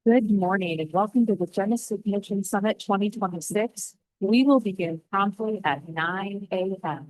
Good morning and welcome to the Genesis Mission Summit 2026. We will begin promptly at 9 a.m.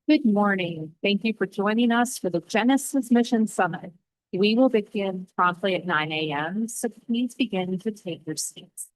Good morning. Thank you for joining us for the Genesis Mission Summit. We will begin promptly at 9 a.m., so please begin to take your seats.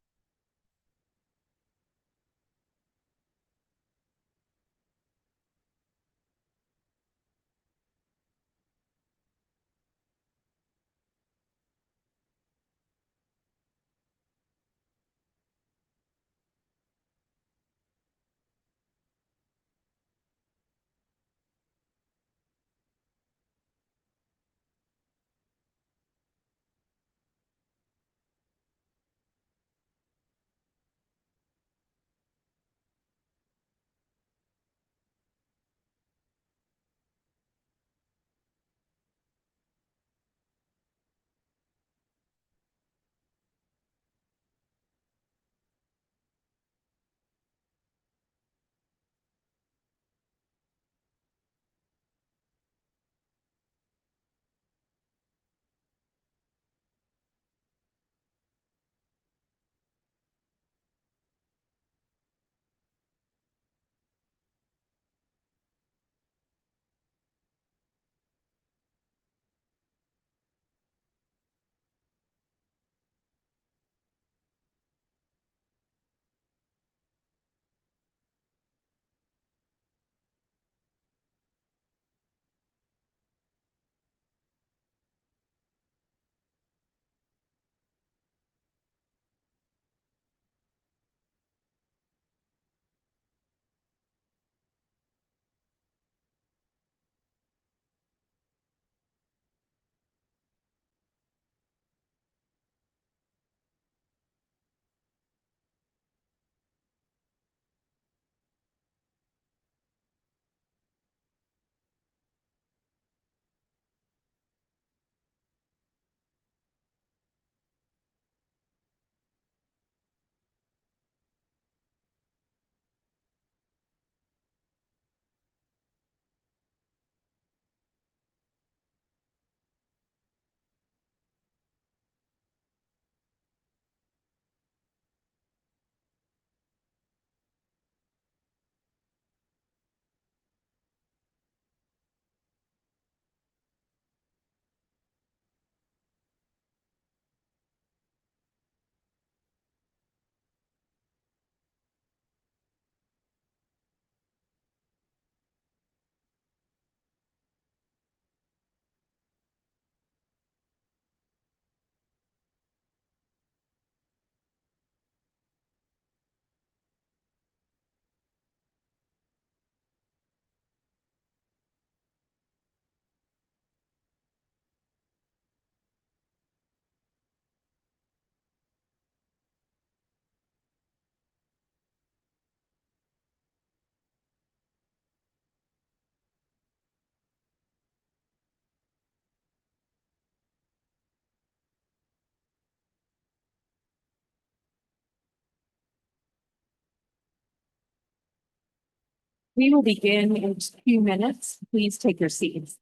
We will begin in a few minutes. Please take your seats.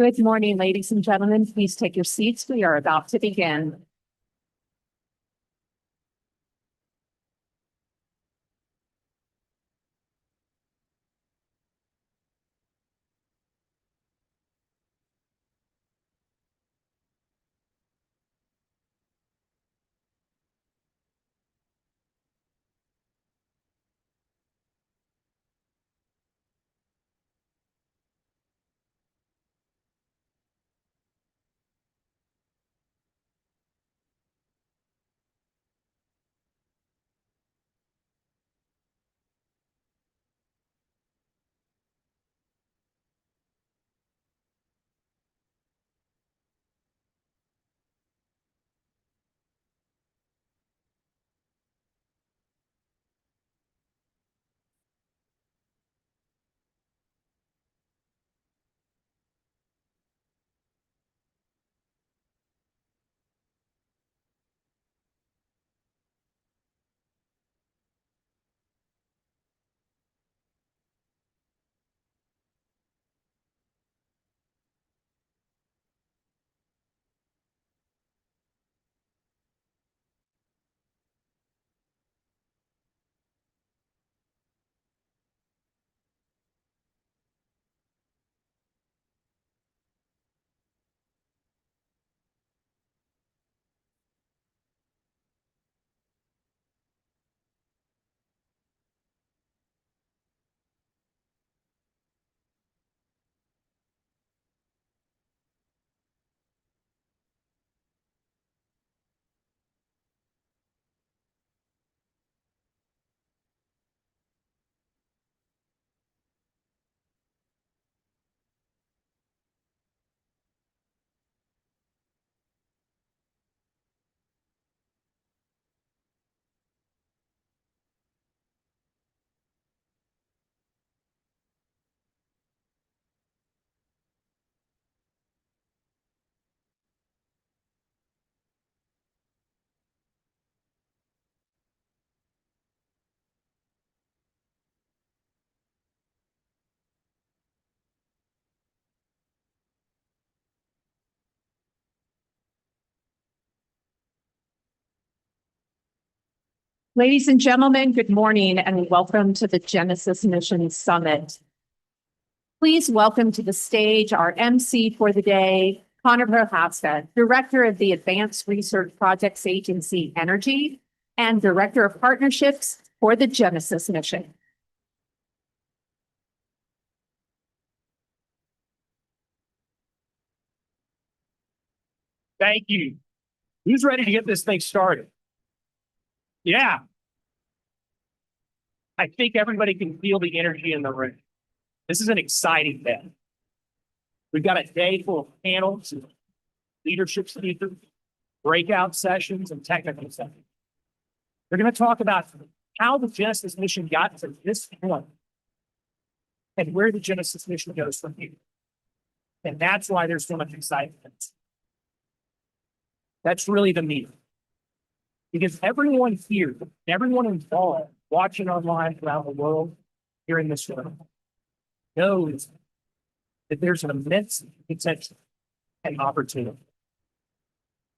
Good morning, ladies and gentlemen. Please take your seats. We are about to begin. Ladies and gentlemen, good morning and welcome to the Genesis Mission Summit. Please welcome to the stage our MC for the day, Connor Prohaska, Director of the Advanced Research Projects Agency Energy and Director of Partnerships for the Genesis Mission. Thank you. Who's ready to get this thing started? Yeah. I think everybody can feel the energy in the room. This is an exciting day. We've got a day full of panels, leadership speakers, breakout sessions, and technical sessions. We're going to talk about how the Genesis mission got to this point and where the Genesis mission goes from here. And that's why there's so much excitement. That's really the meaning. Because everyone here, everyone involved, watching online around the world, here in this room, knows that there's an immense potential and opportunity.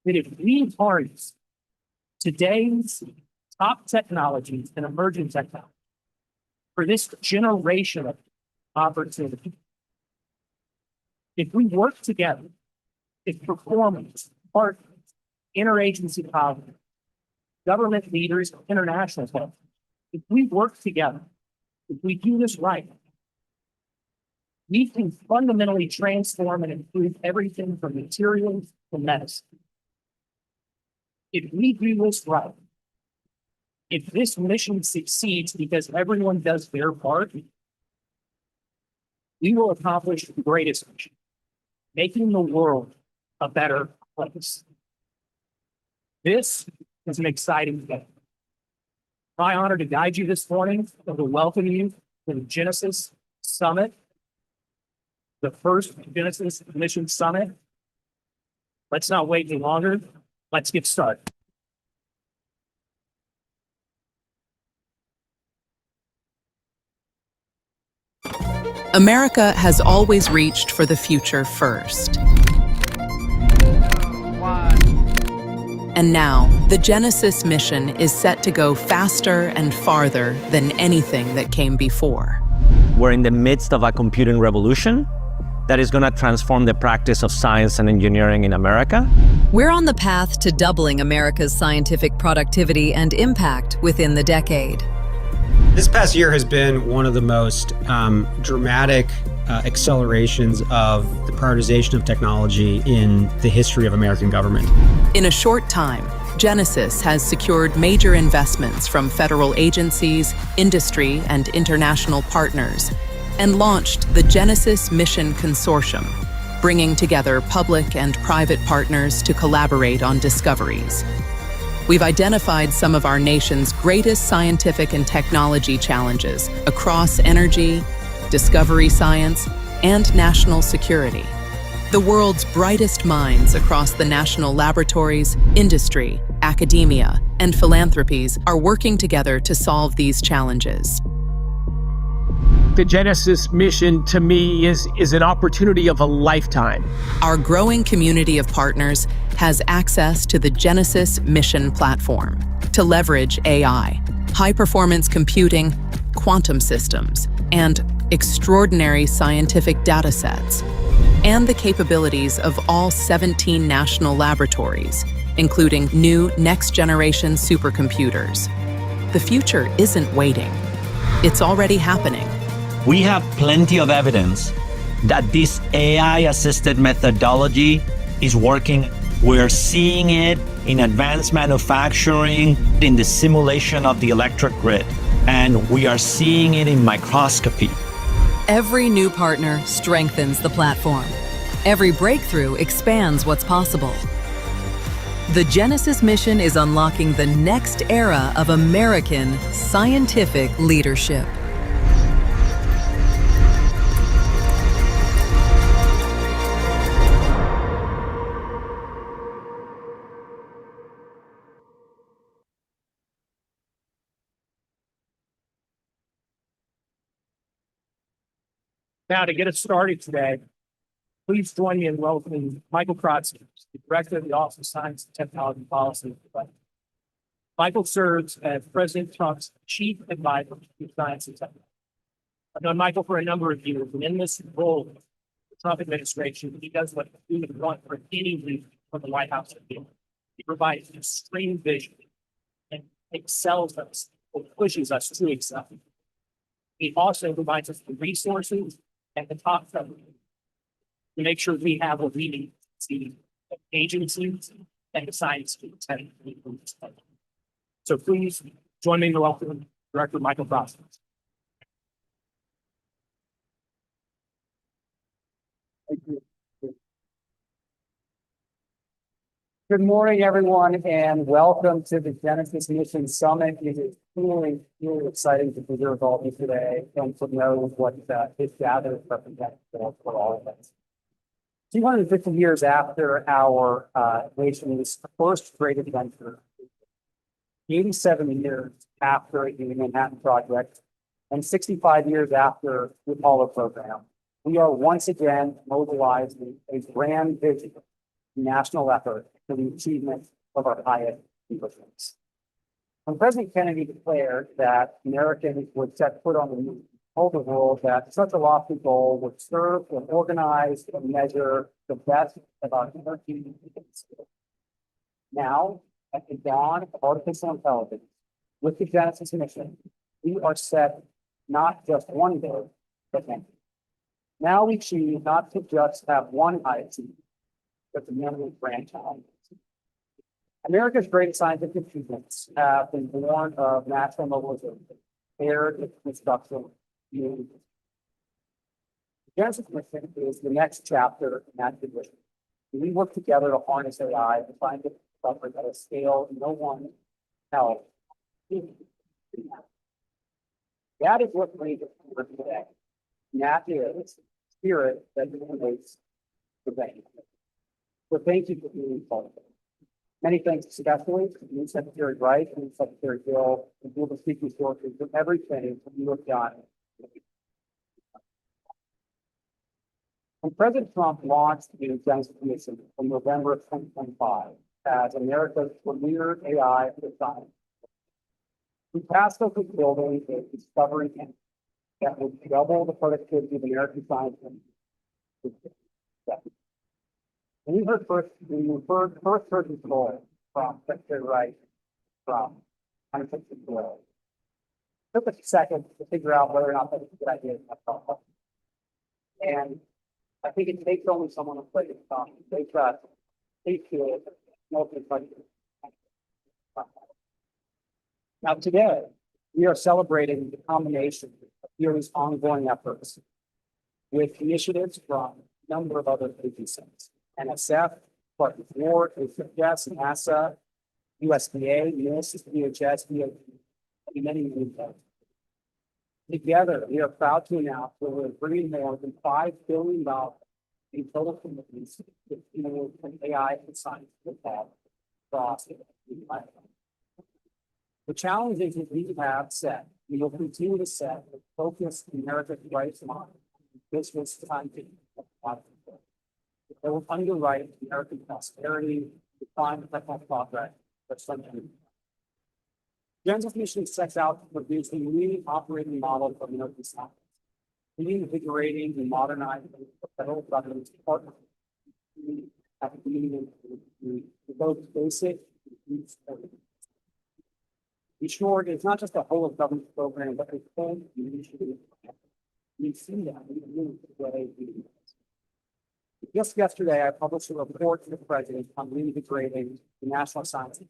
That if we harness today's top technologies and emerging technology for this generation of opportunity, if we work together, if performance, partners, interagency policy, government leaders, international partners, if we work together, if we do this right, we can fundamentally transform and improve everything from materials to medicine. If we do this right, if this mission succeeds because everyone does their part, we will accomplish the greatest mission, making the world a better place. This is an exciting day. My honor to guide you this morning and to welcome you to the Genesis Summit, the first Genesis Mission Summit. Let's not wait any longer. Let's get started. America has always reached for the future first. And now, the Genesis mission is set to go faster and farther than anything that came before. We're in the midst of a computing revolution that is going to transform the practice of science and engineering in America. We're on the path to doubling America's scientific productivity and impact within the decade. This past year has been one of the most dramatic accelerations of the prioritization of technology in the history of American government. In a short time, Genesis has secured major investments from federal agencies, industry, and international partners, and launched the Genesis Mission Consortium, bringing together public and private partners to collaborate on discoveries. We've identified some of our nation's greatest scientific and technology challenges across energy, discovery science, and national security. The world's brightest minds across the national laboratories, industry, academia, and philanthropies are working together to solve these challenges. The Genesis mission, to me, is an opportunity of a lifetime. Our growing community of partners has access to the Genesis Mission Platform to leverage AI, high-performance computing, quantum systems, and extraordinary scientific data sets, and the capabilities of all 17 national laboratories, including new next-generation supercomputers. The future isn't waiting. It's already happening. We have plenty of evidence that this AI-assisted methodology is working. We're seeing it in advanced manufacturing, in the simulation of the electric grid, and we are seeing it in microscopy. Every new partner strengthens the platform. Every breakthrough expands what's possible. The Genesis mission is unlocking the next era of American scientific leadership. Now, to get us started today, please join me in welcoming Michael Krotzky, the Director of the Office of Science and Technology Policy. Michael serves as President Trump's Chief Advisor to Science and Technology. I've known Michael for a number of years, and in this role, the Trump administration, he does what we would want for any leader from the White House to do. He provides extreme vision and excels us, or pushes us to excel. He also provides us the resources and the top coverage to make sure we have what we need to see the agencies and the science students. So please join me in welcoming Director Michael Krotzky. Thank you. Good morning, everyone, and welcome to the Genesis Mission Summit. It is really exciting to be here with all of you today and to know what this gathering represents for all of us. 250 years after our nation's first great adventure, 87 years after the Manhattan Project, and 65 years after the Apollo program, we are once again mobilizing a grand vision, national effort for the achievement of our highest ambitions. When President Kennedy declared that Americans would set foot on the moon, told the world that such a lofty goal would serve to organize and measure the best of our energy. Now, at the dawn of artificial intelligence, with the Genesis mission, we are set not just one goal, but many. Now we choose not to just have one IoT, but the many franchise. America's greatest scientific achievements have been born of national mobilization, paired with construction. The Genesis mission is the next chapter in that tradition. We work together to harness AI to find the discovery at a scale no one else. That is what brings us here today. And that is the spirit that motivates the bank. So thank you for being part of it. Many thanks especially to the new Secretary Wright and Secretary Gill and all the speaking sources for everything that you have done. When President Trump launched the Genesis Mission in November of 2025 as America's premier AI for science, we tasked us with building a discovery engine that would double the productivity of American scientists. And we first heard this goal from Secretary Rice from 2064. Took a second to figure out whether or not that was a good idea. And I think it takes only someone to play this song. They trust, they feel it, Now today, we are celebrating the combination of Peerless ongoing efforts with initiatives from a number of other agencies, NSF, Department of War, HHS, NASA, USDA, NIST, DHS, DOD, and many more. Together, we are proud to announce that we're bringing more than $5 billion in total commitments to AI and science across the planet. The challenges that we have set, we will continue to set with focused America's rights on business scientific that will underwrite American prosperity, define technical progress, but something. Genesis Mission sets out to produce a new operating model for American science, reinvigorating and modernizing the federal government's partnership academia to both basic and deep. In short, it's not just a whole of government program, but a full initiative. We see that in the way we do this. Just yesterday, I published a report to the president on reintegrating the National Science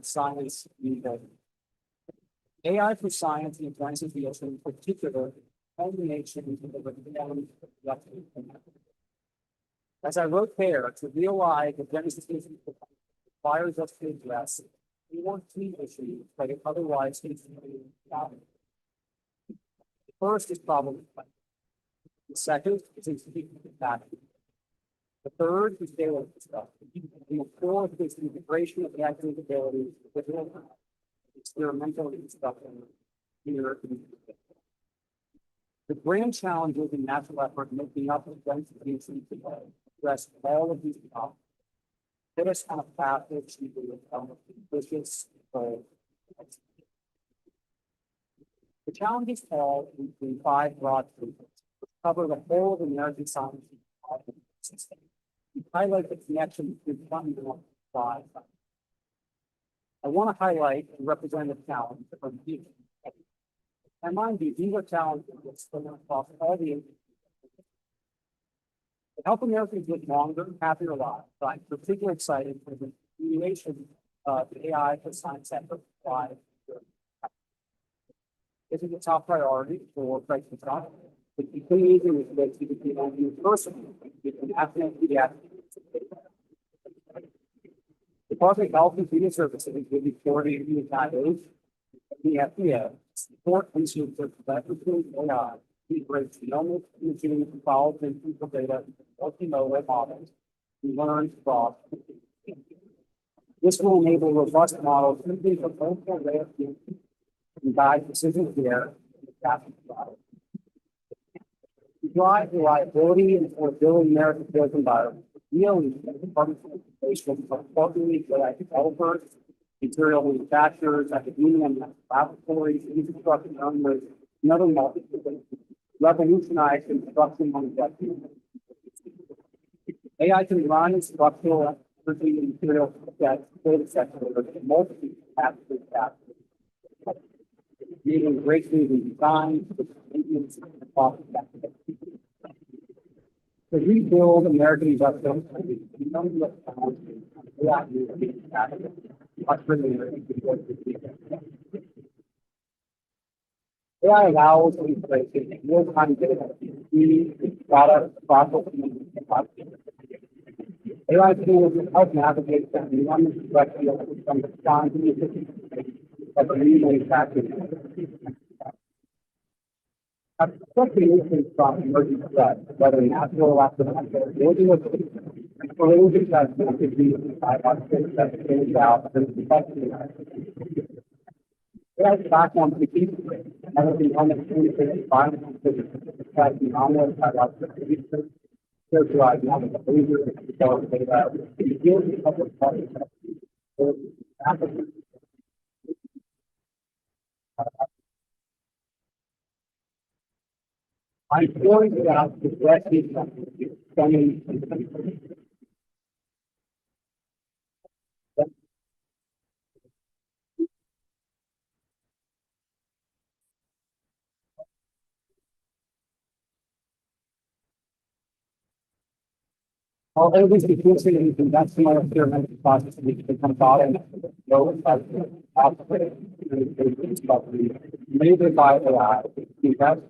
Science University. AI for science and advances the ocean in particular, culmination into the reality of production. As I wrote there, to realize the Genesis Mission requires us to address four key issues that it otherwise needs to be covered. The first is problem. The second is institutional capacity. The third is data stuff. And the fourth is the integration of AI capabilities with experimental instruction here. The grand challenges in national effort making up the Genesis today address all of these problems. Put us on a path to achieve ambitious goals. The challenges fall into five broad groups, which cover the whole of American science system. We highlight the connection between fundamental and five. I want to highlight and represent the challenge of youth. And mind you, these are challenges that span across all the agencies. To help Americans live longer, happier lives, I'm particularly excited for the continuation of the AI for science effort. This is a top priority for President Trump. The continuing initiatives to be on university between academic and pediatrics. The Department of Health and Human Services will be coordinating with NIH, the FDA, support research for laboratory AI. We break genomic imaging and pathology and clinical data, multimodal models, and learn from. This will enable robust models simply for multiple array of and guide precision care and to drive reliability and affordability in American care environment. Really, the Department of Education for partnering with developers, material manufacturers, academia, laboratories, infrastructure owners, and other markets revolutionize construction manufacturing. AI can run structural energy and material data sectors in multiple capacity factors, leading breakthroughs in design, maintenance, and cost effectiveness. To rebuild American industrial AI allows integration real-time data, product, process, and AI tools help navigate the enormous complexity of the design and efficiency of the new manufacturing. Especially from emerging threats, whether natural or accidental, or emerging threats that could be that change out and complexity. AI platforms to keep everything on the communication environment. has been on there, I like the research. Characterize one of the leaders, develop data, deal with public policy. I'm worried about the rest of the I'll always be forcing anything that's my experimental process to become thought and know maybe by AI, you have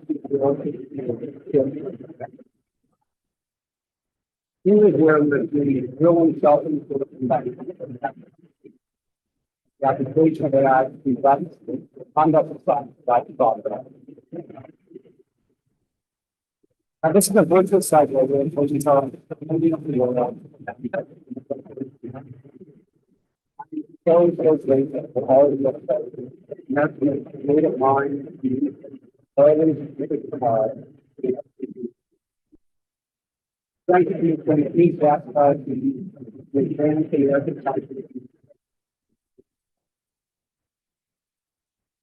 here is where the really self-important the application of AI to be done, conduct of science, that's thought about. And this is a virtual site where we're supposed to tell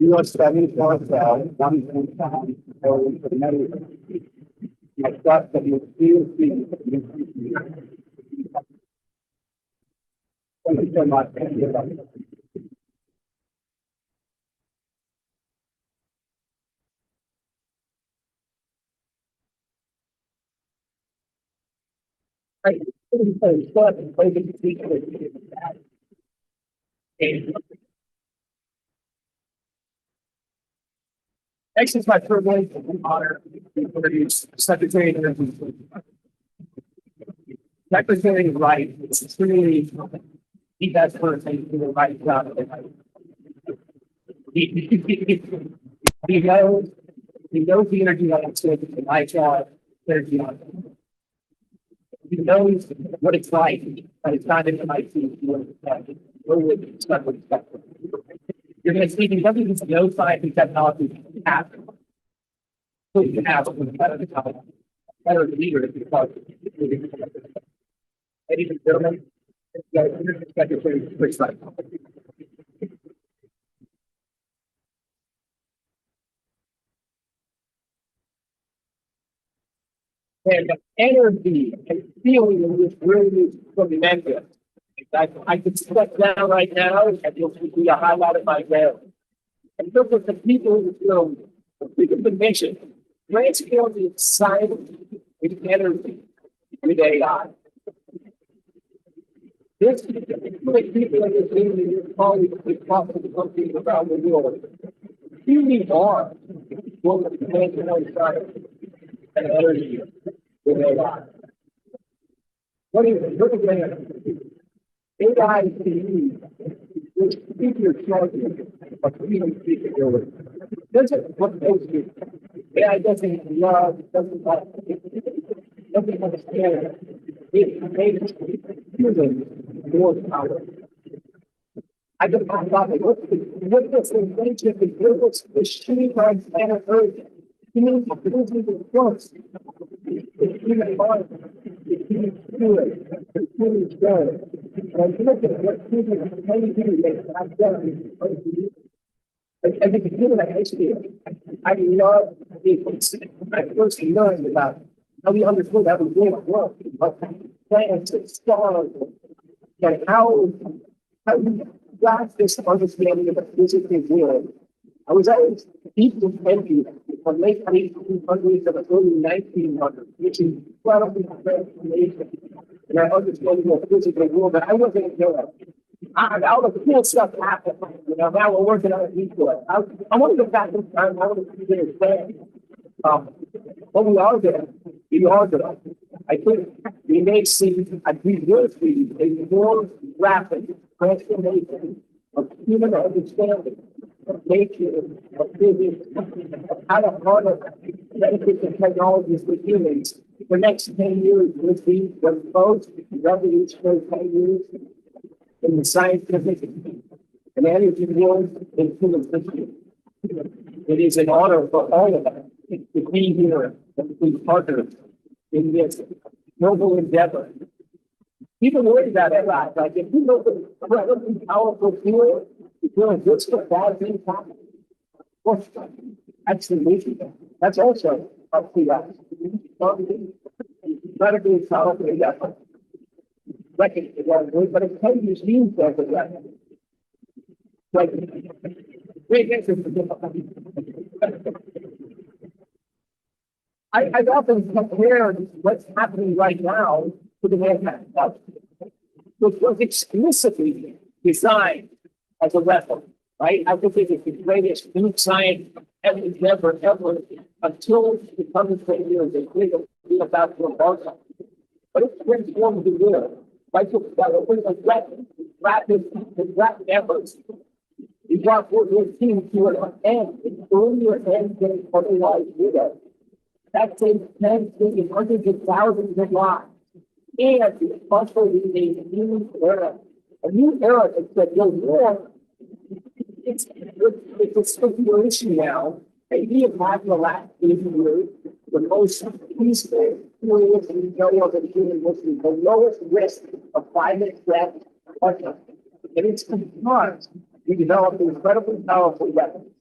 you are studying for a cell, one time, for the medicine. I trust that you feel free. Thank you so much. Next is my privilege and honor to introduce Secretary of Energy. Secretary Wright is extremely the best person to the right job. He knows the energy landscape and my job energy on. He knows what it's like, but it's not in the IT. You're going to see he doesn't use no science and technology happen. So you have a better leader because ladies and gentlemen, Secretary Wright. And the energy and feeling of this room is tremendous. I can step down right now and you'll see a highlight of my day. And look at the people in this room, think of the mission, transform the science with energy with AI. This is the people in this room and your colleagues with possible companies around the world. You are one of the transform science and energy with AI. What is it? Look at that. AI is to use which future charges of freedom capability. Doesn't what those do. AI doesn't love, doesn't like, doesn't understand. It makes humans more powerful. I just found out that what this invention is this machine on planet Earth. Humans are losing the trust. The human mind, the human spirit, the human spirit. And I look at what humans can do that I've done. As a beginner, I love people. I first learned about how we understood how the world works, what planets and stars, and how we got this understanding of the physical world. I was always deeply envious from late 1800s to the early 1900s, which is incredibly transformation. And I understand the physical world, but I wasn't there. All the cool stuff happened. You know, now we're working on it equally. I want to go back in time. I want to see their plan. But we are there. We are there. I think we may see, we will see a more rapid transformation of human understanding of nature, of physics, of how to harness benefits and technologies for humans. The next 10 years will be the most revolutionary 10 years in the scientific and energy world in human history. It is an honor for all of us to be here and be partners in this noble endeavor. People worry about it, right? Like if you look at incredibly powerful field, you're doing good stuff, bad things happen. Well, absolutely. That's also up to us. Incredibly powerful, yeah. But it can be seen as a weapon. Like, I've often compared what's happening right now to the Manhattan Project, which was explicitly designed as a weapon, right? I think it is the greatest new science ever until it becomes failure they feel about to embark on. But it transformed the world. Like it was a weapon, rapid efforts. We brought World War II to an end, an earlier end than otherwise would have. That saved tens, millions, hundreds of thousands of lives. And it's also a new era that said, no war. It's a speculation now. Maybe it might the last 80 years, the most peaceful period we know of in human history, the lowest risk of climate threat. And it's because we developed incredibly powerful weapons.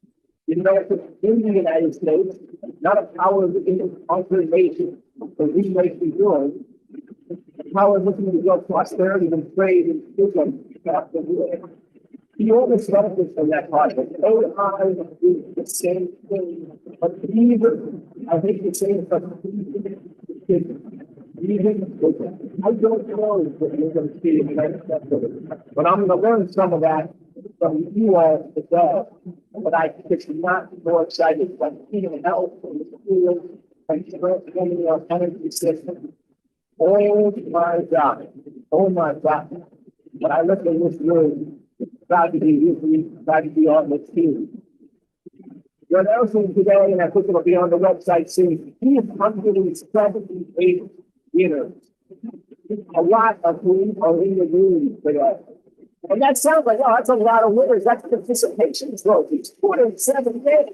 We developed it in the United States, not a power of the conquering nation, but we might be doing. Power looking to build prosperity and trade and freedom across the world. The oldest benefits from that project, AI is the same thing, but even, I think the same, but even, I don't know what you're going to see in the next step, but I'm going to learn some of that from you all today. But I think it's not more exciting than human health and the field and transforming our energy system. Oh my God. Oh my God. When I look at this room, proud to be with you, proud to be on this team. You're announcing today, and I think it'll be on the website soon, 378 winners. A lot of whom are in the room today. And that sounds like, oh, that's a lot of winners. That's participation trophies. 278.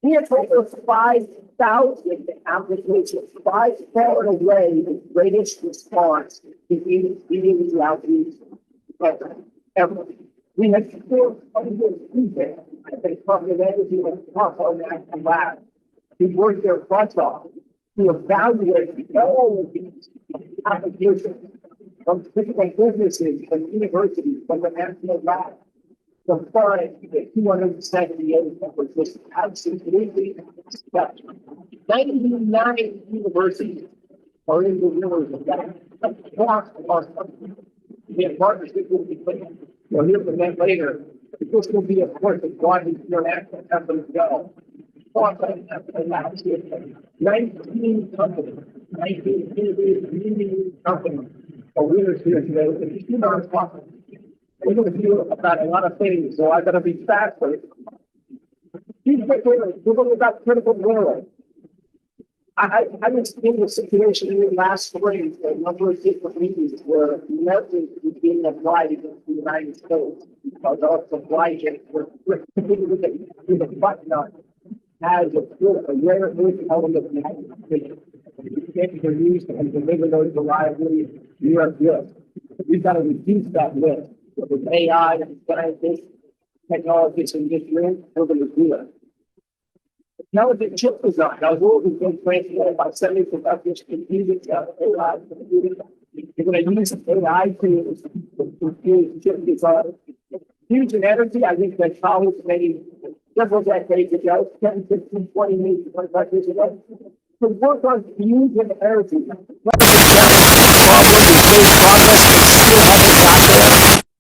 We have over 5,000 applications, 5,000 away the greatest response to community outreach ever. We had 400 people at the Department of Energy and Department of National Lab who worked their butts off to evaluate all of these applications from different businesses, from universities, from the National Lab. The find the 278 that was just absolutely exceptional. 99 universities are in the winners of that. Across our country. We have partnerships with the We'll hear from them later. This will be, of course, a broadly international effort as well. 19 companies, 19 innovative community companies are winners here today. If you know, we're going to do about a lot of things, so I got to be fast for it. These winners, we're going about critical minerals. I was in a situation in the last spring for a number of different reasons where methods were being applied against the United States because our supply chain was with a button on has a rare earth element that are used and deliver those reliably. You are good. We've got to reduce that risk with AI and scientists, technologists, and just we're going to do it. Now the chip design, our world has been transformed by semiconductors, computing, AI, computing. You're going to use AI to use chip design. Fusion energy, I think that college made several decades ago, 10, 15, 20, maybe 25 years ago, to work on fusion energy.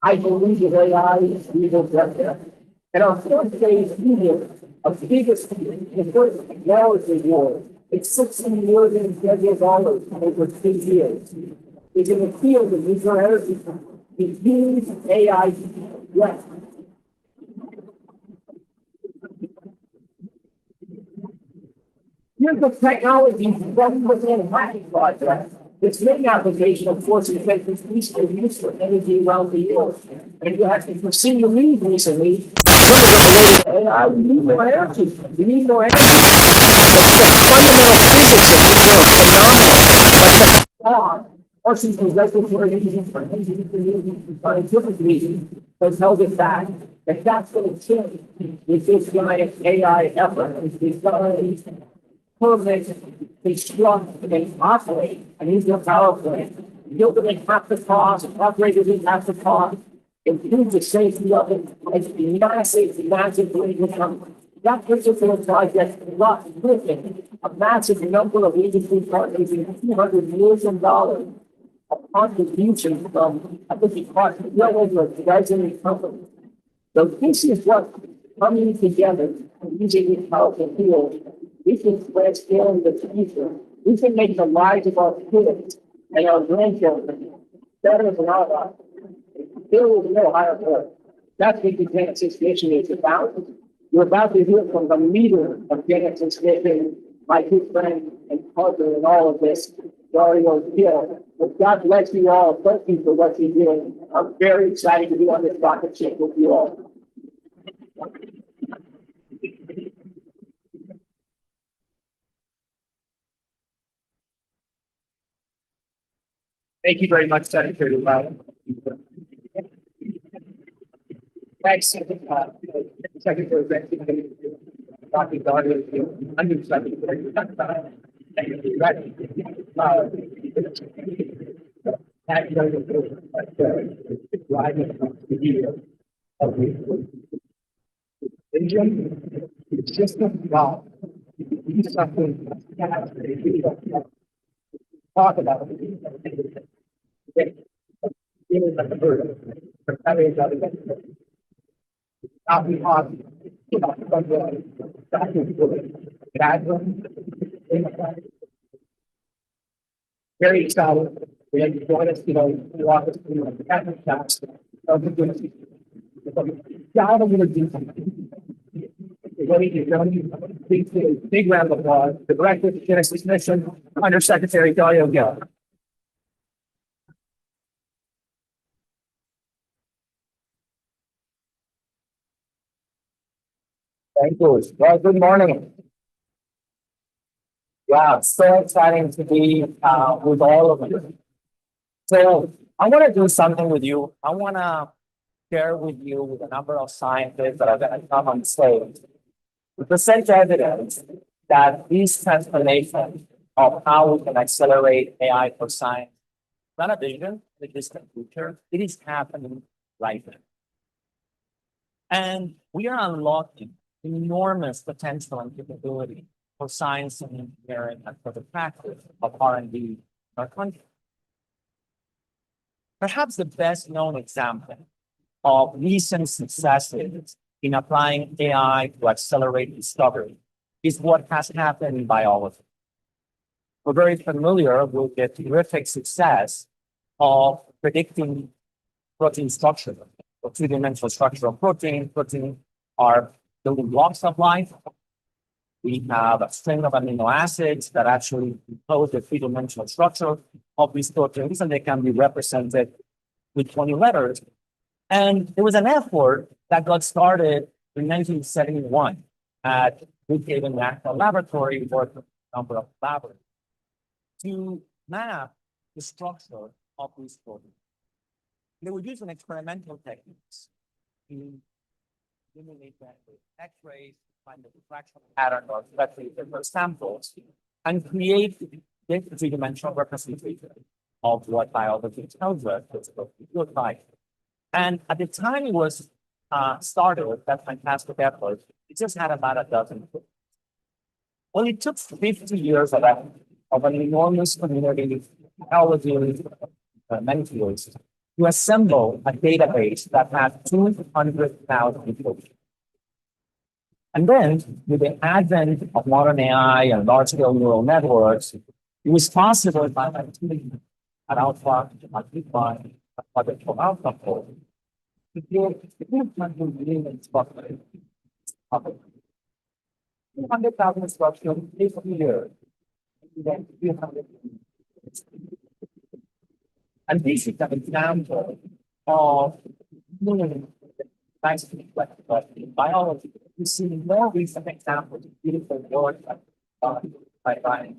I believe that AI is legal get there. And our fourth phase union of the biggest technology war, it's $16 million over 3 years. Is in the field of nuclear energy, the huge AI threat. Here's the technology from within Hackett Project Its main application, of course, is that it's used for energy around the world. And if you've seen the news recently, AI, we need more energy. We need more energy. The fundamental physics of this world is phenomenal. But Parsons was regulatory reasons for scientific reasons has held it back. And that's going to change with this giant AI effort. It's going to permit, construct, and operate a nuclear power plant. Build it at half the cost, operate it at half the cost, improve the safety of it, and massive income. That particular project was with a massive number of industry partners and $200 million of contributions from, I think it cost well over a dozen companies. So this is what coming together and using this powerful field, we can transform the future. We can make the lives of our kids and our grandchildren better than our lives. There will be no higher work. That's what the Genesis mission is about. You're about to hear from the leader of Genesis mission, my good friend and partner in all of this, Dario Hill. But God bless you all. Thank you for what you're doing. I'm very excited to be on this rocket ship with you all. Thank you very much, Secretary Biden. Thanks, Secretary Biden. Dr. Dario Hill, Undersecretary. It's just wow. It's something talk about it. Not be hard. Very excited. We had to join us, walk us through the cabinet shots. Yeah, I'm going to do something. Big round of applause. The director of the Genesis mission, Undersecretary Dario Hill. Thank you. Well, good morning. Yeah, it's so exciting to be with all of you. So I want to do something with you. I want to share with you with a number of scientists that are going to come on stage to present evidence that this transformation of how we can accelerate AI for science, not a vision, the distant future, it is happening right now. And we are unlocking enormous potential and capability for science and engineering and for the practice of R&D in our country. Perhaps the best known example of recent successes in applying AI to accelerate discovery is what has happened in biology. We're very familiar with the terrific success of predicting protein structure, or three-dimensional structure of protein. Protein are building blocks of life. We have a string of amino acids that actually compose the three-dimensional structure of these proteins, and they can be represented with 20 letters. And there was an effort that got started in 1971 at Brookhaven National Laboratory, worked with a number of laboratories, to map the structure of these proteins. They were using experimental techniques to eliminate that with X-rays, find the diffraction pattern or especially different samples, and create this three-dimensional representation of what biology tells us it's supposed to look like. And at the time it was started, that fantastic effort, it just had about a dozen. Well, it took 50 years of an enormous community, biology, many fields, to assemble a database that had 200,000 people. And then, with the advent of modern AI and large-scale neural networks, it was possible by at Alpha, at Bitcoin, at the AlphaFold, to build 200,000 structures. 200,000 structures 50 years. And this is an example of but in biology, you see more recent examples of beautiful work by Ryan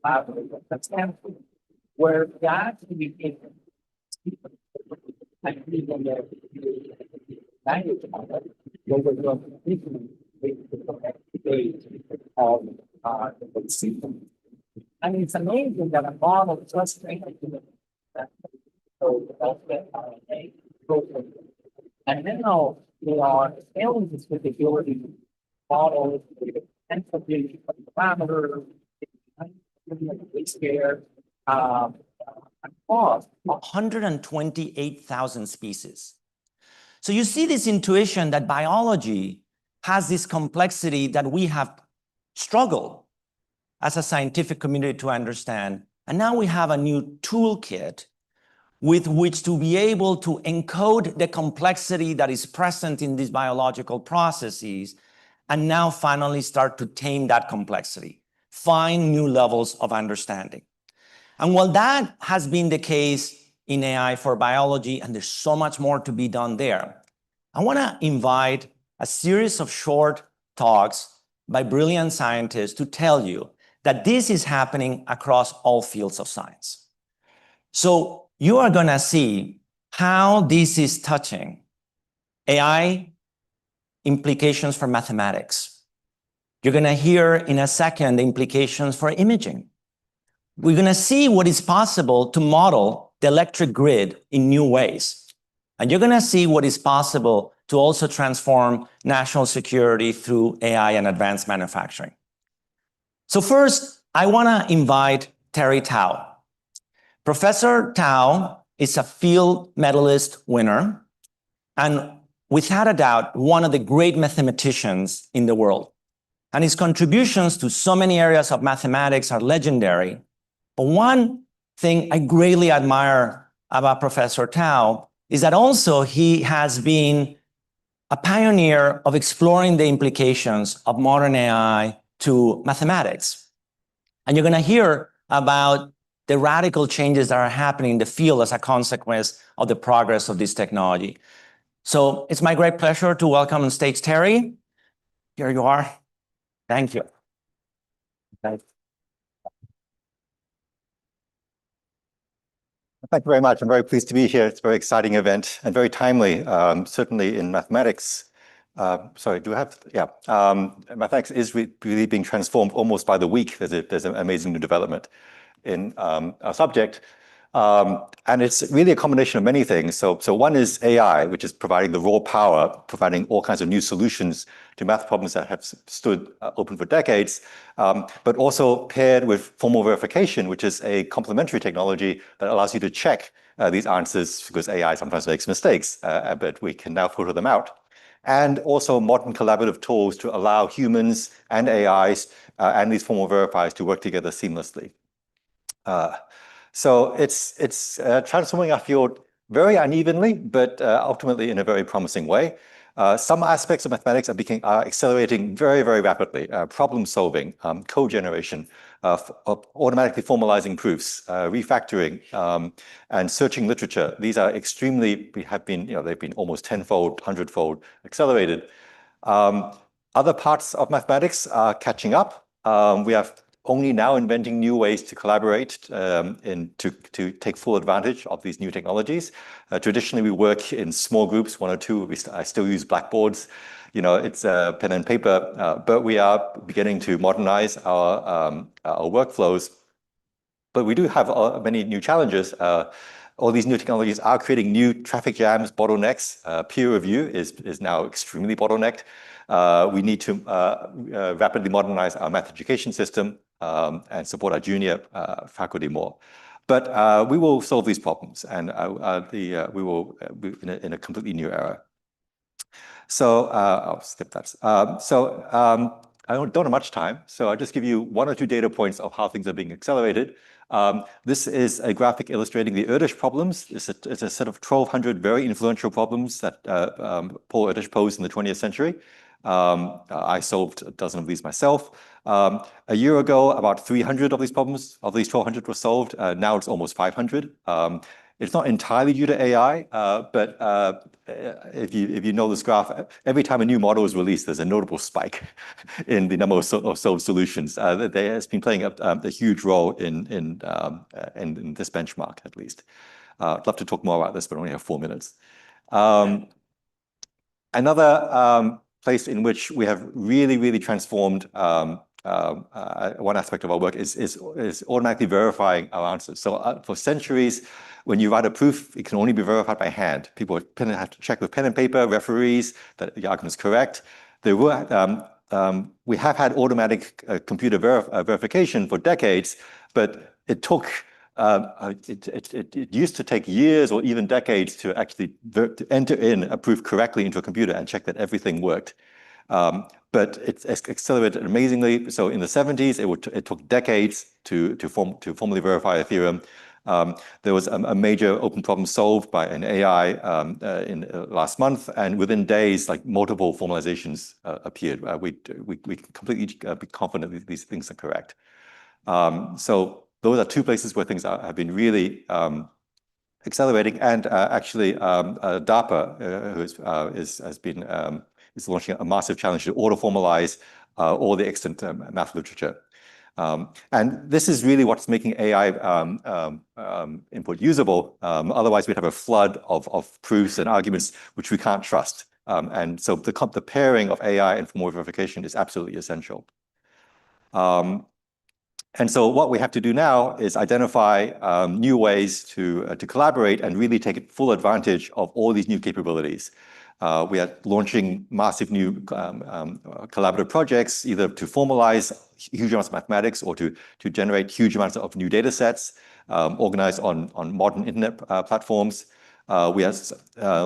collaborators at Stanford, where that became and even the language model, where we're going to the system. And it's amazing that a model just trained and now they are failing this with the ability to model entropy parameters, scare, across 128,000 species. So you see this intuition that biology has this complexity that we have struggled as a scientific community to understand. And now we have a new toolkit with which to be able to encode the complexity that is present in these biological processes, and now finally start to tame that complexity, find new levels of understanding. And while that has been the case in AI for biology, and there's so much more to be done there, I want to invite a series of short talks by brilliant scientists to tell you that this is happening across all fields of science. So you are going to see how this is touching AI implications for mathematics. You're going to hear in a second the implications for imaging. We're going to see what is possible to model the electric grid in new ways. And you're going to see what is possible to also transform national security through AI and advanced manufacturing. So first, I want to invite Terry Tao. Professor Tao is a field medalist winner and without a doubt, one of the great mathematicians in the world. And his contributions to so many areas of mathematics are legendary. But one thing I greatly admire about Professor Tao is that also he has been a pioneer of exploring the implications of modern AI to mathematics. And you're going to hear about the radical changes that are happening in the field as a consequence of the progress of this technology. So it's my great pleasure to welcome on stage Terry. Here you are. Thank you. Thank you very much. I'm very pleased to be here. It's a very exciting event and very timely, certainly in mathematics. Mathematics is really being transformed almost by the week. There's an amazing new development in our subject. And it's really a combination of many things. So one is AI, which is providing the raw power, providing all kinds of new solutions to math problems that have stood open for decades, but also paired with formal verification, which is a complementary technology that allows you to check these answers, because AI sometimes makes mistakes, but we can now filter them out. And also modern collaborative tools to allow humans and AIs and these formal verifiers to work together seamlessly. So it's transforming our field very unevenly, but ultimately in a very promising way. Some aspects of mathematics are accelerating very, very rapidly. Problem solving, code generation, automatically formalizing proofs, refactoring, and searching literature. These are they've been almost 10-fold, 100-fold accelerated. Other parts of mathematics are catching up. We have only now inventing new ways to collaborate to take full advantage of these new technologies. Traditionally, we work in small groups, one or two. I still use blackboards. It's pen and paper, but we are beginning to modernize our workflows. But we do have many new challenges. All these new technologies are creating new traffic jams, bottlenecks. Peer review is now extremely bottlenecked. We need to rapidly modernize our math education system and support our junior faculty more. But we will solve these problems, and we will be in a completely new era. So I'll skip that. I don't have much time, so I'll just give you one or two data points of how things are being accelerated. This is a graphic illustrating the Erdős problems. It's a set of 1,200 very influential problems that Paul Erdős posed in the 20th century. I solved a dozen of these myself. A year ago, about 300 of these problems, of these 1,200 were solved. Now it's almost 500. It's not entirely due to AI, but if you know this graph, every time a new model is released, there's a notable spike in the number of solved solutions. That has been playing a huge role in this benchmark, at least. I'd love to talk more about this, but I only have 4 minutes. Another place in which we have really transformed one aspect of our work is automatically verifying our answers. So for centuries, when you write a proof, it can only be verified by hand. People have to check with pen and paper, referees, that the argument is correct. We have had automatic computer verification for decades, but it took it used to take years or even decades to actually to enter in a proof correctly into a computer and check that everything worked. But it's accelerated amazingly. So in the 70s, it took decades to formally verify a theorem. There was a major open problem solved by an AI in last month, and within days, like multiple formalizations appeared. We can completely be confident that these things are correct. So those are two places where things have been really accelerating. And actually, DARPA, who is launching a massive challenge to auto-formalize all the extant math literature. And this is really what's making AI input usable. Otherwise, we'd have a flood of proofs and arguments which we can't trust. And so the pairing of AI and formal verification is absolutely essential. And so what we have to do now is identify new ways to collaborate and really take full advantage of all these new capabilities. We are launching massive new collaborative projects, either to formalize huge amounts of mathematics or to generate huge amounts of new data sets organized on modern internet platforms. We are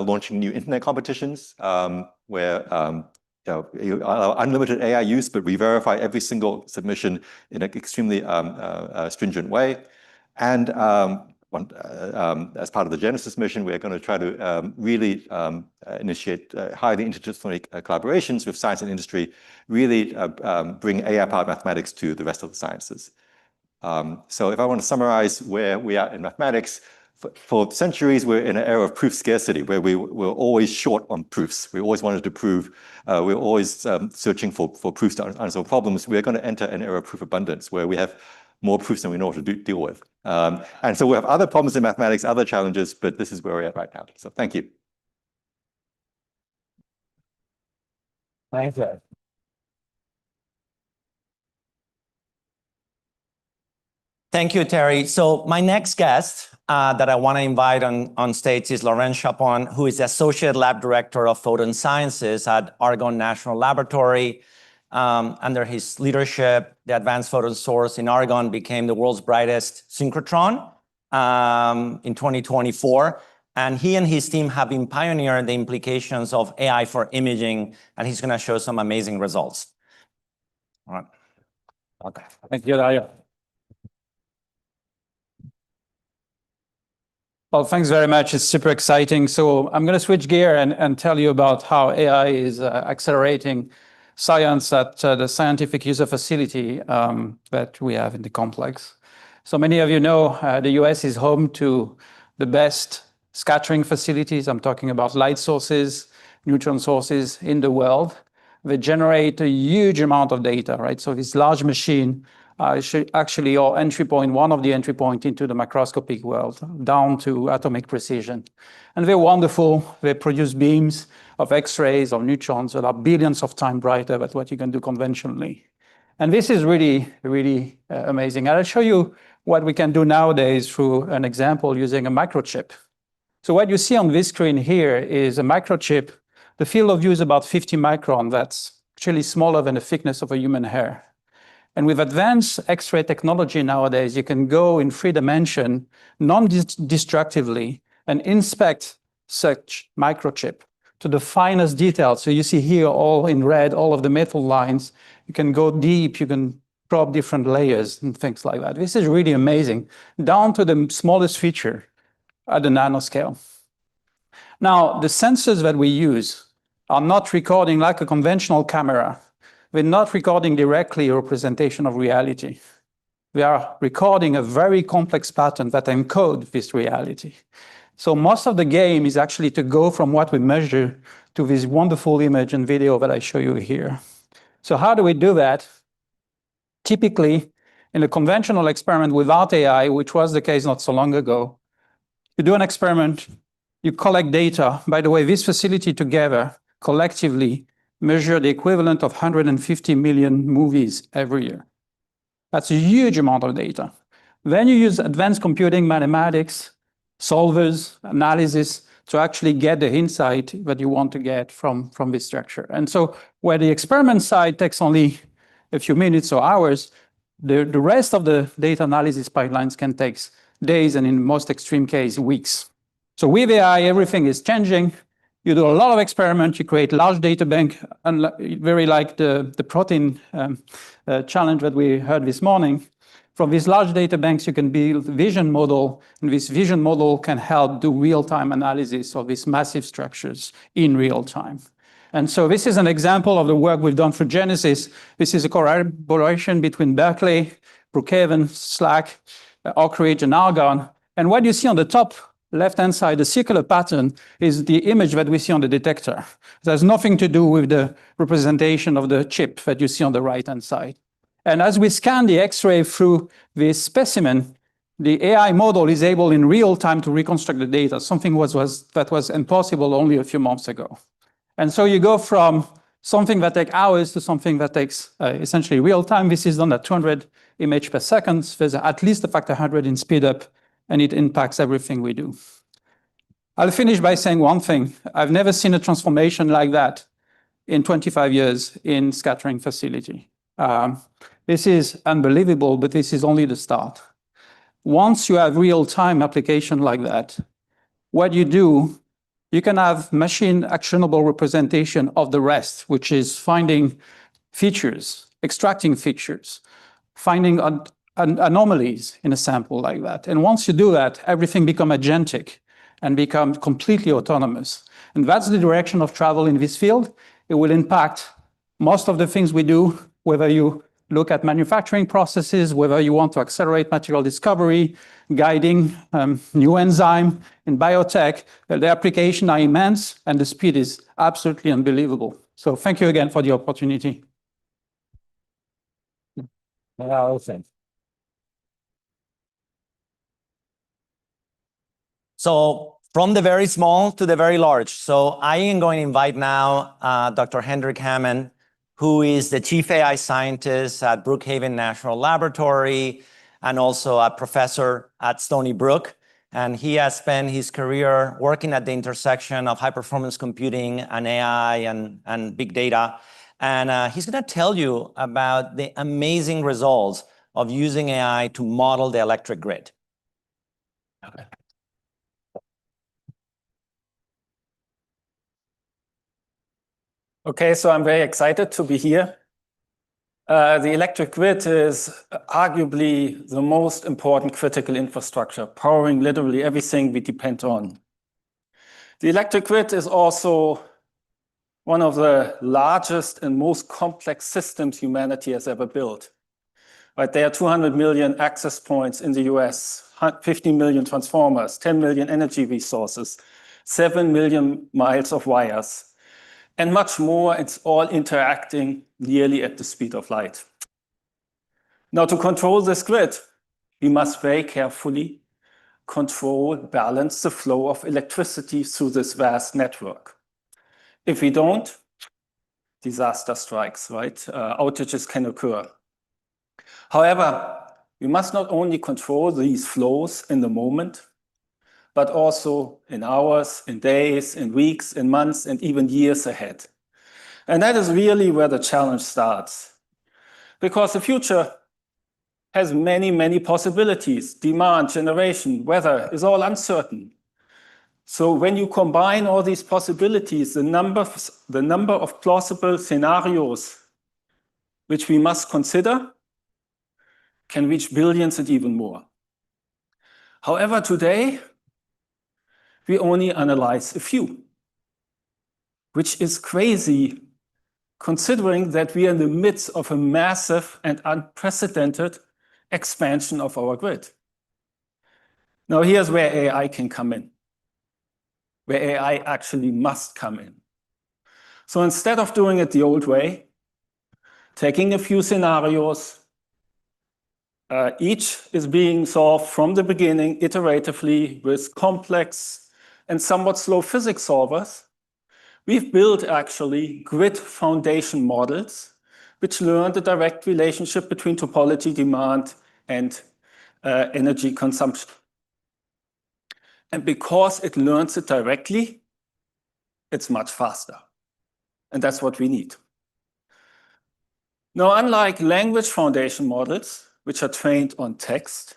launching new internet competitions where unlimited AI use, but we verify every single submission in an extremely stringent way. And as part of the Genesis mission, we're going to try to really initiate highly interdisciplinary collaborations with science and industry, really bring AI-powered mathematics to the rest of the sciences. So if I want to summarize where we are in mathematics, for centuries, we're in an era of proof scarcity, where we were always short on proofs. We always wanted to prove, we're always searching for proofs to unsolved problems. We're going to enter an era of proof abundance, where we have more proofs than we know what to deal with. And so we have other problems in mathematics, other challenges, but this is where we're at right now. So thank you. Thanks, Ed. Thank you, Terry. So my next guest that I want to invite on stage is Laurent Chapon, who is the Associate Lab Director of Photon Sciences at Argonne National Laboratory. Under his leadership, the Advanced Photon Source in Argonne became the world's brightest synchrotron in 2024. And he and his team have been pioneering the implications of AI for imaging, and he's going to show some amazing results. All right. Okay. Thank you, Dario. Well, thanks very much. It's super exciting. So I'm going to switch gear and tell you about how AI is accelerating science at the scientific user facility that we have in the complex. So many of you know the US is home to the best scattering facilities. I'm talking about light sources, neutron sources in the world. They generate a huge amount of data, right? So this large machine actually our entry point, one of the entry points into the macroscopic world, down to atomic precision. And they're wonderful. They produce beams of X-rays, of neutrons that are billions of times brighter than what you can do conventionally. And this is really, really amazing. I'll show you what we can do nowadays through an example using a microchip. So what you see on this screen here is a microchip. The field of view is about 50 micron. That's actually smaller than the thickness of a human hair. And with advanced X-ray technology nowadays, you can go in 3 dimensions non-destructively and inspect such microchip to the finest detail. So you see here all in red, all of the metal lines. You can go deep, you can probe different layers and things like that. This is really amazing, down to the smallest feature at the nanoscale. Now, the sensors that we use are not recording like a conventional camera. We're not recording directly a representation of reality. they are recording a very complex pattern that encodes this reality. So most of the game is actually to go from what we measure to this wonderful image and video that I show you here. So how do we do that? Typically, in a conventional experiment without AI, which was the case not so long ago, you do an experiment, you collect data. By the way, this facility together collectively measure the equivalent of 150 million movies every year. That's a huge amount of data. Then you use advanced computing, mathematics, solvers, analysis to actually get the insight that you want to get from this structure. And so where the experiment side takes only a few minutes or hours, the rest of the data analysis pipelines can take days, and in most extreme case, weeks. So with AI, everything is changing. You do a lot of experiments, you create large data bank, very like the protein challenge that we heard this morning. From these large data banks, you can build vision model, and this vision model can help do real-time analysis of these massive structures in real time. And so this is an example of the work we've done for Genesis. This is a collaboration between Berkeley, Brookhaven, SLAC, Oak Ridge, and Argonne. And what you see on the top left-hand side, the circular pattern, is the image that we see on the detector. It has nothing to do with the representation of the chip that you see on the right-hand side. And as we scan the X-ray through this specimen, the AI model is able in real time to reconstruct the data, something that was impossible only a few months ago. And so you go from something that takes hours to something that takes essentially real time. This is done at 200 images per second. There's at least a factor 100 in speed up, and it impacts everything we do. I'll finish by saying one thing. I've never seen a transformation like that in 25 years in scattering facility. This is unbelievable, but this is only the start. Once you have real-time application like that, what you do, you can have machine actionable representation of the rest, which is finding features, extracting features, finding anomalies in a sample like that. And once you do that, everything becomes agentic and becomes completely autonomous. And that's the direction of travel in this field. It will impact most of the things we do, whether you look at manufacturing processes, whether you want to accelerate material discovery, guiding new enzyme in biotech. The applications are immense, and the speed is absolutely unbelievable. So thank you again for the opportunity. So from the very small to the very large. So I am going to invite now Dr. Hendrik Hammond, who is the Chief AI Scientist at Brookhaven National Laboratory and also a professor at Stony Brook. And he has spent his career working at the intersection of high-performance computing and AI and big data. And he's going to tell you about the amazing results of using AI to model the electric grid. Okay. Okay, so I'm very excited to be here. The electric grid is arguably the most important critical infrastructure, powering literally everything we depend on. The electric grid is also one of the largest and most complex systems humanity has ever built. Right, there are 200 million access points in the US, 15 million transformers, 10 million energy resources, 7 million miles of wires, and much more. It's all interacting nearly at the speed of light. Now, to control this grid, we must very carefully control, balance the flow of electricity through this vast network. If we don't, disaster strikes, right? Outages can occur. However, we must not only control these flows in the moment, but also in hours, in days, in weeks, in months, and even years ahead. And that is really where the challenge starts. Because the future has many, many possibilities. Demand, generation, weather is all uncertain. So when you combine all these possibilities, the number of plausible scenarios which we must consider can reach billions and even more. However, today, we only analyze a few, which is crazy considering that we are in the midst of a massive and unprecedented expansion of our grid. Now, here's where AI can come in, where AI actually must come in. So instead of doing it the old way, taking a few scenarios, each is being solved from the beginning iteratively with complex and somewhat slow physics solvers, we've built actually grid foundation models which learn the direct relationship between topology demand and energy consumption. And because it learns it directly, it's much faster. And that's what we need. Now, unlike language foundation models, which are trained on text,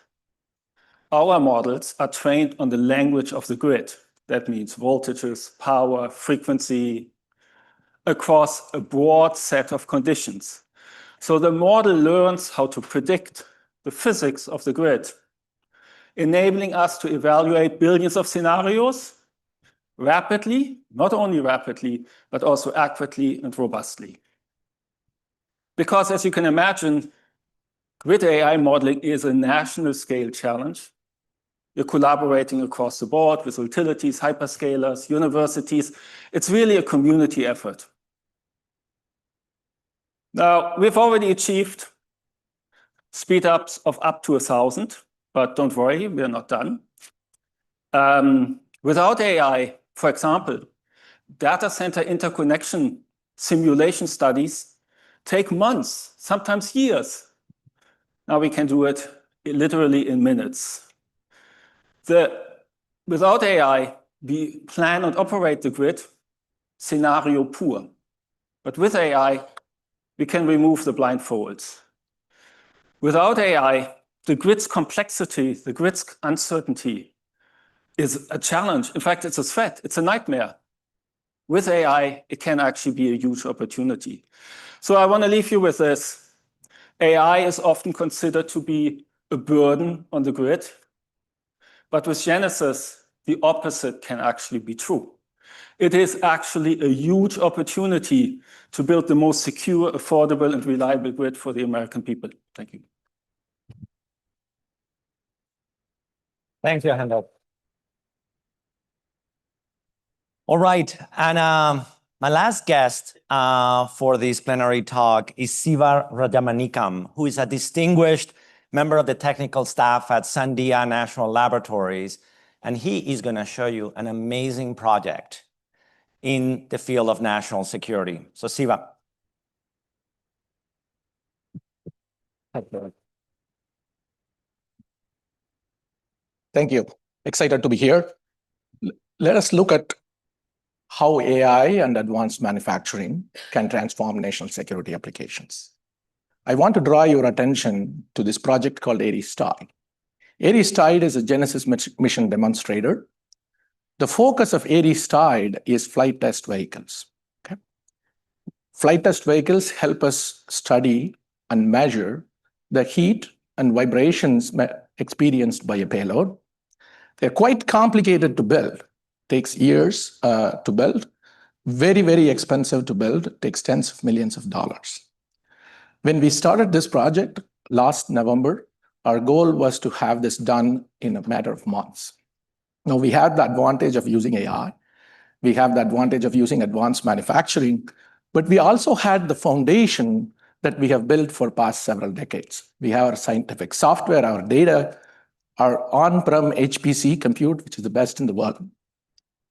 our models are trained on the language of the grid. That means voltages, power, frequency, across a broad set of conditions. So the model learns how to predict the physics of the grid, enabling us to evaluate billions of scenarios rapidly, not only rapidly, but also accurately and robustly. Because as you can imagine, grid AI modeling is a national scale challenge. We're collaborating across the board with utilities, hyperscalers, universities. It's really a community effort. Now, we've already achieved speedups of up to 1,000, but don't worry, we're not done. Without AI, for example, data center interconnection simulation studies take months, sometimes years. Now we can do it literally in minutes. Without AI, we plan and operate the grid scenario poor. But with AI, we can remove the blindfolds. Without AI, the grid's complexity, the grid's uncertainty is a challenge. In fact, it's a threat. It's a nightmare. With AI, it can actually be a huge opportunity. So I want to leave you with this. AI is often considered to be a burden on the grid. But with Genesis, the opposite can actually be true. It is actually a huge opportunity to build the most secure, affordable, and reliable grid for the American people. Thank you. Thanks, Johan. All right, and my last guest for this plenary talk is Siva Rajamanikam, who is a distinguished member of the technical staff at Sandia National Laboratories, and he is going to show you an amazing project in the field of national security. So, Siva. Thank you. Excited to be here. Let us look at how AI and advanced manufacturing can transform national security applications. I want to draw your attention to this project called Ares Tide. Ares Tide is a Genesis mission demonstrator. The focus of Ares Tide is flight test vehicles. Okay? Flight test vehicles help us study and measure the heat and vibrations experienced by a payload. They're quite complicated to build. Takes years to build, very, very expensive to build, takes tens of millions of dollars. When we started this project last November, our goal was to have this done in a matter of months. Now we have the advantage of using AI, we have the advantage of using advanced manufacturing, but we also had the foundation that we have built for past several decades. We have our scientific software, our data, our on-prem HPC compute, which is the best in the world,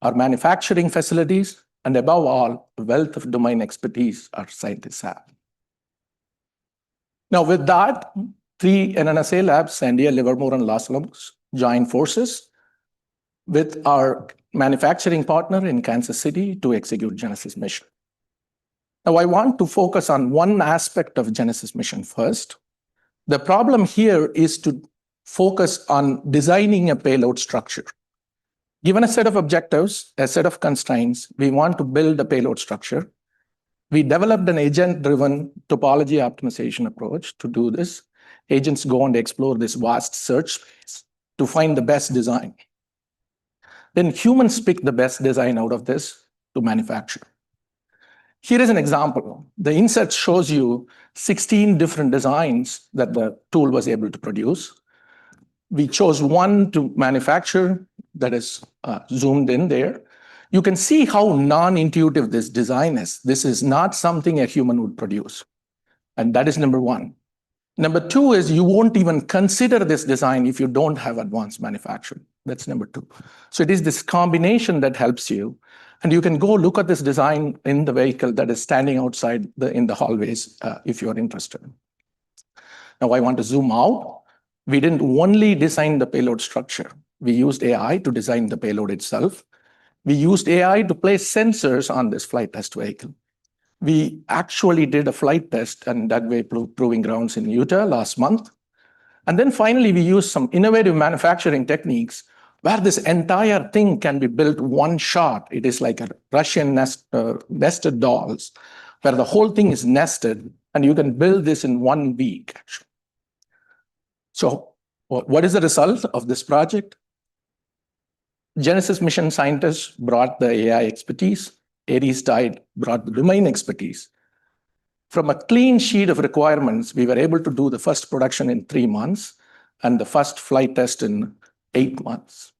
our manufacturing facilities, and above all, a wealth of domain expertise our scientists have. Now, with that, 3 NNSA labs, Sandia, Livermore, and Los Alamos, joined forces with our manufacturing partner in Kansas City to execute Genesis mission. Now, I want to focus on one aspect of Genesis mission first. The problem here is to focus on designing a payload structure. Given a set of objectives, a set of constraints, we want to build a payload structure. We developed an agent-driven topology optimization approach to do this. Agents go and explore this vast search space to find the best design. Then humans pick the best design out of this to manufacture. Here is an example. The insert shows you 16 different designs that the tool was able to produce. We chose one to manufacture that is zoomed in there. You can see how non-intuitive this design is. This is not something a human would produce. And that is number one. Number two is you won't even consider this design if you don't have advanced manufacturing. That's number two. So it is this combination that helps you. And you can go look at this design in the vehicle that is standing outside in the hallways if you're interested. Now I want to zoom out. We didn't only design the payload structure. We used AI to design the payload itself. We used AI to place sensors on this flight test vehicle. We actually did a flight test and that way proving grounds in Utah last month. And then finally, we used some innovative manufacturing techniques where this entire thing can be built one shot. It is like a Russian nested dolls, where the whole thing is nested, and you can build this in 1 week, actually. So what is the result of this project? Genesis mission scientists brought the AI expertise. Ares Tide brought the domain expertise. From a clean sheet of requirements, we were able to do the first production in 3 months and the first flight test in 8 months.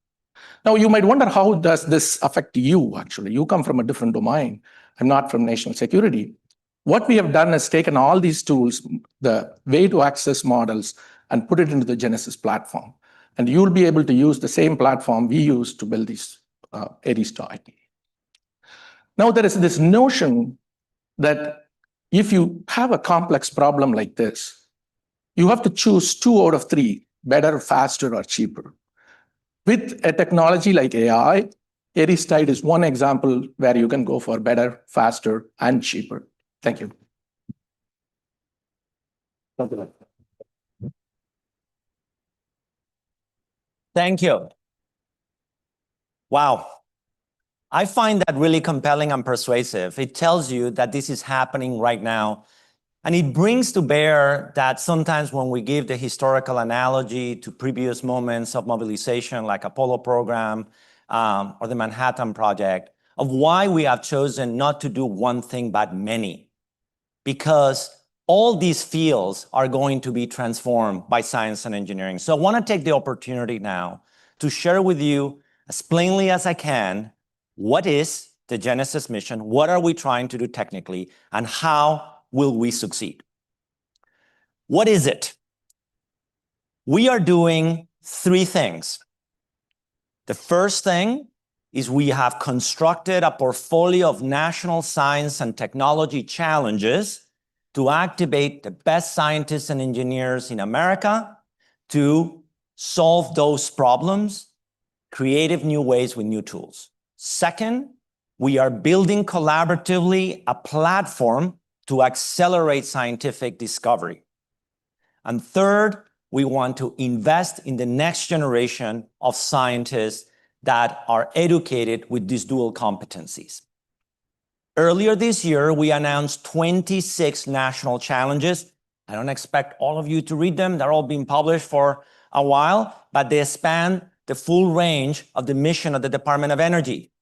Now, you might wonder, how does this affect you, actually? You come from a different domain. I'm not from national security. What we have done is taken all these tools, the way to access models, and put it into the Genesis platform. And you'll be able to use the same platform we use to build these Ares Tide. Now, there is this notion that if you have a complex problem like this, you have to choose 2 out of 3, better, faster, or cheaper. With a technology like AI, Ares Tide is one example where you can go for better, faster, and cheaper. Thank you. Thank you. Wow. I find that really compelling and persuasive. It tells you that this is happening right now. And it brings to bear that sometimes when we give the historical analogy to previous moments of mobilization, like Apollo program or the Manhattan Project, of why we have chosen not to do one thing but many. Because all these fields are going to be transformed by science and engineering. So I want to take the opportunity now to share with you as plainly as I can what is the Genesis mission, what are we trying to do technically, and how will we succeed? What is it? We are doing 3 things. The first thing is we have constructed a portfolio of national science and technology challenges to activate the best scientists and engineers in America to solve those problems, creative new ways with new tools. Second, we are building collaboratively a platform to accelerate scientific discovery. And third, we want to invest in the next generation of scientists that are educated with these dual competencies. Earlier this year, we announced 26 national challenges. I don't expect all of you to read them. They're all being published for a while, but they span the full range of the mission of the Department of Energy.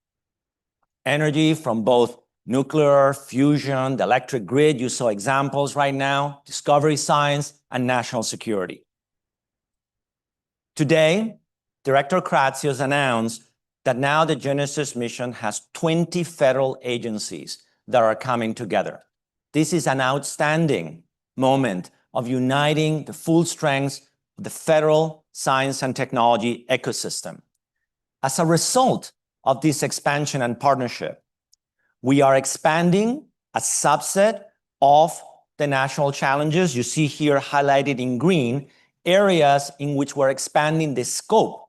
Energy from both nuclear, fusion, the electric grid, you saw examples right now, discovery science, and national security. Today, Director Kratsios announced that now the Genesis mission has 20 federal agencies that are coming together. This is an outstanding moment of uniting the full strengths of the federal science and technology ecosystem. As a result of this expansion and partnership, we are expanding a subset of the national challenges. You see here highlighted in green, areas in which we're expanding the scope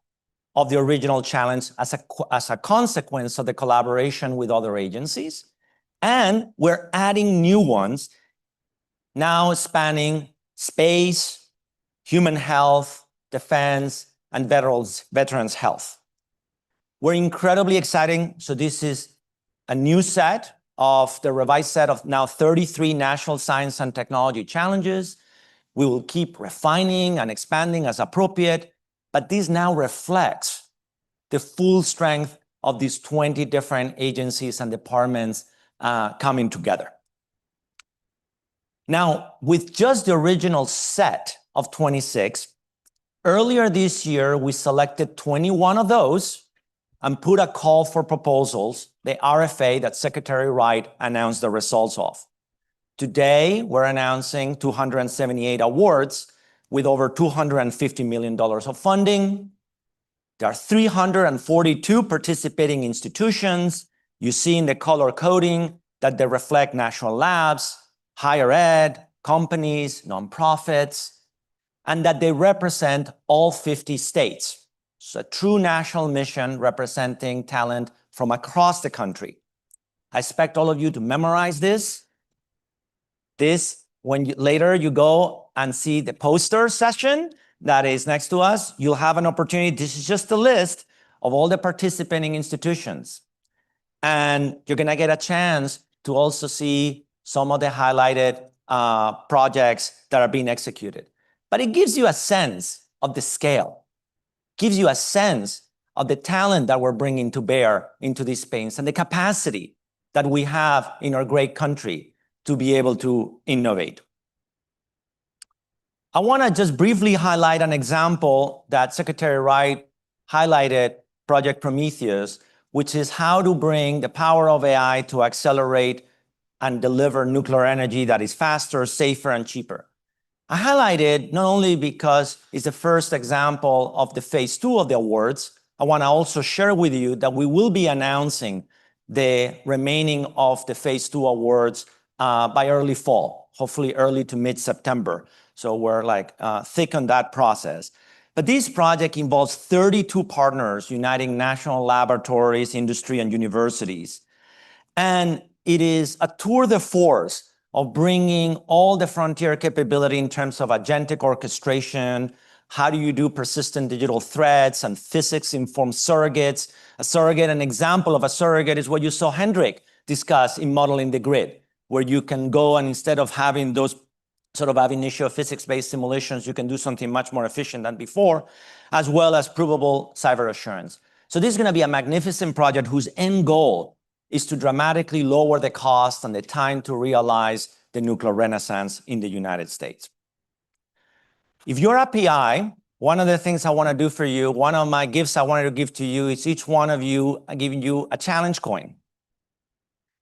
of the original challenge as a consequence of the collaboration with other agencies. And we're adding new ones, now spanning space, human health, defense, and veterans health. We're incredibly exciting. So this is a new set of the revised set of now 33 national science and technology challenges. We will keep refining and expanding as appropriate, but this now reflects the full strength of these 20 different agencies and departments coming together. Now, with just the original set of 26, earlier this year, we selected 21 of those and put a call for proposals, the RFA that Secretary Wright announced the results of. Today, we're announcing 278 awards with over $250 million of funding. There are 342 participating institutions. You see in the color coding that they reflect national labs, higher ed, companies, nonprofits, and that they represent all 50 states. It's a true national mission representing talent from across the country. I expect all of you to memorize this. When later you go and see the poster session that is next to us, you'll have an opportunity. This is just a list of all the participating institutions. And you're going to get a chance to also see some of the highlighted projects that are being executed. But it gives you a sense of the scale, gives you a sense of the talent that we're bringing to bear into this space and the capacity that we have in our great country to be able to innovate. I want to just briefly highlight an example that Secretary Wright highlighted, Project Prometheus, which is how to bring the power of AI to accelerate and deliver nuclear energy that is faster, safer, and cheaper. I highlighted not only because it's the first example of the phase 2 of the awards, I want to also share with you that we will be announcing the remaining of the phase 2 awards by early fall, hopefully early to mid-September. So we're thick on that process. But this project involves 32 partners uniting national laboratories, industry, and universities. And it is a tour de force of bringing all the frontier capability in terms of agentic orchestration. How do you do persistent digital threads and physics-informed surrogates? A surrogate, an example of a surrogate is what you saw Hendrik discuss in modeling the grid, where you can go and instead of having those sort of ab initio physics-based simulations, you can do something much more efficient than before, as well as provable cyber assurance. So this is going to be a magnificent project whose end goal is to dramatically lower the cost and the time to realize the nuclear renaissance in the United States. If you're a PI, one of the things I want to do for you, one of my gifts I wanted to give to you is each one of you giving you a challenge coin.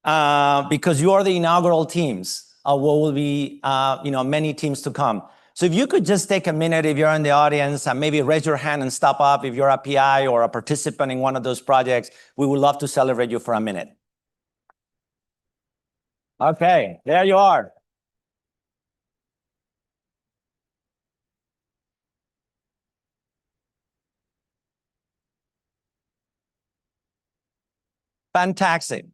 Because you are the inaugural teams of what will be many teams to come. So if you could just take a minute, if you're in the audience, and maybe raise your hand and stop up if you're a PI or a participant in one of those projects, we would love to celebrate you for a minute. Okay, there you are. Fantastic.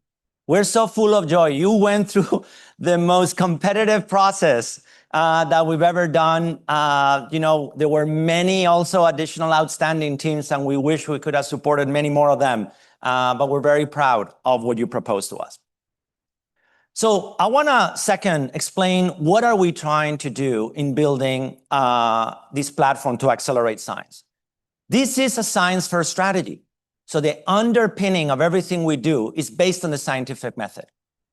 We're so full of joy. You went through the most competitive process that we've ever done. There were many also additional outstanding teams, and we wish we could have supported many more of them. But we're very proud of what you proposed to us. So I want to second explain what are we trying to do in building this platform to accelerate science. This is a science-first strategy. So the underpinning of everything we do is based on the scientific method.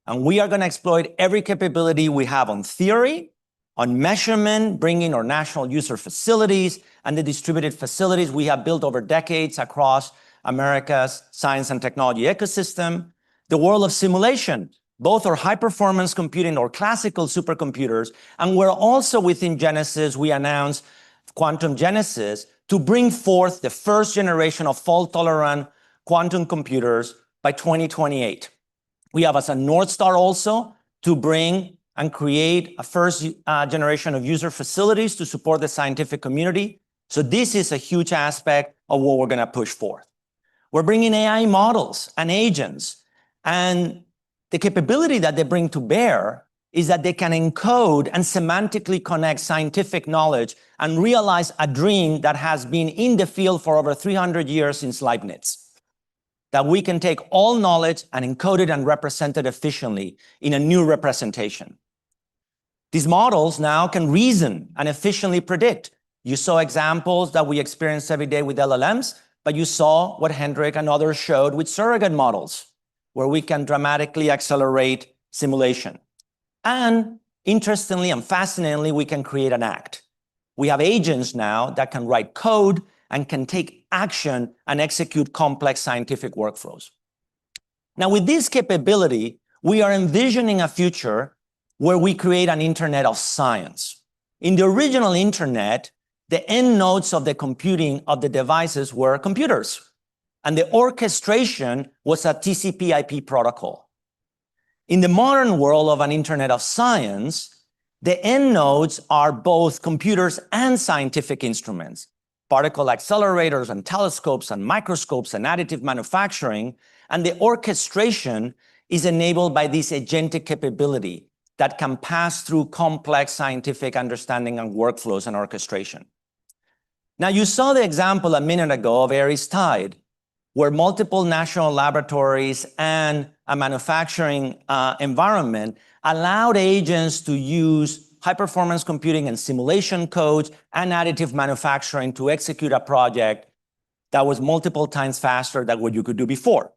And we are going to exploit every capability we have on theory, on measurement, bringing our national user facilities and the distributed facilities we have built over decades across America's science and technology ecosystem, the world of simulation, both our high-performance computing or classical supercomputers, and we're also within Genesis, we announced Quantum Genesis, to bring forth the first generation of fault-tolerant quantum computers by 2028. We have as a North Star also to bring and create a first generation of user facilities to support the scientific community. So this is a huge aspect of what we're going to push forth. We're bringing AI models and agents, and the capability that they bring to bear is that they can encode and semantically connect scientific knowledge and realize a dream that has been in the field for over 300 years since Leibniz. That we can take all knowledge and encode it and represent it efficiently in a new representation. These models now can reason and efficiently predict. You saw examples that we experience every day with LLMs, but you saw what Hendrik and others showed with surrogate models, where we can dramatically accelerate simulation. And interestingly and fascinatingly, we can create an act. We have agents now that can write code and can take action and execute complex scientific workflows. Now, with this capability, we are envisioning a future where we create an internet of science. In the original internet, the end nodes of the computing of the devices were computers, and the orchestration was a TCP/IP protocol. In the modern world of an internet of science, the end nodes are both computers and scientific instruments, particle accelerators and telescopes and microscopes and additive manufacturing, and the orchestration is enabled by this agentic capability that can pass through complex scientific understanding and workflows and orchestration. Now, you saw the example a minute ago of Aries Tide, where multiple national laboratories and a manufacturing environment allowed agents to use high-performance computing and simulation codes and additive manufacturing to execute a project that was multiple times faster than what you could do before.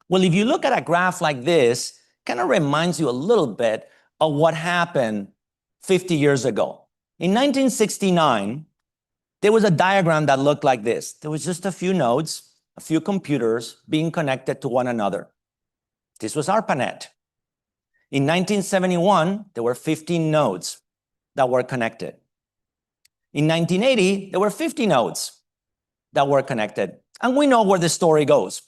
Well, if you look at a graph like this, it kind of reminds you a little bit of what happened 50 years ago. In 1969, there was a diagram that looked like this. There was just a few nodes, a few computers being connected to one another. This was ARPANET. In 1971, there were 15 nodes that were connected. In 1980, there were 50 nodes that were connected. And we know where the story goes.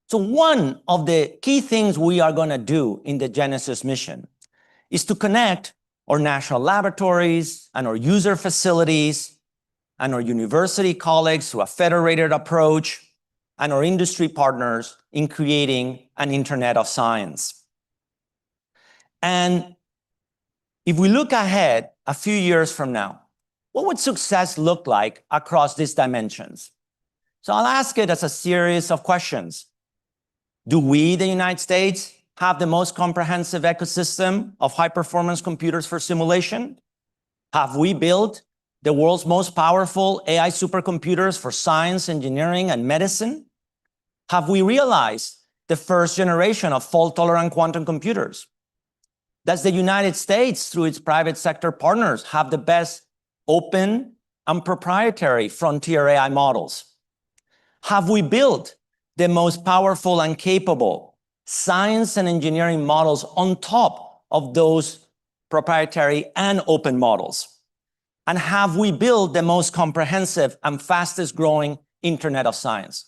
So one of the key things we are going to do in the Genesis mission is to connect our national laboratories and our user facilities and our university colleagues to a federated approach and our industry partners in creating an internet of science. And if we look ahead a few years from now, what would success look like across these dimensions? So I'll ask it as a series of questions. Do we, the United States, have the most comprehensive ecosystem of high-performance computers for simulation? Have we built the world's most powerful AI supercomputers for science, engineering, and medicine? Have we realized the first generation of fault-tolerant quantum computers? Does the United States, through its private sector partners, have the best open and proprietary frontier AI models? Have we built the most powerful and capable science and engineering models on top of those proprietary and open models? And have we built the most comprehensive and fastest growing internet of science?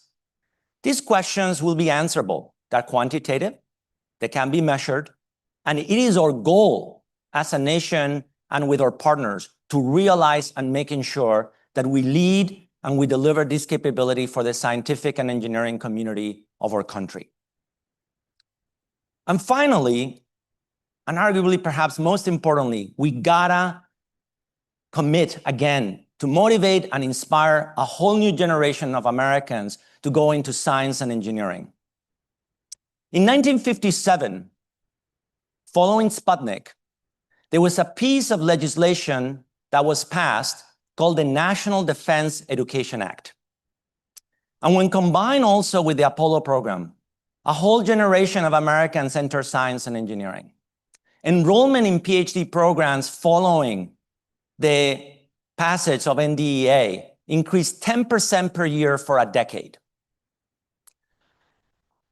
These questions will be answerable. They're quantitative, they can be measured, and it is our goal as a nation and with our partners to realize and making sure that we lead and we deliver this capability for the scientific and engineering community of our country. And finally, and arguably perhaps most importantly, we gotta commit again to motivate and inspire a whole new generation of Americans to go into science and engineering. In 1957, following Sputnik, there was a piece of legislation that was passed called the National Defense Education Act. And when combined also with the Apollo program, a whole generation of Americans enter science and engineering. Enrollment in PhD programs following the passage of NDEA increased 10% per year for a decade.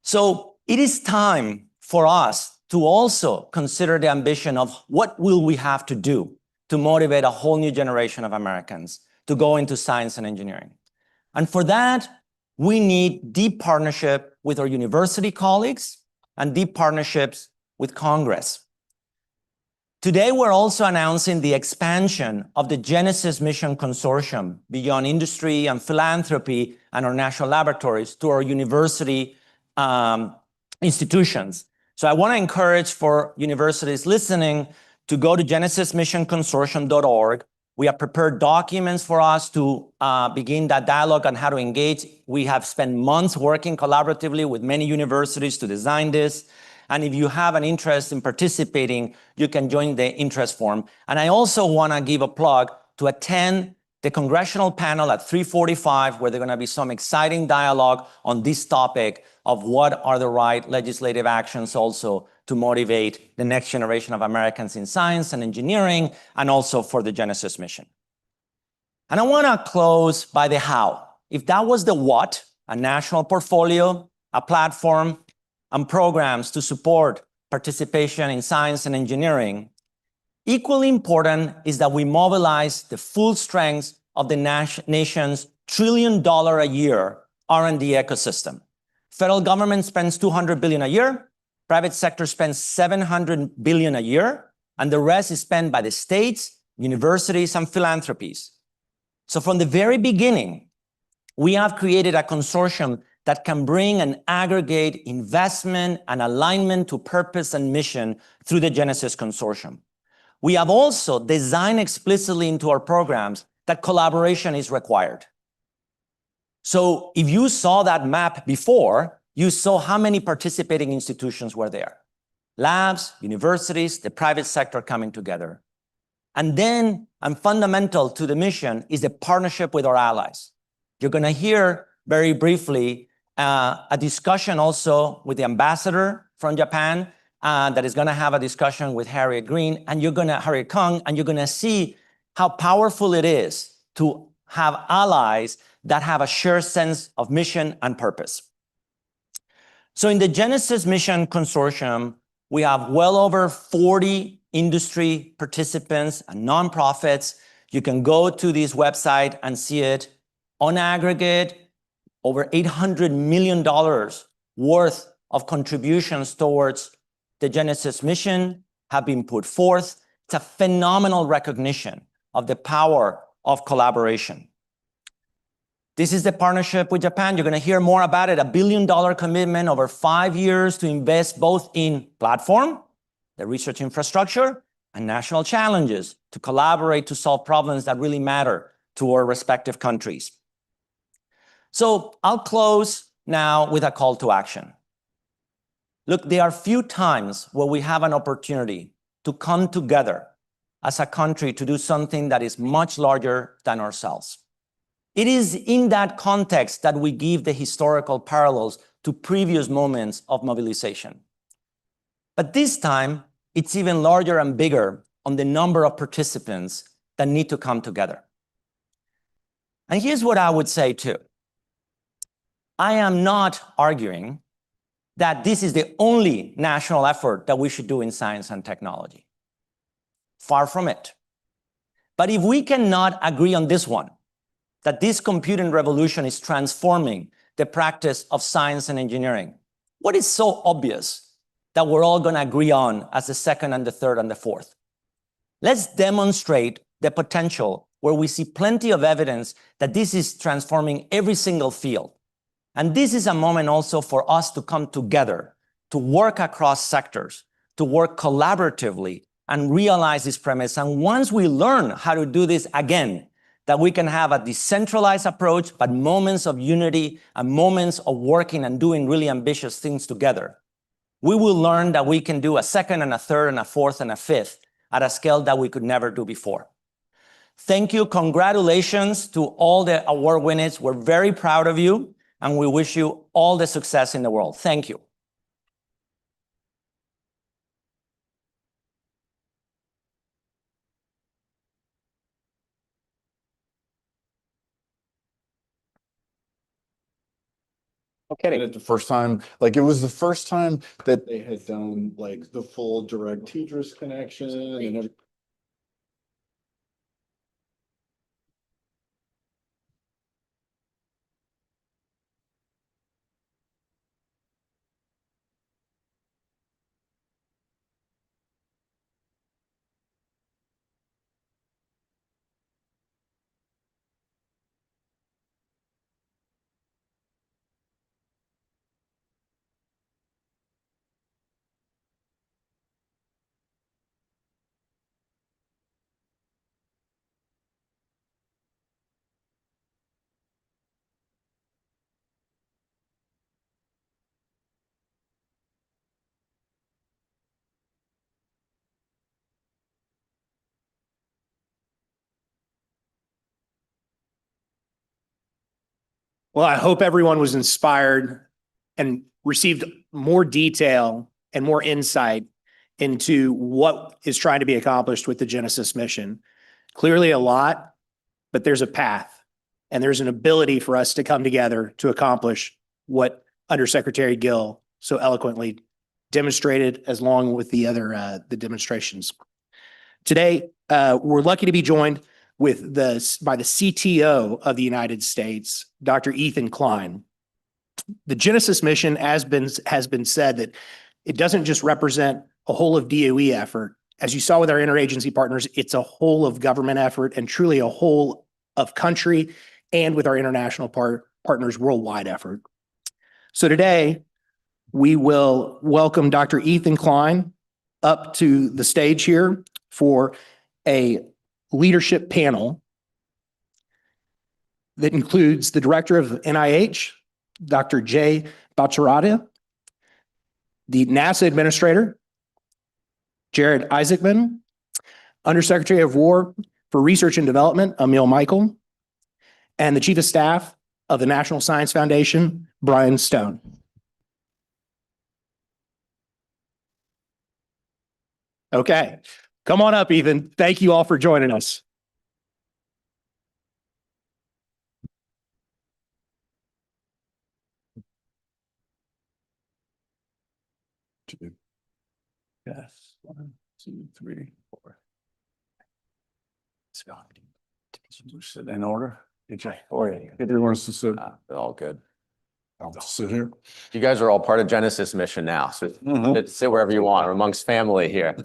So it is time for us to also consider the ambition of what will we have to do to motivate a whole new generation of Americans to go into science and engineering. And for that, we need deep partnership with our university colleagues and deep partnerships with Congress. Today, we're also announcing the expansion of the Genesis Mission Consortium beyond industry and philanthropy and our national laboratories to our university institutions. So I want to encourage for universities listening to go to genesismissionconsortium.org. We have prepared documents for us to begin that dialogue on how to engage. We have spent months working collaboratively with many universities to design this. And if you have an interest in participating, you can join the interest form. And I also want to give a plug to attend the congressional panel at 3:45, where there's going to be some exciting dialogue on this topic of what are the right legislative actions also to motivate the next generation of Americans in science and engineering, and also for the Genesis mission. And I want to close by the how. If that was the what, a national portfolio, a platform, and programs to support participation in science and engineering, equally important is that we mobilize the full strength of the nation's $1 trillion a year R&D ecosystem. Federal government spends $200 billion a year, private sector spends $700 billion a year, and the rest is spent by the states, universities, and philanthropies. So from the very beginning, we have created a consortium that can bring and aggregate investment and alignment to purpose and mission through the Genesis Consortium. We have also designed explicitly into our programs that collaboration is required. So if you saw that map before, you saw how many participating institutions were there. Labs, universities, the private sector coming together. And then, and fundamental to the mission, is the partnership with our allies. You're going to hear very briefly a discussion also with the ambassador from Japan that is going to have a discussion with Harriet Kung, and you're going to see how powerful it is to have allies that have a shared sense of mission and purpose. So in the Genesis Mission Consortium, we have well over 40 industry participants and nonprofits. You can go to this website and see it. On aggregate, over $800 million worth of contributions towards the Genesis mission have been put forth. It's a phenomenal recognition of the power of collaboration. This is the partnership with Japan. You're going to hear more about it. $1 billion commitment over 5 years to invest both in platform, the research infrastructure, and national challenges to collaborate to solve problems that really matter to our respective countries. So I'll close now with a call to action. Look, there are few times where we have an opportunity to come together as a country to do something that is much larger than ourselves. It is in that context that we give the historical parallels to previous moments of mobilization. But this time, it's even larger and bigger on the number of participants that need to come together. And here's what I would say too. I am not arguing that this is the only national effort that we should do in science and technology. Far from it. But if we cannot agree on this one, that this computing revolution is transforming the practice of science and engineering, what is so obvious that we're all going to agree on as the second and the third and the fourth? Let's demonstrate the potential where we see plenty of evidence that this is transforming every single field. And this is a moment also for us to come together, to work across sectors, to work collaboratively and realize this premise. And once we learn how to do this again, that we can have a decentralized approach, but moments of unity and moments of working and doing really ambitious things together, we will learn that we can do a second and a third and a fourth and a fifth at a scale that we could never do before. Thank you. Congratulations to all the award winners. We're very proud of you, and we wish you all the success in the world. Thank you. Okay. The first time, like it was the first time that they had done like the full direct teachers connection and everything. Well, I hope everyone was inspired and received more detail and more insight into what is trying to be accomplished with the Genesis mission. Clearly a lot, but there's a path and there's an ability for us to come together to accomplish what Undersecretary Gill so eloquently demonstrated, as long with the other the demonstrations. Today, we're lucky to be joined by the CTO of the United States, Dr. Ethan Klein. The Genesis mission has been said that it doesn't just represent a whole of DOE effort. As you saw with our interagency partners, it's a whole of government effort and truly a whole of country, and with our international partners worldwide effort. So today, we will welcome Dr. Ethan Klein up to the stage here for a leadership panel that includes the director of NIH, Dr. Jay Bhattacharya, the NASA administrator, Jared Isaacman, Undersecretary of War for Research and Development, Emil Michael, and the Chief of Staff of the National Science Foundation, Brian Stone. Okay, come on up, Ethan. Thank you all for joining us. Yes. 1, 2, 3, 4. Sit in order. Good job. Everyone wants to sit. All good. I'll sit here. You guys are all part of Genesis mission now, so sit wherever you want, or amongst family here.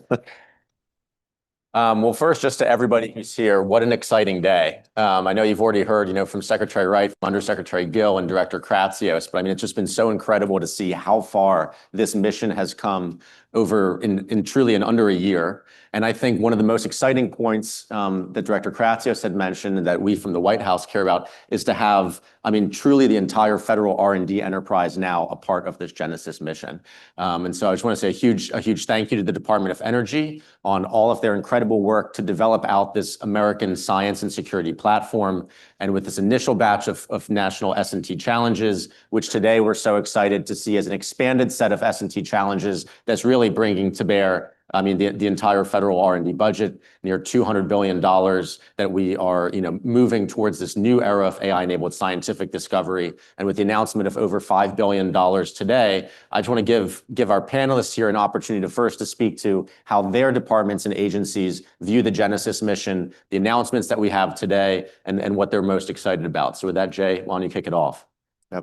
Well, first, just to everybody who's here, what an exciting day. I know you've already heard, from Secretary Wright, from Undersecretary Gill, and Director Kratsios, but I mean, it's just been so incredible to see how far this mission has come over in truly in under a year. And I think one of the most exciting points that Director Kratsios had mentioned, and that we from the White House care about, is to have, truly the entire federal R&D enterprise now a part of this Genesis mission. And so I just want to say a huge thank you to the Department of Energy on all of their incredible work to develop out this American science and security platform. And with this initial batch of national S&T challenges, which today we're so excited to see as an expanded set of S&T challenges that's really bringing to bear the entire federal R&D budget, near $200 billion, that we are, moving towards this new era of AI-enabled scientific discovery. And with the announcement of over $5 billion today, I just want to give our panelists here an opportunity to speak to how their departments and agencies view the Genesis mission, the announcements that we have today, and what they're most excited about. So with that, Jay, why don't you kick it off?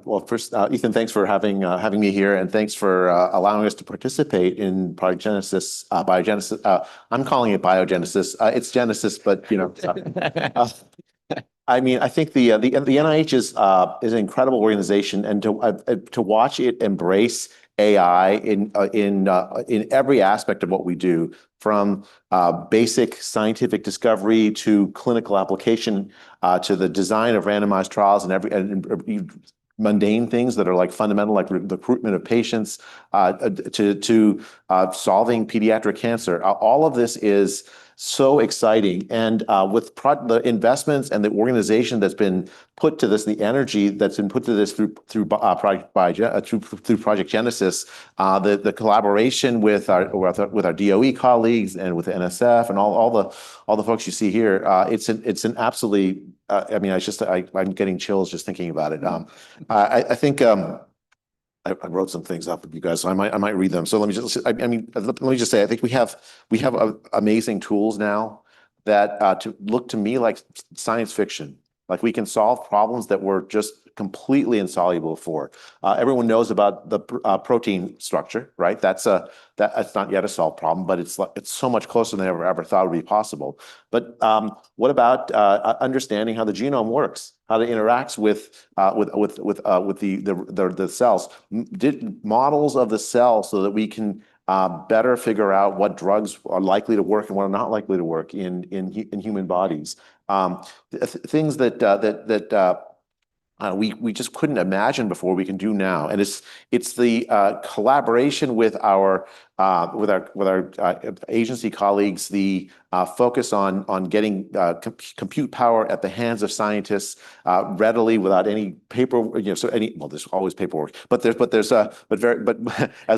Well, first, Ethan, thanks for having me here, and thanks for allowing us to participate in Project Genesis, Biogenesis. I'm calling it Biogenesis. It's Genesis, but I think the NIH is an incredible organization, and to watch it embrace AI in every aspect of what we do, from basic scientific discovery to clinical application, to the design of randomized trials and mundane things that are like fundamental, like recruitment of patients, to solving pediatric cancer. All of this is so exciting. And with the investments and the organization that's been put to this, the energy that's been put to this through Project Genesis, the collaboration with our DOE colleagues and with the NSF and all the folks you see here, it's an absolutely, I'm getting chills just thinking about it. I think I wrote some things up with you guys, so I might read them. So let me just say, I think we have amazing tools now that to look to me like science fiction. Like, we can solve problems that were just completely insoluble for. Everyone knows about the protein structure, right? That's not yet a solved problem, but it's so much closer than I ever thought would be possible. But what about understanding how the genome works, how it interacts with the cells, models of the cell, so that we can better figure out what drugs are likely to work and what are not likely to work in human bodies. Things that we just couldn't imagine before, we can do now. And it's the collaboration with our agency colleagues, the focus on getting compute power at the hands of scientists readily without any paper, there's always paperwork, but as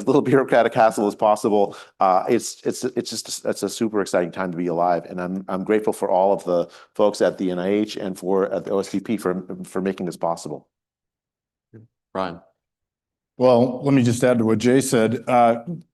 little bureaucratic hassle as possible. It's a super exciting time to be alive, and I'm grateful for all of the folks at the NIH and at the OSTP for making this possible. Brian. Well, let me just add to what Jay said.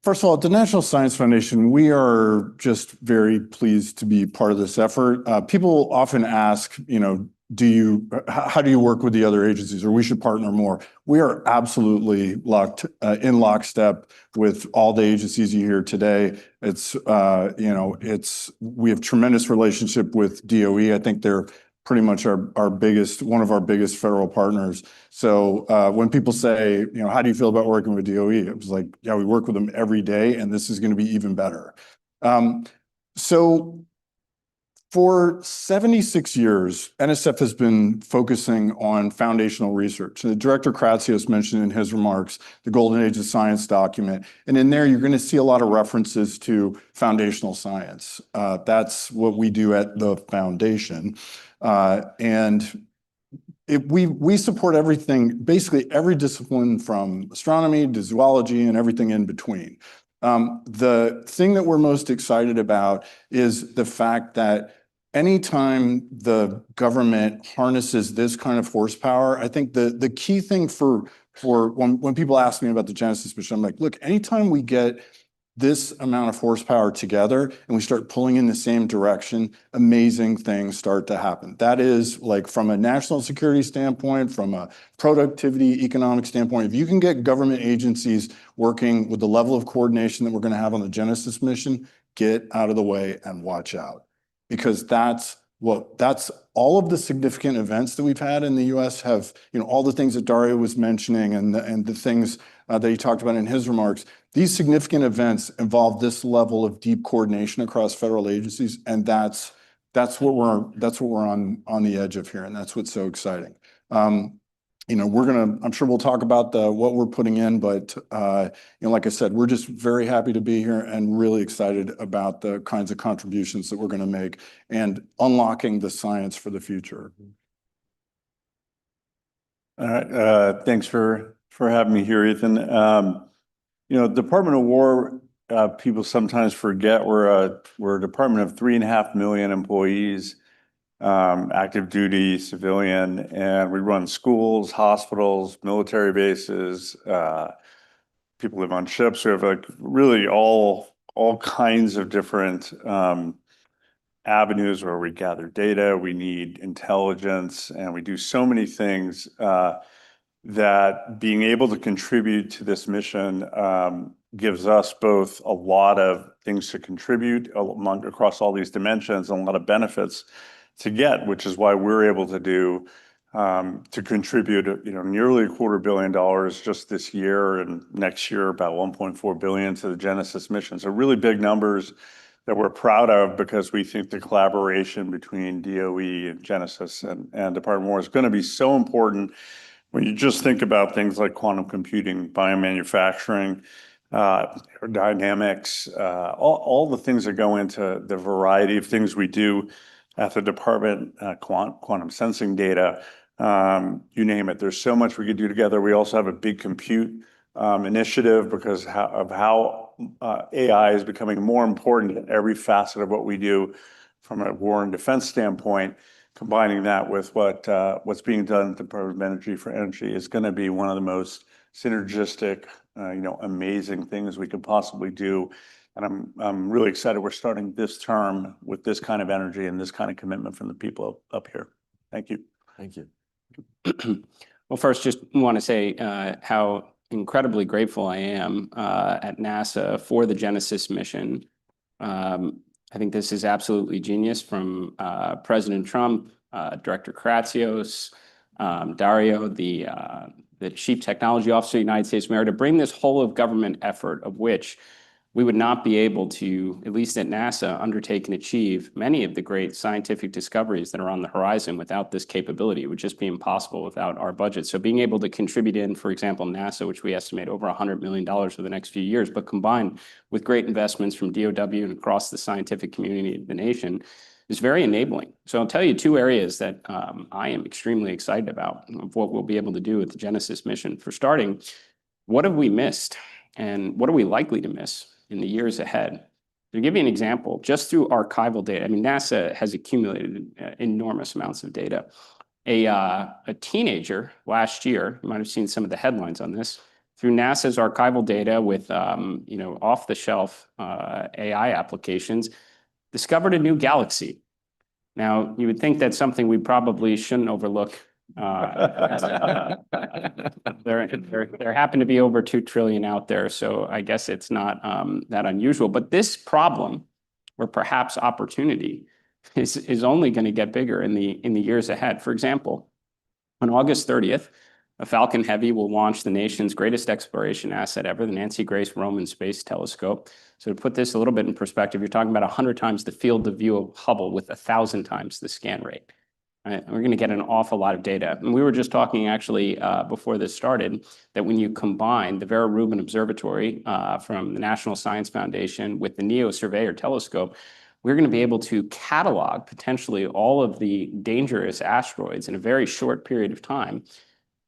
First of all, at the National Science Foundation, we are just very pleased to be part of this effort. People often ask, how do you work with the other agencies, or we should partner more? We are absolutely in lockstep with all the agencies you hear today. We have tremendous relationship with DOE. I think they're pretty much one of our biggest federal partners. So when people say, how do you feel about working with DOE? It was like, yeah, we work with them every day, and this is going to be even better. So for 76 years, NSF has been focusing on foundational research. Director Kratsios mentioned in his remarks the Golden Age of Science document. And in there, you're going to see a lot of references to foundational science. That's what we do at the foundation. We support everything, basically every discipline from astronomy to zoology and everything in between. The thing that we're most excited about is the fact that anytime the government harnesses this kind of horsepower, I think the key thing for when people ask me about the Genesis mission, I'm like, look, anytime we get this amount of horsepower together and we start pulling in the same direction, amazing things start to happen. That is, like, from a national security standpoint, from a productivity, economic standpoint, if you can get government agencies working with the level of coordination that we're going to have on the Genesis mission, get out of the way and watch out. Because that's all of the significant events that we've had in the US have, all the things that Dario was mentioning and the things that he talked about in his remarks. These significant events involve this level of deep coordination across federal agencies, and that's what we're on the edge of here, and that's what's so exciting. I'm sure we'll talk about what we're putting in, but like I said, we're just very happy to be here and really excited about the kinds of contributions that we're going to make and unlocking the science for the future. All right, thanks for having me here, Ethan. Department of War, people sometimes forget we're a department of 3.5 million employees, active duty, civilian, and we run schools, hospitals, military bases. People live on ships. We have really all kinds of different avenues where we gather data. We need intelligence, and we do so many things that being able to contribute to this mission gives us both a lot of things to contribute across all these dimensions and a lot of benefits to get, which is why we're able to contribute, nearly $250 million just this year, and next year about $1.4 billion to the Genesis mission. So really big numbers that we're proud of, because we think the collaboration between DOE and Genesis and Department of War is going to be so important. When you just think about things like quantum computing, biomanufacturing, dynamics, all the things that go into the variety of things we do at the department, quantum sensing data, you name it. There's so much we could do together. We also have a big compute initiative because of how AI is becoming more important in every facet of what we do from a war and defense standpoint. Combining that with what's being done at the Department of Energy for energy is going to be one of the most synergistic, amazing things we could possibly do. And I'm really excited we're starting this term with this kind of energy and this kind of commitment from the people up here. Thank you. Thank you. Well, first, just want to say how incredibly grateful I am at NASA for the Genesis mission. I think this is absolutely genius from President Trump, Director Kratsios, Dario, the Chief Technology Officer of the United States Mayor, to bring this whole of government effort, of which we would not be able to, at least at NASA, undertake and achieve many of the great scientific discoveries that are on the horizon without this capability. It would just be impossible without our budget. So being able to contribute in, for example, NASA, which we estimate over $100 million for the next few years, but combined with great investments from DOW and across the scientific community of the nation, is very enabling. So I'll tell you two areas that I am extremely excited about of what we'll be able to do with the Genesis mission. For starting, what have we missed and what are we likely to miss in the years ahead? To give you an example, just through archival data, I mean, NASA has accumulated enormous amounts of data. A teenager last year, you might have seen some of the headlines on this, through NASA's archival data with off-the-shelf AI applications, discovered a new galaxy. Now, you would think that's something we probably shouldn't overlook. There happen to be over 2 trillion out there, so I guess it's not that unusual. But this problem, or perhaps opportunity, is only going to get bigger in the years ahead. For example, on August 30th, a Falcon Heavy will launch the nation's greatest exploration asset ever, the Nancy Grace Roman Space Telescope. So to put this a little bit in perspective, you're talking about 100 times the field of view of Hubble with 1,000 times the scan rate. Right? We're going to get an awful lot of data. And we were just talking actually before this started that when you combine the Vera Rubin Observatory from the National Science Foundation with the NEO Surveyor Telescope, we're going to be able to catalog potentially all of the dangerous asteroids in a very short period of time,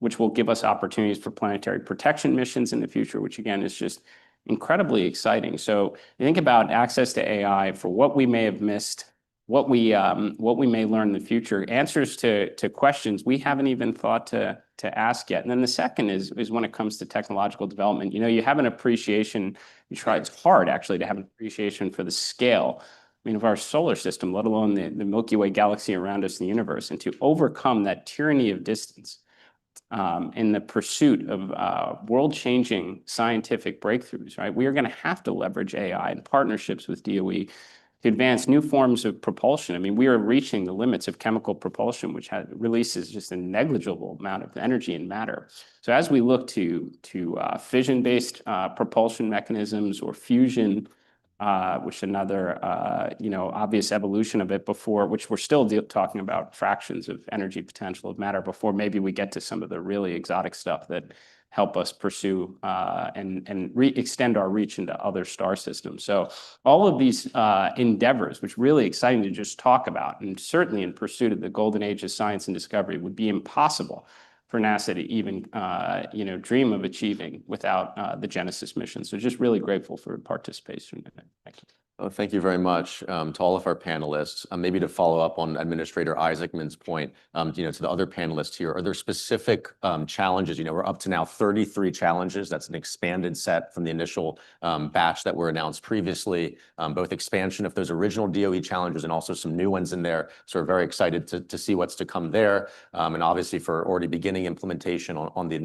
which will give us opportunities for planetary protection missions in the future, which again is just incredibly exciting. So you think about access to AI for what we may have missed, what we may learn in the future, answers to questions we haven't even thought to ask yet. And then the second is when it comes to technological development, you have an appreciation, it's hard actually to have an appreciation for the scale, of our solar system, let alone the Milky Way galaxy around us in the universe, and to overcome that tyranny of distance in the pursuit of world-changing scientific breakthroughs, right? We are going to have to leverage AI in partnerships with DOE to advance new forms of propulsion. I mean, we are reaching the limits of chemical propulsion, which releases just a negligible amount of energy and matter. So as we look to fission-based propulsion mechanisms or fusion, which is another obvious evolution of it which we're still talking about fractions of energy potential of matter before maybe we get to some of the really exotic stuff that help us pursue and extend our reach into other star systems. So all of these endeavors, which are really exciting to just talk about, and certainly in pursuit of the golden age of science and discovery, would be impossible for NASA to even dream of achieving without the Genesis mission. So just really grateful for participation. Thank you. Well, thank you very much to all of our panelists. Maybe to follow up on Administrator Isaacman's point, to the other panelists here, are there specific challenges? We're up to now 33 challenges. That's an expanded set from the initial batch that were announced previously, both expansion of those original DOE challenges and also some new ones in there. So we're very excited to see what's to come there. And obviously for already beginning implementation on the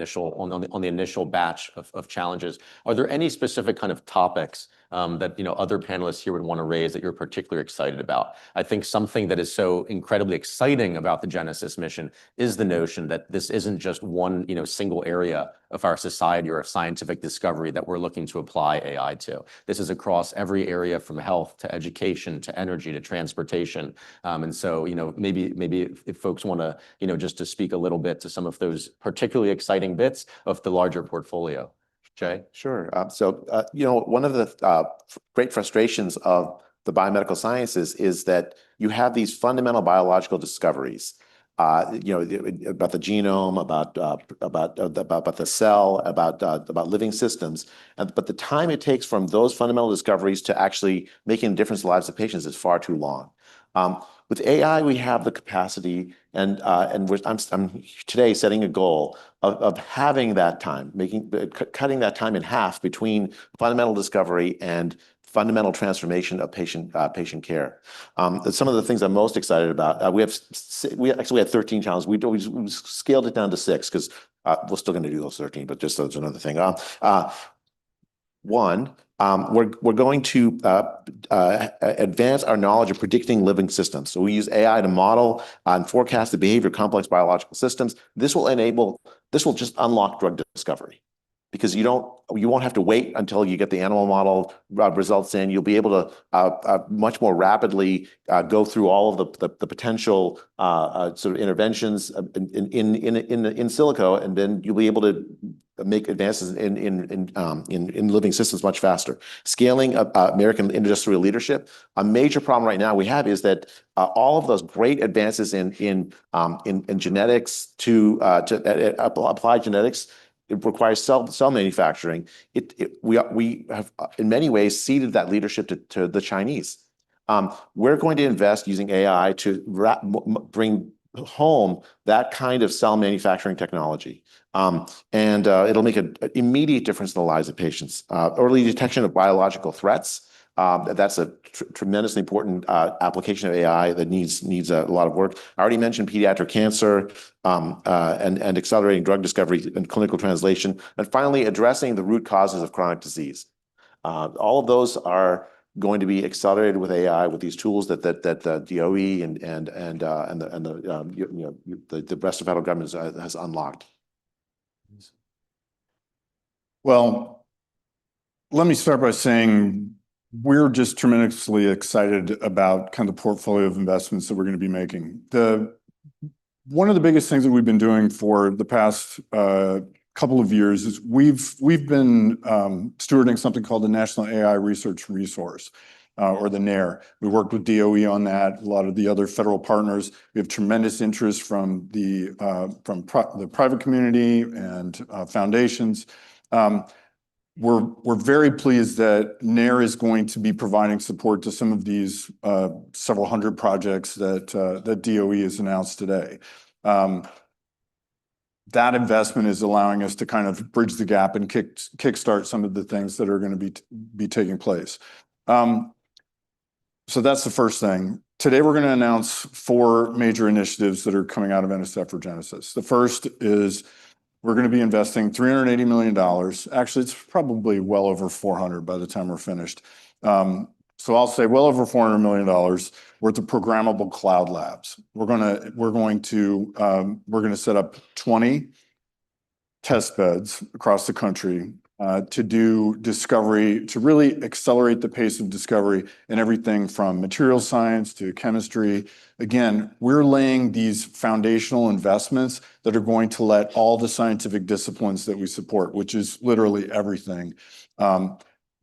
initial batch of challenges. Are there any specific kind of topics that other panelists here would want to raise that you're particularly excited about? I think something that is so incredibly exciting about the Genesis mission is the notion that this isn't just one single area of our society or a scientific discovery that we're looking to apply AI to. This is across every area from health to education to energy to transportation. And so maybe if folks want to just to speak a little bit to some of those particularly exciting bits of the larger portfolio. Jay? Sure. One of the great frustrations of the biomedical sciences is that you have these fundamental biological discoveries, about the genome, about the cell, about living systems. But the time it takes from those fundamental discoveries to actually making a difference in the lives of patients is far too long. With AI, we have the capacity, and I'm today setting a goal of having that time, cutting that time in half between fundamental discovery and fundamental transformation of patient care. Some of the things I'm most excited about. We had 13 challenges. We scaled it down to 6 because we're still going to do those 13, but just that's another thing. One. We're going to advance our knowledge of predicting living systems. So we use AI to model and forecast the behavior of complex biological systems. This will just unlock drug discovery. because you won't have to wait until you get the animal model results in. You'll be able to much more rapidly go through all of the potential sort of interventions in silico, and then you'll be able to make advances in living systems much faster. Scaling American industrial leadership. A major problem right now we have is that all of those great advances in genetics to applied genetics, it requires cell manufacturing. We have in many ways ceded that leadership to the Chinese. We're going to invest using AI to bring home that kind of cell manufacturing technology. And it'll make an immediate difference in the lives of patients. Early detection of biological threats. That's a tremendously important application of AI that needs a lot of work. I already mentioned pediatric cancer and accelerating drug discovery and clinical translation. And finally, addressing the root causes of chronic disease. All of those are going to be accelerated with AI, with these tools that the DOE and the rest of federal government has unlocked. Well, let me start by saying we're just tremendously excited about kind of the portfolio of investments that we're going to be making. One of the biggest things that we've been doing for the past couple of years is we've been stewarding something called the National AI Research Resource, or the NARE. We worked with DOE on that, a lot of the other federal partners. We have tremendous interest from the private community and foundations. We're very pleased that NARE is going to be providing support to some of these several hundred projects that DOE has announced today. That investment is allowing us to kind of bridge the gap and kickstart some of the things that are going to be taking place. So that's the first thing. Today, we're going to announce 4 major initiatives that are coming out of NSF for Genesis. The first is we're going to be investing $380 million. Actually, it's probably well over 400 by the time we're finished. So I'll say well over $400 million worth of programmable cloud labs. We're going to set up 20 test beds across the country to do discovery, to really accelerate the pace of discovery in everything from material science to chemistry. Again, we're laying these foundational investments that are going to let all the scientific disciplines that we support, which is literally everything,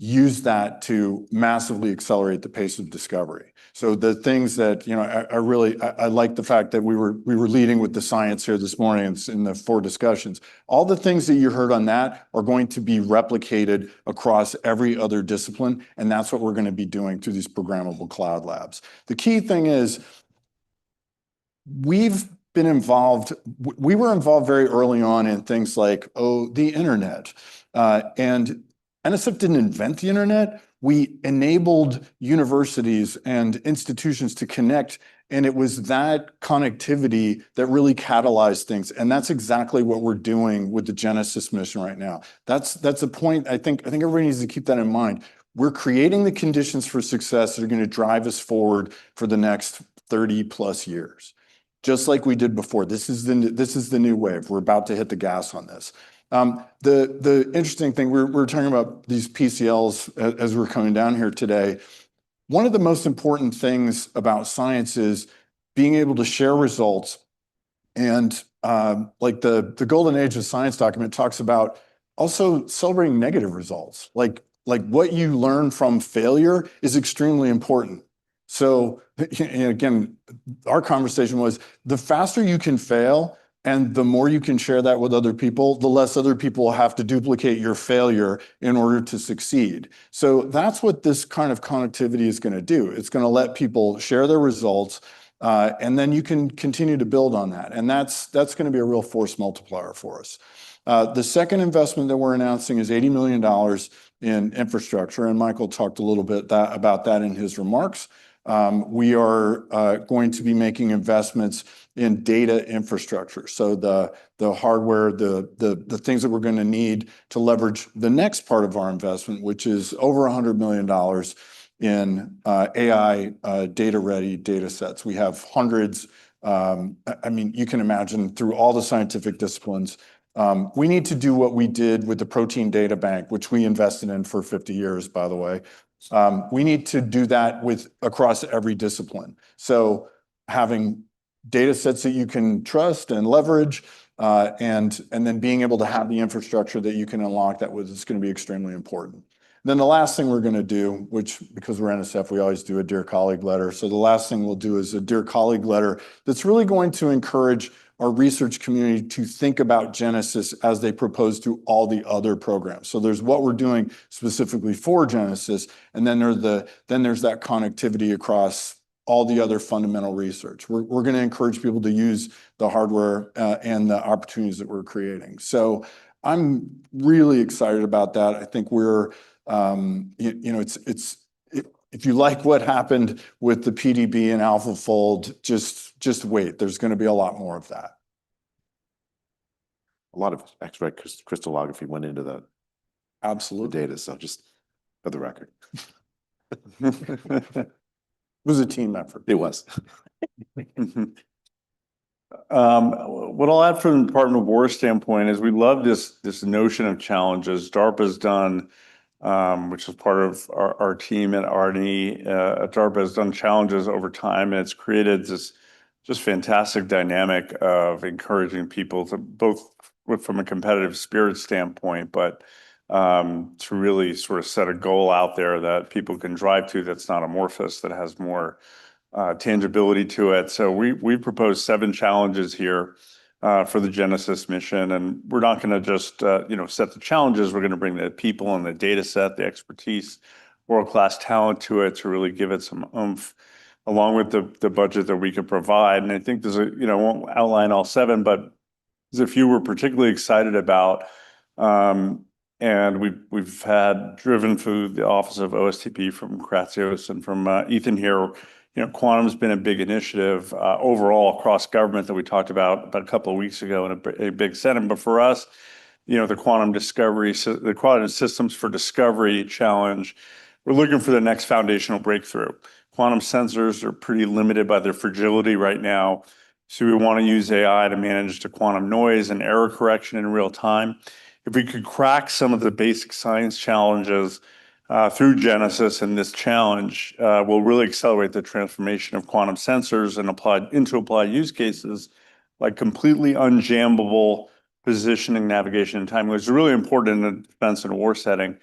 use that to massively accelerate the pace of discovery. So the things that, I like the fact that we were leading with the science here this morning in the 4 discussions. All the things that you heard on that are going to be replicated across every other discipline, and that's what we're going to be doing through these programmable cloud labs. The key thing is we were involved very early on in things like, the internet. And NSF didn't invent the internet. We enabled universities and institutions to connect, and it was that connectivity that really catalyzed things. And that's exactly what we're doing with the Genesis mission right now. That's a point. I think everybody needs to keep that in mind. We're creating the conditions for success that are going to drive us forward for the next 30 plus years, just like we did before. This is the new wave. We're about to hit the gas on this. The interesting thing, we're talking about these PCLs as we're coming down here today. One of the most important things about science is being able to share results. And like the Golden Age of Science document talks about also celebrating negative results. Like what you learn from failure is extremely important. So again, our conversation was the faster you can fail, and the more you can share that with other people, the less other people will have to duplicate your failure in order to succeed. So that's what this kind of connectivity is going to do. It's going to let people share their results, and then you can continue to build on that. And that's going to be a real force multiplier for us. The second investment that we're announcing is $80 million in infrastructure, and Michael talked a little bit about that in his remarks. We are going to be making investments in data infrastructure. So the hardware, the things that we're going to need to leverage the next part of our investment, which is over $100 million in AI data-ready data sets. We have hundreds. You can imagine through all the scientific disciplines, We need to do what we did with the Protein Data Bank, which we invested in for 50 years, by the way. We need to do that across every discipline. So having data sets that you can trust and leverage, and then being able to have the infrastructure that you can unlock is going to be extremely important. Then the last thing we're going to do, which because we're NSF, we always do a Dear Colleague letter. So the last thing we'll do is a Dear Colleague letter that's really going to encourage our research community to think about Genesis as they propose to all the other programs. So there's what we're doing specifically for Genesis, and then there's that connectivity across all the other fundamental research. We're going to encourage people to use the hardware and the opportunities that we're creating. So I'm really excited about that. I think we're, if you like what happened with the PDB and AlphaFold, just wait. There's going to be a lot more of that. A lot of X-ray crystallography went into the data, so just for the record. It was a team effort. It was. What I'll add from the Department of War standpoint is we love this notion of challenges. DARPA's done, which is part of our team at R&E. DARPA has done challenges over time, and it's created this just fantastic dynamic of encouraging people to both from a competitive spirit standpoint, but to really sort of set a goal out there that people can drive to that's not amorphous, that has more tangibility to it. So we've proposed 7 challenges here for the Genesis mission, and we're not going to just set the challenges. We're going to bring the people and the data set, the expertise, world-class talent to it to really give it some oomph, along with the budget that we could provide. And I think there's I won't outline all 7, but there's a few we're particularly excited about. And we've had driven through the Office of OSTP from Kratsios and from Ethan here. Quantum's been a big initiative overall across government that we talked about a couple of weeks ago in a big setting. But for us, the Quantum Systems for Discovery Challenge, we're looking for the next foundational breakthrough. Quantum sensors are pretty limited by their fragility right now. So we want to use AI to manage the quantum noise and error correction in real time. If we could crack some of the basic science challenges through Genesis and this challenge, will really accelerate the transformation of quantum sensors and applied use cases like completely unjammable positioning, navigation, and timing, which is really important in a defense and war setting,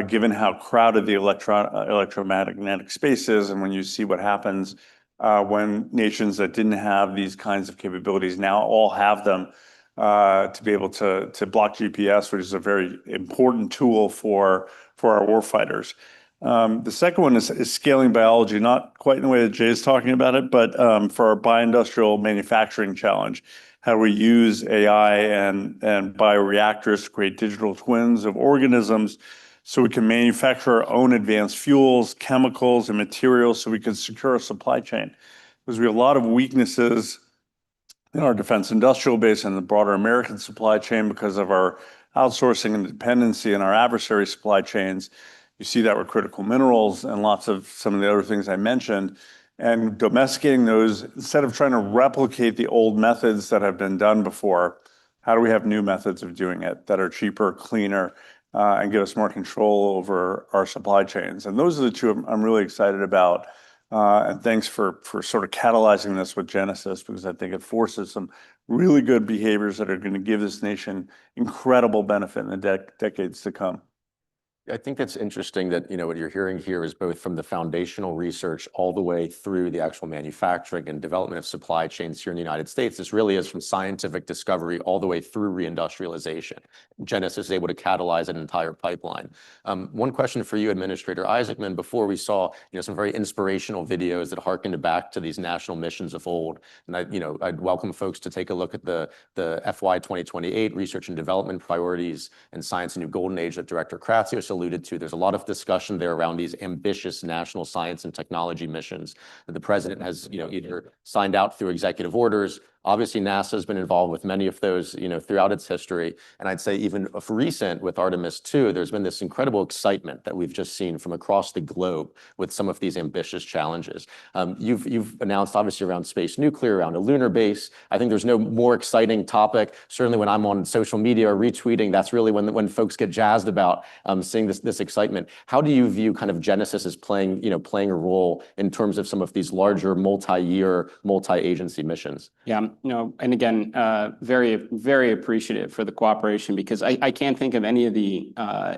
given how crowded the electromagnetic space is. And when you see what happens when nations that didn't have these kinds of capabilities now all have them, to be able to block GPS, which is a very important tool for our warfighters. The second one is scaling biology, not quite in the way that Jay is talking about it, but for our bioindustrial manufacturing challenge, how we use AI and bioreactors to create digital twins of organisms so we can manufacture our own advanced fuels, chemicals, and materials so we can secure a supply chain. Because we have a lot of weaknesses in our defense industrial base and the broader American supply chain because of our outsourcing and dependency in our adversary supply chains. You see that with critical minerals and lots of some of the other things I mentioned. And domesticating those, instead of trying to replicate the old methods that have been done before, how do we have new methods of doing it that are cheaper, cleaner, and give us more control over our supply chains? And those are the 2 I'm really excited about. And thanks for sort of catalyzing this with Genesis, because I think it forces some really good behaviors that are going to give this nation incredible benefit in the decades to come. I think that's interesting that, what you're hearing here is both from the foundational research all the way through the actual manufacturing and development of supply chains here in the United States. This really is from scientific discovery all the way through reindustrialization. Genesis is able to catalyze an entire pipeline. One question for you, Administrator Isaacman, before we saw, some very inspirational videos that harkened back to these national missions of old. And I'd welcome folks to take a look at the FY 2028 research and development priorities and science and new golden age that Director Kratsios alluded to. There's a lot of discussion there around these ambitious national science and technology missions that the president has, either signed out through executive orders Obviously, NASA has been involved with many of those, throughout its history. And I'd say even of recent with Artemis II, there's been this incredible excitement that we've just seen from across the globe with some of these ambitious challenges. You've announced obviously around space nuclear, around a lunar base. I think there's no more exciting topic. Certainly when I'm on social media or retweeting, that's really when folks get jazzed about seeing this excitement. How do you view kind of Genesis as playing a role in terms of some of these larger multi-year, multi-agency missions? Yeah, and again, very, very appreciative for the cooperation, because I can't think of any of the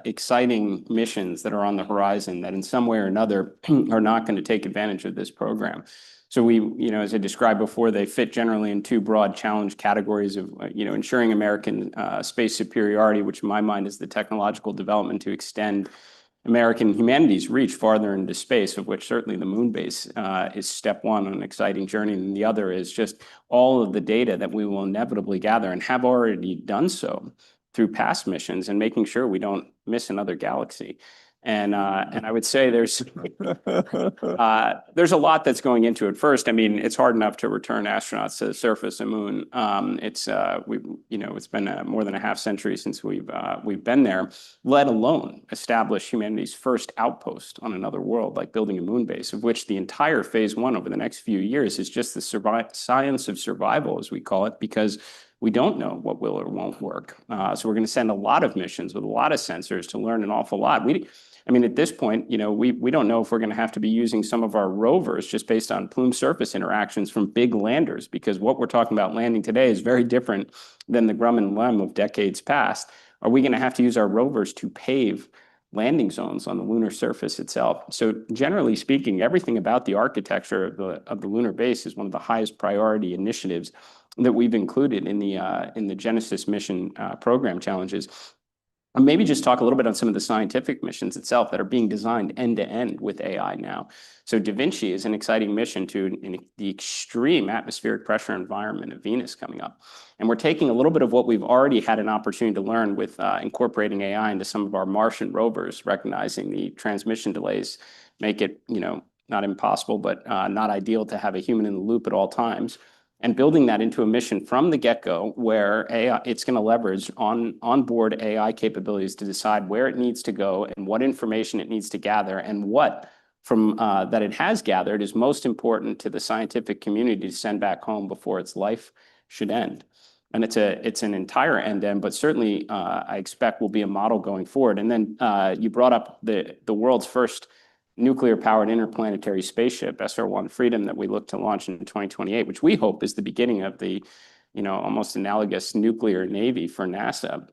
exciting missions that are on the horizon that in some way or another are not going to take advantage of this program. So we, as I described before, they fit generally in two broad challenge categories of, ensuring American space superiority, which in my mind is the technological development to extend American humanity's reach farther into space, of which certainly the moon base is step one on an exciting journey. And the other is just all of the data that we will inevitably gather and have already done so through past missions, and making sure we don't miss another galaxy. And I would say there's a lot that's going into it. First, I mean, it's hard enough to return astronauts to the surface of the moon. It's been more than a half century since we've been there, let alone establish humanity's first outpost on another world, like building a moon base, of which the entire phase one over the next few years is just the science of survival, as we call it, because we don't know what will or won't work. So we're going to send a lot of missions with a lot of sensors to learn an awful lot. At this point, we don't know if we're going to have to be using some of our rovers just based on plume surface interactions from big landers, because what we're talking about landing today is very different than the Grumman LEM of decades past. Are we going to have to use our rovers to pave landing zones on the lunar surface itself? So generally speaking, everything about the architecture of the lunar base is one of the highest priority initiatives that we've included in the Genesis mission program challenges. And maybe just talk a little bit on some of the scientific missions itself that are being designed end to end with AI now. So Da Vinci is an exciting mission to the extreme atmospheric pressure environment of Venus coming up. And we're taking a little bit of what we've already had an opportunity to learn with incorporating AI into some of our Martian rovers, recognizing the transmission delays make it, not impossible, but not ideal to have a human in the loop at all times. And building that into a mission from the get-go, where AI, it's going to leverage onboard AI capabilities to decide where it needs to go and what information it needs to gather, and what from that it has gathered is most important to the scientific community to send back home before its life should end. And it's an entire end-to-end, but certainly I expect will be a model going forward. And then you brought up the world's first nuclear-powered interplanetary spaceship, SR-1 Freedom, that we look to launch in 2028, which we hope is the beginning of the, almost analogous nuclear navy for NASA,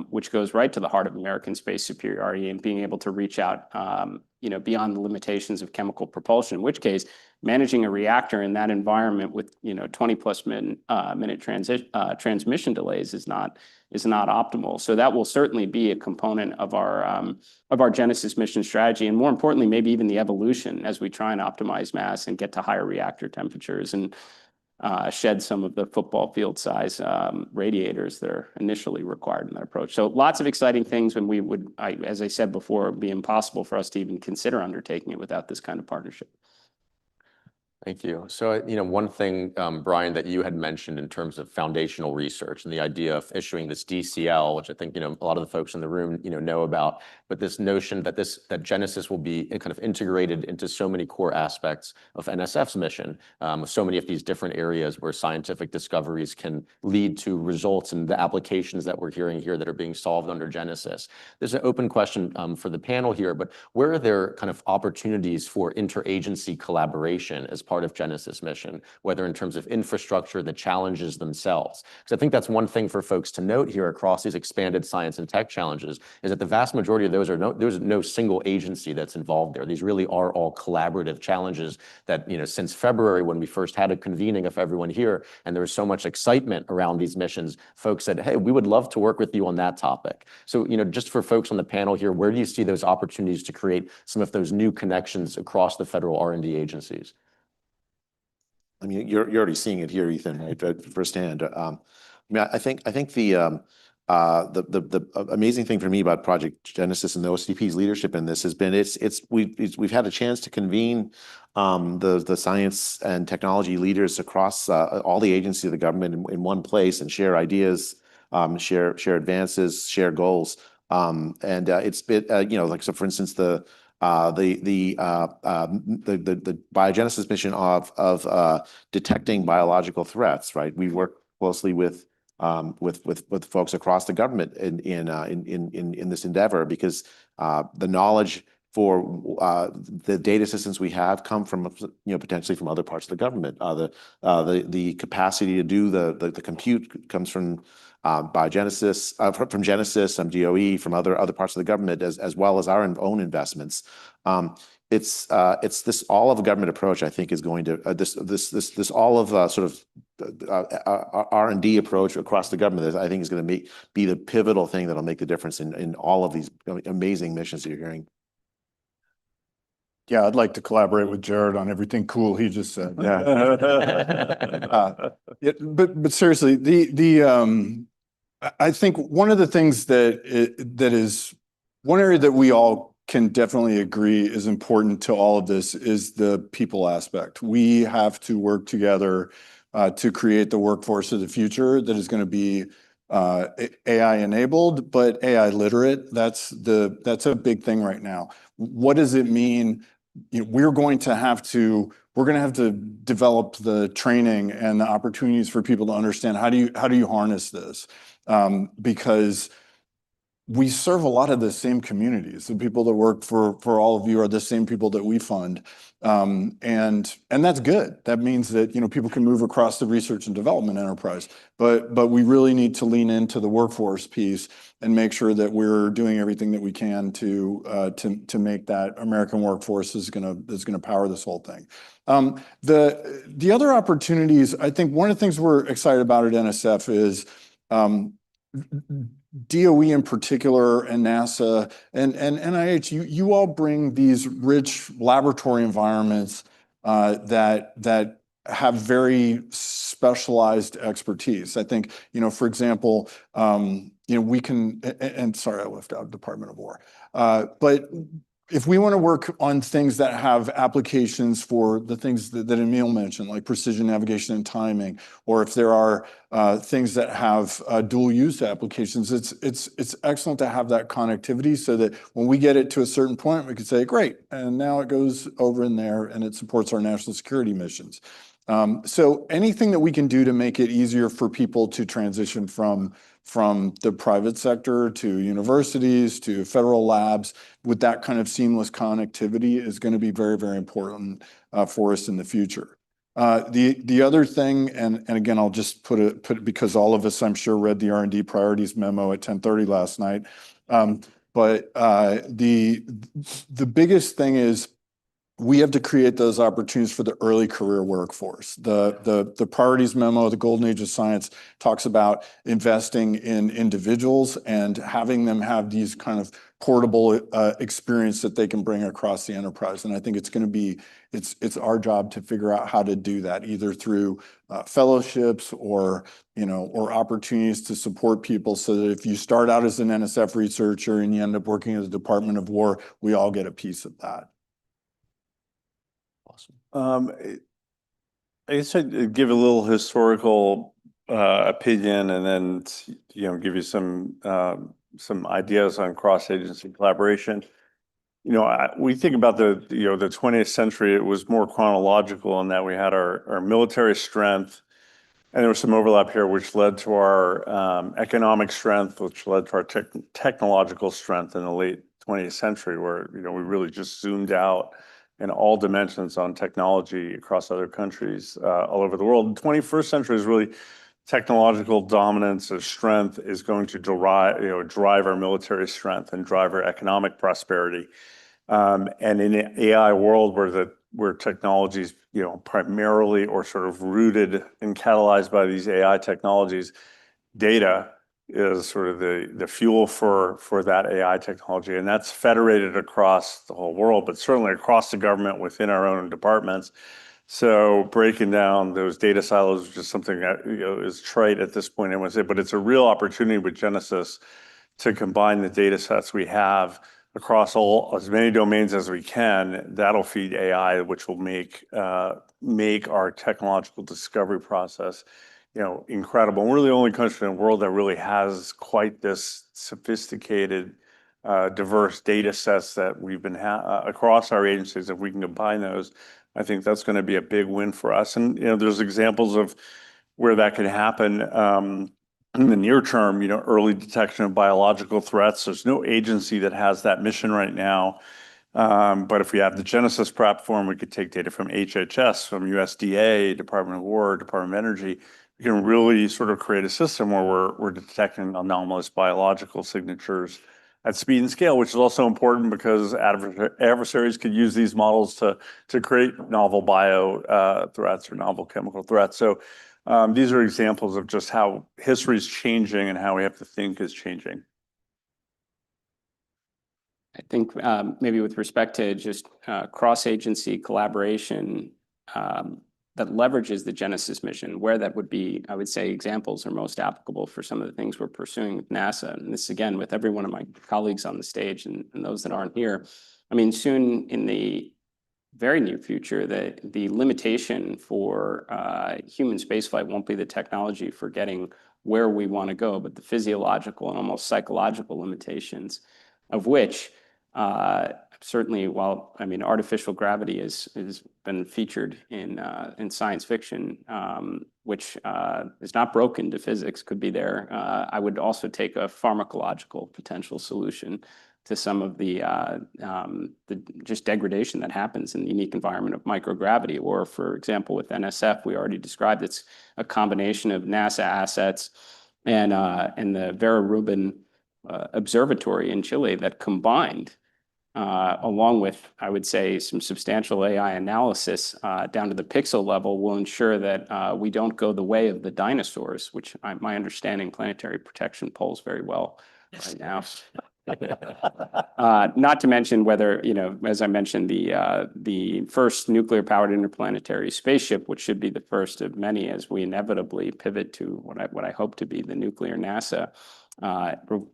which goes right to the heart of American space superiority and being able to reach out, beyond the limitations of chemical propulsion, in which case managing a reactor in that environment with, 20+ minute transmission delays is not optimal. So that will certainly be a component of our Genesis mission strategy, and more importantly, maybe even the evolution as we try and optimize mass and get to higher reactor temperatures and shed some of the football field size radiators that are initially required in that approach. So lots of exciting things, when as I said before, it would be impossible for us to even consider undertaking it without this kind of partnership. Thank you. So, one thing, Brian, that you had mentioned in terms of foundational research and the idea of issuing this DCL, which I think, a lot of the folks in the room, know about, but this notion that Genesis will be kind of integrated into so many core aspects of NSF's mission, with so many of these different areas where scientific discoveries can lead to results and the applications that we're hearing here that are being solved under Genesis. There's an open question for the panel here, but where are there kind of opportunities for interagency collaboration as part of Genesis mission, whether in terms of infrastructure, the challenges themselves? Because I think that's one thing for folks to note here across these expanded science and tech challenges, is that the vast majority of those there's no single agency that's involved there. These really are all collaborative challenges that, since February, when we first had a convening of everyone here, and there was so much excitement around these missions, folks said, hey, we would love to work with you on that topic. So, just for folks on the panel here, where do you see those opportunities to create some of those new connections across the federal R&D agencies? I mean, you're already seeing it here, Ethan, right, firsthand. I think the the amazing thing for me about Project Genesis and the OCP's leadership in this has been we've had a chance to convene the science and technology leaders across all the agencies of the government in one place and share ideas, share advances, share goals. It's been like, so for instance, the biogenesis mission of detecting biological threats, right? We work closely with folks across the government in this endeavor, because the knowledge for the data systems we have come from potentially from other parts of the government. The capacity to do the compute comes from biogenesis, from Genesis, from DOE, from other parts of the government, as well as our own investments. It's this all of government approach, I think, is going to this all of sort of R&D approach across the government, I think, is going to be the pivotal thing that'll make the difference in all of these amazing missions that you're hearing. Yeah, I'd like to collaborate with Jared on everything cool he just said. But seriously, I think one of the things that is one area that we all can definitely agree is important to all of this is the people aspect. We have to work together to create the workforce of the future that is going to be AI enabled, but AI literate. That's a big thing right now. What does it mean? We're going to have to develop the training and the opportunities for people to understand how do you harness this, because we serve a lot of the same communities. The people that work for all of you are the same people that we fund, and that's good. That means that people can move across the research and development enterprise, but we really need to lean into the workforce piece and make sure that we're doing everything that we can to make that American workforce is gonna power this whole thing. The other opportunities, I think one of the things we're excited about at NSF is DOE in particular and NASA and NIH, you all bring these rich laboratory environments that have very specialized expertise. I think, for example, we can, and sorry, I left out Department of War, but if we want to work on things that have applications for the things that Emil mentioned, like precision navigation and timing, or if there are things that have dual use applications, it's excellent to have that connectivity so that when we get it to a certain point, we can say, great, and now it goes over in there and it supports our national security missions. So anything that we can do to make it easier for people to transition from the private sector to universities to federal labs with that kind of seamless connectivity is going to be very, very important for us in the future. The other thing, and again, I'll just put it because all of us, I'm sure, read the R&D priorities memo at 10:30 last night. But the biggest thing is we have to create those opportunities for the early career workforce. The priorities memo, the Golden Age of Science, talks about investing in individuals and having them have these kind of portable experience that they can bring across the enterprise. And I think it's our job to figure out how to do that, either through fellowships or opportunities to support people so that if you start out as an NSF researcher and you end up working at the Department of War, we all get a piece of that. I guess I'd give a little historical opinion and then give you some ideas on cross-agency collaboration. We think about the 20th century, it was more chronological in that we had our military strength, and there was some overlap here, which led to our economic strength, which led to our technological strength in the late 20th century, where we really just zoomed out in all dimensions on technology across other countries all over the world. The 21st century is really technological dominance or strength is going to drive our military strength and drive our economic prosperity. And in an AI world where technologies, primarily or sort of rooted and catalyzed by these AI technologies, data is sort of the fuel for that AI technology. And that's federated across the whole world, but certainly across the government within our own departments. So breaking down those data silos is just something that is trite at this point, I would say, but it's a real opportunity with Genesis to combine the data sets we have across as many domains as we can. That'll feed AI, which will make our technological discovery process, incredible. And we're the only country in the world that really has quite this sophisticated, diverse data sets that we've been across our agencies. If we can combine those, I think that's going to be a big win for us. And there's examples of where that could happen in the near term. Early detection of biological threats. There's no agency that has that mission right now. But if we have the Genesis platform, we could take data from HHS, from USDA, Department of War, Department of Energy. We can really sort of create a system where we're detecting anomalous biological signatures at speed and scale, which is also important because adversaries could use these models to create novel bio threats or novel chemical threats. So these are examples of just how history is changing and how we have to think is changing. I think maybe with respect to just cross-agency collaboration that leverages the Genesis mission, where that would be, I would say examples are most applicable for some of the things we're pursuing with NASA. And this, again, with every one of my colleagues on the stage and those that aren't here. I mean, soon in the very near future, the limitation for human spaceflight won't be the technology for getting where we want to go, but the physiological and almost psychological limitations of which certainly, while artificial gravity has been featured in science fiction, which is not broken to physics, could be there. I would also take a pharmacological potential solution to some of the just degradation that happens in the unique environment of microgravity. Or, for example, with NSF, we already described it's a combination of NASA assets and the Vera Rubin Observatory in Chile that combined, along with, I would say, some substantial AI analysis down to the pixel level, will ensure that we don't go the way of the dinosaurs, which my understanding planetary protection polls very well right now. Not to mention whether, as I mentioned, the first nuclear-powered interplanetary spaceship, which should be the first of many as we inevitably pivot to what I hope to be the nuclear NASA,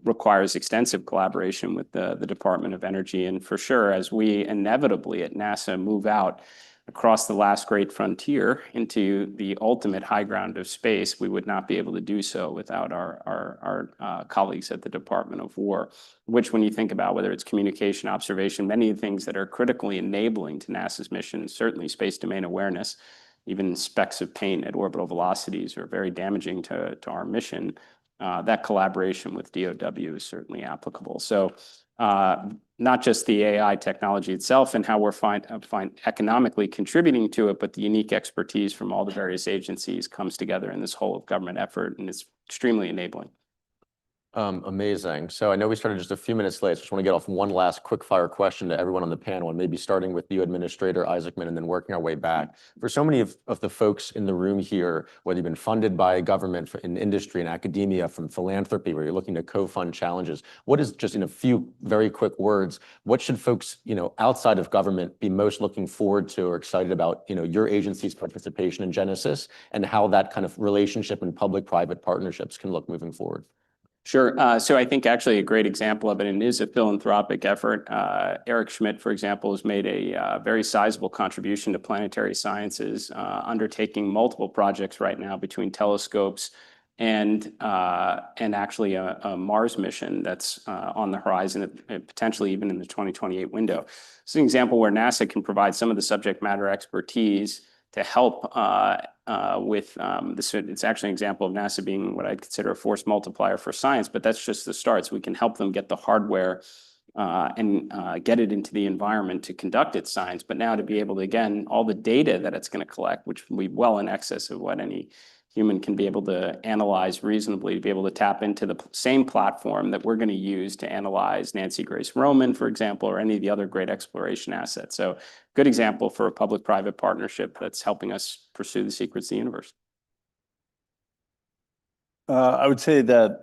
requires extensive collaboration with the Department of Energy. And for sure, as we inevitably at NASA move out across the last great frontier into the ultimate high ground of space, we would not be able to do so without our colleagues at the Department of War, which, when you think about whether it's communication, observation, many of the things that are critically enabling to NASA's mission, certainly space domain awareness, even specks of paint at orbital velocities are very damaging to our mission. That collaboration with DOW is certainly applicable. So not just the AI technology itself and how we're economically contributing to it, but the unique expertise from all the various agencies comes together in this whole of government effort, and it's extremely enabling. Amazing. So I know we started just a few minutes late. So I just want to get off one last quick fire question to everyone on the panel, and maybe starting with you, Administrator Isaacman, and then working our way back. For so many of the folks in the room here, whether you've been funded by government, in industry and academia, from philanthropy, where you're looking to co-fund challenges, what is, just in a few very quick words, what should folks, outside of government be most looking forward to or excited about, your agency's participation in Genesis and how that kind of relationship and public-private partnerships can look moving forward? Sure. So I think actually a great example of it, and it is a philanthropic effort. Eric Schmidt, for example, has made a very sizable contribution to planetary sciences, undertaking multiple projects right now between telescopes and actually a Mars mission that's on the horizon, potentially even in the 2028 window. It's an example where NASA can provide some of the subject matter expertise to help with this. It's actually an example of NASA being what I'd consider a force multiplier for science, but that's just the start. So we can help them get the hardware and get it into the environment to conduct its science. But now to be able to, again, all the data that it's going to collect, which will be well in excess of what any human can be able to analyze reasonably, to be able to tap into the same platform that we're going to use to analyze Nancy Grace Roman, for example, or any of the other great exploration assets. So good example for a public-private partnership that's helping us pursue the secrets of the universe. I would say that,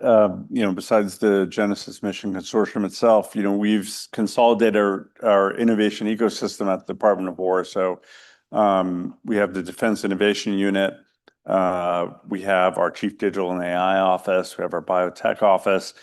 besides the Genesis Mission Consortium itself, we've consolidated our innovation ecosystem at the Department of War. So We have the Defense Innovation Unit. We have our Chief Digital and AI Office. We have our Biotech Office.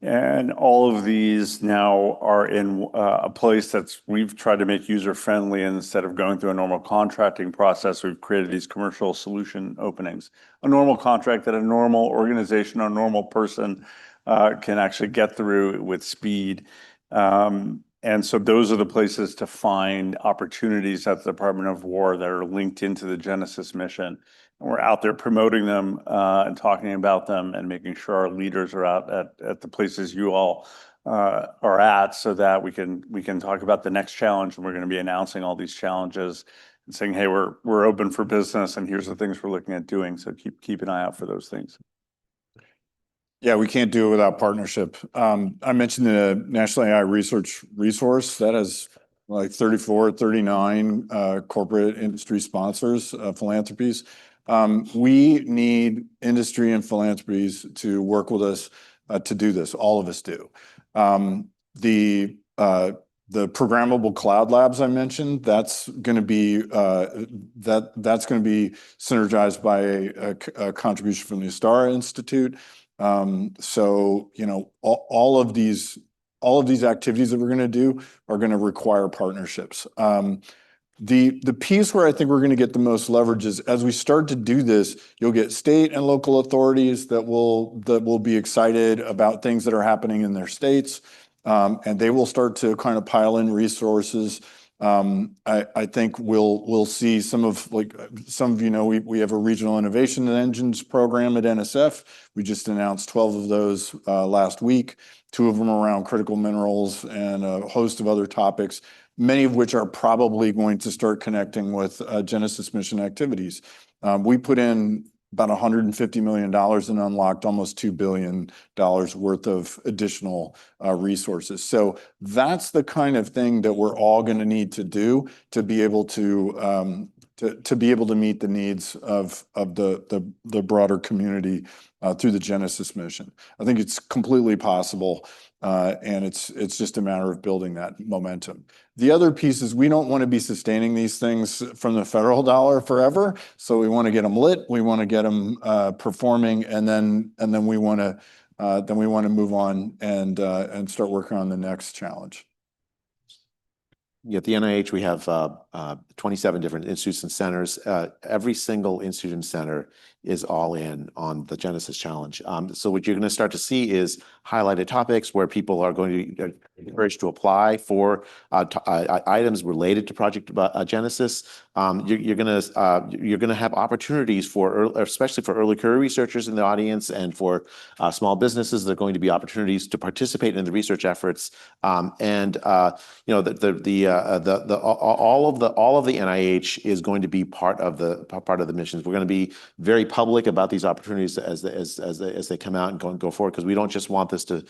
And all of these now are in a place we've tried to make user-friendly. Instead of going through a normal contracting process, we've created these commercial solution openings. A normal contract that a normal organization or normal person can actually get through with speed. And so those are the places to find opportunities at the Department of War that are linked into the Genesis mission. And we're out there promoting them and talking about them and making sure our leaders are out at the places you all are at, so that we can talk about the next challenge. And we're going to be announcing all these challenges and saying, hey, we're open for business, and here's the things we're looking at doing. So keep an eye out for those things. Yeah, we can't do it without partnership. I mentioned the National AI Research Resource that has like 34, 39 corporate industry sponsors, philanthropies. We need industry and philanthropies to work with us to do this. All of us do. The programmable cloud labs I mentioned, that's going to be that's going to be synergized by a contribution from the Astara Institute. So, you know, all of these activities that we're going to do are going to require partnerships. The piece where I think we're going to get the most leverage is as we start to do this, you'll get state and local authorities that will be excited about things that are happening in their states, and they will start to kind of pile in resources. I think we'll see some of you know, we have a regional innovation engines program at NSF. We just announced 12 of those last week, 2 of them around critical minerals and a host of other topics, many of which are probably going to start connecting with Genesis mission activities. We put in about $150 million and unlocked almost $2 billion worth of additional resources. So that's the kind of thing that we're all going to need to do to be able to meet the needs of the broader community through the Genesis mission. I think it's completely possible, and it's just a matter of building that momentum. The other piece is we don't want to be sustaining these things from the federal dollar forever. So we want to get them lit, we want to get them performing, and then we want to move on and start working on the next challenge. Yeah, at the NIH, we have 27 different institutes and centers. Every single institute and center is all in on the Genesis Challenge. So what you're going to start to see is highlighted topics where people are going to be encouraged to apply for items related to Project Genesis. You're going to have opportunities for, especially for early career researchers in the audience and for small businesses. There are going to be opportunities to participate in the research efforts. You know, all of the NIH is going to be part of the missions. We're going to be very public about these opportunities as they come out and go forward, because we don't just want this to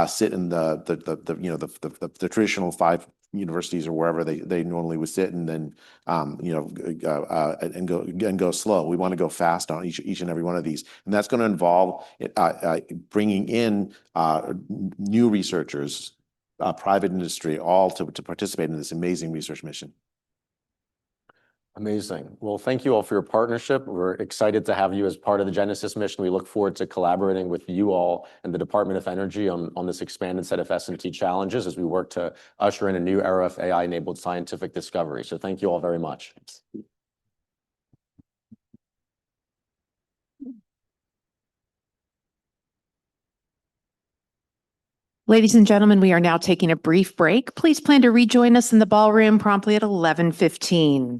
sit in the traditional 5 universities or wherever they normally would sit, and then and go slow. We want to go fast on each and every one of these, and that's going to involve bringing in new researchers, private industry, all to participate in this amazing research mission. Amazing. Well, thank you all for your partnership. We're excited to have you as part of the Genesis mission. We look forward to collaborating with you all and the Department of Energy on this expanded set of S&T challenges as we work to usher in a new era of AI-enabled scientific discovery. So thank you all very much. Ladies and gentlemen, we are now taking a brief break. Please plan to rejoin us in the ballroom promptly at 11:15.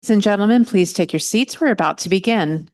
Ladies and gentlemen, please take your seats. We're about to begin.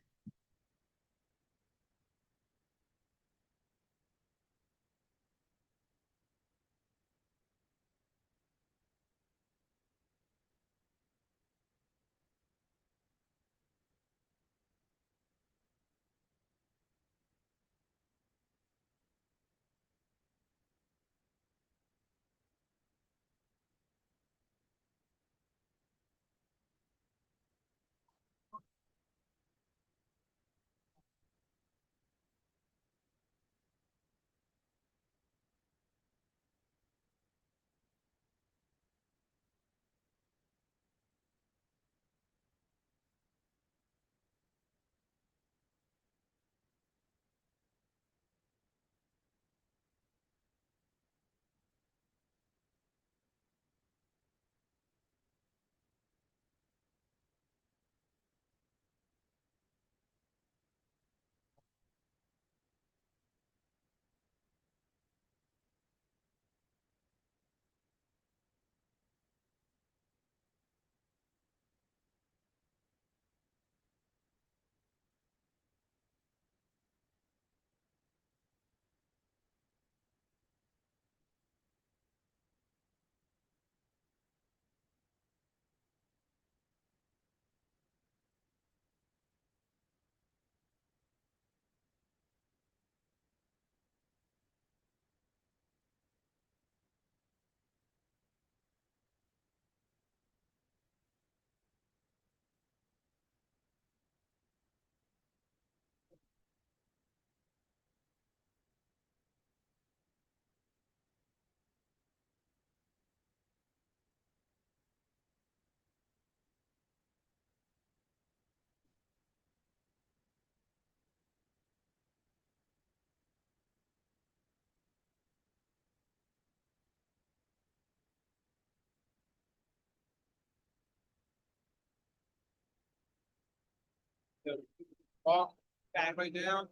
Back right down.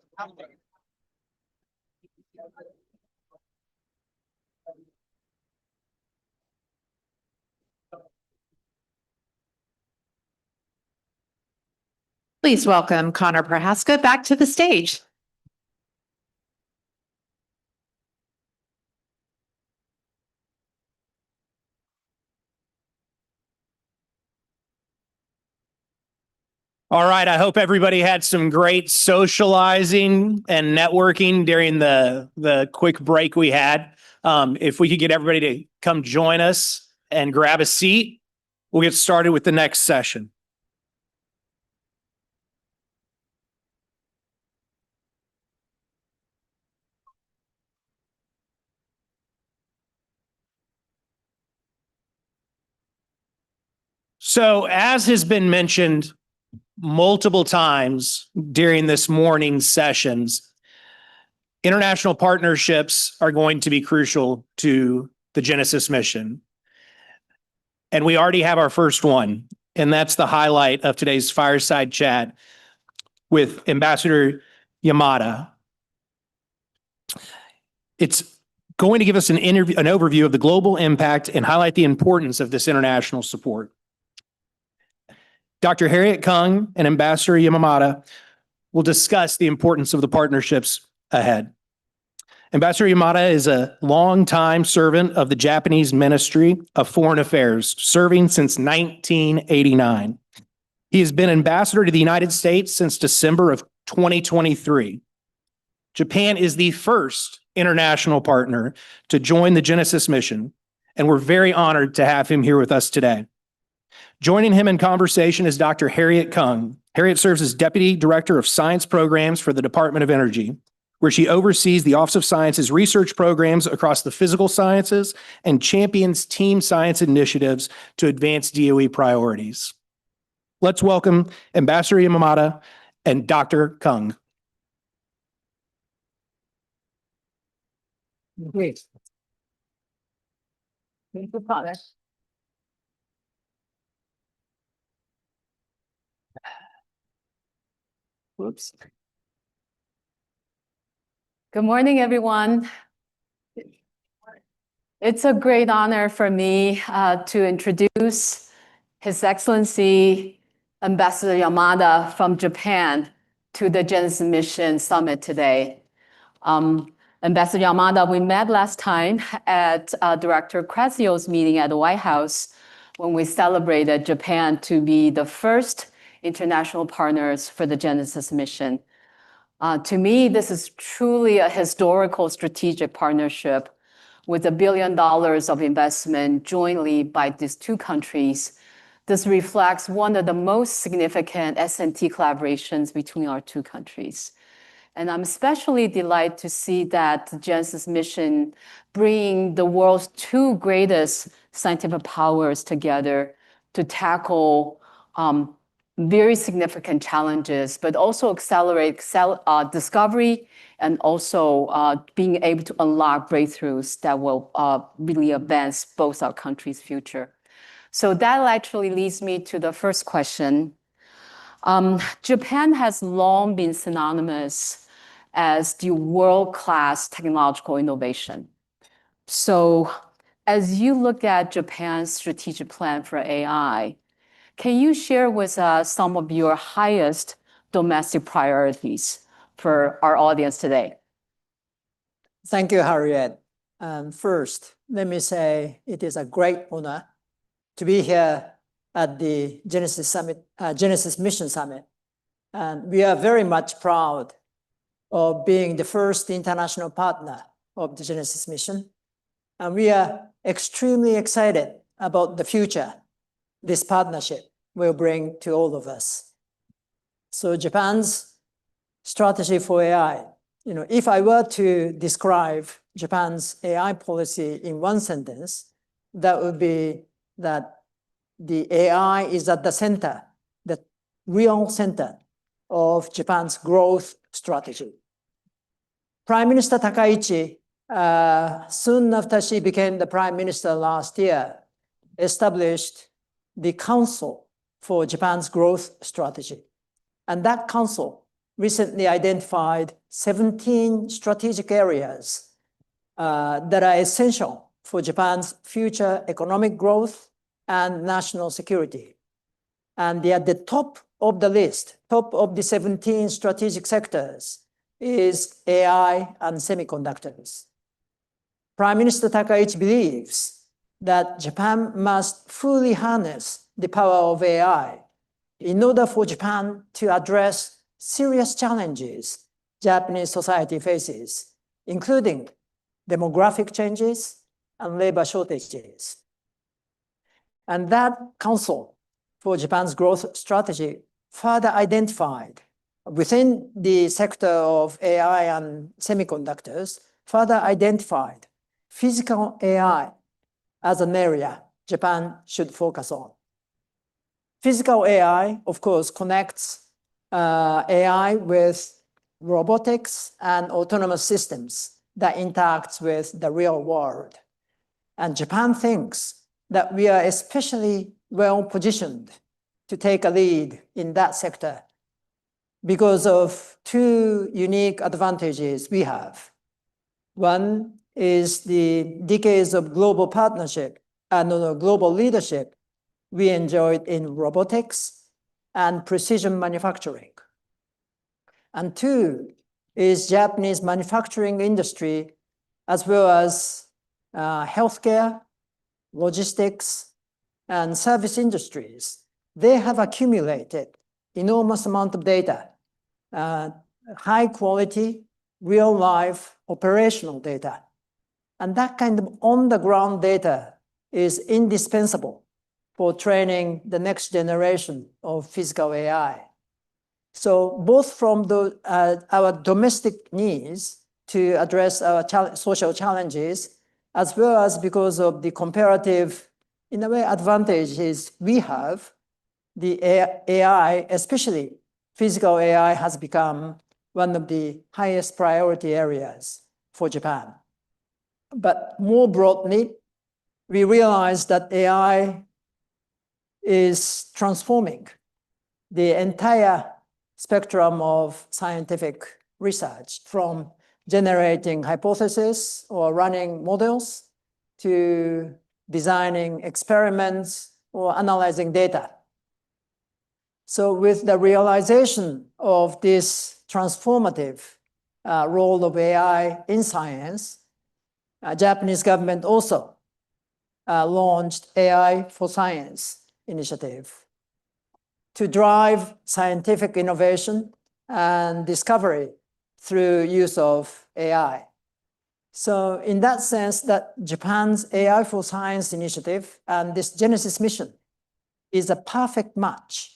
Please welcome Connor Prohaska back to the stage. All right. I hope everybody had some great socializing and networking during the quick break we had. If we could get everybody to come join us and grab a seat, we'll get started with the next session. So, as has been mentioned multiple times during this morning's sessions, international partnerships are going to be crucial to the Genesis mission. And we already have our first one, and that's the highlight of today's fireside chat with Ambassador Yamada. It's going to give us an overview of the global impact and highlight the importance of this international support. Dr. Harriet Kung and Ambassador Yamada will discuss the importance of the partnerships ahead. Ambassador Yamada is a longtime servant of the Japanese Ministry of Foreign Affairs, serving since 1989. He has been ambassador to the United States since December of 2023. Japan is the first international partner to join the Genesis mission, and we're very honored to have him here with us today. Joining him in conversation is Dr. Harriet Kung. Harriet serves as Deputy Director of Science Programs for the Department of Energy, where she oversees the Office of Science's research programs across the physical sciences and champions team science initiatives to advance DOE priorities. Let's welcome Ambassador Yamada and Dr. Kung. Great. Thank you, Father. Oops. Good morning, everyone. It's a great honor for me to introduce His Excellency Ambassador Yamada from Japan to the Genesis Mission Summit today. Ambassador Yamada, we met last time at Director Crazio's meeting at the White House when we celebrated Japan to be the first international partners for the Genesis mission. To me, this is truly a historical strategic partnership with $1 billion of investment jointly by these two countries. This reflects one of the most significant S&T collaborations between our two countries. And I'm especially delighted to see that the Genesis mission bringing the world's two greatest scientific powers together to tackle very significant challenges, but also accelerate discovery and also being able to unlock breakthroughs that will really advance both our countries' future. So that actually leads me to the first question. Japan has long been synonymous as the world-class technological innovation. So as you look at Japan's strategic plan for AI, can you share with us some of your highest domestic priorities for our audience today? Thank you, Harriet. First, let me say it is a great honor to be here at the Genesis Mission Summit. And we are very much proud of being the first international partner of the Genesis mission. And we are extremely excited about the future this partnership will bring to all of us. So Japan's strategy for AI, if I were to describe Japan's AI policy in one sentence, that would be that the AI is at the center, the real center of Japan's growth strategy. Prime Minister Takaichi, soon after she became the prime minister last year, established the Council for Japan's Growth Strategy. And that council recently identified 17 strategic areas that are essential for Japan's future economic growth and national security. And at the top of the list, top of the 17 strategic sectors, is AI and semiconductors. Prime Minister Takaichi believes that Japan must fully harness the power of AI in order for Japan to address serious challenges Japanese society faces, including demographic changes and labor shortages. And that Council for Japan's Growth Strategy further identified within the sector of AI and semiconductors, further identified physical AI as an area Japan should focus on. Physical AI, of course, connects AI with robotics and autonomous systems that interact with the real world. And Japan thinks that we are especially well positioned to take a lead in that sector because of two unique advantages we have. One is the decades of global partnership and global leadership we enjoyed in robotics and precision manufacturing. And two is Japanese manufacturing industry, as well as healthcare, logistics, and service industries. They have accumulated enormous amount of data, high quality, real life operational data. And that kind of on-the-ground data is indispensable for training the next generation of physical AI. So both from our domestic needs to address our social challenges, as well as because of the comparative, in a way, advantages we have, the AI, especially physical AI, has become one of the highest priority areas for Japan. But more broadly, we realize that AI is transforming the entire spectrum of scientific research, from generating hypotheses or running models to designing experiments or analyzing data. So with the realization of this transformative role of AI in science, Japanese government also launched AI for Science initiative to drive scientific innovation and discovery through use of AI. So in that sense, that Japan's AI for Science initiative and this Genesis mission is a perfect match.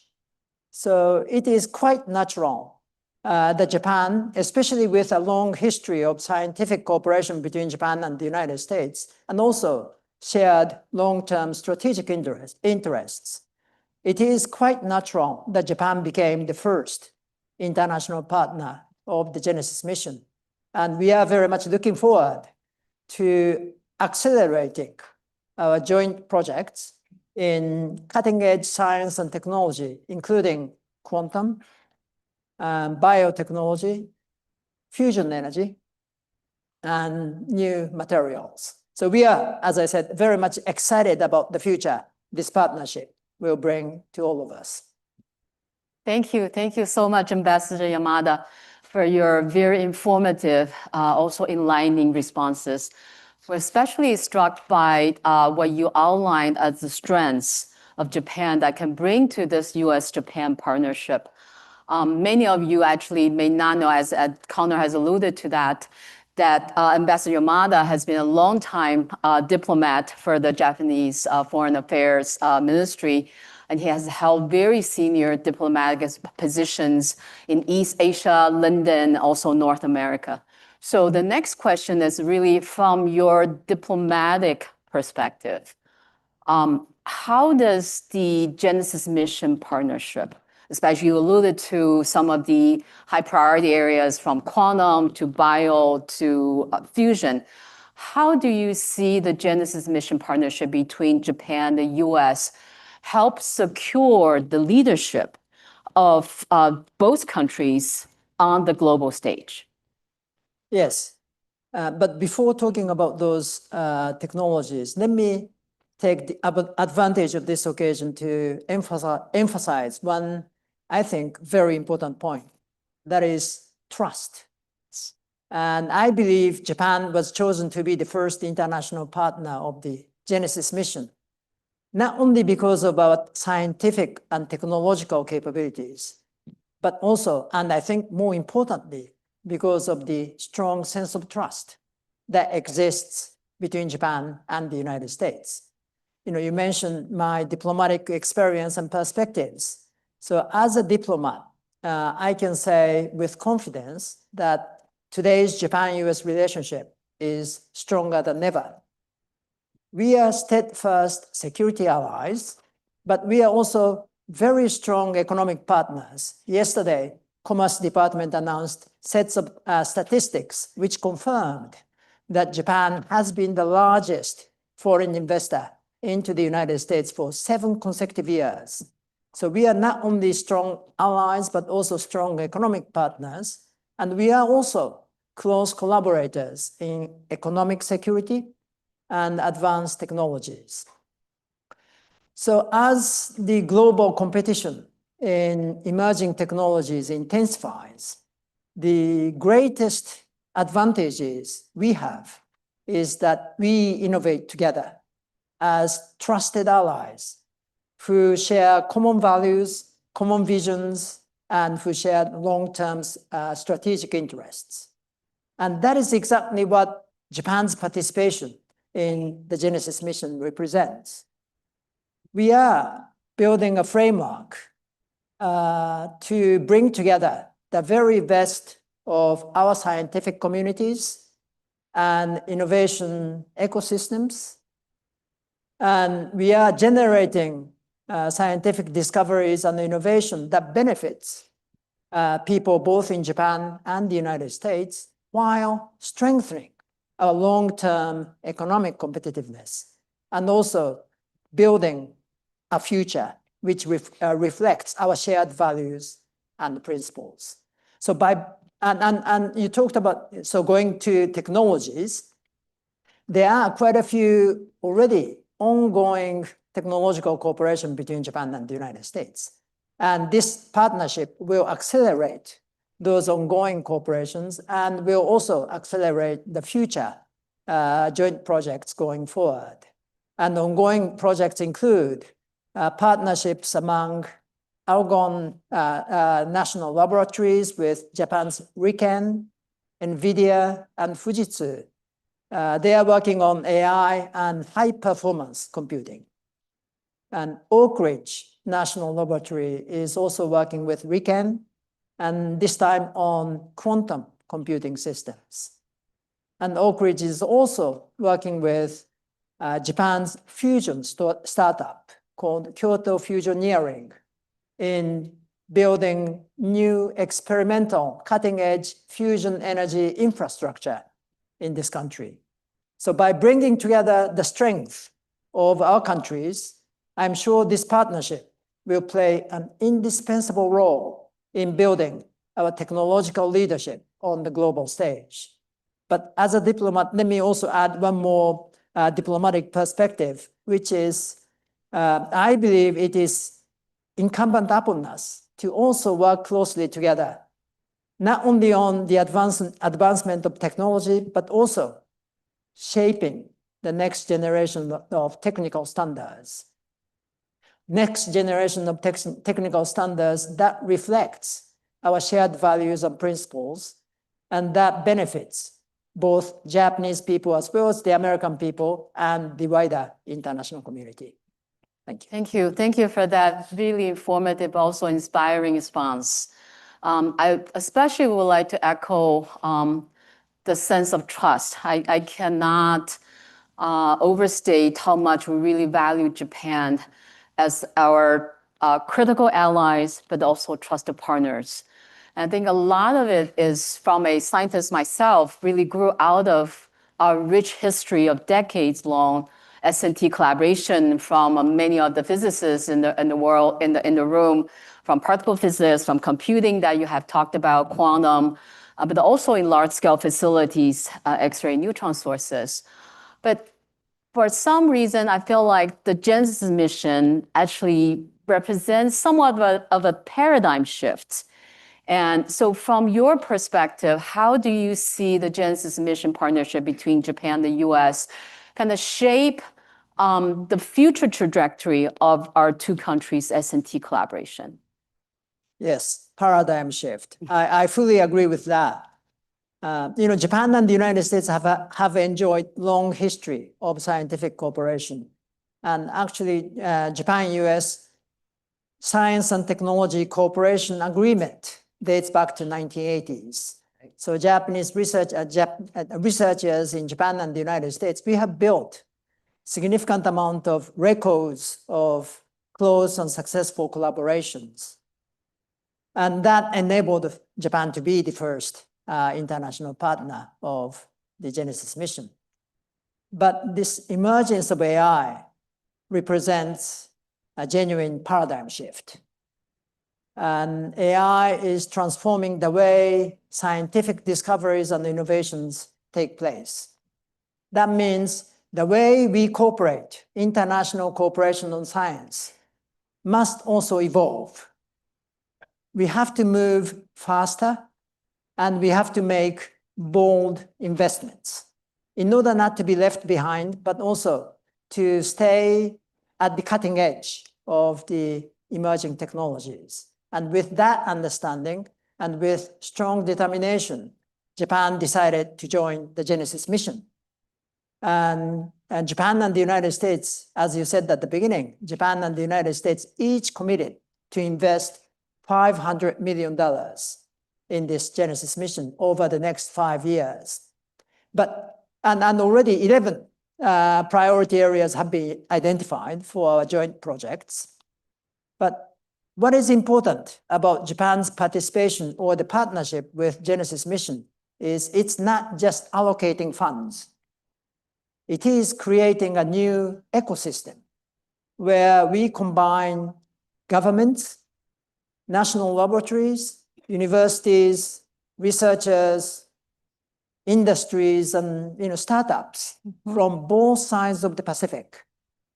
So it is quite natural that Japan, especially with a long history of scientific cooperation between Japan and the United States, and also shared long-term strategic interests, it is quite natural that Japan became the first international partner of the Genesis mission. And we are very much looking forward to accelerating our joint projects in cutting-edge science and technology, including quantum, biotechnology, fusion energy, and new materials. So we are, as I said, very much excited about the future this partnership will bring to all of us. Thank you. Thank you so much, Ambassador Yamada, for your very informative, also enlightening responses. We're especially struck by what you outlined as the strengths of Japan that can bring to this US-Japan partnership. Many of you actually may not know, as Connor has alluded to that Ambassador Yamada has been a long-time diplomat for the Japanese Foreign Affairs Ministry, and he has held very senior diplomatic positions in East Asia, London, also North America. So the next question is really from your diplomatic perspective. How does the Genesis mission partnership, especially you alluded to some of the high priority areas from quantum to bio to fusion, how do you see the Genesis mission partnership between Japan and the US help secure the leadership of both countries on the global stage? Yes, but before talking about those technologies, let me take the advantage of this occasion to emphasize one, I think, very important point. That is trust. And I believe Japan was chosen to be the first international partner of the Genesis mission, not only because of our scientific and technological capabilities, but also, and I think more importantly, because of the strong sense of trust that exists between Japan and the United States. You know, you mentioned my diplomatic experience and perspectives. So as a diplomat, I can say with confidence that today's Japan-US relationship is stronger than ever. We are steadfast security allies, but we are also very strong economic partners. Yesterday, Commerce Department announced sets of statistics which confirmed that Japan has been the largest foreign investor into the United States for 7 consecutive years. So we are not only strong allies, but also strong economic partners. And we are also close collaborators in economic security and advanced technologies. So as the global competition in emerging technologies intensifies, the greatest advantages we have is that we innovate together as trusted allies who share common values, common visions, and who share long-term strategic interests. And that is exactly what Japan's participation in the Genesis mission represents. We are building a framework to bring together the very best of our scientific communities and innovation ecosystems. And we are generating scientific discoveries and innovation that benefits people both in Japan and the United States, while strengthening our long-term economic competitiveness and also building a future which reflects our shared values and principles. So and you talked about, so going to technologies, there are quite a few already ongoing technological cooperation between Japan and the United States. And this partnership will accelerate those ongoing cooperations and will also accelerate the future joint projects going forward. And ongoing projects include partnerships among Argonne National Laboratories with Japan's RIKEN, NVIDIA, and Fujitsu. They are working on AI and high-performance computing. And Oak Ridge National Laboratory is also working with RIKEN, and this time on quantum computing systems. And Oak Ridge is also working with Japan's fusion startup called Kyoto Fusioneering in building new experimental cutting-edge fusion energy infrastructure in this country. So by bringing together the strength of our countries, I'm sure this partnership will play an indispensable role in building our technological leadership on the global stage. But as a diplomat, let me also add one more diplomatic perspective, which is I believe it is incumbent upon us to also work closely together, not only on the advancement of technology, but also shaping the next generation of technical standards. Next generation of technical standards that reflects our shared values and principles, and that benefits both Japanese people as well as the American people and the wider international community. Thank you. Thank you. Thank you for that really informative, also inspiring response. I especially would like to echo the sense of trust. I cannot overstate how much we really value Japan as our critical allies, but also trusted partners. And I think a lot of it is from a scientist myself, really grew out of our rich history of decades-long S&T collaboration from many of the physicists in the world, in the room, from particle physics, from computing that you have talked about, quantum, but also in large-scale facilities, X-ray neutron sources. But for some reason, I feel like the Genesis mission actually represents somewhat of a paradigm shift. And so from your perspective, how do you see the Genesis mission partnership between Japan and the US kind of shape the future trajectory of our two countries' S&T collaboration? Yes, paradigm shift. I fully agree with that. Japan and the United States have enjoyed long history of scientific cooperation. And actually, Japan-US Science and Technology Cooperation Agreement dates back to 1980s. So Japanese researchers in Japan and the United States, we have built significant amount of records of close and successful collaborations. And that enabled Japan to be the first international partner of the Genesis mission. But this emergence of AI represents a genuine paradigm shift. And AI is transforming the way scientific discoveries and innovations take place. That means the way we cooperate, international cooperation on science, must also evolve. We have to move faster, and we have to make bold investments in order not to be left behind, but also to stay at the cutting edge of the emerging technologies. And with that understanding and with strong determination, Japan decided to join the Genesis mission. And Japan and the United States, as you said at the beginning, Japan and the United States each committed to invest $500 million in this Genesis mission over the next 5 years. And already 11 priority areas have been identified for our joint projects. But what is important about Japan's participation or the partnership with Genesis mission is it's not just allocating funds. It is creating a new ecosystem where we combine governments, national laboratories, universities, researchers, industries, and startups from both sides of the Pacific.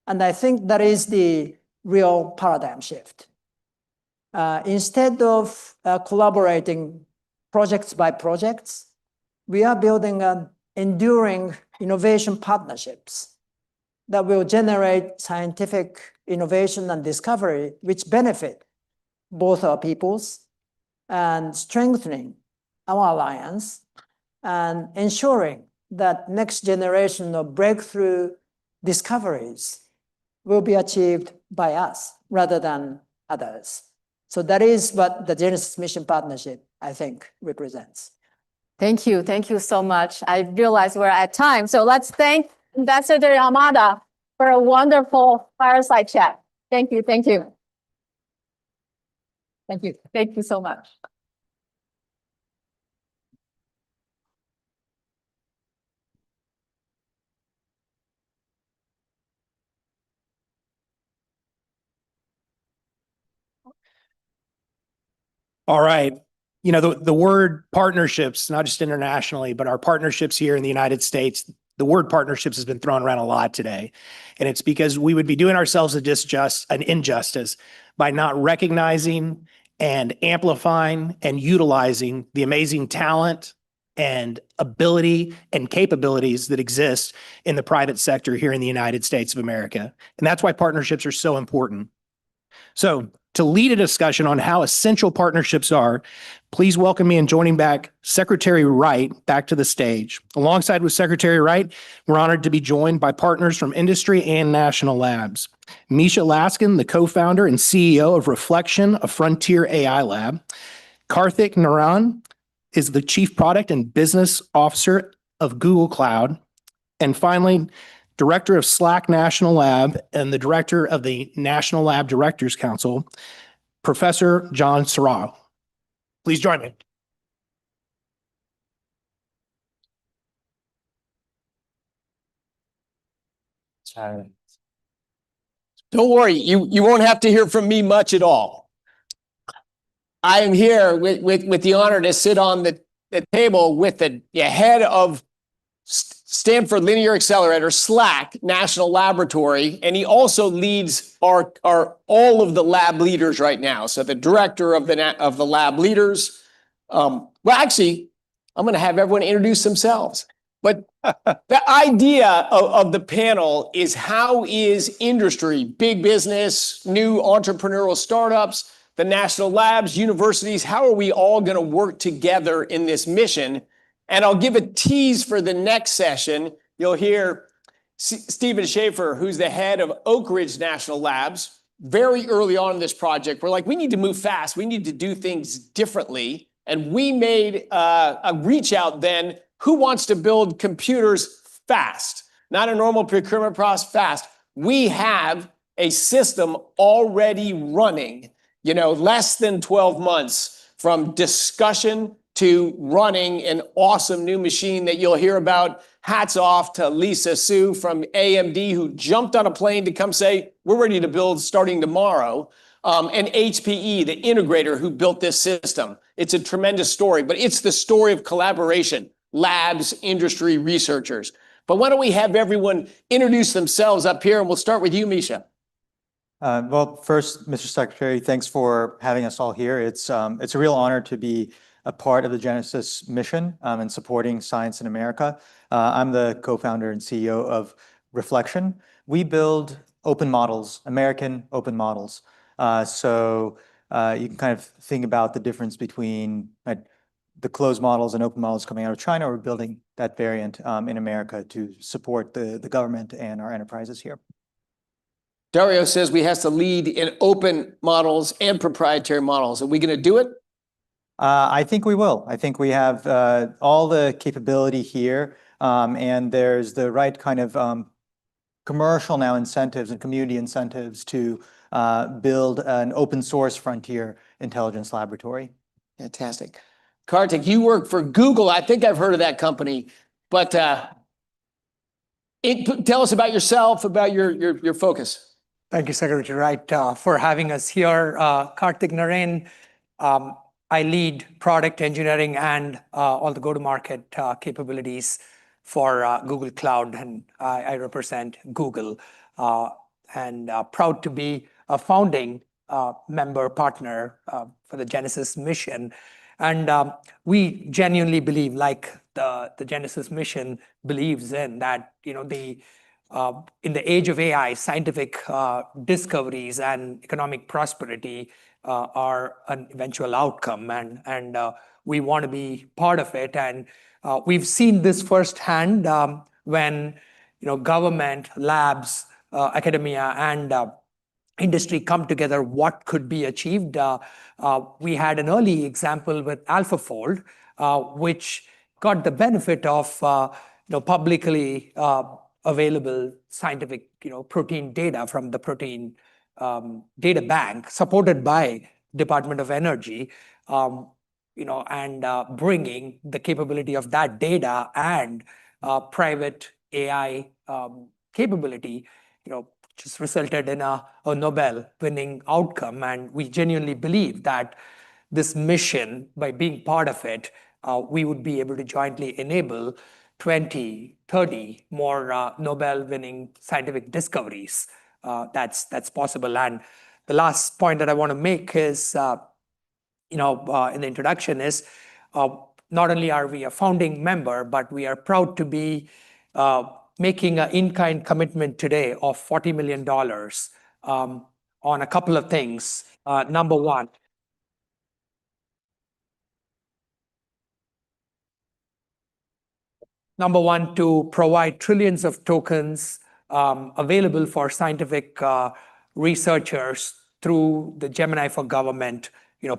And I think that is the real paradigm shift. Instead of collaborating projects by projects, we are building an enduring innovation partnerships that will generate scientific innovation and discovery, which benefit both our peoples and strengthening our alliance and ensuring that next generation of breakthrough discoveries will be achieved by us rather than others. So that is what the Genesis Mission Partnership, I think, represents. Thank you. Thank you so much. I realize we're at time. So let's thank Ambassador Yamada for a wonderful fireside chat. Thank you. Thank you. Thank you. Thank you so much. All right. You know, the word partnerships, not just internationally, but our partnerships here in the United States, the word partnerships has been thrown around a lot today. And it's because we would be doing ourselves an injustice by not recognizing and amplifying and utilizing the amazing talent and ability and capabilities that exist in the private sector here in the United States of America. And that's why partnerships are so important. So to lead a discussion on how essential partnerships are, please welcome me in joining back Secretary Wright back to the stage. Alongside with Secretary Wright, we're honored to be joined by partners from industry and national labs. Misha Laskin, the co-founder and CEO of Reflection, a frontier AI lab. Karthik Narayan is the Chief Product and Business Officer of Google Cloud. And finally, Director of Slack National Lab and the Director of the National Lab Directors Council, Professor John Sarao. Please join me. Don't worry, you won't have to hear from me much at all. I am here with the honor to sit on the table with the head of Stanford Linear Accelerator, SLAC National Laboratory, and he also leads all of the lab leaders right now. So the director of the lab leaders. Well, actually, I'm going to have everyone introduce themselves. But the idea of the panel is how is industry, big business, new entrepreneurial startups, the national labs, universities, how are we all going to work together in this mission? And I'll give a tease for the next session. You'll hear Stephen Schaefer, who's the head of Oak Ridge National Labs. Very early on in this project, we're like, we need to move fast. We need to do things differently. And we made a reach out then. Who wants to build computers fast? Not a normal procurement process, fast. We have a system already running, less than 12 months from discussion to running an awesome new machine that you'll hear about. Hats off to Lisa Su from AMD, who jumped on a plane to come say, we're ready to build starting tomorrow. And HPE, the integrator who built this system. It's a tremendous story, but it's the story of collaboration, labs, industry, researchers. But why don't we have everyone introduce themselves up here, and we'll start with you, Misha. Well, first, Mr. Secretary, thanks for having us all here. It's a real honor to be a part of the Genesis mission and supporting science in America. I'm the co-founder and CEO of Reflection. We build open models, American open models. So you can kind of think about the difference between the closed models and open models coming out of China. We're building that variant in America to support the government and our enterprises here. Dario says we have to lead in open models and proprietary models. Are we going to do it? I think we will. I think we have all the capability here, and there's the right kind of commercial now incentives and community incentives to build an open source frontier intelligence laboratory. Fantastic. Karthik, you work for Google. I think I've heard of that company, but tell us about yourself, about your focus. Thank you, Secretary Wright, for having us here. Karthik Narayan. I lead product engineering and all the go-to-market capabilities for Google Cloud, and I represent Google. And proud to be founding member partner for the Genesis mission. And we genuinely believe, like the Genesis mission believes in, that in the age of AI, scientific discoveries and economic prosperity are an eventual outcome, and we want to be part of it. And we've seen this firsthand when government, labs, academia, and industry come together, what could be achieved. We had an early example with AlphaFold, which got the benefit of publicly available scientific protein data from the protein data bank, supported by Department of Energy, and bringing the capability of that data and private AI capability, just resulted in a Nobel-winning outcome. And we genuinely believe that this mission, by being part of it, we would be able to jointly enable 20, 30 more Nobel-winning scientific discoveries. That's possible. And the last point that I want to make is, in the introduction, is not only are we a founding member, but we are proud to be making an in-kind commitment today of $40 million on a couple of things. Number one, to provide trillions of tokens available for scientific researchers through the Gemini for Government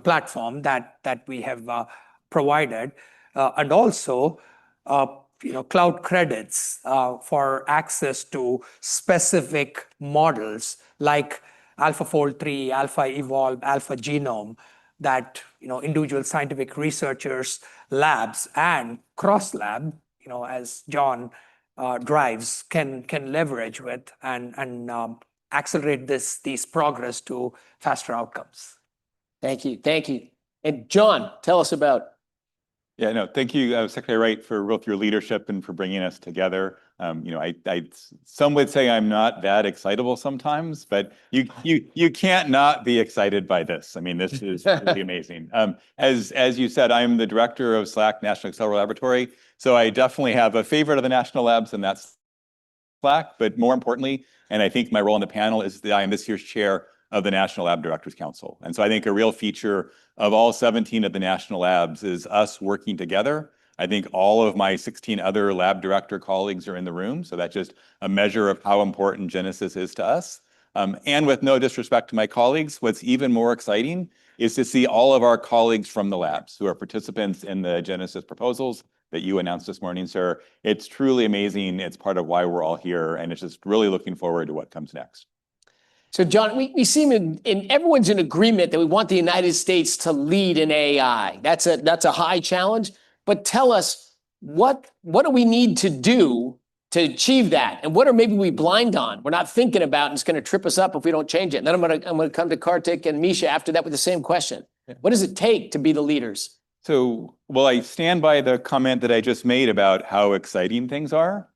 platform that we have provided, and also cloud credits for access to specific models like AlphaFold 3, AlphaEvolve, AlphaGenome, that individual scientific researchers, labs, and cross-lab, as John drives, can leverage with and accelerate these progress to faster outcomes. Thank you. And John, tell us about. Yeah, no, thank you, Secretary Wright, for both your leadership and for bringing us together. Some would say I'm not that excitable sometimes, but you can't not be excited by this. I mean, this is really amazing. As you said, I'm the director of SLAC National Accelerator Laboratory, so I definitely have a favorite of the national labs, and that's SLAC. But more importantly, and I think my role in the panel is that I am this year's chair of the National Lab Directors Council. And so I think a real feature of all 17 of the national labs is us working together. I think all of my 16 other lab director colleagues are in the room, so that's just a measure of how important Genesis is to us. And with no disrespect to my colleagues, what's even more exciting is to see all of our colleagues from the labs who are participants in the Genesis proposals that you announced this morning, sir. It's truly amazing. It's part of why we're all here, and it's just really looking forward to what comes next. So, John, we seem in everyone's in agreement that we want the United States to lead in AI. That's a high challenge. But tell us, what do we need to do to achieve that? And what are maybe we blind on? We're not thinking about, and it's going to trip us up if we don't change it. And then I'm going to come to Kartik and Misha after that with the same question. What does it take to be the leaders? So, well, I stand by the comment that I just made about how exciting things are.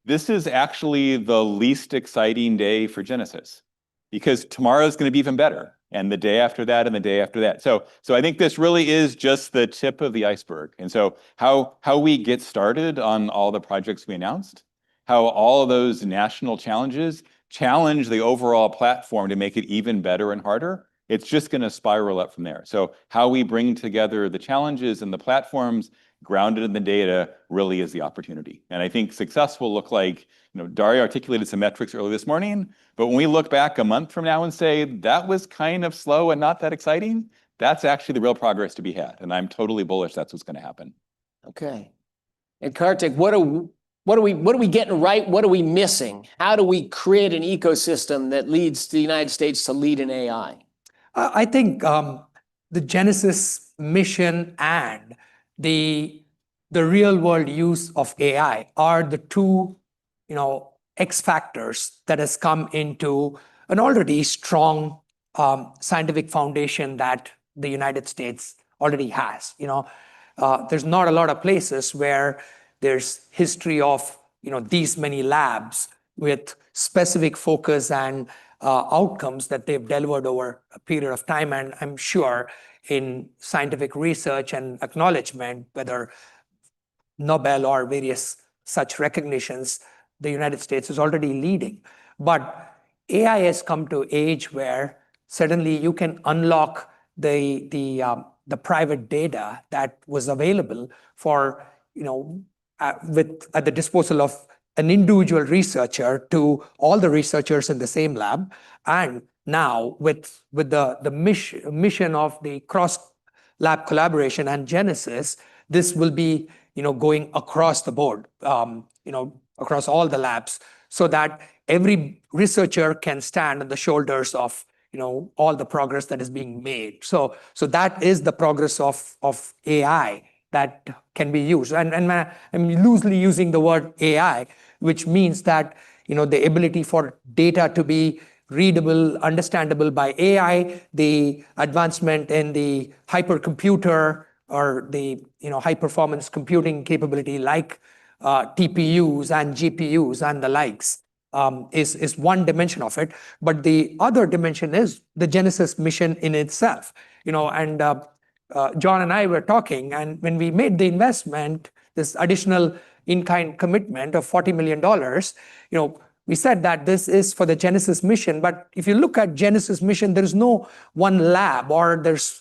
This is actually the least exciting day for Genesis, because tomorrow is going to be even better, and the day after that, and the day after that. So I think this really is just the tip of the iceberg. And so how we get started on all the projects we announced, how all of those national challenges challenge the overall platform to make it even better and harder, it's just going to spiral up from there. So how we bring together the challenges and the platforms grounded in the data really is the opportunity. And I think success will look like, Daria articulated some metrics earlier this morning, but when we look back a month from now and say, that was kind of slow and not that exciting, that's actually the real progress to be had. And I'm totally bullish that's what's going to happen. Okay. And Kartik, what are we getting right? What are we missing? How do we create an ecosystem that leads the United States to lead in AI? I think the Genesis mission and the real world use of AI are the two, X factors that has come into an already strong scientific foundation that the United States already has. There's not a lot of places where there's history of, these many labs with specific focus and outcomes that they've delivered over a period of time. And I'm sure in scientific research and acknowledgement, whether Nobel or various such recognitions, the United States is already leading. But AI has come to an age where suddenly you can unlock the private data that was available for, at the disposal of an individual researcher to all the researchers in the same lab. And now with the mission of the cross lab collaboration and Genesis, this will be going across the board, across all the labs, so that every researcher can stand on the shoulders of all the progress that is being made. So that is the progress of AI that can be used. And I'm loosely using the word AI, which means that the ability for data to be readable, understandable by AI, the advancement in the hypercomputer or the high performance computing capability like TPUs and GPUs and the likes is one dimension of it. But the other dimension is the Genesis mission in itself. And John and I were talking, and when we made the investment, this additional in-kind commitment of $40 million, we said that this is for the Genesis mission. But if you look at Genesis mission, there's no one lab, or there's,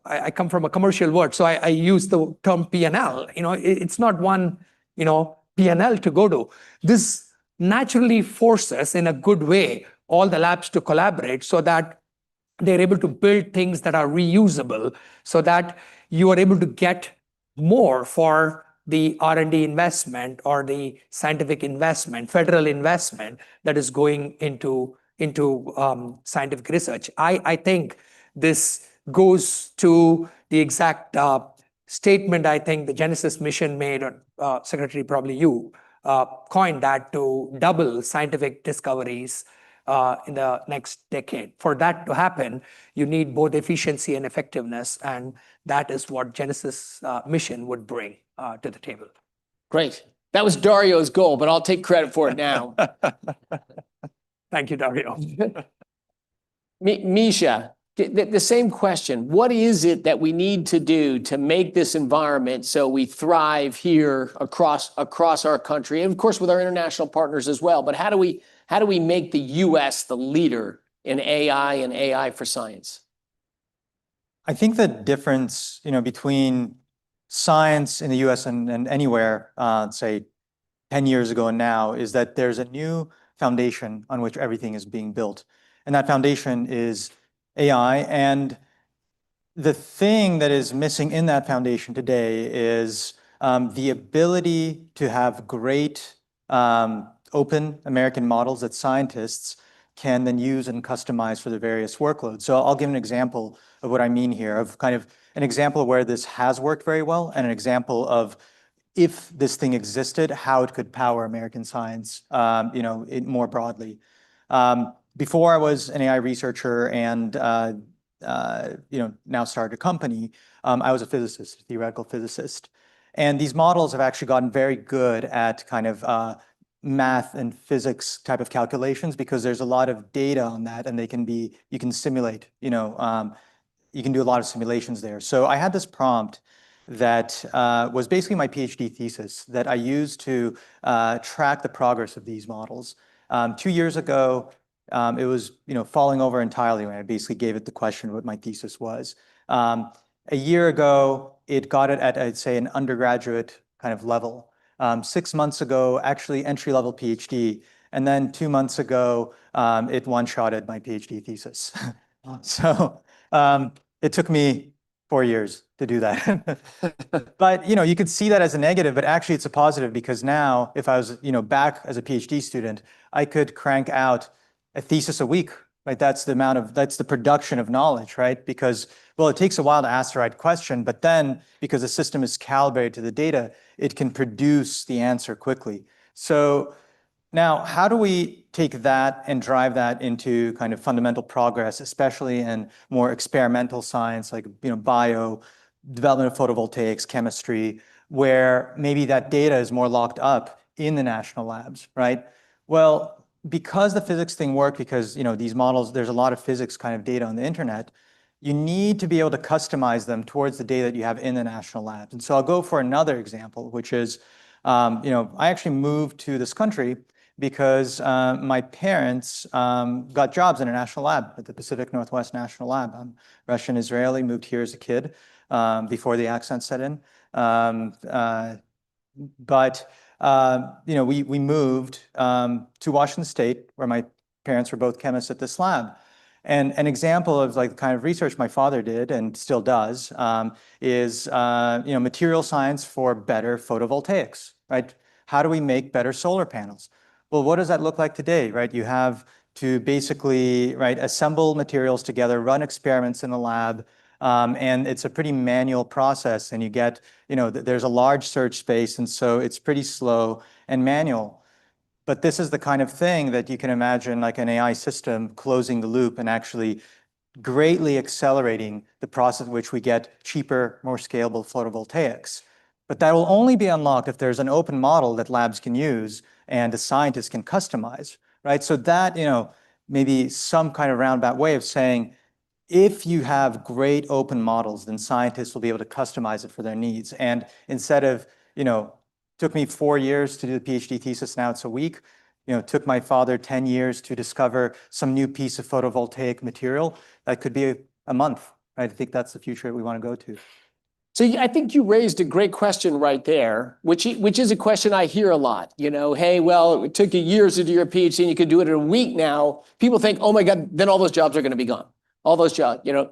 I come from a commercial world, so I use the term P&L. It's not one, P&L to go to. This naturally forces, in a good way, all the labs to collaborate so that they're able to build things that are reusable, so that you are able to get more for the R&D investment or the scientific investment, federal investment that is going into scientific research. I think this goes to the exact statement I think the Genesis mission made, or Secretary, probably you coined that, to double scientific discoveries in the next decade. For that to happen, you need both efficiency and effectiveness, and that is what Genesis mission would bring to the table. Great. That was Dario's goal, but I'll take credit for it now. Thank you, Dario. Misha, the same question. What is it that we need to do to make this environment so we thrive here across our country, and of course with our international partners as well? But how do we make the U.S. the leader in AI and AI for science? I think the difference, between science in the U.S. and anywhere, say 10 years ago and now, is that there's a new foundation on which everything is being built. And that foundation is AI. And the thing that is missing in that foundation today is the ability to have great open American models that scientists can then use and customize for the various workloads. So I'll give an example of what I mean here, of kind of an example of where this has worked very well, and an example of, if this thing existed, how it could power American science, more broadly. Before I was an AI researcher and now started a company, I was a physicist, a theoretical physicist. And these models have actually gotten very good at kind of math and physics type of calculations, because there's a lot of data on that, and you can simulate, you can do a lot of simulations there. So I had this prompt that was basically my PhD thesis that I used to track the progress of these models. 2 years ago, it was falling over entirely when I basically gave it the question what my thesis was. A year ago, it got it at, I'd say, an undergraduate kind of level. 6 months ago, actually entry-level PhD. And then 2 months ago, it one-shotted my PhD thesis. So it took me 4 years to do that. But you could see that as a negative, but actually it's a positive, because now if I was back as a PhD student, I could crank out a thesis a week, right? That's the production of knowledge, right? Because, well, it takes a while to ask the right question, but then because the system is calibrated to the data, it can produce the answer quickly. So now, how do we take that and drive that into kind of fundamental progress, especially in more experimental science like bio, development of photovoltaics, chemistry, where maybe that data is more locked up in the national labs, right? Well, because the physics thing worked, because, you know, these models, there's a lot of physics kind of data on the internet, you need to be able to customize them towards the data that you have in the national labs. And so I'll go for another example, which is, you know, I actually moved to this country because my parents got jobs in a national lab at the Pacific Northwest National Lab. I'm Russian Israeli, moved here as a kid before the accent set in. You know, we moved to Washington State, where my parents were both chemists at this lab. And an example of like the kind of research my father did and still does is, you know, material science for better photovoltaics, right? How do we make better solar panels? Well, what does that look like today, right? You have to basically, right, assemble materials together, run experiments in the lab, and it's a pretty manual process, and you get, you know, there's a large search space, and so it's pretty slow and manual. But this is the kind of thing that you can imagine like an AI system closing the loop and actually greatly accelerating the process in which we get cheaper, more scalable photovoltaics. But that will only be unlocked if there's an open model that labs can use and the scientists can customize, right? So that, you know, maybe some kind of roundabout way of saying, if you have great open models, then scientists will be able to customize it for their needs. And instead of, you know, took me 4 years to do the PhD thesis, now it's a week. You know, it took my father 10 years to discover some new piece of photovoltaic material. That could be a month, right? I think that's the future we want to go to. So I think you raised a great question right there, which is a question I hear a lot. You know, hey, well, it took you years to do your PhD and you could do it in a week now. People think, oh my God, then all those jobs are going to be gone. All those jobs, you know.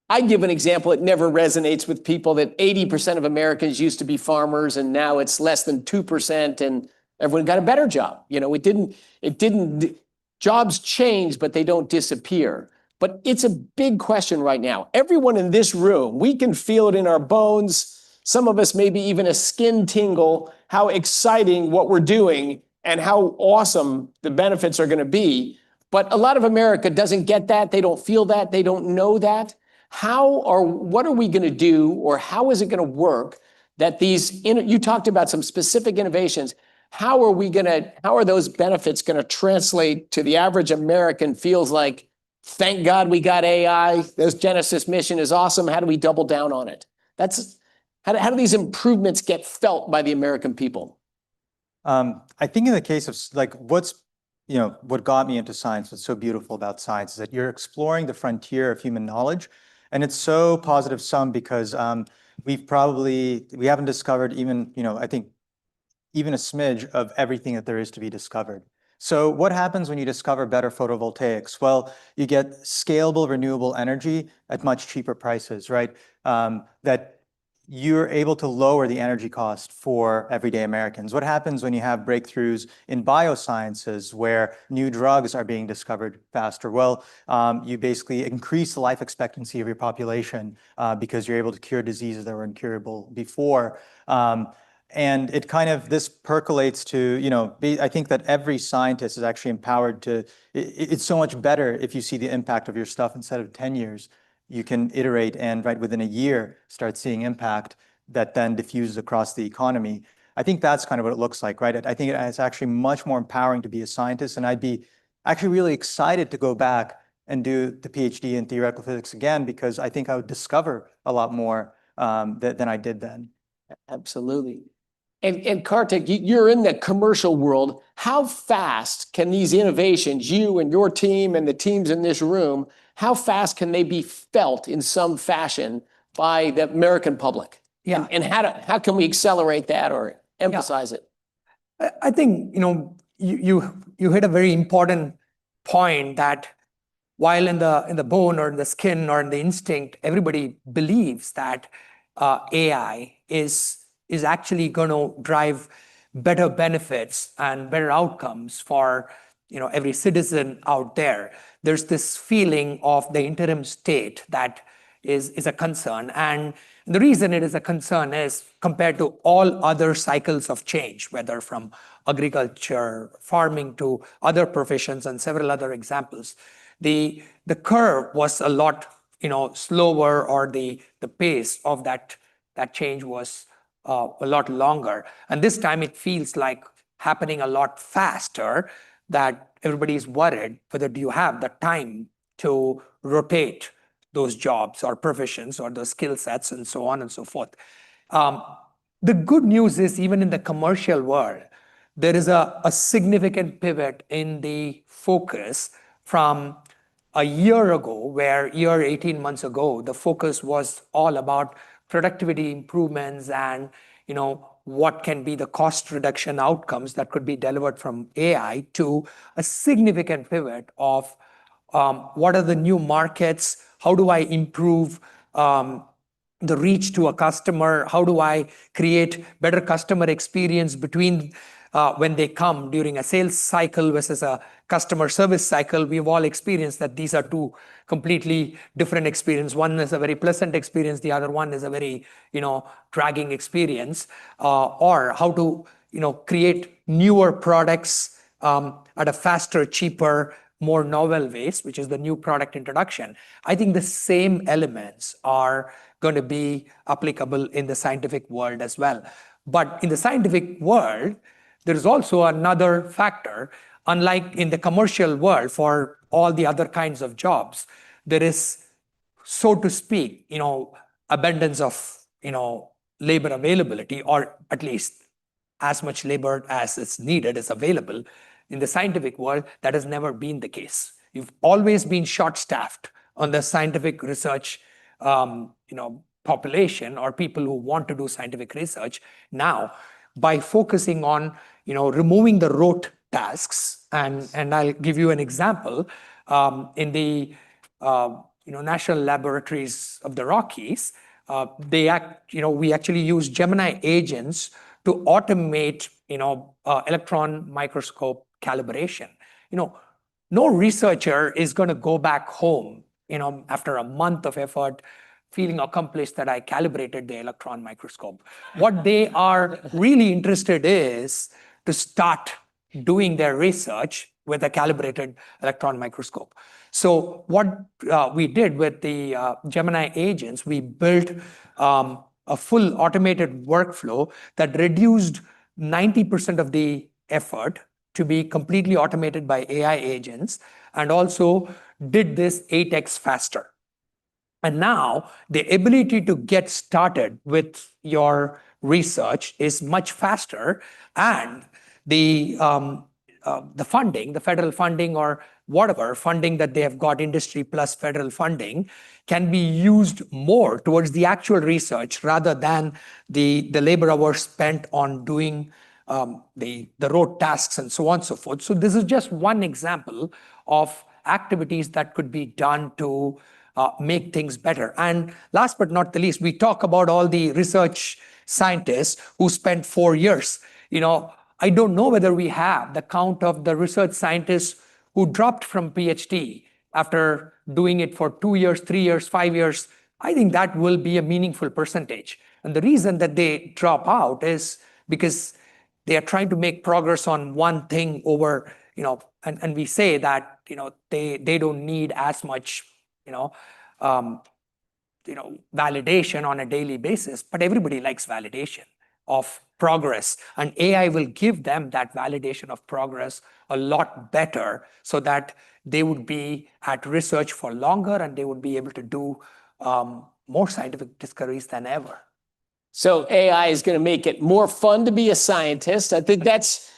I give an example, it never resonates with people, that 80% of Americans used to be farmers and now it's less than 2% and everyone got a better job. You know, jobs change, but they don't disappear. But it's a big question right now. Everyone in this room, we can feel it in our bones. Some of us maybe even a skin tingle, how exciting what we're doing and how awesome the benefits are going to be. But a lot of America doesn't get that. They don't feel that. They don't know that. What are we going to do, or how is it going to work that you talked about some specific innovations. How are those benefits going to translate to the average American feels like, thank God we got AI. This Genesis mission is awesome. How do we double down on it? How do these improvements get felt by the American people? I think in the case of like what got me into science, what's so beautiful about science is that you're exploring the frontier of human knowledge. And it's so positive sum because we haven't discovered even, I think even a smidge of everything that there is to be discovered. So what happens when you discover better photovoltaics? Well, you get scalable renewable energy at much cheaper prices, right? That you're able to lower the energy cost for everyday Americans. What happens when you have breakthroughs in biosciences where new drugs are being discovered faster? Well, you basically increase the life expectancy of your population because you're able to cure diseases that were incurable before. And this percolates to, I think that every scientist is actually empowered it's so much better if you see the impact of your stuff instead of 10 years. You can iterate and right within a year start seeing impact that then diffuses across the economy. I think that's kind of what it looks like, right? I think it's actually much more empowering to be a scientist, and I'd be actually really excited to go back and do the PhD in theoretical physics again, because I think I would discover a lot more than I did then. Absolutely. And Kartik, you're in the commercial world. How fast can these innovations, you and your team and the teams in this room, how fast can they be felt in some fashion by the American public? Yeah. And how can we accelerate that or emphasize it? I think, you hit a very important point that while in the bone or in the skin or in the instinct, everybody believes that AI is actually going to drive better benefits and better outcomes for every citizen out there. There's this feeling of the interim state that is a concern. And the reason it is a concern is compared to all other cycles of change, whether from agriculture, farming to other professions and several other examples, the curve was a lot slower, or the pace of that change was a lot longer. And this time it feels like happening a lot faster. that everybody is worried whether do you have the time to rotate those jobs or professions or those skill sets and so on and so forth. The good news is even in the commercial world, there is a significant pivot in the focus from a year ago, where 18 months ago, the focus was all about productivity improvements and what can be the cost reduction outcomes that could be delivered from AI, to a significant pivot of what are the new markets, how do I improve the reach to a customer, how do I create better customer experience between when they come during a sales cycle versus a customer service cycle. We've all experienced that these are two completely different experiences. One is a very pleasant experience, the other one is a very dragging experience. Or how to create newer products at a faster, cheaper, more novel ways, which is the new product introduction. I think the same elements are going to be applicable in the scientific world as well. But in the scientific world, there is also another factor. Unlike in the commercial world for all the other kinds of jobs, there is, so to speak, abundance of labor availability, or at least as much labor as is needed is available. In the scientific world, that has never been the case. You've always been short-staffed on the scientific research population, or people who want to do scientific research. Now, by focusing on removing the rote tasks, and I'll give you an example. In the National Laboratories of the Rockies, we actually use Gemini agents to automate electron microscope calibration. No researcher is going to go back home after a month of effort feeling accomplished that I calibrated the electron microscope. What they are really interested is to start doing their research with a calibrated electron microscope. So what we did with the Gemini agents, we built a full automated workflow that reduced 90% of the effort to be completely automated by AI agents, and also did this 8x faster. And now the ability to get started with your research is much faster, and the funding, the federal funding or whatever funding that they have got, industry plus federal funding, can be used more towards the actual research rather than the labor hours spent on doing the rote tasks and so on and so forth. So this is just one example of activities that could be done to make things better. And last but not the least, we talk about all the research scientists who spent 4 years. I don't know whether we have the count of the research scientists who dropped from PhD after doing it for 2 years, 3 years, 5 years. I think that will be a meaningful percentage. And the reason that they drop out is because they are trying to make progress on one thing over, and we say that, they don't need as much, validation on a daily basis, but everybody likes validation of progress, and AI will give them that validation of progress a lot better, so that they would be at research for longer and they would be able to do more scientific discoveries than ever. So AI is going to make it more fun to be a scientist. I think that's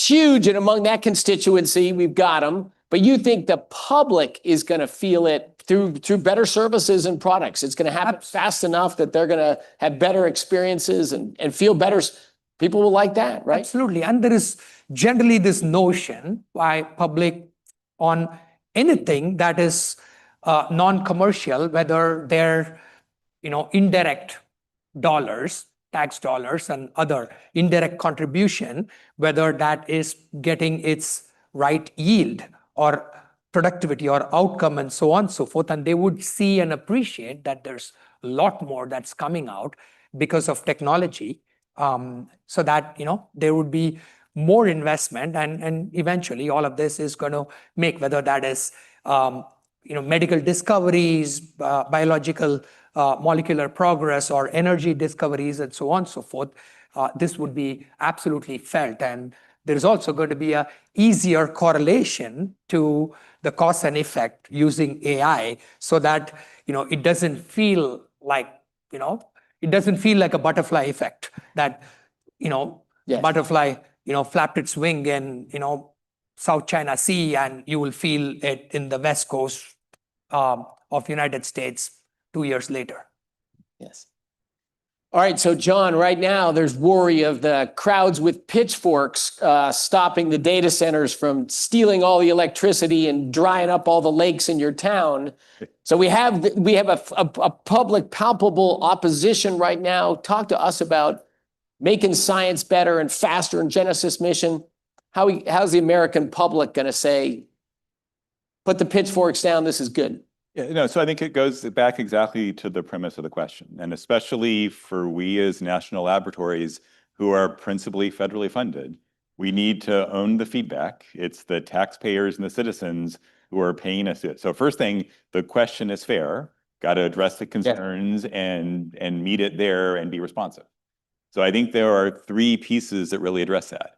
huge, and among that constituency, we've got them. But you think the public is going to feel it through better services and products? It's going to happen fast enough that they're going to have better experiences and feel better. People will like that, right? Absolutely. And there is generally this notion by public on anything that is non-commercial, whether they're indirect dollars, tax dollars, and other indirect contribution, whether that is getting its right yield or productivity or outcome and so on and so forth. And they would see and appreciate that there's a lot more that's coming out because of technology, so that there would be more investment, and eventually all of this is going to make, whether that is medical discoveries, biological molecular progress, or energy discoveries and so on and so forth, this would be absolutely felt. And there is also going to be a easier correlation to the cause and effect using AI so that, it doesn't feel like, it doesn't feel like a butterfly effect that, Yes. butterfly, flapped its wing in, South China Sea, and you will feel it in the West Coast of United States 2 years later. Yes. All right, so John, right now there's worry of the crowds with pitchforks stopping the data centers from stealing all the electricity and drying up all the lakes in your town. So we have a public palpable opposition right now. Talk to us about making science better and faster in Genesis mission. How's the American public going to say, put the pitchforks down, this is good? Yeah, no, so I think it goes back exactly to the premise of the question, and especially for we as national laboratories who are principally federally funded, we need to own the feedback. It's the taxpayers and the citizens who are paying us it. So first thing, the question is fair, got to address the concerns and meet it there and be responsive. So I think there are three pieces that really address that.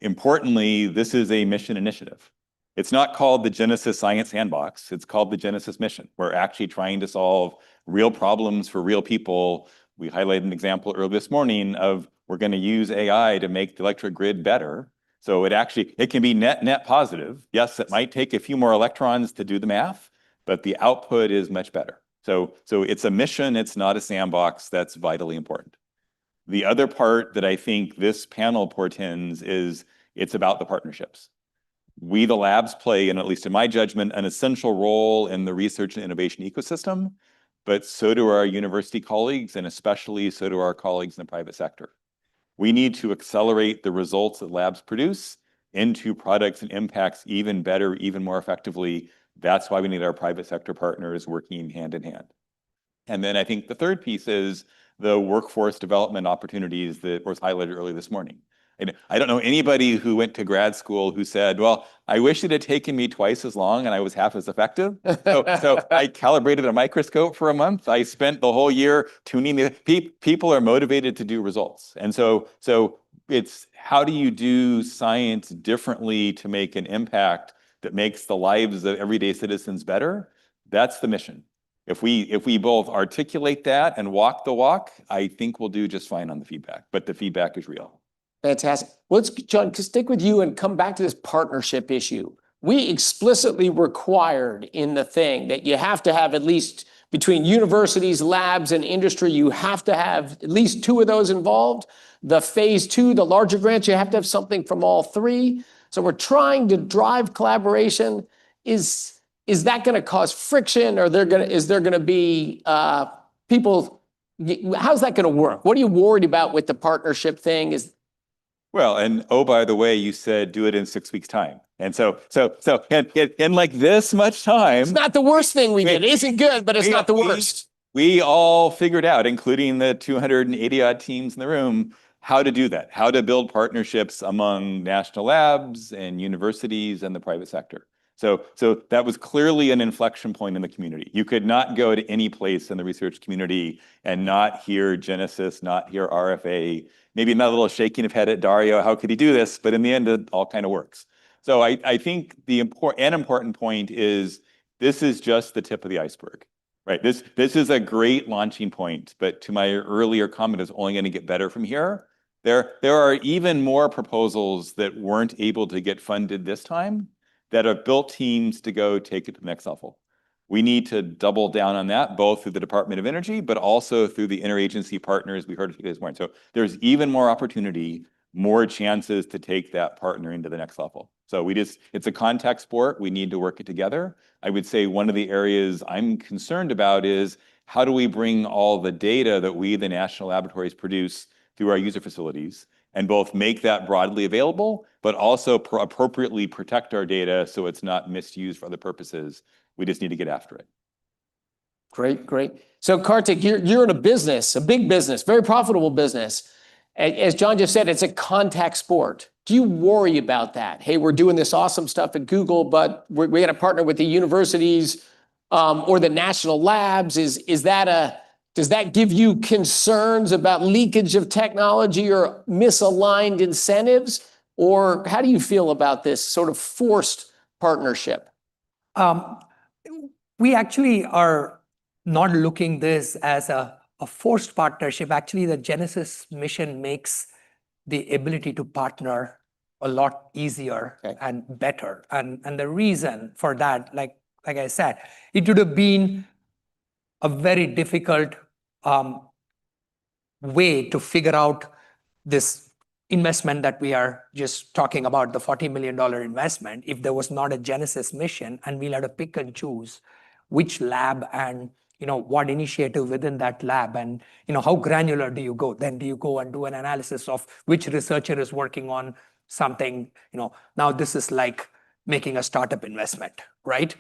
Importantly, this is a mission initiative. It's not called the Genesis Science Sandbox. It's called the Genesis Mission. We're actually trying to solve real problems for real people. We highlighted an example earlier this morning of we're going to use AI to make the electric grid better. So it can be net positive. Yes, it might take a few more electrons to do the math, but the output is much better. So it's a mission. It's not a sandbox. That's vitally important. The other part that I think this panel portends is it's about the partnerships. We, the labs, play, and at least in my judgment, an essential role in the research and innovation ecosystem, but so do our university colleagues, and especially so do our colleagues in the private sector. We need to accelerate the results that labs produce into products and impacts even better, even more effectively. That's why we need our private sector partners working hand in hand. And then I think the third piece is the workforce development opportunities that was highlighted earlier this morning. And I don't know anybody who went to grad school who said, well, I wish it had taken me twice as long and I was half as effective. So I calibrated a microscope for a month. I spent the whole year tuning the people are motivated to do results. And so it's how do you do science differently to make an impact that makes the lives of everyday citizens better? That's the mission. If we both articulate that and walk the walk, I think we'll do just fine on the feedback, but the feedback is real. Fantastic. Well, John, stick with you and come back to this partnership issue. We explicitly required in the thing that you have to have at least between universities, labs, and industry, you have to have at least two of those involved. The phase two, the larger grants, you have to have something from all three. So we're trying to drive collaboration. Is that going to cause friction, or is there going to be people? How's that going to work? What are you worried about with the partnership thing? Well, and oh, by the way, you said do it in 6 weeks' time. And so in like this much time. It's not the worst thing we did. It isn't good, but it's not the worst. We all figured out, including the 280 odd teams in the room, how to do that, how to build partnerships among national labs and universities and the private sector. So that was clearly an inflection point in the community. You could not go to any place in the research community and not hear Genesis, not hear RFA, maybe not a little shaking of head at Dario, how could he do this? But in the end, it all kind of works. So I think the important point is this is just the tip of the iceberg, right? This is a great launching point, but to my earlier comment, it's only going to get better from here. There are even more proposals that weren't able to get funded this time that have built teams to go take it to the next level. We need to double down on that, both through the Department of Energy, but also through the interagency partners we heard this morning. So there's even more opportunity, more chances to take that partner into the next level. So it's a contact sport. We need to work it together. I would say one of the areas I'm concerned about is how do we bring all the data that we, the national laboratories, produce through our user facilities and both make that broadly available, but also appropriately protect our data so it's not misused for other purposes. We just need to get after it. Great. So Kartik, you're in a business, a big business, very profitable business. As John just said, it's a contact sport. Do you worry about that? Hey, we're doing this awesome stuff at Google, but we got to partner with the universities or the national labs. Does that give you concerns about leakage of technology or misaligned incentives? Or how do you feel about this sort of forced partnership? We actually are not looking this as a forced partnership. Actually, the Genesis mission makes the ability to partner a lot easier and better. And the reason for that, like I said, it would have been a very difficult way to figure out this investment that we are just talking about, the $40 million investment, if there was not a Genesis mission, and we'll have to pick and choose which lab and what initiative within that lab, and how granular do you go? Then do you go and do an analysis of which researcher is working on something? Now this is like making a startup investment, right?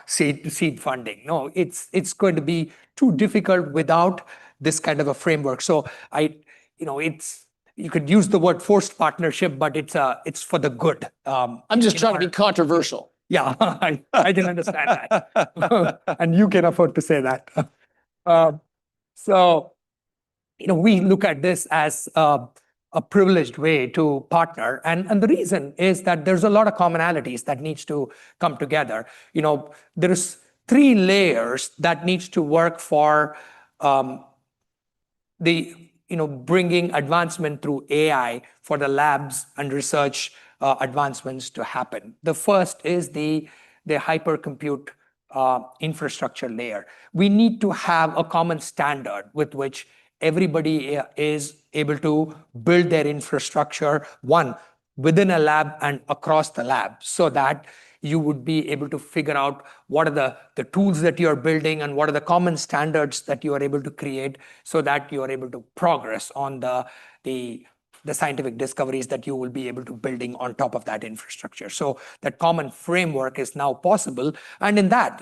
Seed funding. No, it's going to be too difficult without this kind of a framework. So you could use the word forced partnership, but it's for the good. I'm just trying to be controversial. Yeah, I didn't understand that. And you can afford to say that. So, we look at this as a privileged way to partner. And the reason is that there's a lot of commonalities that needs to come together. There's 3 layers that needs to work for bringing advancement through AI for the labs and research advancements to happen. The first is the hypercompute infrastructure layer. We need to have a common standard with which everybody is able to build their infrastructure, one, within a lab and across the lab, so that you would be able to figure out what are the tools that you're building and what are the common standards that you are able to create, so that you are able to progress on the scientific discoveries that you will be able to building on top of that infrastructure. So that common framework is now possible. And in that,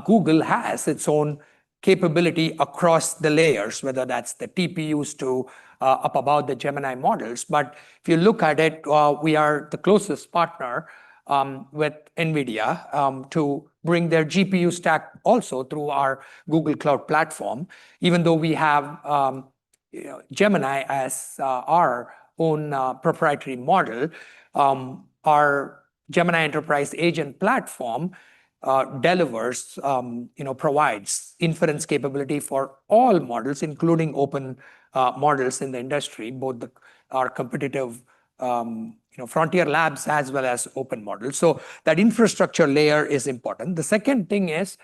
Google has its own capability across the layers, whether that's the TPUs to up above the Gemini models. But if you look at it, we are the closest partner with NVIDIA to bring their GPU stack also through our Google Cloud Platform. Even though we have Gemini as our own proprietary model, our Gemini Enterprise Agent platform delivers, provides inference capability for all models, including open models in the industry, both our competitive frontier labs as well as open models. So that infrastructure layer is important. The second thing is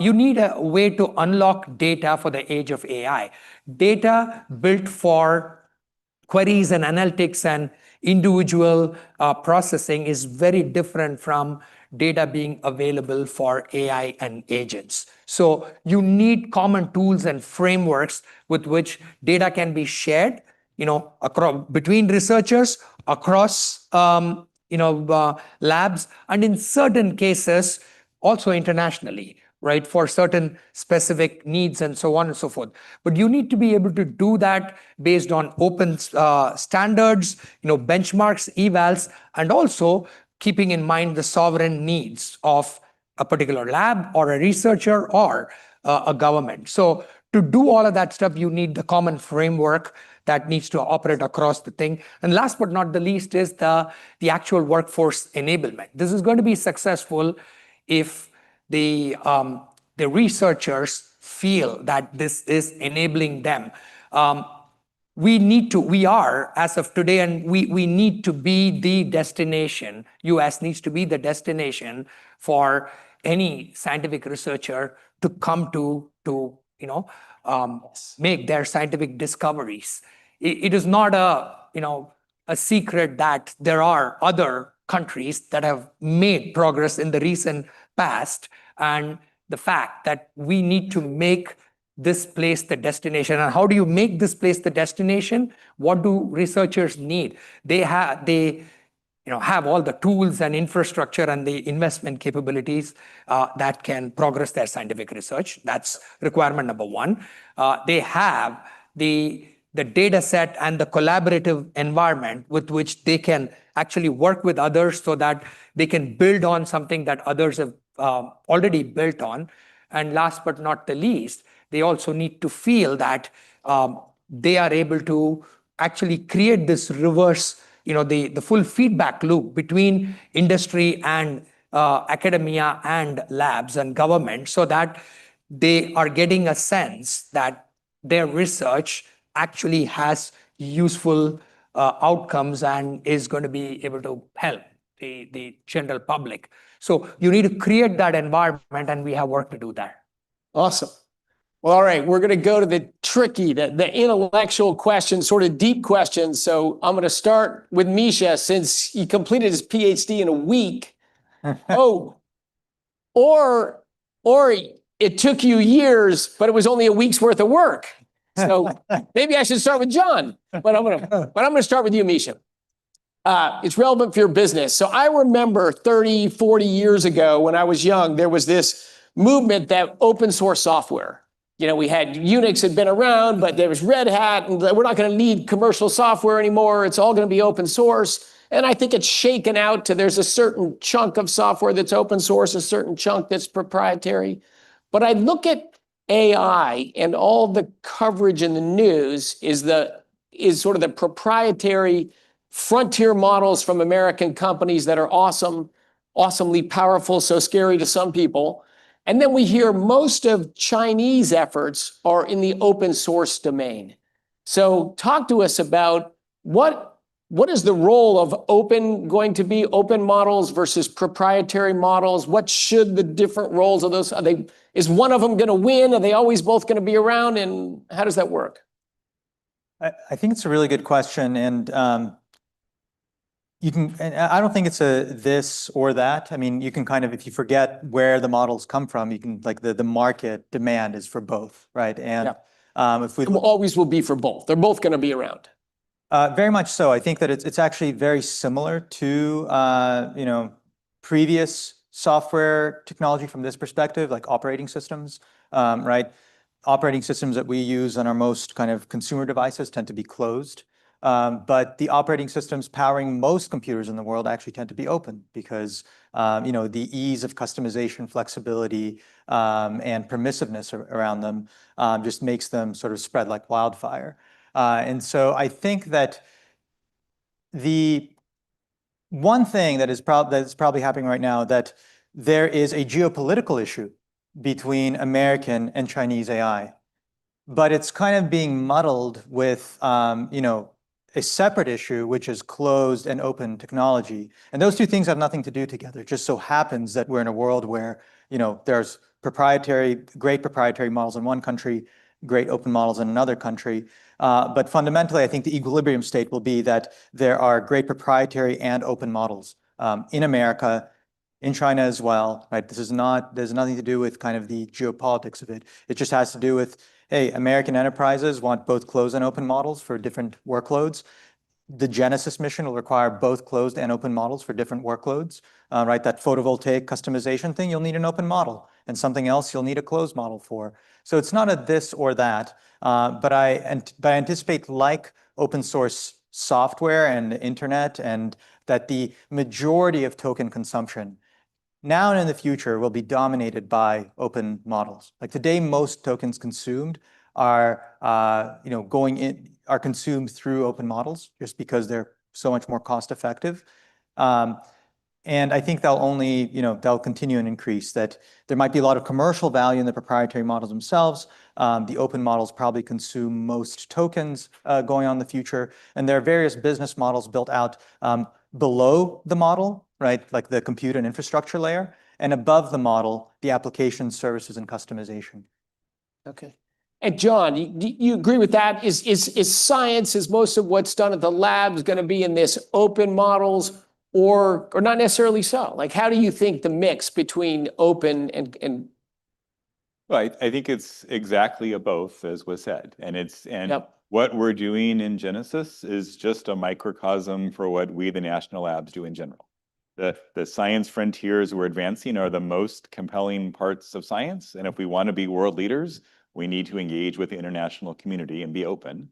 you need a way to unlock data for the age of AI. Data built for queries and analytics and individual processing is very different from data being available for AI and agents. So you need common tools and frameworks with which data can be shared, across between researchers, across labs, and in certain cases also internationally, right, for certain specific needs and so on and so forth. But you need to be able to do that based on open standards, benchmarks, evals, and also keeping in mind the sovereign needs of a particular lab or a researcher or a government. So to do all of that stuff, you need the common framework that needs to operate across the thing. And last but not the least is the actual workforce enablement. This is going to be successful if the researchers feel that this is enabling them. We are, as of today, and we need to be the destination. US needs to be the destination for any scientific researcher to come to make their scientific discoveries. It is not a secret that there are other countries that have made progress in the recent past, and the fact that we need to make this place the destination. And how do you make this place the destination? What do researchers need? They have all the tools and infrastructure and the investment capabilities that can progress their scientific research. That's requirement number one. They have the data set and the collaborative environment with which they can actually work with others so that they can build on something that others have already built on. And last but not the least, they also need to feel that they are able to actually create this reverse the full feedback loop between industry and academia and labs and government, so that they are getting a sense that their research actually has useful outcomes and is going to be able to help the general public. So you need to create that environment, and we have work to do there. Awesome. Well, all right, we're going to go to the tricky, the intellectual questions, sort of deep questions. So I'm going to start with Misha, since he completed his PhD in a week. Oh, or it took you years, but it was only a week's worth of work. So maybe I should start with John, but I'm going to start with you, Misha. It's relevant for your business. So I remember 30, 40 years ago when I was young, there was this movement that open source software. We had Unix had been around, but there was Red Hat, and we're not going to need commercial software anymore. It's all going to be open source. And I think it's shaken out to there's a certain chunk of software that's open source, a certain chunk that's proprietary. But I look at AI, and all the coverage in the news is sort of the proprietary frontier models from American companies that are awesome, awesomely powerful, so scary to some people. And then we hear most of Chinese efforts are in the open source domain. So talk to us about what is the role of going to be open models versus proprietary models? What should the different roles of those, is one of them going to win? Are they always both going to be around? And how does that work? I think it's a really good question. And and I don't think it's a this or that. I mean, you can kind of, if you forget where the models come from, you can, like, the market demand is for both, right? And if we always will be for both, they're both going to be around. Very much so. I think that it's actually very similar to previous software technology from this perspective, like operating systems, right? Operating systems that we use on our most kind of consumer devices tend to be closed. But the operating systems powering most computers in the world actually tend to be open because, the ease of customization, flexibility, and permissiveness around them just makes them sort of spread like wildfire. And so I think that the one thing that is probably happening right now, that there is a geopolitical issue between American and Chinese AI, but it's kind of being muddled with, a separate issue, which is closed and open technology. And those two things have nothing to do together. It just so happens that we're in a world where, there's great proprietary models in one country, great open models in another country. But fundamentally, I think the equilibrium state will be that there are great proprietary and open models in America, in China as well, right? There's nothing to do with kind of the geopolitics of it. It just has to do with, hey, American enterprises want both closed and open models for different workloads. The Genesis mission will require both closed and open models for different workloads, right? That photovoltaic customization thing, you'll need an open model, and something else you'll need a closed model for. So it's not a this or that, but I anticipate, like open source software and the internet, and that the majority of token consumption now and in the future will be dominated by open models. Like today, most tokens consumed are consumed through open models just because they're so much more cost effective. And I think they'll continue and increase. That there might be a lot of commercial value in the proprietary models themselves. The open models probably consume most tokens going on in the future. And there are various business models built out below the model, right? Like the compute and infrastructure layer, and above the model, the application, services, and customization. Okay. And John, you agree with that? Is science, is most of what's done at the labs going to be in this open models, or not necessarily so? Like, how do you think the mix between open and Well, I think it's exactly a both, as was said. What we're doing in Genesis is just a microcosm for what we, the national labs, do in general. The science frontiers we're advancing are the most compelling parts of science. And if we want to be world leaders, we need to engage with the international community and be open.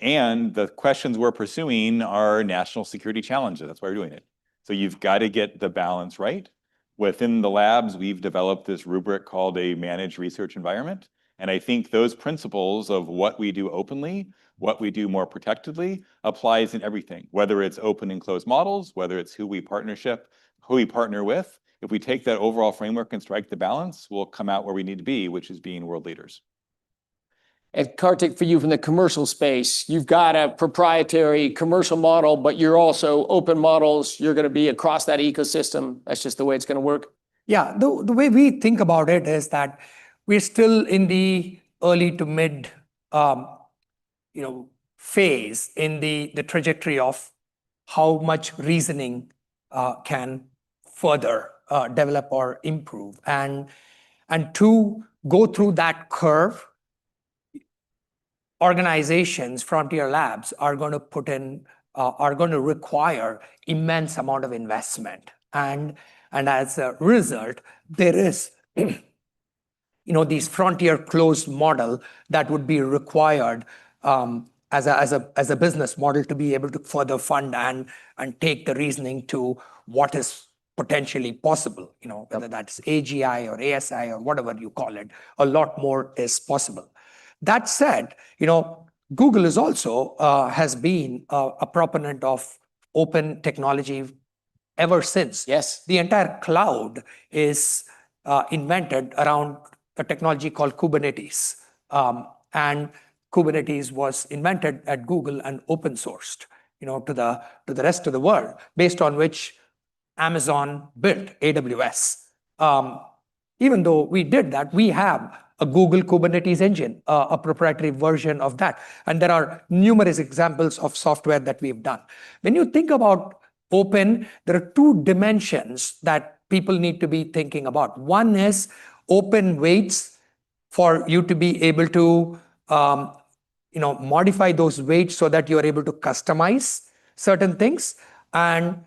And the questions we're pursuing are national security challenges. That's why we're doing it. So you've got to get the balance right. Within the labs, we've developed this rubric called a managed research environment. And I think those principles of what we do openly what we do more protectedly applies in everything, whether it's open and closed models, whether it's who we partner with. If we take that overall framework and strike the balance, we'll come out where we need to be, which is being world leaders. And Kartik, for you from the commercial space, you've got a proprietary commercial model, but you're also open models. You're going to be across that ecosystem. That's just the way it's going to work. Yeah, the way we think about it is that we're still in the early to mid, phase in the trajectory of how much reasoning can further develop or improve, and to go through that curve, organizations, frontier labs are going to require immense amount of investment, and as a result, there is these frontier closed model that would be required as a business model to be able to further fund and take the reasoning to what is potentially possible, whether that's AGI or ASI or whatever you call it, a lot more is possible. That said, Google is also has been a proponent of open technology ever since. Yes. The entire cloud is invented around a technology called Kubernetes. And Kubernetes was invented at Google and open sourced, to the rest of the world, based on which Amazon built AWS. Even though we did that, we have a Google Kubernetes engine, a proprietary version of that. And there are numerous examples of software that we've done. When you think about open, there are two dimensions that people need to be thinking about. One is open weights for you to be able to modify those weights so that you're able to customize certain things, and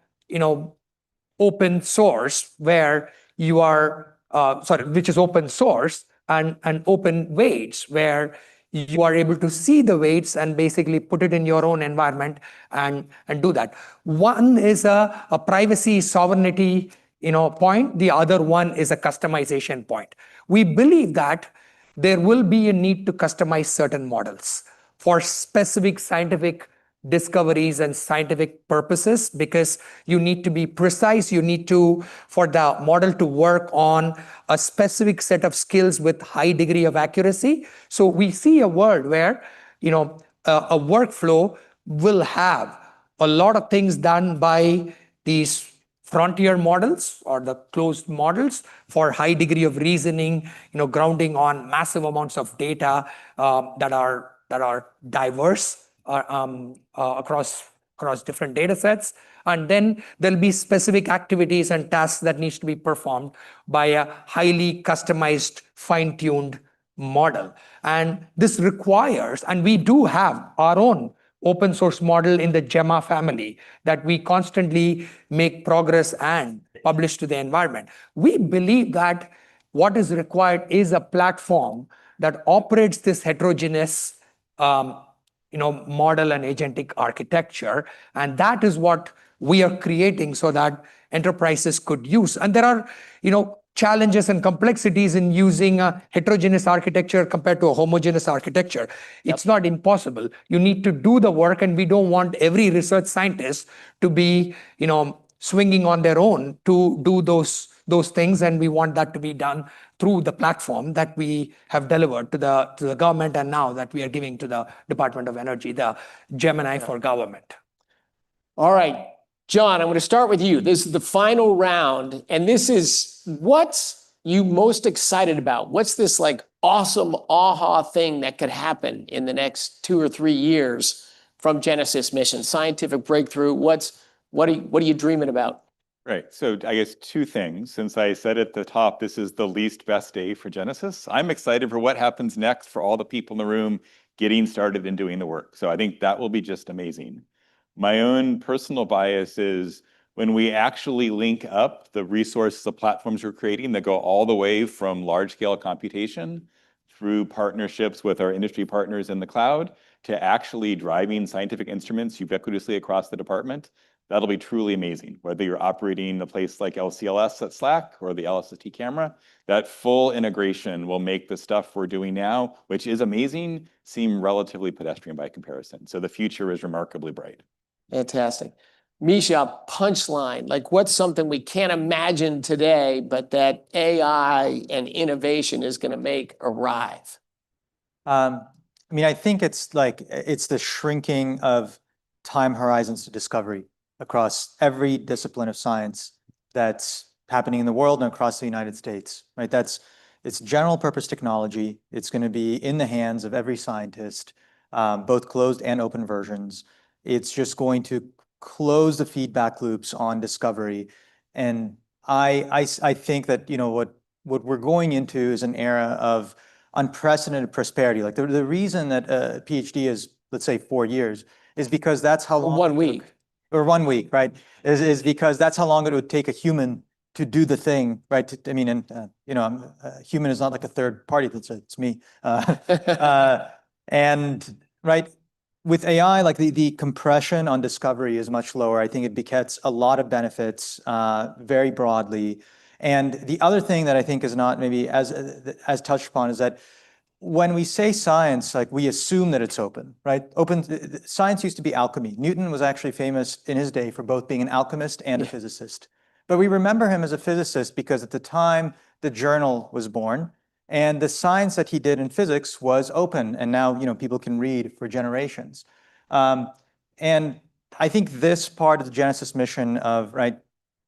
open source where you are which is open source, and open weights where you are able to see the weights and basically put it in your own environment and do that. One is a privacy sovereignty point. The other one is a customization point. We believe that there will be a need to customize certain models for specific scientific discoveries and scientific purposes, because you need to be precise. You need to, for the model to work on a specific set of skills with high degree of accuracy. So we see a world where, a workflow will have a lot of things done by these frontier models or the closed models for high degree of reasoning, grounding on massive amounts of data that are diverse across different data sets. And then there'll be specific activities and tasks that needs to be performed by a highly customized, fine-tuned model. And this requires, and we do have our own open source model in the Gemma family that we constantly make progress and publish to the environment. We believe that what is required is a platform that operates this heterogeneous model and agentic architecture. And that is what we are creating so that enterprises could use. And there are, challenges and complexities in using a heterogeneous architecture compared to a homogeneous architecture. It's not impossible. You need to do the work, and we don't want every research scientist to be, swinging on their own to do those things. And we want that to be done through the platform that we have delivered to the government, and now that we are giving to the Department of Energy, the Gemini for Government. All right, John, I'm going to start with you. This is the final round, and this is what's you most excited about? What's this awesome aha thing that could happen in the next 2 or 3 years from Genesis mission? Scientific breakthrough. What are you dreaming about? Right. So I guess 2 things. Since I said at the top, this is the least best day for Genesis, I'm excited for what happens next for all the people in the room getting started and doing the work. So I think that will be just amazing. My own personal bias is when we actually link up the resources, the platforms we're creating that go all the way from large-scale computation through partnerships with our industry partners in the cloud to actually driving scientific instruments ubiquitously across the department. that'll be truly amazing. Whether you're operating a place like LCLS at Slack or the LSAT camera, that full integration will make the stuff we're doing now, which is amazing, seem relatively pedestrian by comparison. So the future is remarkably bright. Fantastic. Misha, punchline, like what's something we can't imagine today, but that AI and innovation is going to make arrive? I mean, I think it's the shrinking of time horizons to discovery across every discipline of science that's happening in the world and across the United States, right? It's general purpose technology. It's going to be in the hands of every scientist, both closed and open versions. It's just going to close the feedback loops on discovery. And I think that, what we're going into is an era of unprecedented prosperity. Like the reason that a PhD is, let's say, 4 years is because that's how long— 1 week. Or 1 week, right? Is because that's how long it would take a human to do the thing, right? Human is not like a third party. It's me. And right, with AI, like the compression on discovery is much lower. I think it begets a lot of benefits very broadly. And the other thing that I think is not maybe as touched upon is that when we say science, like we assume that it's open, right? Science used to be alchemy. Newton was actually famous in his day for both being an alchemist and a physicist. But we remember him as a physicist because at the time the journal was born and the science that he did in physics was open. And now, people can read for generations. And I think this part of the Genesis mission of,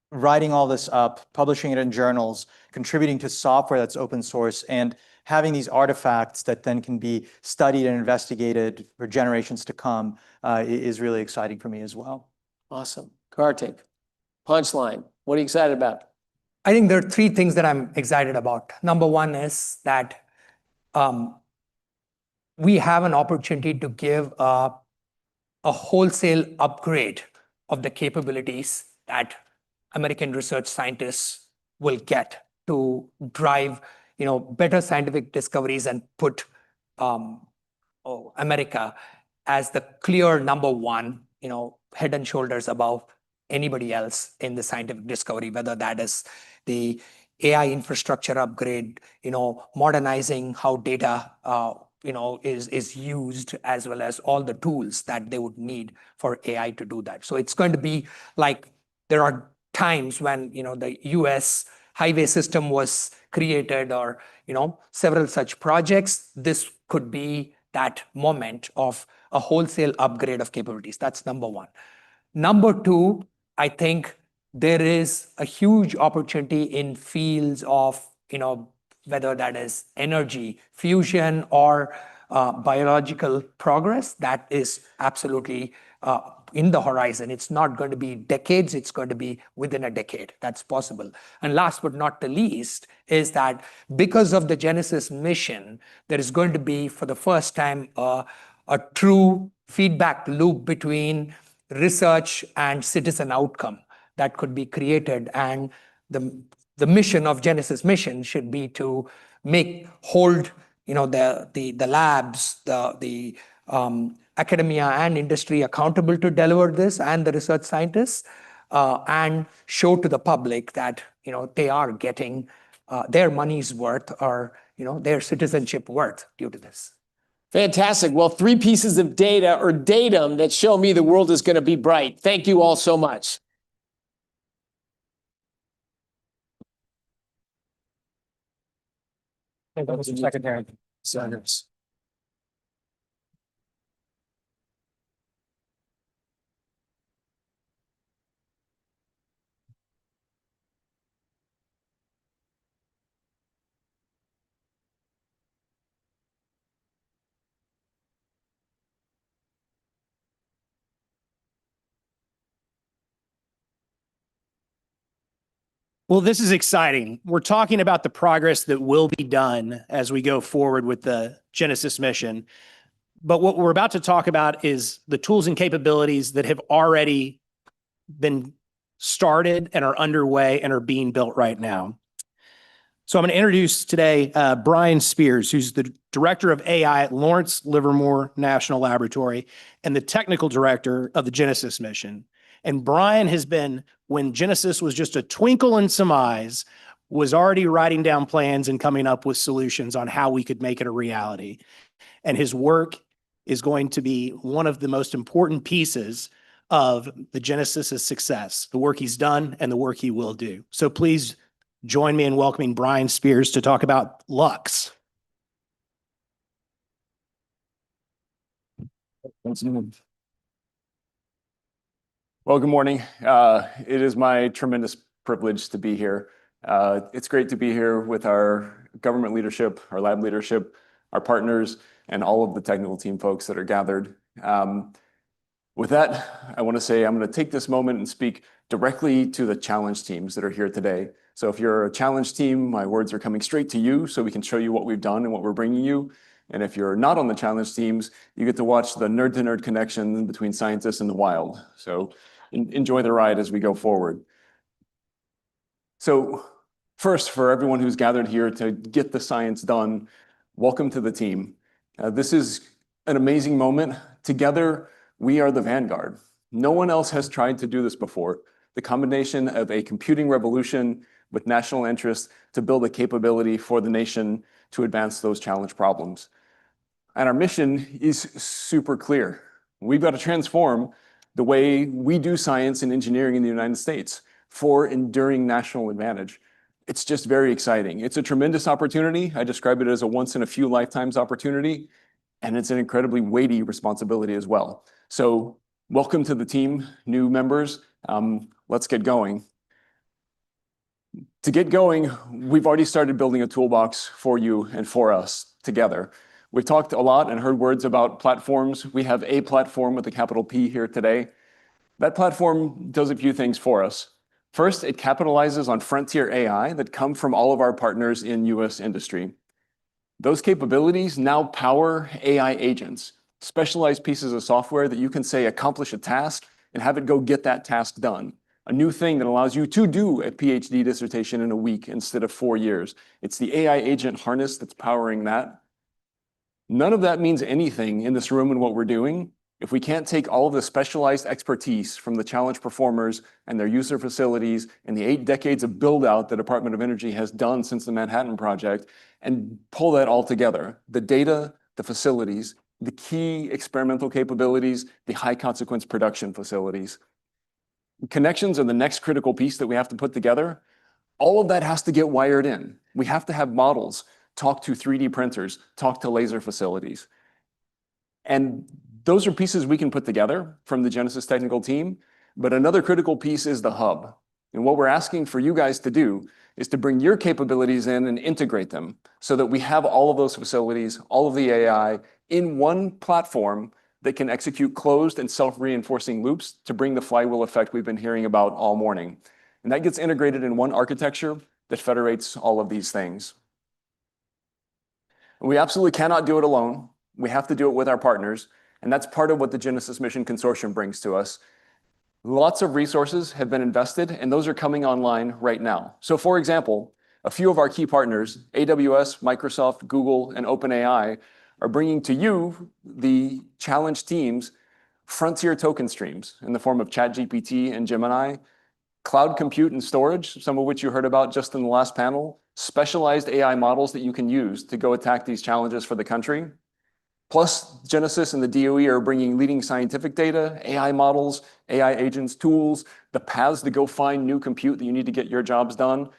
writing all this up, publishing it in journals, contributing to software that's open source, and having these artifacts that then can be studied and investigated for generations to come is really exciting for me as well. Awesome. Kartik, punchline, what are you excited about? I think there are 3 things that I'm excited about. Number one is that we have an opportunity to give a wholesale upgrade of the capabilities that American research scientists will get to drive, better scientific discoveries and put America as the clear number one, head and shoulders above anybody else in the scientific discovery, whether that is the AI infrastructure upgrade, modernizing how data, is used, as well as all the tools that they would need for AI to do that. So it's going to be like there are times when, the US highway system was created or, several such projects. This could be that moment of a wholesale upgrade of capabilities. That's number one. Number two, I think there is a huge opportunity in fields of, whether that is energy, fusion, or biological progress, that is absolutely in the horizon. It's not going to be decades, it's going to be within a decade. That's possible. And last but not the least is that because of the Genesis mission, there is going to be, for the first time, a true feedback loop between research and citizen outcome that could be created. And the mission of Genesis mission should be to hold the labs, the academia and industry accountable to deliver this, and the research scientists, and show to the public that they are getting their money's worth, or their citizenship worth due to this. Fantastic. Well, 3 pieces of data or datum that show me the world is going to be bright. Thank you all so much. Thank you, Mr. Secretary. Senators. Well, this is exciting. We're talking about the progress that will be done as we go forward with the Genesis mission. But what we're about to talk about is the tools and capabilities that have already been started and are underway and are being built right now. So I'm going to introduce today Brian Spears, who's the Director of AI at Lawrence Livermore National Laboratory and the Technical Director of the Genesis mission. And Brian has been, when Genesis was just a twinkle in some eyes, was already writing down plans and coming up with solutions on how we could make it a reality. And his work is going to be one of the most important pieces of the Genesis's success, the work he's done and the work he will do. So please join me in welcoming Brian Spears to talk about Lux. Well, good morning. It is my tremendous privilege to be here. It's great to be here with our government leadership, our lab leadership, our partners, and all of the technical team folks that are gathered. With that, I want to say I'm going to take this moment and speak directly to the challenge teams that are here today. So if you're a challenge team, my words are coming straight to you so we can show you what we've done and what we're bringing you. And if you're not on the challenge teams, you get to watch the nerd-to-nerd connection between scientists and the wild. So enjoy the ride as we go forward. So first, for everyone who's gathered here to get the science done, welcome to the team. This is an amazing moment. Together, we are the vanguard. No one else has tried to do this before. The combination of a computing revolution with national interest to build a capability for the nation to advance those challenge problems. And our mission is super clear. We've got to transform the way we do science and engineering in the United States for enduring national advantage. It's just very exciting. It's a tremendous opportunity. I describe it as a once in a few lifetimes opportunity, and it's an incredibly weighty responsibility as well. So welcome to the team, new members. Let's get going. To get going, we've already started building a toolbox for you and for us together. We've talked a lot and heard words about platforms. We have a platform with a capital P here today. That platform does a few things for us. First, it capitalizes on frontier AI that come from all of our partners in US industry. Those capabilities now power AI agents, specialized pieces of software that you can say accomplish a task and have it go get that task done. A new thing that allows you to do a PhD dissertation in a week instead of 4 years. It's the AI agent harness that's powering that. None of that means anything in this room and what we're doing if we can't take all of the specialized expertise from the challenge performers and their user facilities and the 8 decades of build out the Department of Energy has done since the Manhattan Project and pull that all together. The data, the facilities, the key experimental capabilities, the high consequence production facilities. Connections are the next critical piece that we have to put together. All of that has to get wired in. We have to have models, talk to 3D printers, talk to laser facilities. And those are pieces we can put together from the Genesis technical team. But another critical piece is the hub. And what we're asking for you guys to do is to bring your capabilities in and integrate them so that we have all of those facilities, all of the AI in one platform that can execute closed and self-reinforcing loops to bring the flywheel effect we've been hearing about all morning. And that gets integrated in one architecture that federates all of these things. We absolutely cannot do it alone. We have to do it with our partners. And that's part of what the Genesis Mission Consortium brings to us. Lots of resources have been invested, and those are coming online right now. So for example, a few of our key partners, AWS, Microsoft, Google, and OpenAI, are bringing to you, the challenge teams, frontier token streams in the form of ChatGPT and Gemini, cloud compute and storage, some of which you heard about just in the last panel, specialized AI models that you can use to go attack these challenges for the country. Plus, Genesis and the DOE are bringing leading scientific data, AI models, AI agents, tools, the paths to go find new compute that you need to get your jobs done.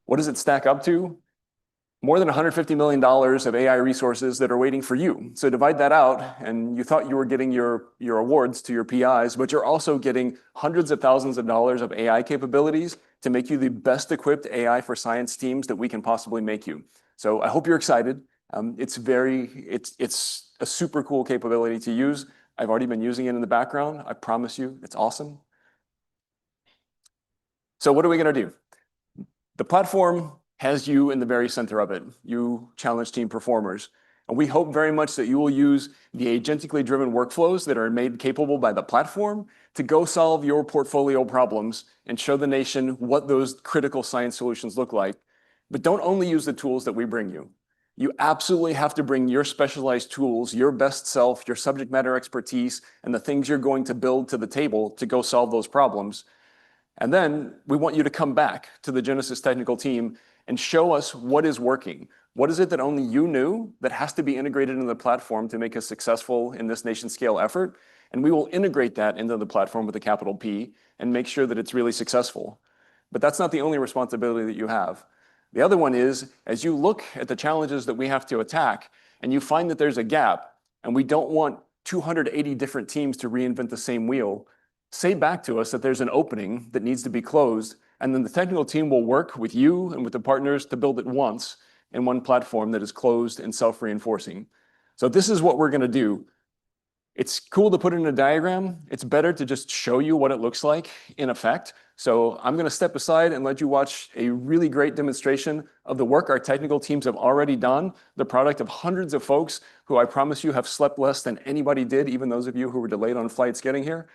What does it stack up to? More than $150 million of AI resources that are waiting for you. So divide that out, and you thought you were getting your awards to your PIs, but you're also getting hundreds of thousands of dollars of AI capabilities to make you the best equipped AI for science teams that we can possibly make you. So I hope you're excited. It's a super cool capability to use. I've already been using it in the background. I promise you, it's awesome. So what are we going to do? The platform has you in the very center of it, you challenge team performers. And we hope very much that you will use the agentically driven workflows that are made capable by the platform to go solve your portfolio problems and show the nation what those critical science solutions look like. But don't only use the tools that we bring you. You absolutely have to bring your specialized tools, your best self, your subject matter expertise, and the things you're going to build to the table to go solve those problems. And then we want you to come back to the Genesys technical team and show us what is working. What is it that only you knew that has to be integrated into the platform to make us successful in this nation scale effort? And we will integrate that into the platform with a capital P and make sure that it's really successful. But that's not the only responsibility that you have. The other one is, as you look at the challenges that we have to attack and you find that there's a gap and we don't want 280 different teams to reinvent the same wheel, say back to us that there's an opening that needs to be closed, and then the technical team will work with you and with the partners to build it once in one platform that is closed and self-reinforcing. So this is what we're going to do. It's cool to put it in a diagram. It's better to just show you what it looks like in effect. So I'm going to step aside and let you watch a really great demonstration of the work our technical teams have already done, the product of hundreds of folks who I promise you have slept less than anybody did, even those of you who were delayed on flights getting here.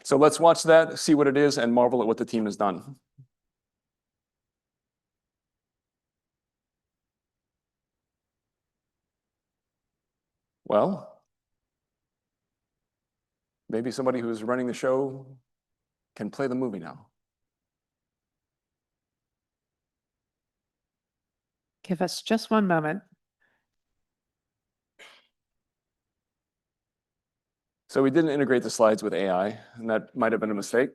So let's watch that, see what it is, and marvel at what the team has done. Well, maybe somebody who's running the show can play the movie now. Give us just one moment. So we didn't integrate the slides with AI, and that might have been a mistake.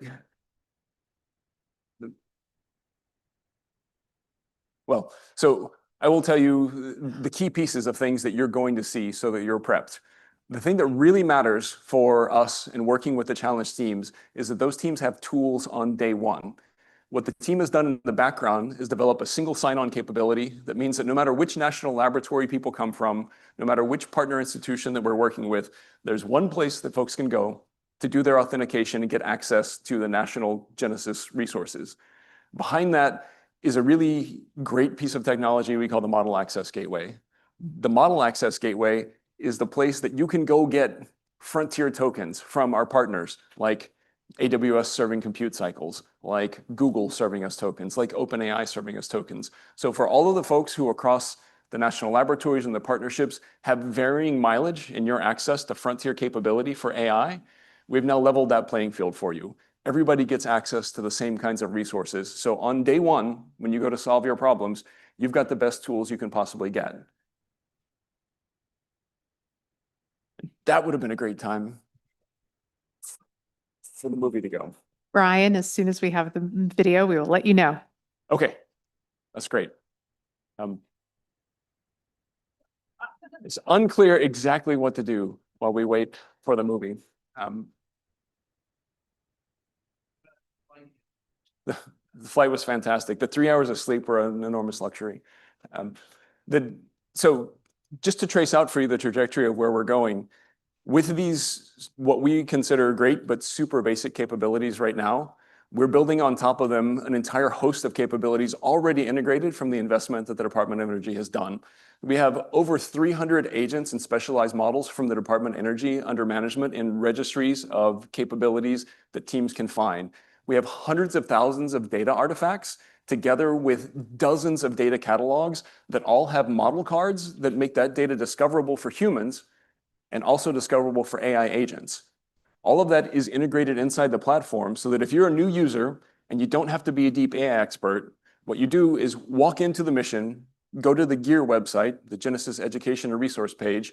Well, so I will tell you the key pieces of things that you're going to see so that you're prepped. The thing that really matters for us in working with the challenge teams is that those teams have tools on day one. What the team has done in the background is develop a single sign-on capability that means that no matter which national laboratory people come from, no matter which partner institution that we're working with, there's one place that folks can go to do their authentication and get access to the national Genesys resources. Behind that is a really great piece of technology we call the Model Access Gateway. The Model Access Gateway is the place that you can go get frontier tokens from our partners, like AWS serving compute cycles, like Google serving us tokens, like OpenAI serving us tokens. So for all of the folks who across the national laboratories and the partnerships have varying mileage in your access to frontier capability for AI, we've now leveled that playing field for you. Everybody gets access to the same kinds of resources. So on day one, when you go to solve your problems, you've got the best tools you can possibly get. That would have been a great time for the movie to go. Brian, as soon as we have the video, we will let you know. Okay, that's great. It's unclear exactly what to do while we wait for the movie. The flight was fantastic. The 3 hours of sleep were an enormous luxury. So just to trace out for you the trajectory of where we're going, with these, what we consider great but super basic capabilities right now, we're building on top of them an entire host of capabilities already integrated from the investment that the Department of Energy has done. We have over 300 agents and specialized models from the Department of Energy under management in registries of capabilities that teams can find. We have hundreds of thousands of data artifacts together with dozens of data catalogs that all have model cards that make that data discoverable for humans and also discoverable for AI agents. All of that is integrated inside the platform so that if you're a new user and you don't have to be a deep AI expert, what you do is walk into the mission, go to the GEAR website, the Genesys Education and Resource page.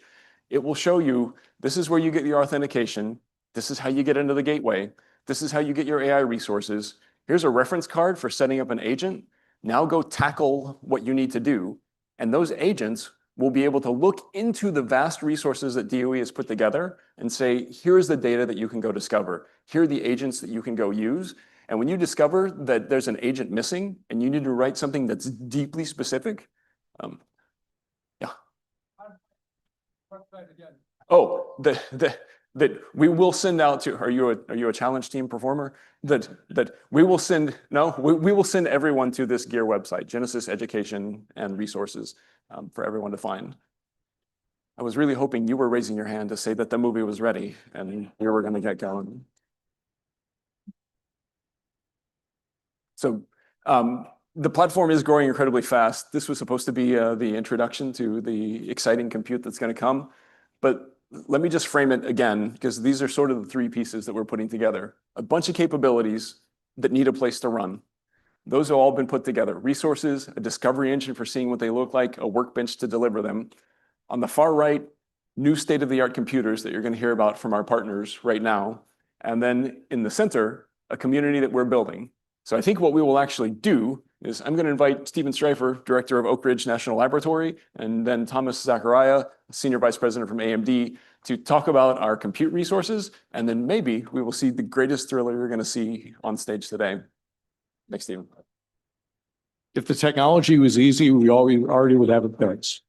It will show you, this is where you get your authentication. This is how you get into the gateway. This is how you get your AI resources. Here's a reference card for setting up an agent. Now go tackle what you need to do. And those agents will be able to look into the vast resources that DOE has put together and say, here's the data that you can go discover. Here are the agents that you can go use. And when you discover that there's an agent missing and you need to write something that's deeply specific, oh, that we will send out to, are you a challenge team performer? That we will send, no, we will send everyone to this GEAR website, Genesys Education and Resources, for everyone to find. I was really hoping you were raising your hand to say that the movie was ready and you were going to get going. So The platform is growing incredibly fast. This was supposed to be the introduction to the exciting compute that's going to come. But let me just frame it again, because these are sort of the three pieces that we're putting together. A bunch of capabilities that need a place to run. Those have all been put together. Resources, a discovery engine for seeing what they look like, a workbench to deliver them. On the far right, new state-of-the-art computers that you're going to hear about from our partners right now. And then in the center, a community that we're building. So I think what we will actually do is I'm going to invite Steven Streifer, director of Oak Ridge National Laboratory, and then Thomas Zachariah, senior vice president from AMD, to talk about our compute resources. And then maybe we will see the greatest thriller you're going to see on stage today. Thanks, Steven. If the technology was easy, we already would have it fixed.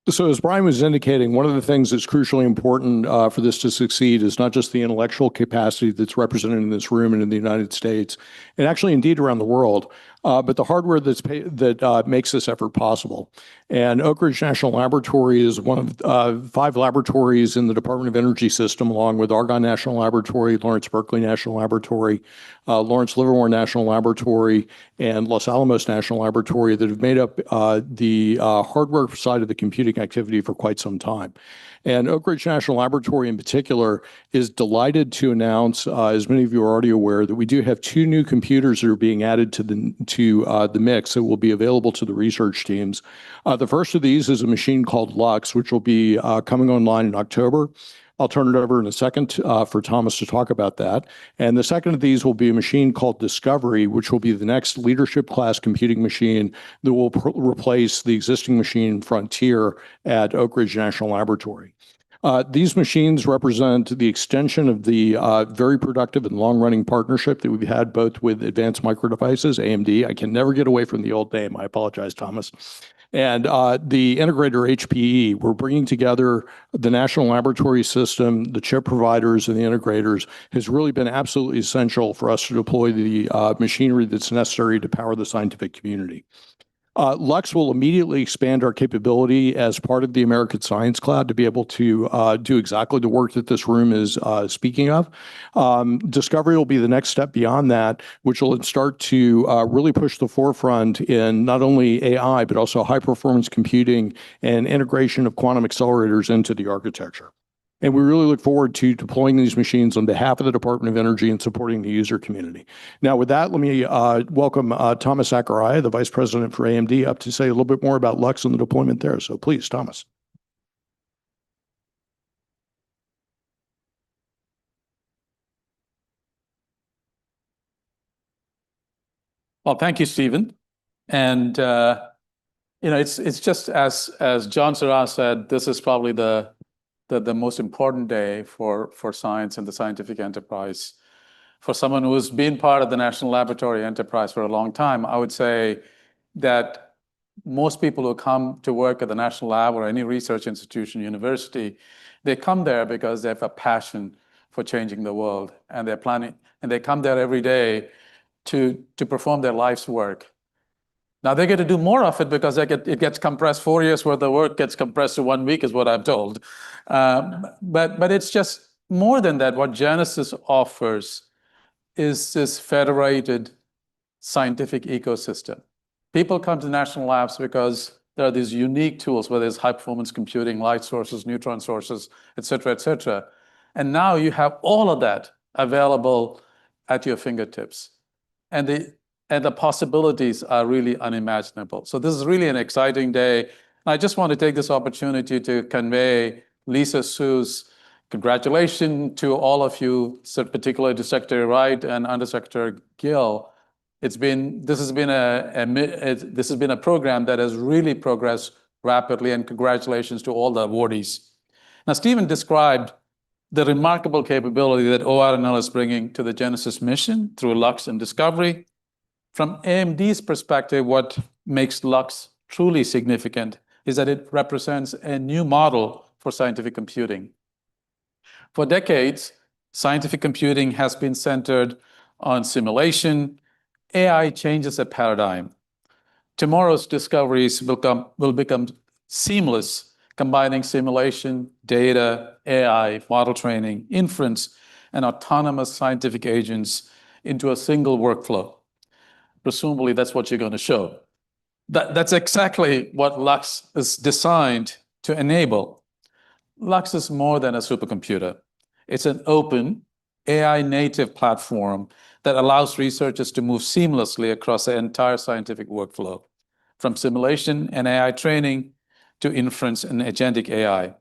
So as Brian was indicating, one of the things that's crucially important for this to succeed is not just the intellectual capacity that's represented in this room and in the United States, and actually indeed around the world, but the hardware that makes this effort possible. And Oak Ridge National Laboratory is one of 5 laboratories in the Department of Energy system, along with Argonne National Laboratory, Lawrence Berkeley National Laboratory, Lawrence Livermore National Laboratory, and Los Alamos National Laboratory that have made up the hardware side of the computing activity for quite some time. And Oak Ridge National Laboratory in particular is delighted to announce, as many of you are already aware, that we do have 2 new computers that are being added to the mix that will be available to the research teams. The first of these is a machine called Lux, which will be coming online in October. I'll turn it over in a second for Thomas to talk about that. And the second of these will be a machine called Discovery, which will be the next leadership class computing machine that will replace the existing machine Frontier at Oak Ridge National Laboratory. These machines represent the extension of the very productive and long-running partnership that we've had both with Advanced Micro Devices, AMD. I can never get away from the old name. I apologize, Thomas. And the integrator HPE. We're bringing together the National Laboratory System, the chip providers, and the integrators has really been absolutely essential for us to deploy the machinery that's necessary to power the scientific community. Lux will immediately expand our capability as part of the American Science Cloud to be able to do exactly the work that this room is speaking of. Discovery will be the next step beyond that, which will start to really push the forefront in not only AI, but also high-performance computing and integration of quantum accelerators into the architecture. And we really look forward to deploying these machines on behalf of the Department of Energy and supporting the user community. Now, with that, let me welcome Thomas Zachariah, the Vice President for AMD, up to say a little bit more about Lux and the deployment there. So please, Thomas. Well, thank you, Stephen. And it's just as John Seurat said, this is probably the most important day for science and the scientific enterprise. For someone who's been part of the National Laboratory enterprise for a long time, I would say that most people who come to work at the National Lab or any research institution, university, they come there because they have a passion for changing the world, and they're planning, and they come there every day to perform their life's work. Now they get to do more of it because it gets compressed. 4 years worth of work gets compressed to 1 week is what I'm told. But it's just more than that. What Genesis offers is this federated scientific ecosystem. People come to national labs because there are these unique tools, whether it's high performance computing, light sources, neutron sources, et cetera, et cetera. And now you have all of that available at your fingertips. And the possibilities are really unimaginable. So this is really an exciting day. I just want to take this opportunity to convey Lisa Su's congratulations to all of you, particularly to Secretary Wright and Undersecretary Gill. This has been a program that has really progressed rapidly, and congratulations to all the awardees. Now, Stephen described the remarkable capability that ORNL is bringing to the Genesis mission through Lux and Discovery. From AMD's perspective, what makes Lux truly significant is that it represents a new model for scientific computing. For decades, scientific computing has been centered on simulation. AI changes the paradigm. Tomorrow's discoveries will become seamless, combining simulation, data, AI, model training, inference, and autonomous scientific agents into a single workflow. Presumably, that's what you're going to show. That's exactly what Lux is designed to enable. Lux is more than a supercomputer. It's an open, AI-native platform that allows researchers to move seamlessly across the entire scientific workflow, from simulation and AI training to inference and agentic AI.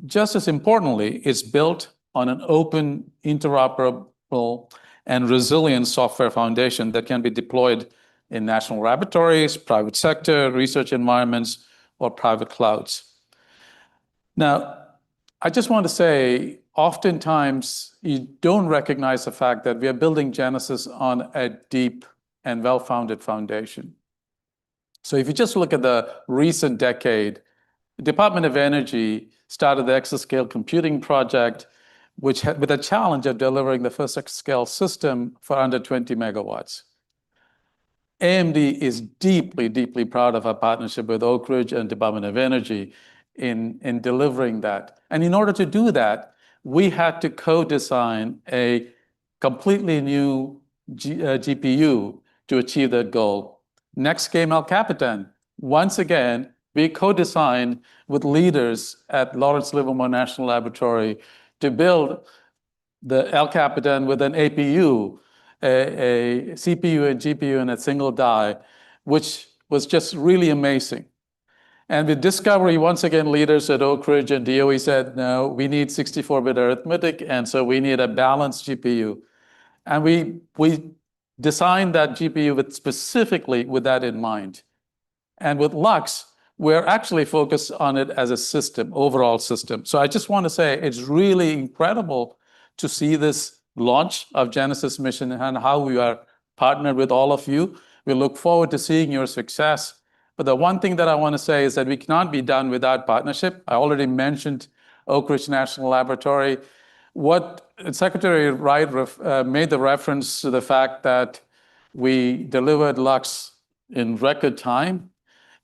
Just as importantly, it's built on an open, interoperable, and resilient software foundation that can be deployed in national laboratories, private sector, research environments, or private clouds. Now, I just want to say, oftentimes you don't recognize the fact that we are building Genesis on a deep and well-founded foundation. So if you just look at the recent decade, the Department of Energy started the exascale computing project, which had with a challenge of delivering the first exascale system for under 20 megawatts. AMD is deeply, deeply proud of our partnership with Oak Ridge and Department of Energy in delivering that. And in order to do that, we had to co-design a completely new GPU to achieve that goal. Next came El Capitan. Once again, we co-designed with leaders at Lawrence Livermore National Laboratory to build the El Capitan with an APU, a CPU and GPU in a single die, which was just really amazing. And with Discovery, once again, leaders at Oak Ridge and DOE said, no, we need 64-bit arithmetic, and so we need a balanced GPU. And we designed that GPU specifically with that in mind. And with Lux, we're actually focused on it as a system, overall system. So I just want to say it's really incredible to see this launch of Genesis mission and how we are partnered with all of you. We look forward to seeing your success. But the one thing that I want to say is that we cannot be done without partnership. I already mentioned Oak Ridge National Laboratory. What Secretary Wright made the reference to the fact that we delivered Lux in record time.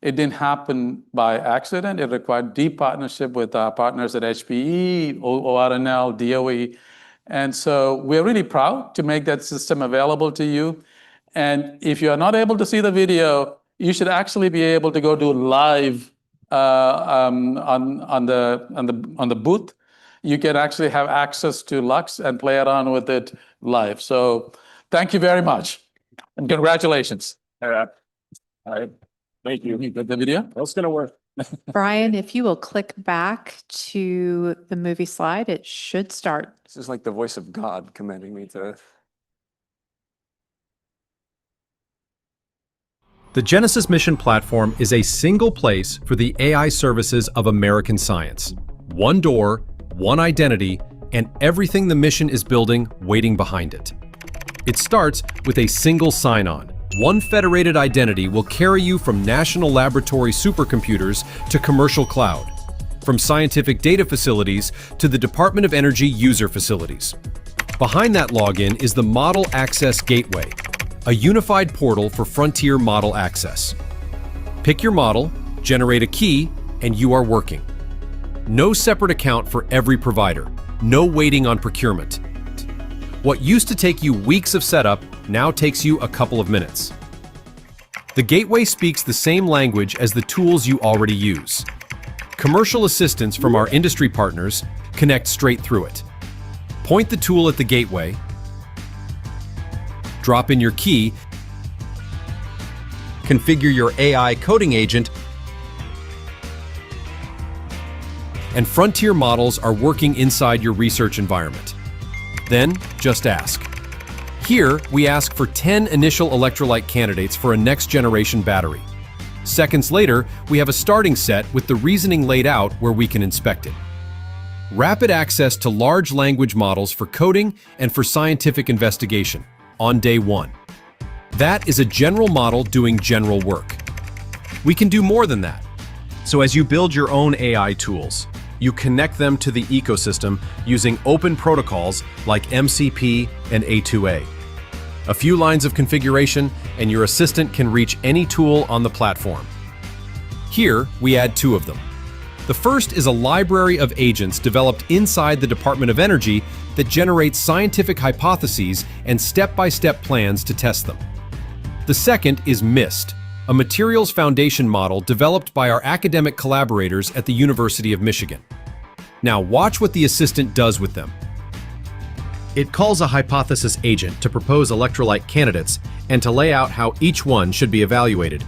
It didn't happen by accident. It required deep partnership with our partners at HPE, ORNL, DOE. And so we're really proud to make that system available to you. And if you are not able to see the video, you should actually be able to go do live on the booth. You can actually have access to Lux and play around with it live. So thank you very much and congratulations. All right. Thank you. You got the video? That's going to work. Brian, if you will click back to the movie slide, it should start. This is like the voice of God commanding me to. The Genesis Mission platform is a single place for the AI services of American science. One door, one identity, and everything the mission is building waiting behind it. It starts with a single sign-on. One federated identity will carry you from national laboratory supercomputers to commercial cloud, from scientific data facilities to the Department of Energy user facilities. Behind that login is the Model Access Gateway, a unified portal for frontier model access. Pick your model, generate a key, and you are working. No separate account for every provider, no waiting on procurement. What used to take you weeks of setup now takes you a couple of minutes. The gateway speaks the same language as the tools you already use. Commercial assistants from our industry partners connect straight through it. Point the tool at the gateway, drop in your key, configure your AI coding agent, and frontier models are working inside your research environment. Then, just ask. Here, we ask for 10 initial electrolyte candidates for a next-generation battery. Seconds later, we have a starting set with the reasoning laid out where we can inspect it. Rapid access to large language models for coding and for scientific investigation on day one. That is a general model doing general work. We can do more than that. So as you build your own AI tools, you connect them to the ecosystem using open protocols like MCP and A2A. A few lines of configuration, and your assistant can reach any tool on the platform. Here, we add two of them. The first is a library of agents developed inside the Department of Energy that generates scientific hypotheses and step-by-step plans to test them. The second is MIST, a materials foundation model developed by our academic collaborators at the University of Michigan. Now watch what the assistant does with them. It calls a hypothesis agent to propose electrolyte candidates and to lay out how each one should be evaluated.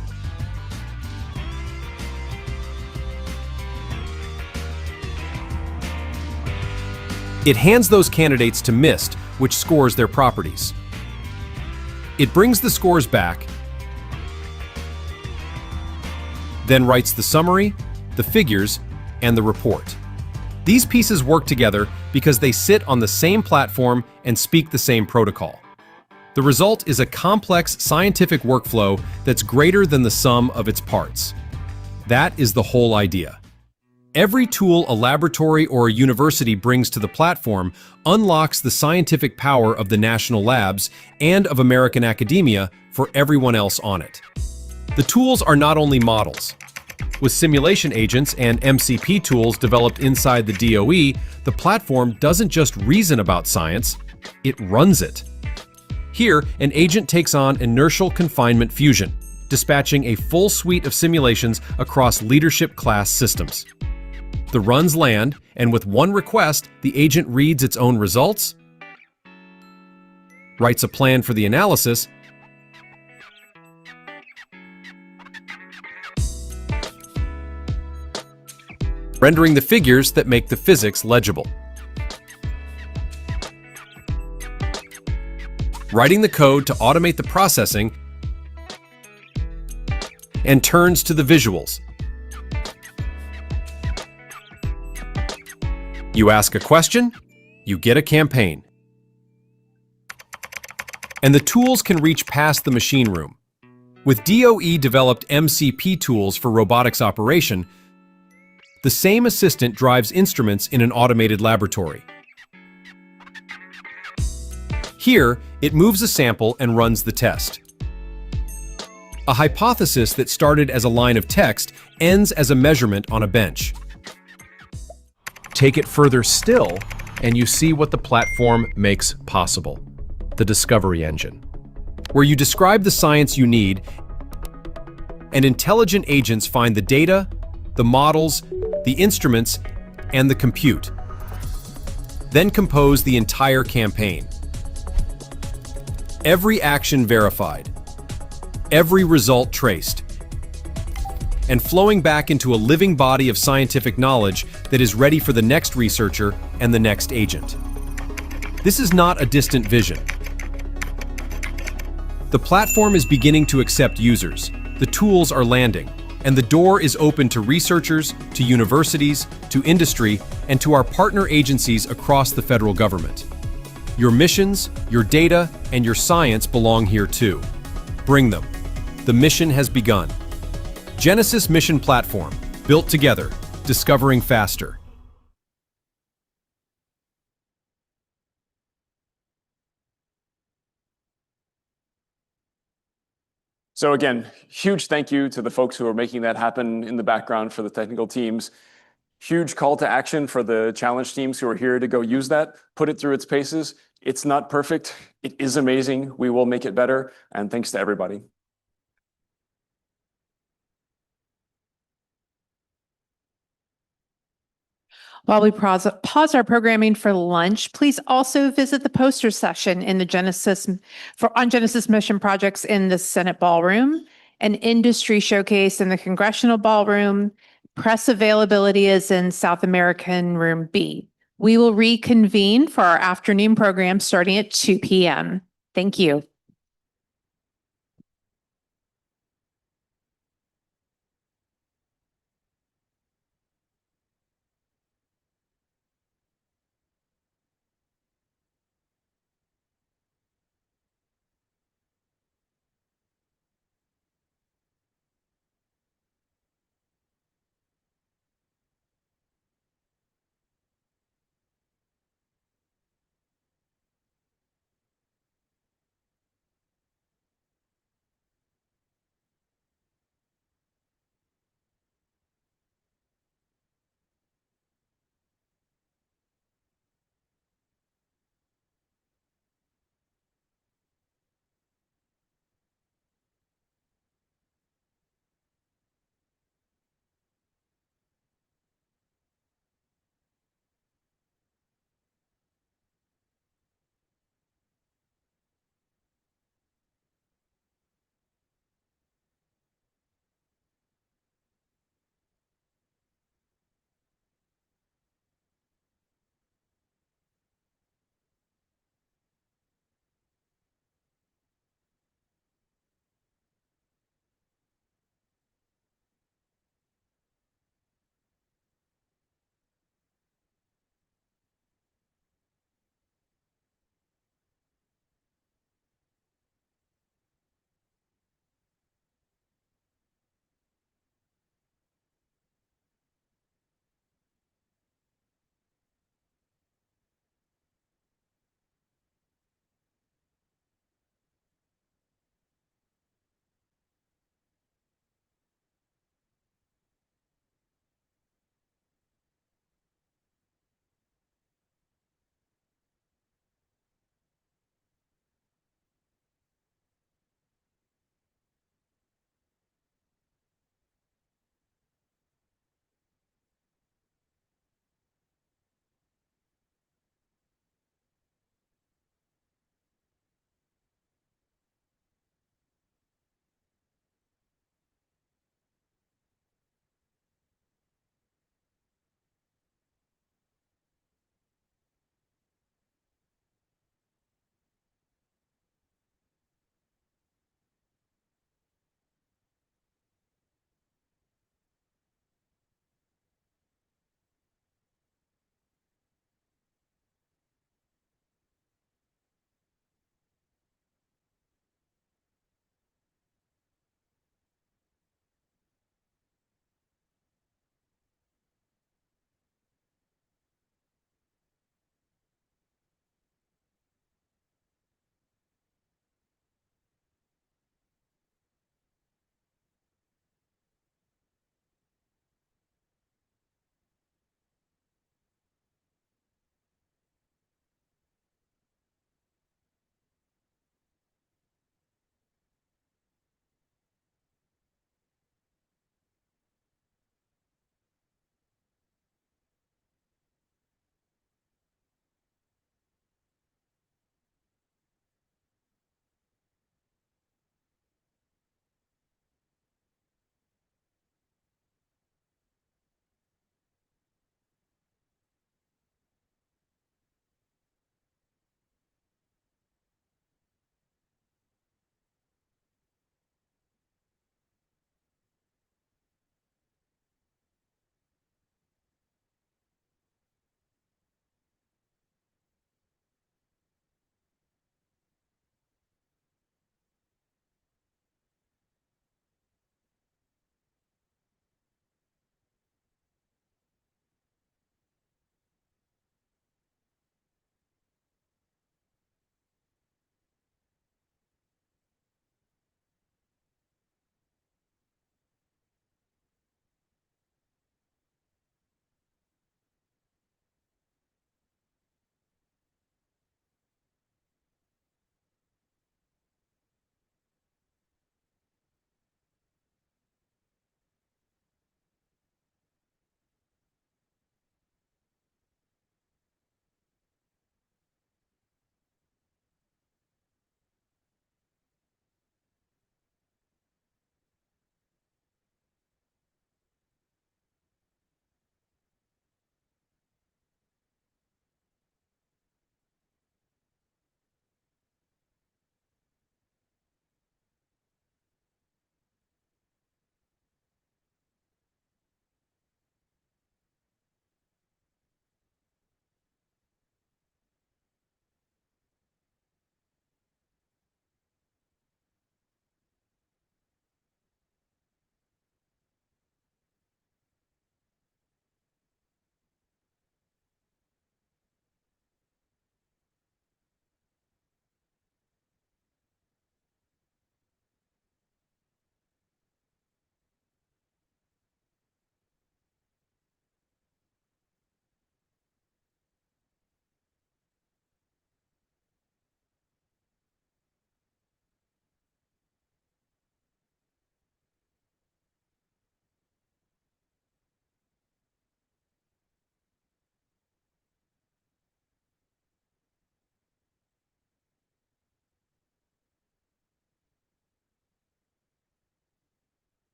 It hands those candidates to MIST, which scores their properties. It brings the scores back, then writes the summary, the figures, and the report. These pieces work together because they sit on the same platform and speak the same protocol. The result is a complex scientific workflow that's greater than the sum of its parts. That is the whole idea. Every tool a laboratory or a university brings to the platform unlocks the scientific power of the national labs and of American academia for everyone else on it. The tools are not only models. With simulation agents and MCP tools developed inside the DOE, the platform doesn't just reason about science, it runs it. Here, an agent takes on inertial confinement fusion, dispatching a full suite of simulations across leadership class systems. The runs land, and with one request, the agent reads its own results, writes a plan for the analysis, rendering the figures that make the physics legible, writing the code to automate the processing, and turns to the visuals. You ask a question, you get a campaign. And the tools can reach past the machine room. With DOE-developed MCP tools for robotics operation, the same assistant drives instruments in an automated laboratory. Here, it moves a sample and runs the test. A hypothesis that started as a line of text ends as a measurement on a bench. Take it further still, and you see what the platform makes possible. The discovery engine, where you describe the science you need, and intelligent agents find the data, the models, the instruments, and the compute. Then compose the entire campaign. Every action verified, every result traced, and flowing back into a living body of scientific knowledge that is ready for the next researcher and the next agent. This is not a distant vision. The platform is beginning to accept users, the tools are landing, and the door is open to researchers, to universities, to industry, and to our partner agencies across the federal government. Your missions, your data, and your science belong here too. Bring them. The mission has begun. Genesis Mission Platform, built together, discovering faster. So again, huge thank you to the folks who are making that happen in the background for the technical teams. Huge call to action for the challenge teams who are here to go use that, put it through its paces. It's not perfect. It is amazing. We will make it better. And thanks to everybody. While we pause our programming for lunch, please also visit the poster session in the on Genesis Mission projects in the Senate Ballroom, an industry showcase in the Congressional Ballroom. Press availability is in South American Room B. We will reconvene for our afternoon program starting at 2 p.m. Thank you.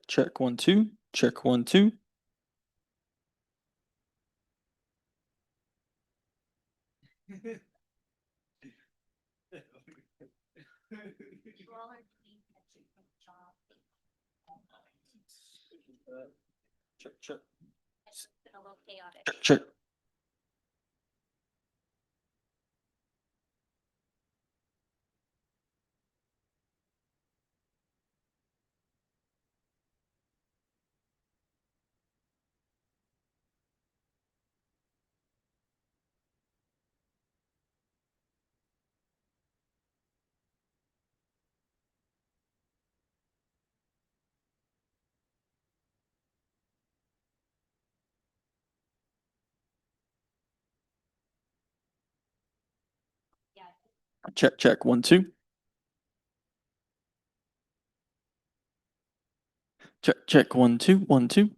Check 1 2. Check 1 2. Check. Check. Check 1 2. Check 1 2 1 2.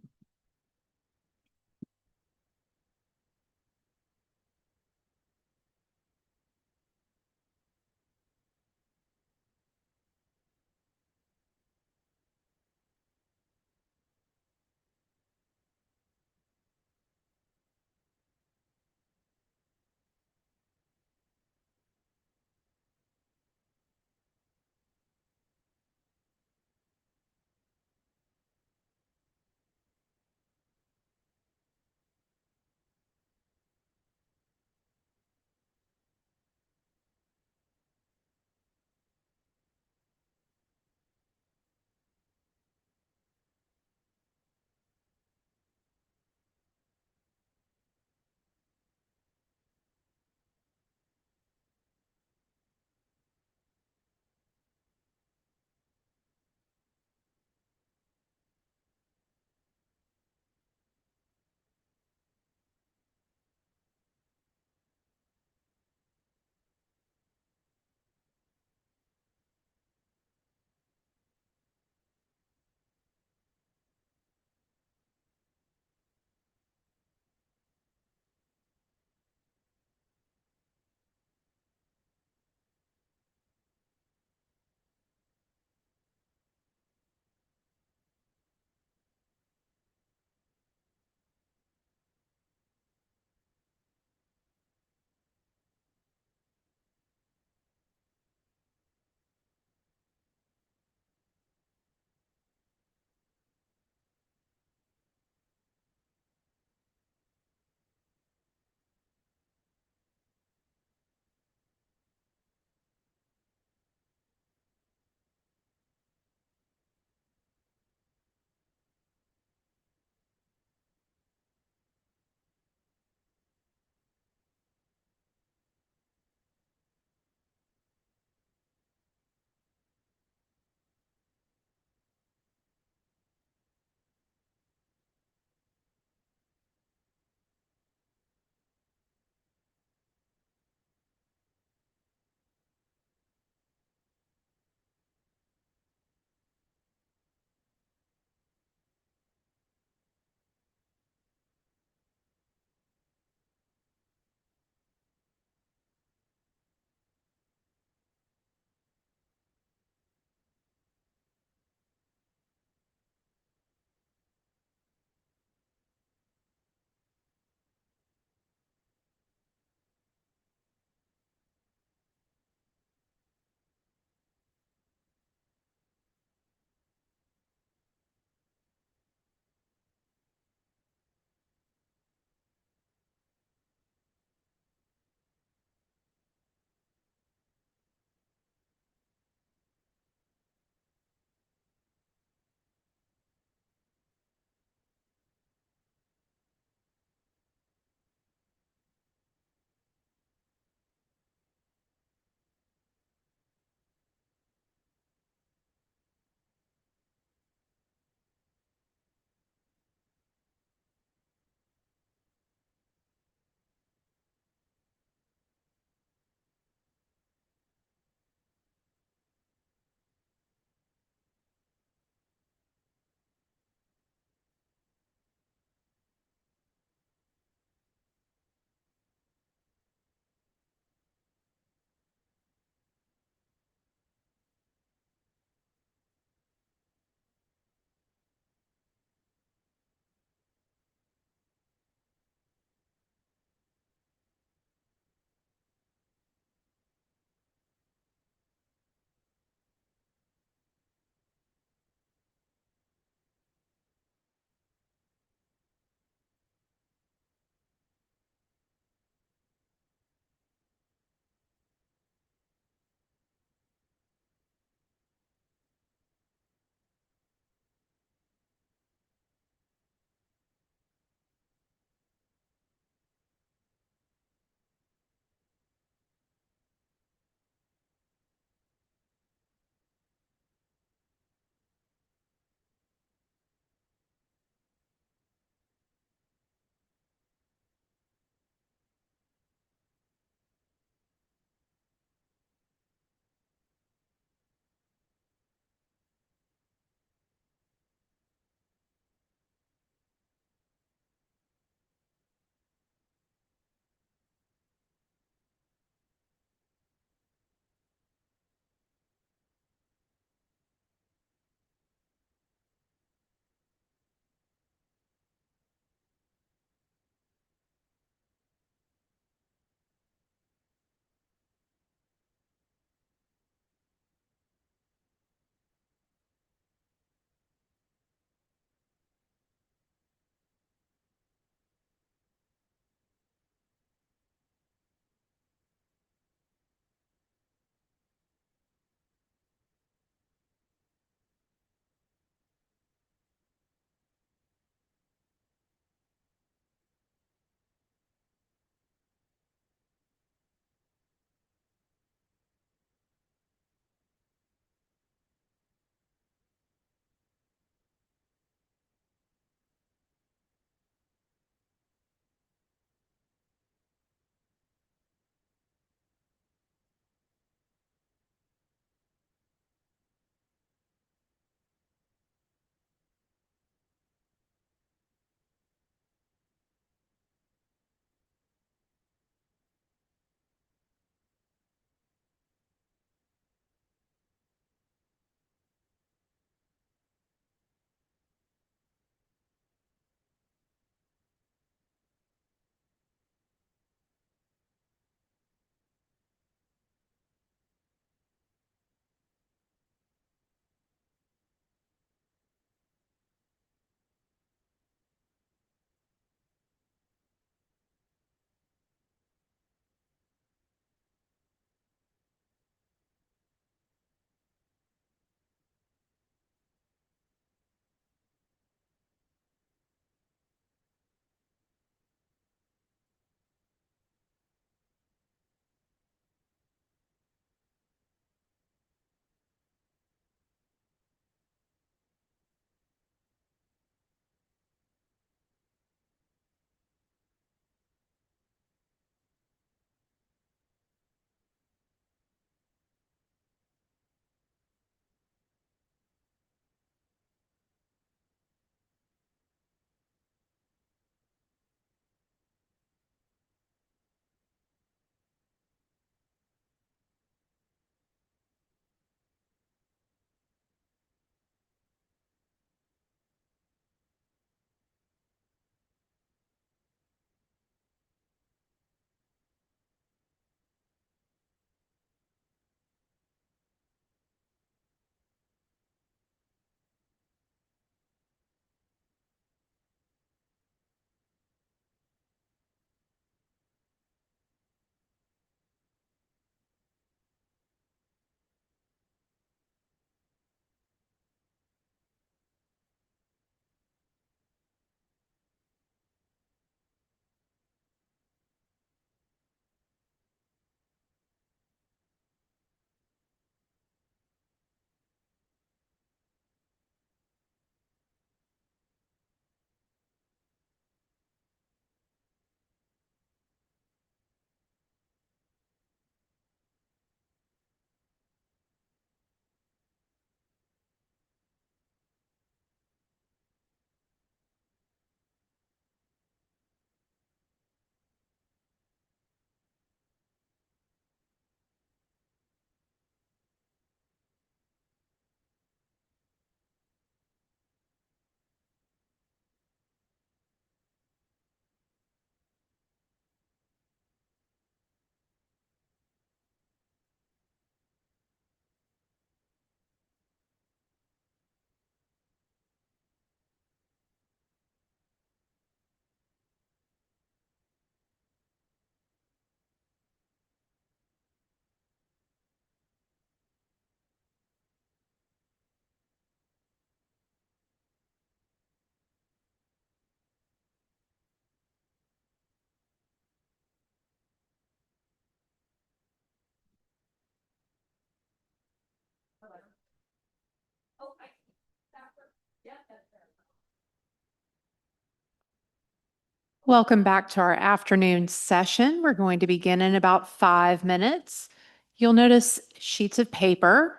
Welcome back to our afternoon session. We're going to begin in about 5 minutes. You'll notice sheets of paper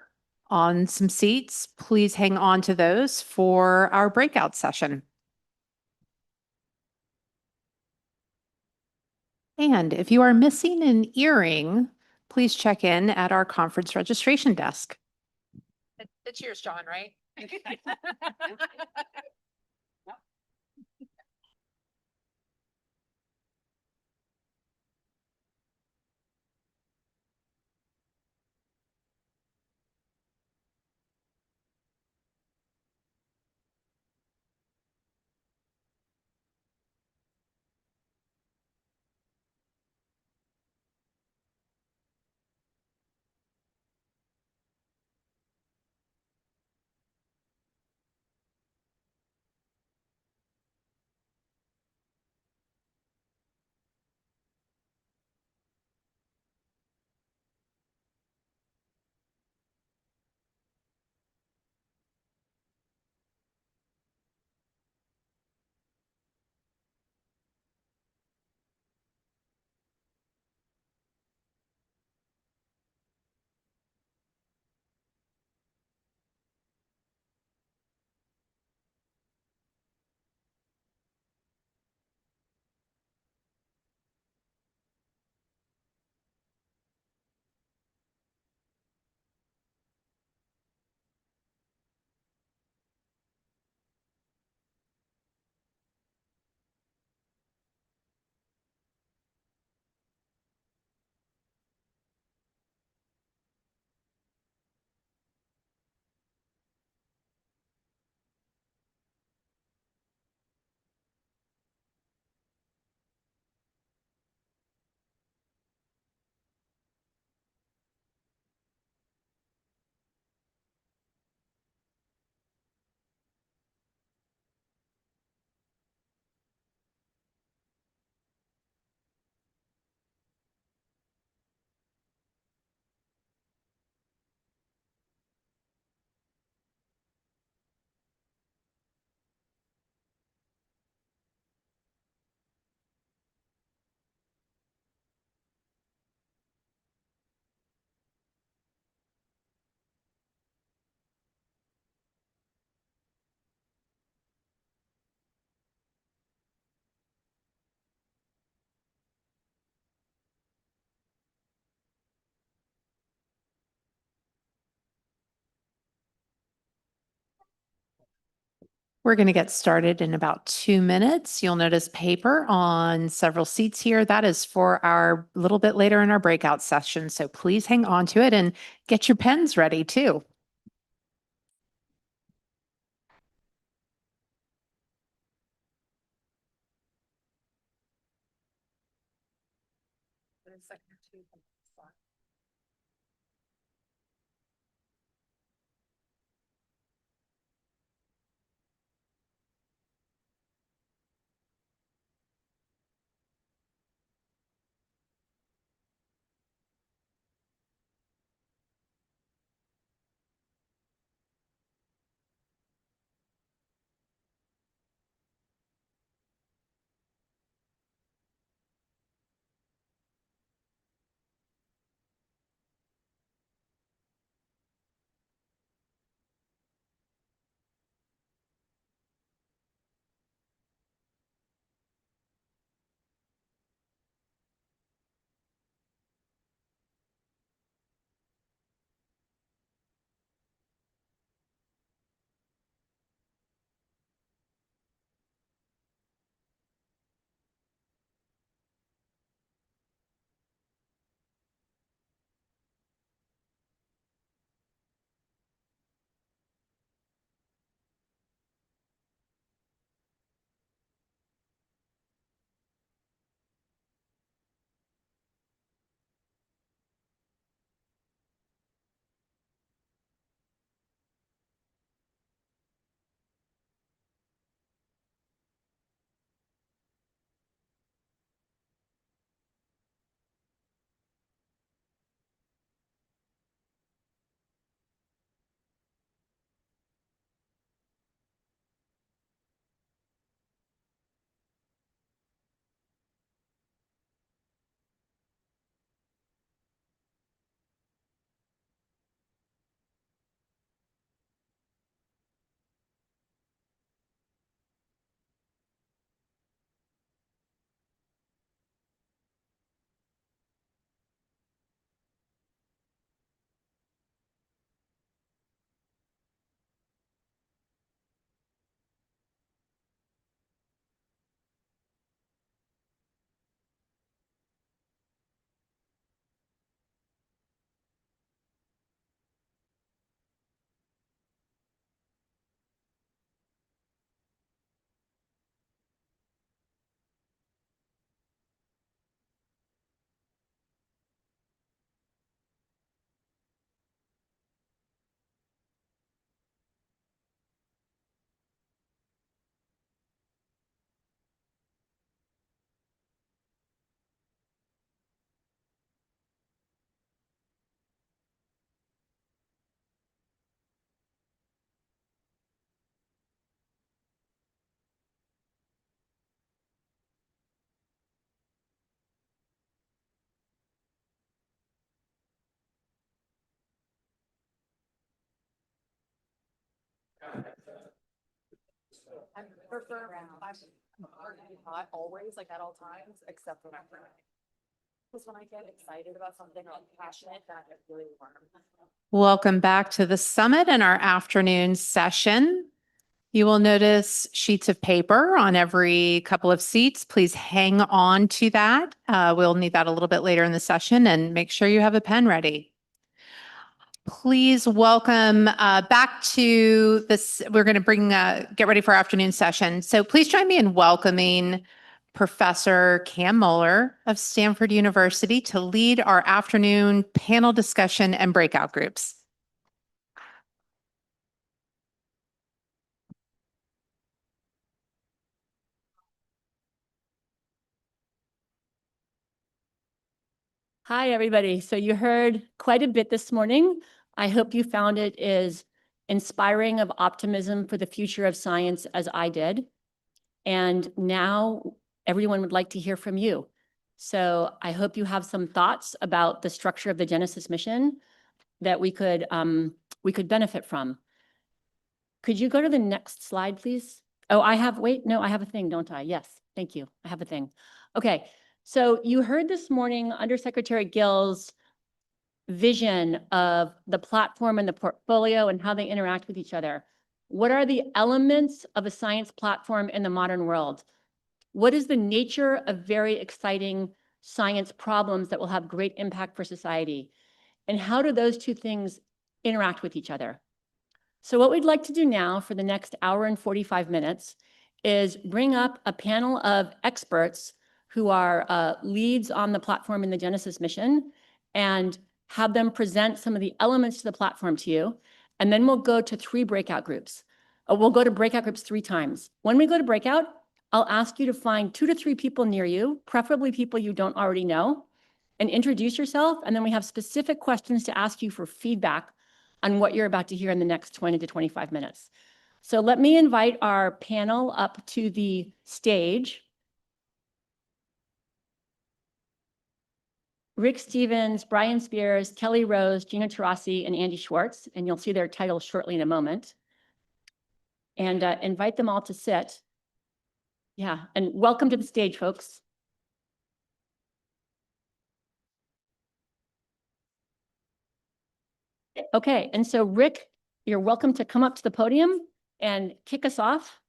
on some seats. Please hang on to those for our breakout session. And if you are missing an earring, please check in at our conference registration desk. It's yours, John, right? We're going to get started in about 2 minutes. You'll notice paper on several seats here. That is for our little bit later in our breakout session. So please hang on to it and get your pens ready too. I prefer not always, like at all times, except when I'm running. Because when I get excited about something or I'm passionate, that is really warm. Welcome back to the summit and our afternoon session. You will notice sheets of paper on every couple of seats. Please hang on to that. We'll need that a little bit later in the session, and make sure you have a pen ready. Please welcome back to this. We're going to get ready for our afternoon session. So please join me in welcoming Professor Cam Muller of Stanford University to lead our afternoon panel discussion and breakout groups. Hi, everybody. So you heard quite a bit this morning. I hope you found it is inspiring of optimism for the future of science as I did. And now everyone would like to hear from you. So I hope you have some thoughts about the structure of the Genesis mission that we could benefit from. Could you go to the next slide, please? Oh, I have a thing, don't I? Yes, thank you. I have a thing. Okay. So you heard this morning Undersecretary Gill's vision of the platform and the portfolio and how they interact with each other. What are the elements of a science platform in the modern world? What is the nature of very exciting science problems that will have great impact for society? And how do those two things interact with each other? So what we'd like to do now for the next hour and 45 minutes is bring up a panel of experts who are leads on the platform in the Genesis mission, and have them present some of the elements to the platform to you. And then we'll go to 3 breakout groups. We'll go to breakout groups 3 times. When we go to breakout, I'll ask you to find 2 to 3 people near you, preferably people you don't already know, and introduce yourself. And then we have specific questions to ask you for feedback on what you're about to hear in the next 20 to 25 minutes. So let me invite our panel up to the stage. Rick Stevens, Brian Spears, Kelly Rose, Gina Taurasi, and Andy Schwartz, and you'll see their titles shortly in a moment. And invite them all to sit. Yeah, and welcome to the stage, folks. Okay, and so Rick, you're welcome to come up to the podium and kick us off.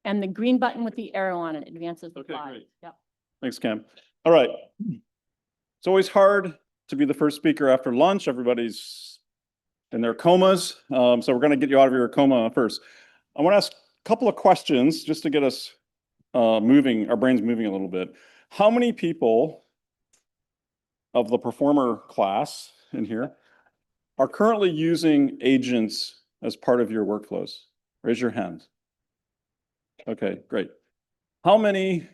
And the green button with the arrow on it advances the slide. Great. Yep. Thanks, Cam. All right. It's always hard to be the first speaker after lunch. Everybody's in their comas. So we're going to get you out of your coma first. I want to ask a couple of questions just to get us moving, our brains moving a little bit. How many people of the performer class in here are currently using agents as part of your workflows? Raise your hand. Okay, great. How many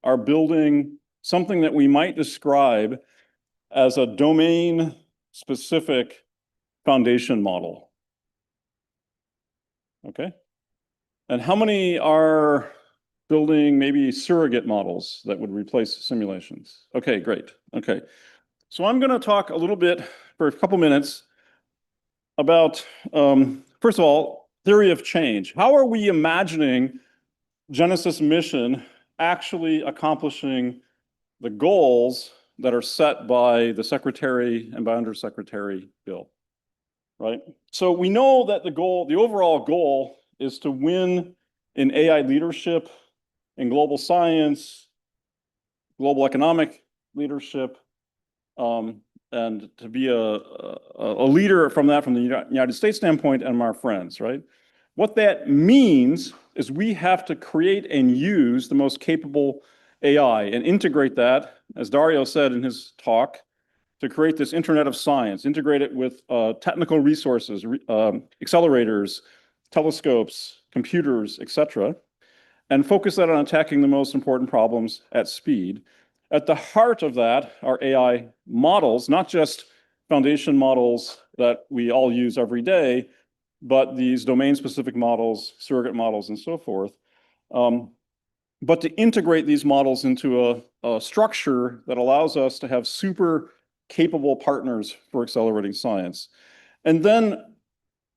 are building something that we might describe as a domain-specific foundation model? Okay. And how many are building maybe surrogate models that would replace simulations? Okay, great. Okay. So I'm going to talk a little bit for a couple minutes about, first of all, theory of change. How are we imagining Genesis mission actually accomplishing the goals that are set by the Secretary and by Undersecretary Gill, right? So we know that the overall goal is to win in AI leadership, in global science, global economic leadership, and to be a leader from the United States standpoint and our friends, right? What that means is we have to create and use the most capable AI and integrate that, as Dario said in his talk, to create this Internet of Science, integrate it with technical resources, accelerators, telescopes, computers, etc., and focus that on attacking the most important problems at speed. At the heart of that are AI models, not just foundation models that we all use every day, but these domain-specific models, surrogate models, and so forth. But to integrate these models into a structure that allows us to have super capable partners for accelerating science. And then,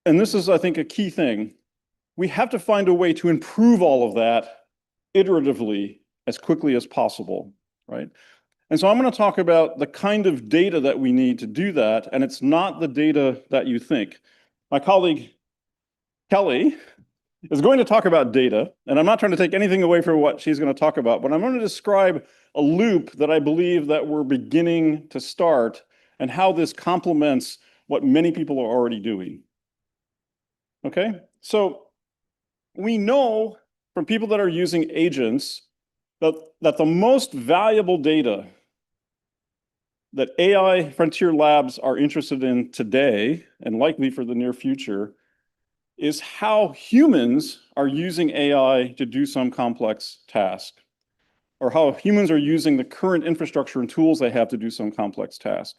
and this is, I think, a key thing, we have to find a way to improve all of that iteratively as quickly as possible, right? And so I'm going to talk about the kind of data that we need to do that, and it's not the data that you think. My colleague, Kelly, is going to talk about data, and I'm not trying to take anything away from what she's going to talk about, but I'm going to describe a loop that I believe that we're beginning to start and how this complements what many people are already doing. Okay, so we know from people that are using agents that the most valuable data that AI frontier labs are interested in today, and likely for the near future, is how humans are using AI to do some complex task, or how humans are using the current infrastructure and tools they have to do some complex task.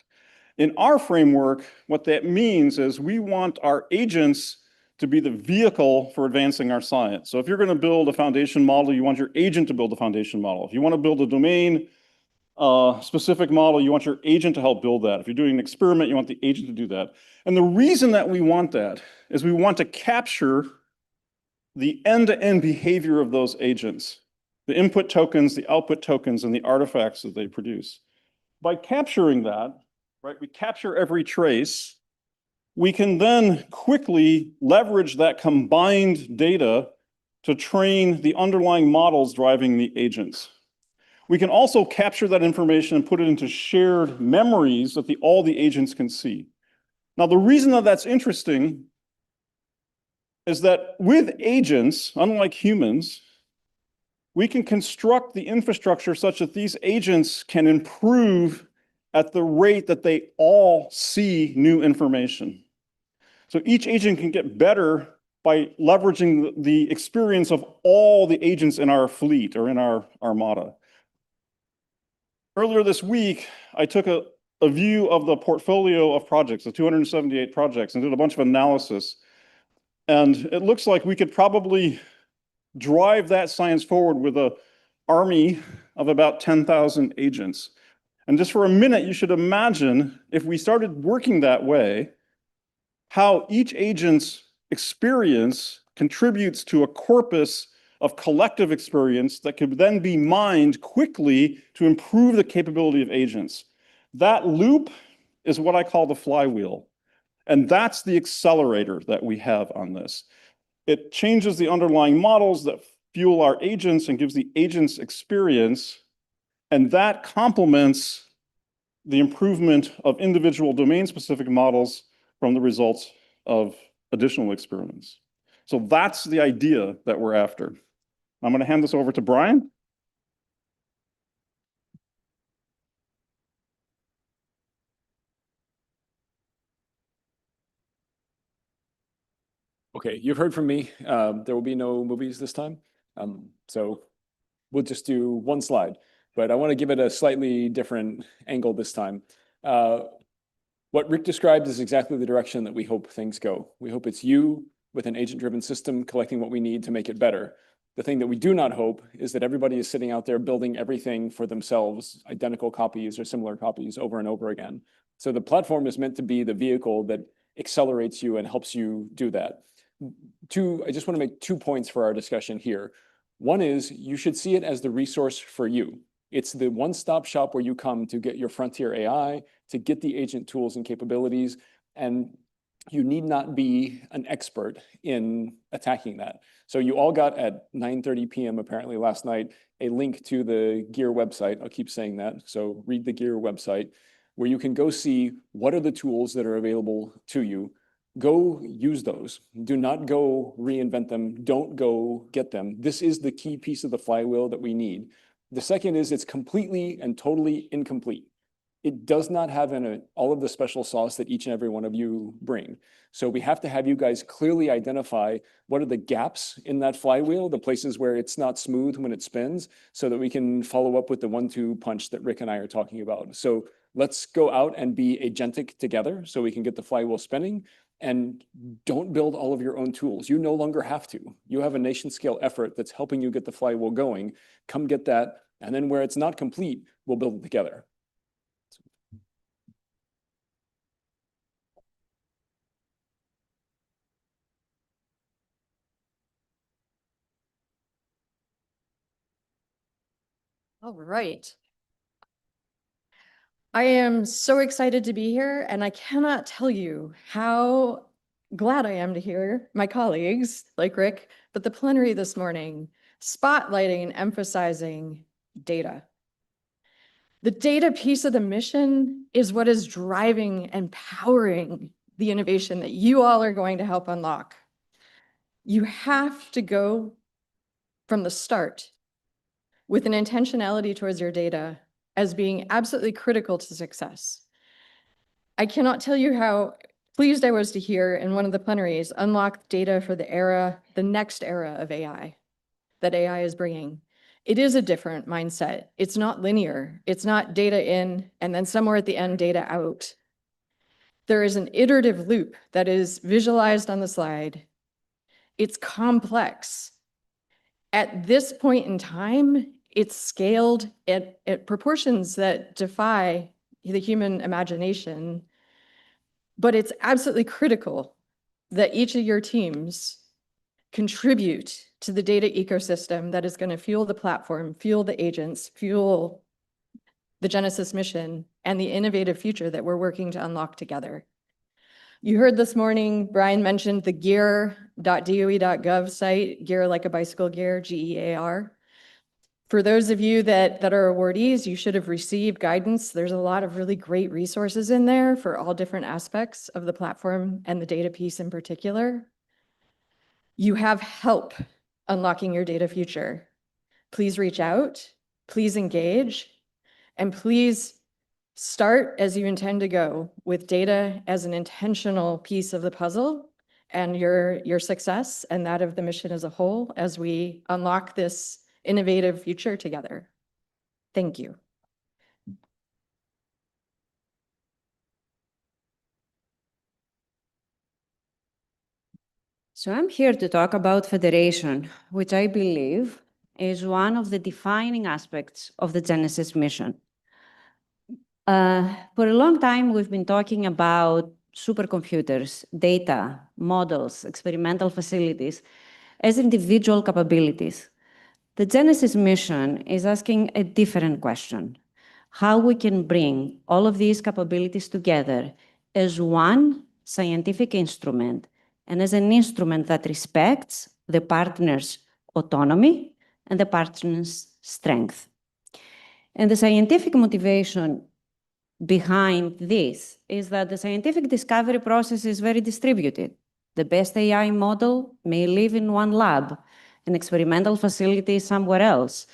In our framework, what that means is we want our agents to be the vehicle for advancing our science. So if you're going to build a foundation model, you want your agent to build a foundation model. If you want to build a domain specific model, you want your agent to help build that. If you're doing an experiment, you want the agent to do that. And the reason that we want that is we want to capture the end-to-end behavior of those agents, the input tokens, the output tokens, and the artifacts that they produce. By capturing that, right, we capture every trace, we can then quickly leverage that combined data to train the underlying models driving the agents. We can also capture that information and put it into shared memories that all the agents can see. Now, the reason that that's interesting is that with agents, unlike humans, we can construct the infrastructure such that these agents can improve at the rate that they all see new information. So each agent can get better by leveraging the experience of all the agents in our fleet or in our armada. Earlier this week, I took a view of the portfolio of projects, the 278 projects, and did a bunch of analysis. And it looks like we could probably drive that science forward with an army of about 10,000 agents. And just for a minute, you should imagine if we started working that way, how each agent's experience contributes to a corpus of collective experience that could then be mined quickly to improve the capability of agents. That loop is what I call the flywheel. And that's the accelerator that we have on this. It changes the underlying models that fuel our agents and gives the agents experience. And that complements the improvement of individual domain-specific models from the results of additional experiments. So that's the idea that we're after. I'm going to hand this over to Brian. Okay, you've heard from me. There will be no movies this time. So we'll just do one slide, but I want to give it a slightly different angle this time. What Rick described is exactly the direction that we hope things go. We hope it's you with an agent-driven system collecting what we need to make it better. The thing that we do not hope is that everybody is sitting out there building everything for themselves, identical copies or similar copies over and over again. So the platform is meant to be the vehicle that accelerates you and helps you do that. I just want to make 2 points for our discussion here. One is you should see it as the resource for you. It's the one-stop shop where you come to get your frontier AI, to get the agent tools and capabilities, and you need not be an expert in attacking that. So you all got at 9:30 p.m. apparently last night, a link to the GEAR website. I'll keep saying that. So read the GEAR website where you can go see what are the tools that are available to you. Go use those. Do not go reinvent them. Don't go get them. This is the key piece of the flywheel that we need. The second is it's completely and totally incomplete. It does not have in it all of the special sauce that each and every one of you bring. So we have to have you guys clearly identify what are the gaps in that flywheel, the places where it's not smooth when it spins, so that we can follow up with the 1-2 punch that Rick and I are talking about. So let's go out and be agentic together so we can get the flywheel spinning. And don't build all of your own tools. You no longer have to. You have a nation scale effort that's helping you get the flywheel going. Come get that. And then where it's not complete, we'll build it together. All right. I am so excited to be here, and I cannot tell you how glad I am to hear my colleagues, like Rick, but the plenary this morning, spotlighting and emphasizing data. The data piece of the mission is what is driving and powering the innovation that you all are going to help unlock. You have to go from the start with an intentionality towards your data as being absolutely critical to success. I cannot tell you how pleased I was to hear in one of the plenaries unlock data for the next era of AI that AI is bringing. It is a different mindset. It's not linear. It's not data in and then somewhere at the end, data out. There is an iterative loop that is visualized on the slide. It's complex. At this point in time, it's scaled at proportions that defy the human imagination, but it's absolutely critical that each of your teams contribute to the data ecosystem that is going to fuel the platform, fuel the agents, fuel the Genesis mission, and the innovative future that we're working to unlock together. You heard this morning, Brian mentioned the gear.doe.gov site, gear like a bicycle gear, GEAR. For those of you that are awardees, you should have received guidance. There's a lot of really great resources in there for all different aspects of the platform and the data piece in particular. You have help unlocking your data future. Please reach out, please engage, and please start as you intend to go with data as an intentional piece of the puzzle and your success and that of the mission as a whole as we unlock this innovative future together. Thank you. So I'm here to talk about federation, which I believe is one of the defining aspects of the Genesis mission. For a long time, we've been talking about supercomputers, data, models, experimental facilities as individual capabilities. The Genesis mission is asking a different question: how we can bring all of these capabilities together as one scientific instrument and as an instrument that respects the partner's autonomy and the partner's strength. And the scientific motivation behind this is that the scientific discovery process is very distributed. The best AI model may live in one lab, an experimental facility somewhere else.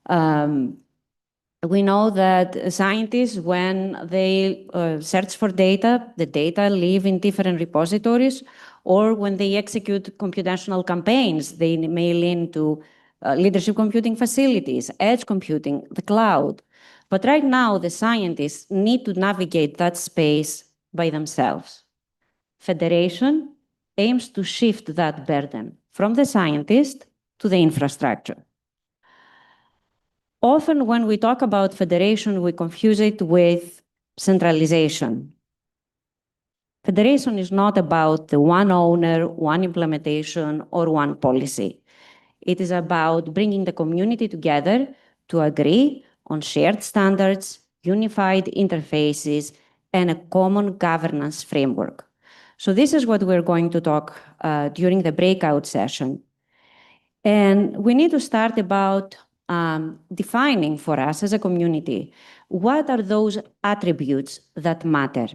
We know that scientists, when they search for data, the data live in different repositories, or when they execute computational campaigns, they may lean to leadership computing facilities, edge computing, the cloud. But right now, the scientists need to navigate that space by themselves. Federation aims to shift that burden from the scientist to the infrastructure. Often when we talk about federation, we confuse it with centralization. Federation is not about the one owner, one implementation, or one policy. It is about bringing the community together to agree on shared standards, unified interfaces, and a common governance framework. So this is what we're going to talk during the breakout session. And we need to start about defining for us as a community, what are those attributes that matter?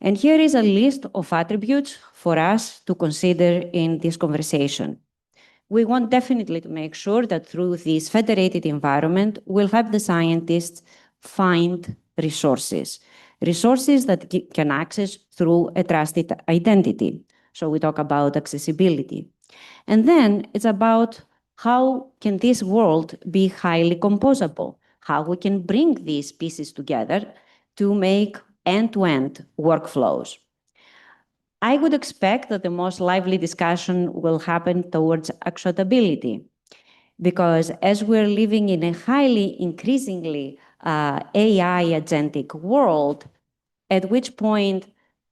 And here is a list of attributes for us to consider in this conversation. We want definitely to make sure that through this federated environment, we'll have the scientists find resources that can access through a trusted identity. So we talk about accessibility. And then it's about how can this world be highly composable, how we can bring these pieces together to make end-to-end workflows. I would expect that the most lively discussion will happen towards actionability, because as we're living in a highly increasingly AI agentic world, at which point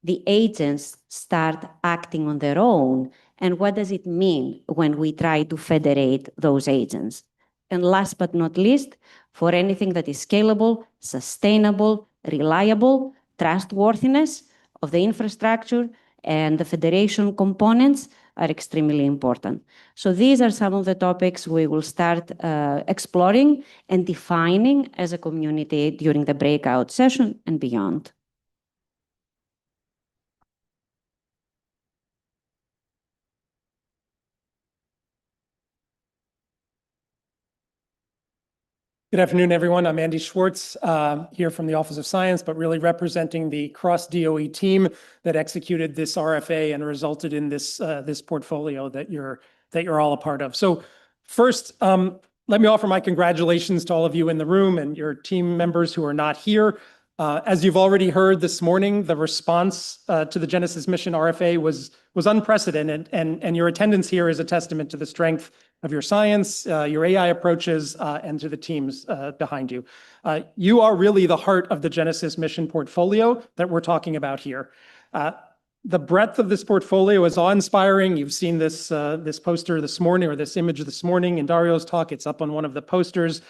the agents start acting on their own, and what does it mean when we try to federate those agents? And last but not least, for anything that is scalable, sustainable, reliable, trustworthiness of the infrastructure and the federation components are extremely important. So these are some of the topics we will start exploring and defining as a community during the breakout session and beyond. Good afternoon, everyone. I'm Andy Schwartz, here from the Office of Science, but really representing the cross-DOE team that executed this RFA and resulted in this portfolio that you're all a part of. So first, let me offer my congratulations to all of you in the room and your team members who are not here. As you've already heard this morning, the response to the Genesis Mission RFA was unprecedented, and your attendance here is a testament to the strength of your science, your AI approaches, and to the teams behind you. You are really the heart of the Genesis Mission portfolio that we're talking about here. The breadth of this portfolio is awe-inspiring. You've seen this poster this morning, or this image this morning in Dario's talk. It's up on one of the posters.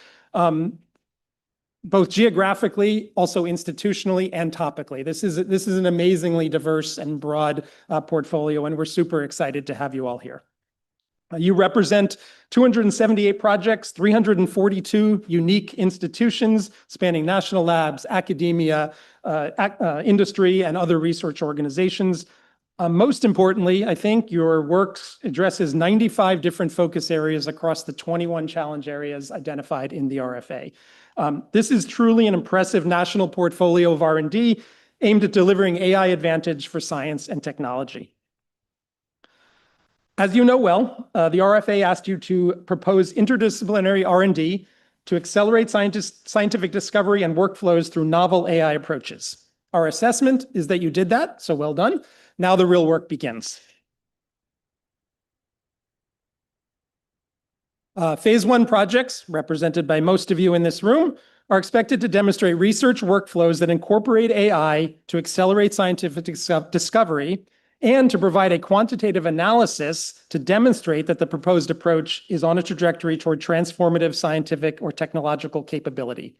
Both geographically, also institutionally, and topically. This is an amazingly diverse and broad portfolio, and we're super excited to have you all here. You represent 278 projects, 342 unique institutions spanning national labs, academia, industry, and other research organizations. Most importantly, I think your work addresses 95 different focus areas across the 21 challenge areas identified in the RFA. This is truly an impressive national portfolio of R&D aimed at delivering AI advantage for science and technology. As you know well, the RFA asked you to propose interdisciplinary R&D to accelerate scientific discovery and workflows through novel AI approaches. Our assessment is that you did that, so well done. Now the real work begins. Phase 1 projects, represented by most of you in this room, are expected to demonstrate research workflows that incorporate AI to accelerate scientific discovery and to provide a quantitative analysis to demonstrate that the proposed approach is on a trajectory toward transformative scientific or technological capability.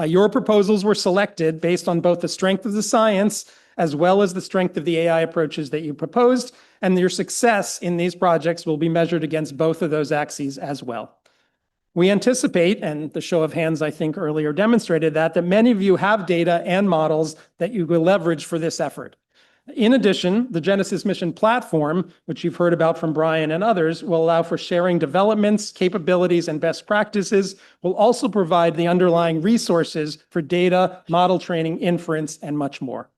Your proposals were selected based on both the strength of the science as well as the strength of the AI approaches that you proposed, and your success in these projects will be measured against both of those axes as well. We anticipate, and the show of hands I think earlier demonstrated that many of you have data and models that you will leverage for this effort. In addition, the Genesis Mission platform, which you've heard about from Brian and others, will allow for sharing developments, capabilities, and best practices, will also provide the underlying resources for data, model training, inference, and much more.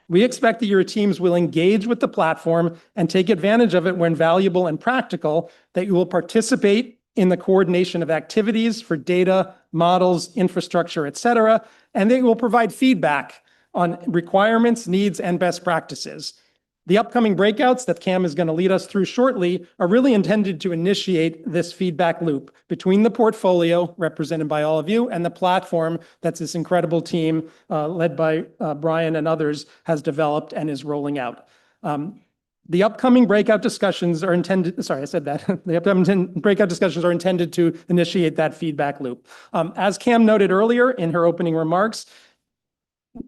We expect that your teams will engage with the platform and take advantage of it when valuable and practical, that you will participate in the coordination of activities for data, models, infrastructure, et cetera, and they will provide feedback on requirements, needs, and best practices. The upcoming breakouts that Cam is going to lead us through shortly are really intended to initiate this feedback loop between the portfolio, represented by all of you, and the platform that this incredible team, led by Brian and others, has developed and is rolling out. The upcoming breakout discussions are intended, sorry, I said that. The upcoming breakout discussions are intended to initiate that feedback loop. As Cam noted earlier in her opening remarks,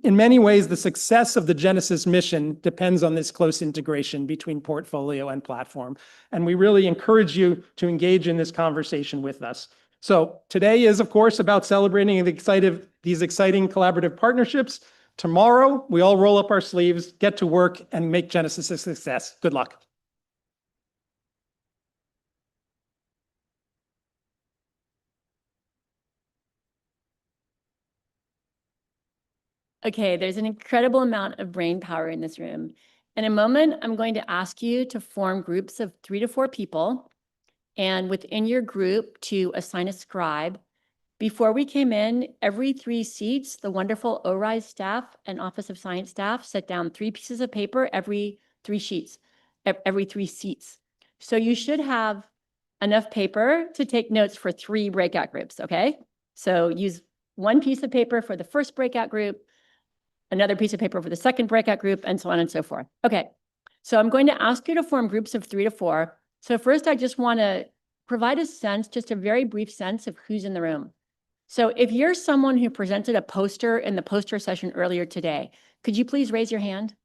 in many ways, the success of the Genesis mission depends on this close integration between portfolio and platform. And we really encourage you to engage in this conversation with us. So today is, of course, about celebrating these exciting collaborative partnerships. Tomorrow, we all roll up our sleeves, get to work, and make Genesis a success. Good luck. Okay, there's an incredible amount of brain power in this room. In a moment, I'm going to ask you to form groups of 3 to 4 people, and within your group to assign a scribe. Before we came in, every 3 seats, the wonderful ORISE staff and Office of Science staff set down 3 pieces of paper every 3 sheets, every 3 seats. So you should have enough paper to take notes for 3 breakout groups, okay? So use 1 piece of paper for the first breakout group, another piece of paper for the second breakout group, and so on and so forth. Okay, so I'm going to ask you to form groups of 3 to 4. So first, I just want to provide a sense, just a very brief sense of who's in the room. So if you're someone who presented a poster in the poster session earlier today, could you please raise your hand?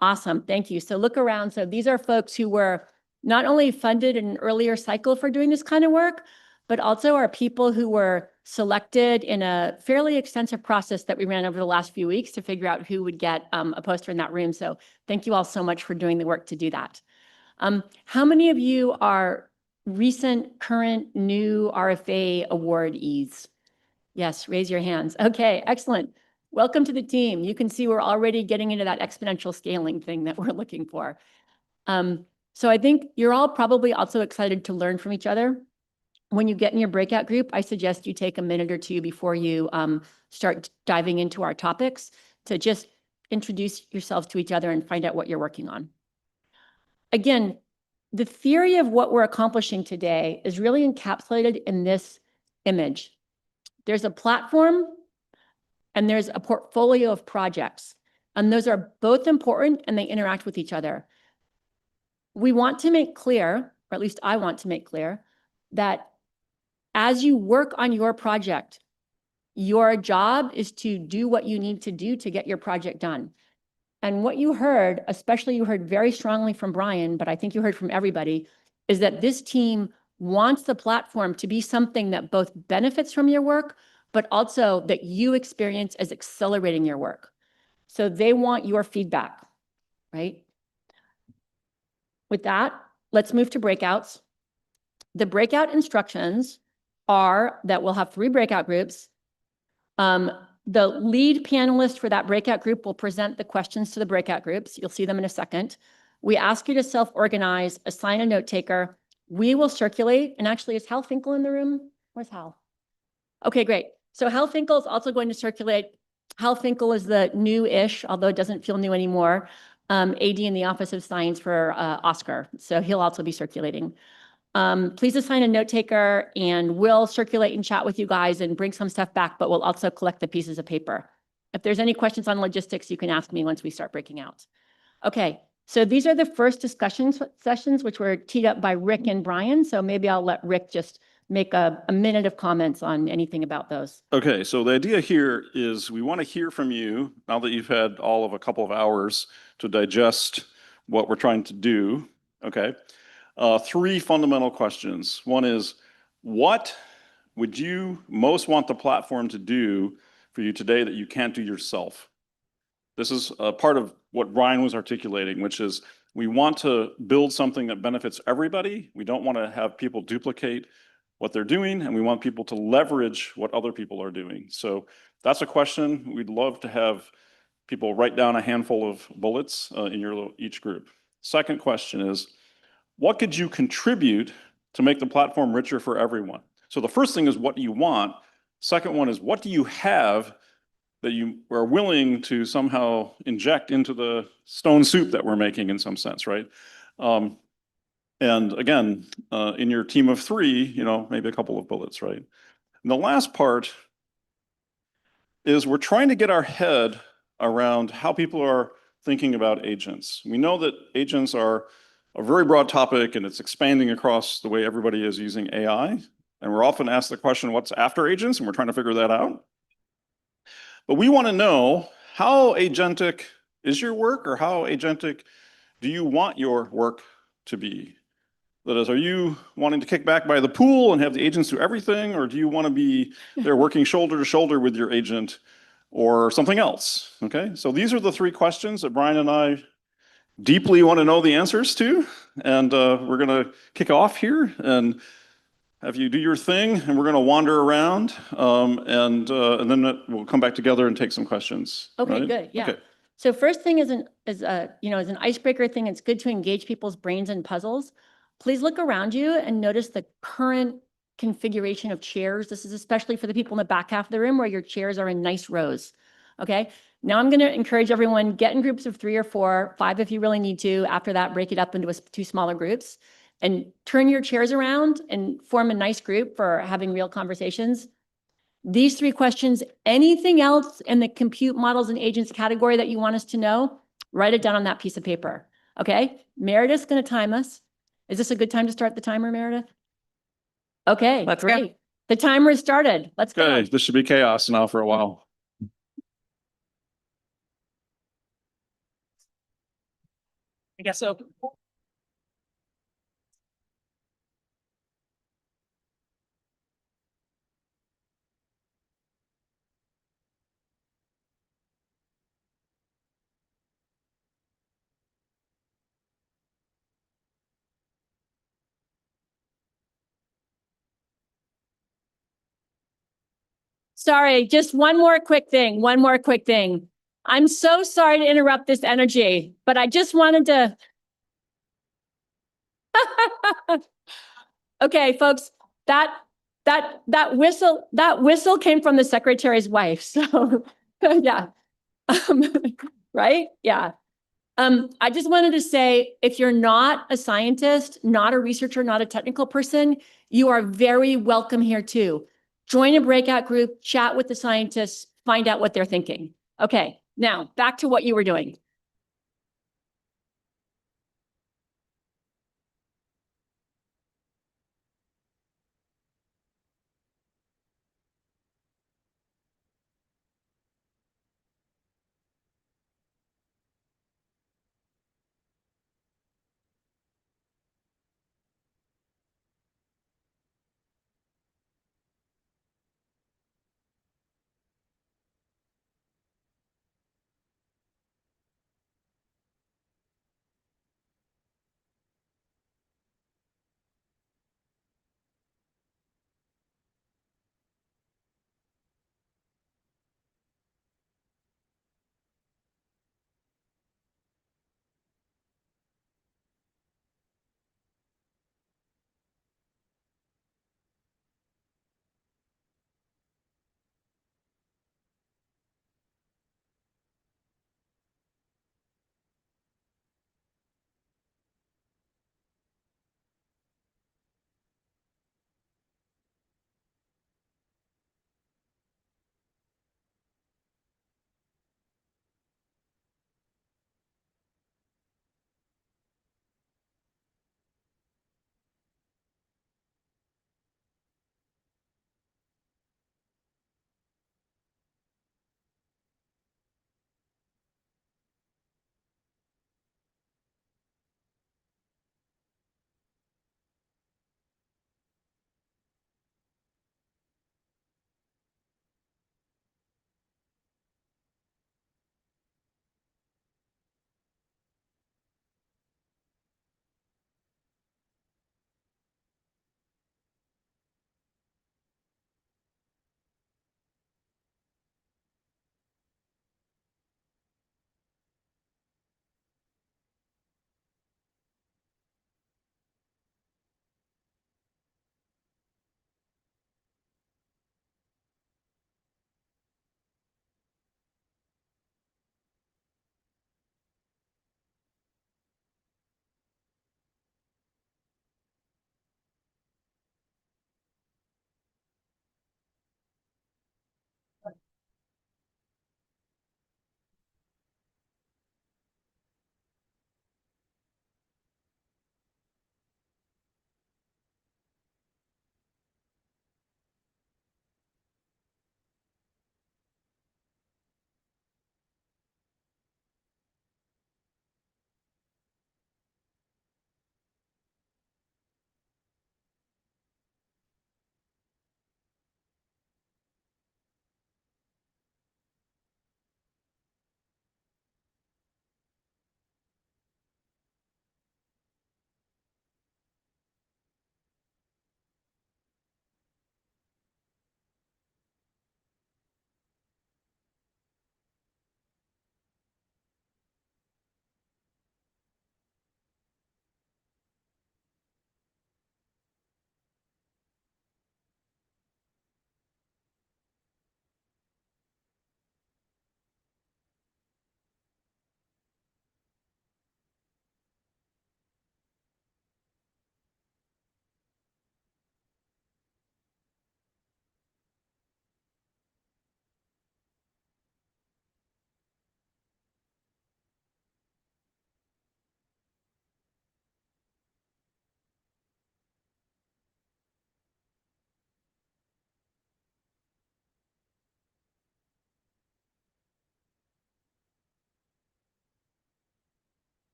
Awesome, thank you. So look around. So these are folks who were not only funded in an earlier cycle for doing this kind of work, but also are people who were selected in a fairly extensive process that we ran over the last few weeks to figure out who would get a poster in that room. So thank you all so much for doing the work to do that. How many of you are recent, current, new RFA awardees? Yes, raise your hands. Okay, excellent. Welcome to the team. You can see we're already getting into that exponential scaling thing that we're looking for. So I think you're all probably also excited to learn from each other. When you get in your breakout group, I suggest you take a minute or two before you start diving into our topics to just introduce yourselves to each other and find out what you're working on. Again, the theory of what we're accomplishing today is really encapsulated in this image. There's a platform and there's a portfolio of projects, and those are both important and they interact with each other. We want to make clear, or at least I want to make clear, that as you work on your project, your job is to do what you need to do to get your project done. And what you heard, especially you heard very strongly from Brian, but I think you heard from everybody, is that this team wants the platform to be something that both benefits from your work, but also that you experience as accelerating your work. So they want your feedback, right? With that, let's move to breakouts. The breakout instructions are that we'll have 3 breakout groups. The lead panelist for that breakout group will present the questions to the breakout groups. You'll see them in a second. We ask you to self-organize, assign a note taker. We will circulate, and actually, is Hal Finkel in the room? Where's Hal? Okay, great. So Hal Finkel is also going to circulate. Hal Finkel is the new-ish, although it doesn't feel new anymore, AD in the Office of Science for Oscar. So he'll also be circulating. Please assign a note taker and we'll circulate and chat with you guys and bring some stuff back, but we'll also collect the pieces of paper. If there's any questions on logistics, you can ask me once we start breaking out. Okay, so these are the first discussion sessions, which were teed up by Rick and Brian. So maybe I'll let Rick just make a minute of comments on anything about those. Okay, so the idea here is we want to hear from you now that you've had all of a couple of hours to digest what we're trying to do. Okay. 3 fundamental questions. One is, what would you most want the platform to do for you today that you can't do yourself? This is a part of what Brian was articulating, which is we want to build something that benefits everybody. We don't want to have people duplicate what they're doing, and we want people to leverage what other people are doing. So that's a question. We'd love to have people write down a handful of bullets in each group. Second question is, what could you contribute to make the platform richer for everyone? So the first thing is, what do you want? Second one is, what do you have that you are willing to somehow inject into the stone soup that we're making in some sense, right? And again, in your team of 3, maybe a couple of bullets, right? And the last part is we're trying to get our head around how people are thinking about agents. We know that agents are a very broad topic and it's expanding across the way everybody is using AI. And we're often asked the question, what's after agents? And we're trying to figure that out. But we want to know, how agentic is your work, or how agentic do you want your work to be? That is, are you wanting to kick back by the pool and have the agents do everything? Or do you want to be there working shoulder to shoulder with your agent or something else? Okay, so these are the 3 questions that Brian and I deeply want to know the answers to. And we're going to kick off here and have you do your thing, and we're going to wander around, and then we'll come back together and take some questions. Okay, right? good. Yeah. Okay. So first thing is an icebreaker thing. It's good to engage people's brains and puzzles. Please look around you and notice the current configuration of chairs. This is especially for the people in the back half of the room where your chairs are in nice rows. Okay. Now I'm going to encourage everyone, get in groups of 3 or 4, 5 if you really need to. After that, break it up into 2 smaller groups and turn your chairs around and form a nice group for having real conversations. These 3 questions, anything else in the compute models and agents category that you want us to know, write it down on that piece of paper. Okay. Meredith's going to time us. Is this a good time to start the timer, Meredith? Okay, Let's go. great. The timer is started. Let's go. Okay, this should be chaos now for a while. I guess so. Sorry, just one more quick thing. I'm so sorry to interrupt this energy, but I just wanted to. Okay, folks, that whistle came from the secretary's wife. So yeah. Right? Yeah. I just wanted to say, if you're not a scientist, not a researcher, not a technical person, you are very welcome here too. Join a breakout group, chat with the scientists, find out what they're thinking. Okay, now back to what you were doing.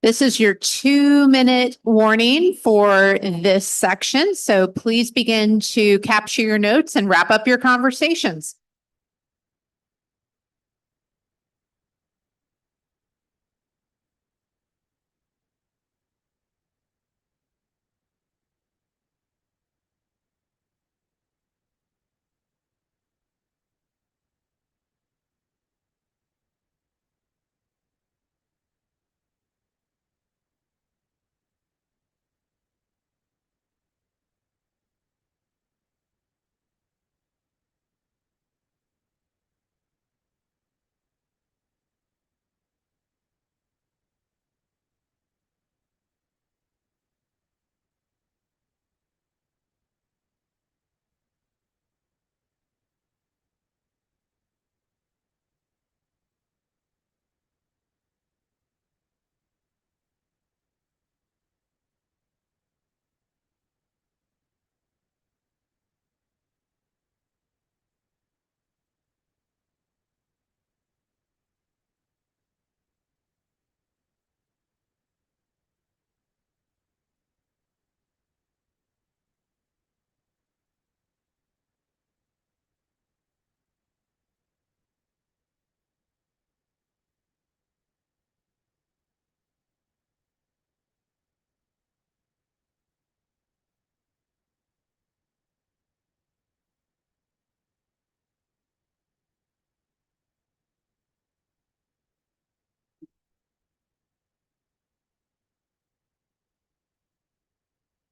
This is your 2-minute warning for this section, so please begin to capture your notes and wrap up your conversations.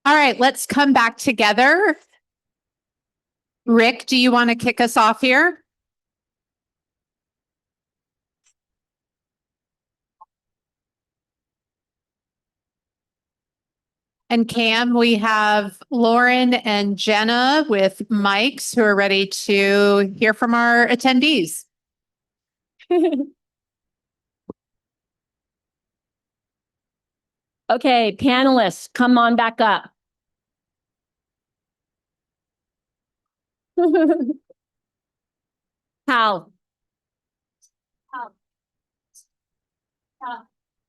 All right, let's come back together. Rick, do you want to kick us off here? And Cam, we have Lauren and Jenna with mics who are ready to hear from our attendees. Okay, panelists, come on back up. Hal.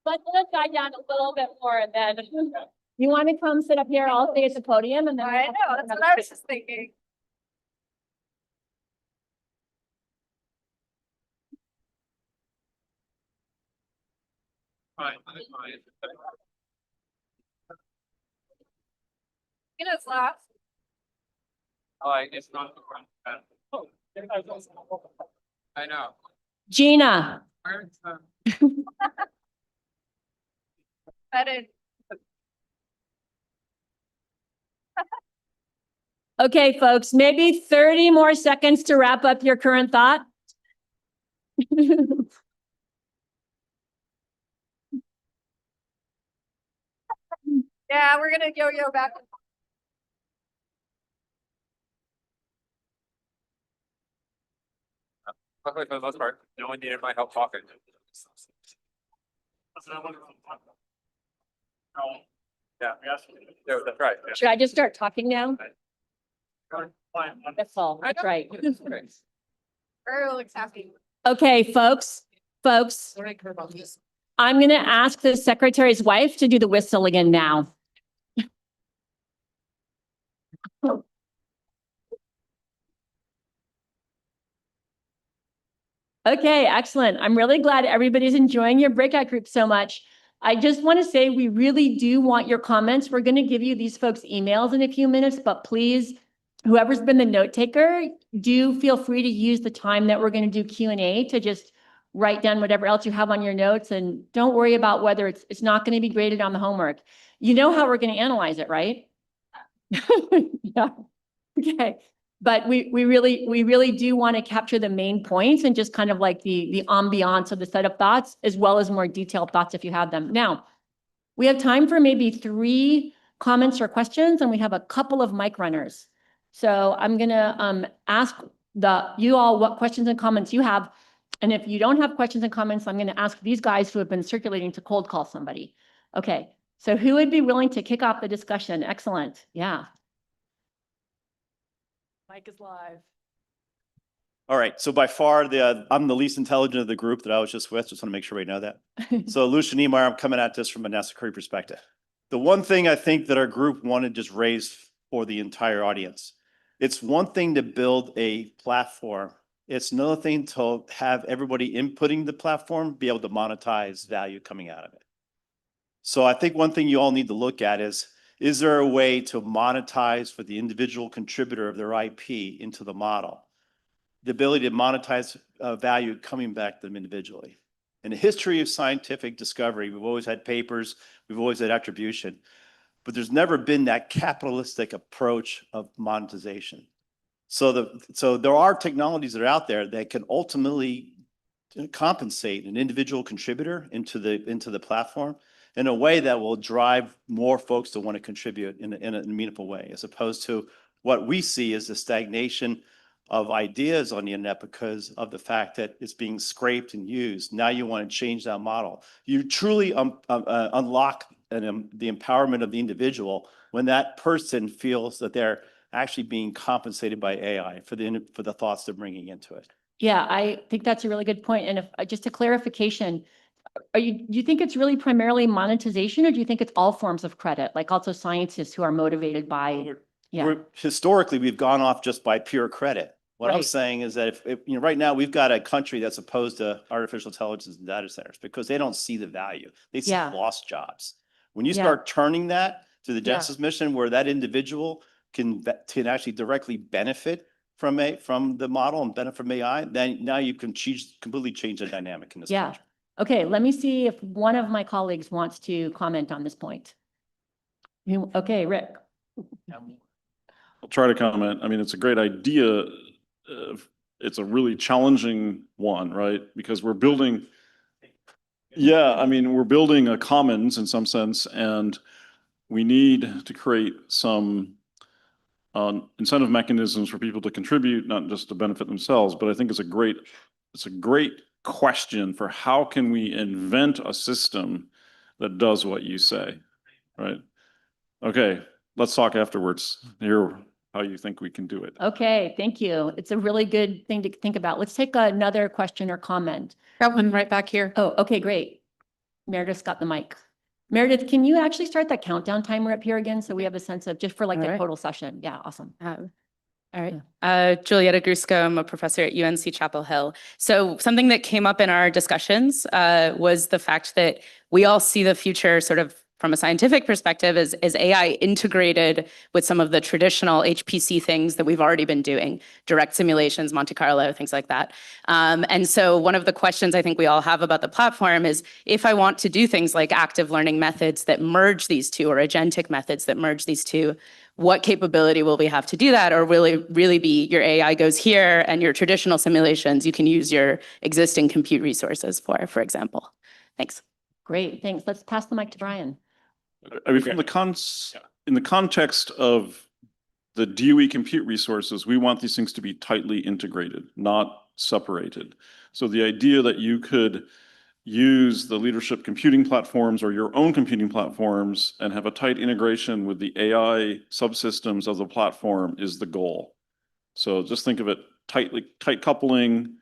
Let's let guy down a little bit more and then you want to come sit up here, I'll stay at the podium and then. I know, that's what I was just thinking. It is last. It's not the front. I know. Gina. That is. Okay, folks, maybe 30 more seconds to wrap up your current thought. Yeah, we're gonna yo-yo back. Luckily for the most part, no one needed my help talking. Yeah, that's right. Yeah. Should I just start talking now? That's all, that's right. Eric's happy. Okay, folks, I'm gonna ask the secretary's wife to do the whistle again now. Okay, excellent. I'm really glad everybody's enjoying your breakout group so much. I just want to say we really do want your comments. We're going to give you these folks' emails in a few minutes, but please, whoever's been the note taker, do feel free to use the time that we're going to do Q&A to just write down whatever else you have on your notes, and don't worry about whether it's not going to be graded on the homework. You know how we're going to analyze it, right? Yeah. Okay. But we really do want to capture the main points and just kind of like the ambiance of the set of thoughts, as well as more detailed thoughts if you have them. Now, we have time for maybe 3 comments or questions, and we have a couple of mic runners. So I'm gonna ask you all what questions and comments you have. And if you don't have questions and comments, I'm gonna ask these guys who have been circulating to cold call somebody. Okay, so who would be willing to kick off the discussion? Excellent, yeah. Mic is live. All right, so by far, I'm the least intelligent of the group that I was just with. Just want to make sure we know that. So Lucia Niemeyer, I'm coming at this from a national security perspective. The one thing I think that our group wanted to just raise for the entire audience, it's one thing to build a platform. It's another thing to have everybody inputting the platform be able to monetize value coming out of it. So I think one thing you all need to look at is there a way to monetize for the individual contributor of their IP into the model? The ability to monetize value coming back to them individually. In the history of scientific discovery, we've always had papers, we've always had attribution, but there's never been that capitalistic approach of monetization. So there are technologies that are out there that can ultimately compensate an individual contributor into the platform in a way that will drive more folks to want to contribute in a meaningful way, as opposed to what we see as the stagnation of ideas on the internet because of the fact that it's being scraped and used. Now you want to change that model. You truly unlock the empowerment of the individual when that person feels that they're actually being compensated by AI for the thoughts they're bringing into it. Yeah, I think that's a really good point. And if just a clarification, do you think it's really primarily monetization, or do you think it's all forms of credit, like also scientists who are motivated by? Yeah. Historically, we've gone off just by pure credit. What I'm saying is that if right now we've got a country that's opposed to artificial intelligence and data centers because they don't see the value. They see lost jobs. When you start turning that to the Genesis mission, where that individual can actually directly benefit from the model and benefit from AI, then now you can completely change the dynamic in this country. Okay, let me see if one of my colleagues wants to comment on this point. Okay, Rick. I'll try to comment. I mean, it's a great idea. It's a really challenging one, right? Because we're building, we're building a commons in some sense, and we need to create some incentive mechanisms for people to contribute, not just to benefit themselves. But I think it's a great question for how can we invent a system that does what you say, right? Okay, let's talk afterwards. Hear how you think we can do it. Okay, thank you. It's a really good thing to think about. Let's take another question or comment. Got one right back here. Oh, okay, great. Meredith's got the mic. Meredith, can you actually start that countdown timer up here again so we have a sense of just for like the total session? Yeah, awesome. All right. Julieta Grusco, I'm a professor at UNC Chapel Hill. So something that came up in our discussions was the fact that we all see the future sort of from a scientific perspective as AI integrated with some of the traditional HPC things that we've already been doing, direct simulations, Monte Carlo, things like that. And so one of the questions I think we all have about the platform is, if I want to do things like active learning methods that merge these two, or agentic methods that merge these two, what capability will we have to do that? Or will it really be your AI goes here and your traditional simulations, you can use your existing compute resources for example. Thanks. Great, thanks. Let's pass the mic to Brian. I mean, in the context of the DOE compute resources, we want these things to be tightly integrated, not separated. So the idea that you could use the leadership computing platforms or your own computing platforms and have a tight integration with the AI subsystems of the platform is the goal. So just think of it tight coupling,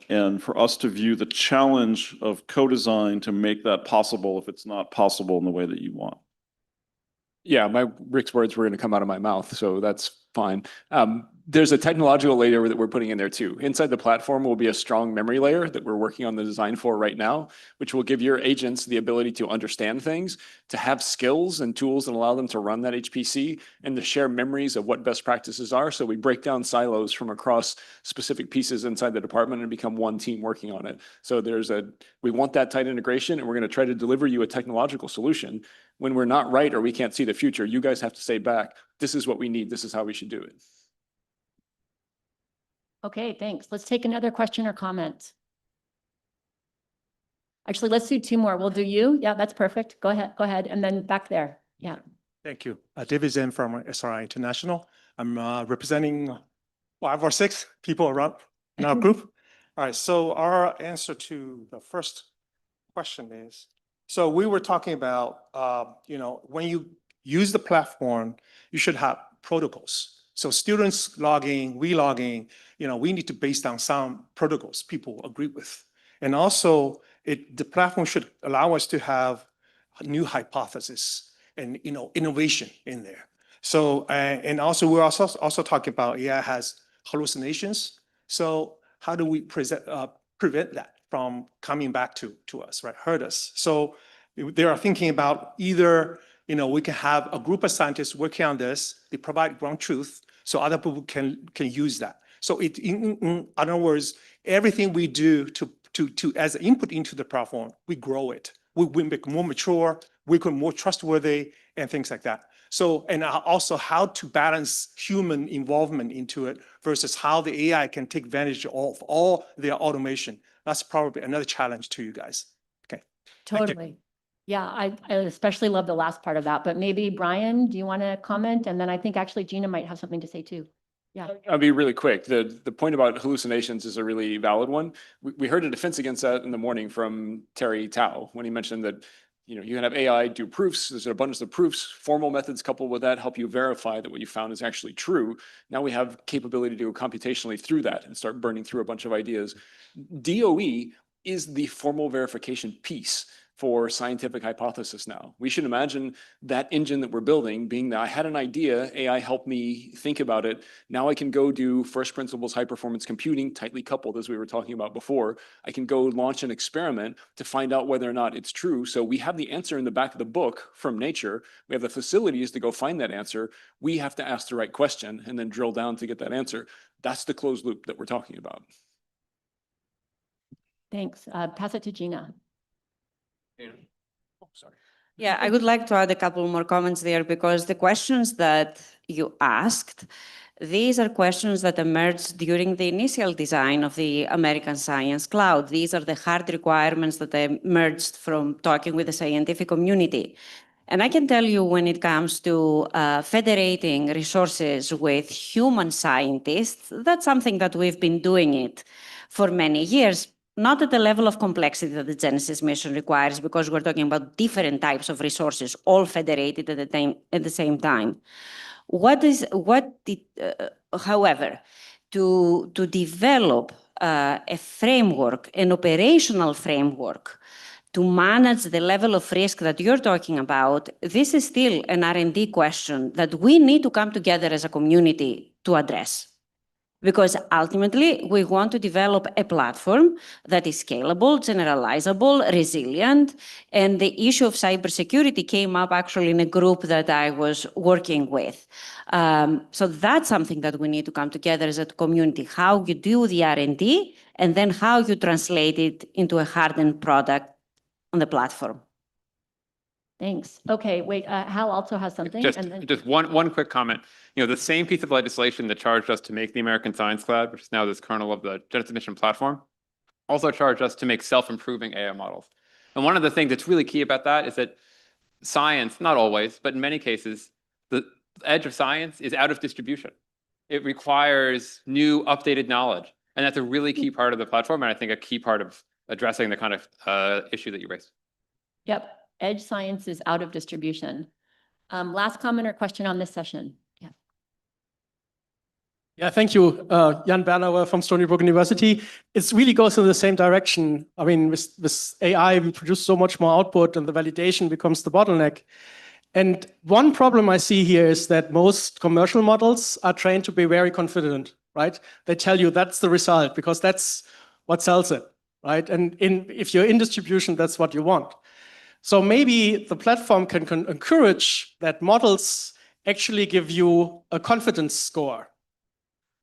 and for us to view the challenge of co-design to make that possible if it's not possible in the way that you want. Yeah, Rick's words were going to come out of my mouth, so that's fine. There's a technological layer that we're putting in there too. Inside the platform will be a strong memory layer that we're working on the design for right now, which will give your agents the ability to understand things, to have skills and tools that allow them to run that HPC, and to share memories of what best practices are. So we break down silos from across specific pieces inside the department and become one team working on it. So we want that tight integration, and we're going to try to deliver you a technological solution. When we're not right or we can't see the future, you guys have to say back, this is what we need, this is how we should do it. Okay, thanks. Let's take another question or comment. Actually, let's do two more. We'll do you. Yeah, that's perfect. Go ahead. And then back there. Yeah. Thank you. David Zinn from SRI International. I'm representing 5 or 6 people around in our group. All right, so our answer to the first question is, so we were talking about, when you use the platform, you should have protocols. So students logging, we logging, we need to base down some protocols people agree with. And also the platform should allow us to have new hypothesis and, innovation in there. So, and also we're also talking about AI has hallucinations. So how do we prevent that from coming back to us, right? Hurt us. So they are thinking about either, we can have a group of scientists working on this, they provide ground truth, so other people can use that. So in other words, everything we do to as input into the platform, we grow it. We make more mature, we become more trustworthy and things like that. So, and also how to balance human involvement into it versus how the AI can take advantage of all their automation. That's probably another challenge to you guys. Okay. Totally. Yeah, I especially love the last part of that, but maybe Brian, do you want to comment? And then I think actually Gina might have something to say too. Yeah. I'll be really quick. The point about hallucinations is a really valid one. We heard a defense against that in the morning from Terry Tao when he mentioned that you can have AI do proofs. There's an abundance of proofs. Formal methods coupled with that help you verify that what you found is actually true. Now we have capability to go computationally through that and start burning through a bunch of ideas. DOE is the formal verification piece for scientific hypothesis now. We should imagine that engine that we're building being that I had an idea, AI helped me think about it. Now I can go do first principles high performance computing, tightly coupled as we were talking about before. I can go launch an experiment to find out whether or not it's true. So we have the answer in the back of the book from nature. We have the facilities to go find that answer. We have to ask the right question and then drill down to get that answer. That's the closed loop that we're talking about. Thanks. Pass it to Gina. Oh, sorry. Yeah, I would like to add a couple more comments there because the questions that you asked, these are questions that emerged during the initial design of the American Science Cloud. These are the hard requirements that emerged from talking with the scientific community. And I can tell you when it comes to federating resources with human scientists, that's something that we've been doing it for many years. Not at the level of complexity that the Genesis mission requires, because we're talking about different types of resources, all federated at the same time. However, to develop a framework, an operational framework, to manage the level of risk that you're talking about, this is still an R&D question that we need to come together as a community to address. Because ultimately, we want to develop a platform that is scalable, generalizable, resilient. And the issue of cybersecurity came up actually in a group that I was working with. So that's something that we need to come together as a community, how you do the R&D, and then how you translate it into a hardened product on the platform. Thanks. Okay, wait, Hal also has something. Just one quick comment. The same piece of legislation that charged us to make the American Science Cloud, which is now this kernel of the Genesis Mission platform, also charged us to make self-improving AI models. And one of the things that's really key about that is that science, not always, but in many cases, the edge of science is out of distribution. It requires new, updated knowledge. And that's a really key part of the platform, and I think a key part of addressing the kind of issue that you raised. Yep. Edge science is out of distribution. Last comment or question on this session? Yeah. Yeah, thank you. Jan Bernauer from Stony Brook University. It really goes in the same direction. I mean, with AI, we produce so much more output and the validation becomes the bottleneck. And one problem I see here is that most commercial models are trained to be very confident, right? They tell you that's the result because that's what sells it, right? And if you're in distribution, that's what you want. So maybe the platform can encourage that models actually give you a confidence score,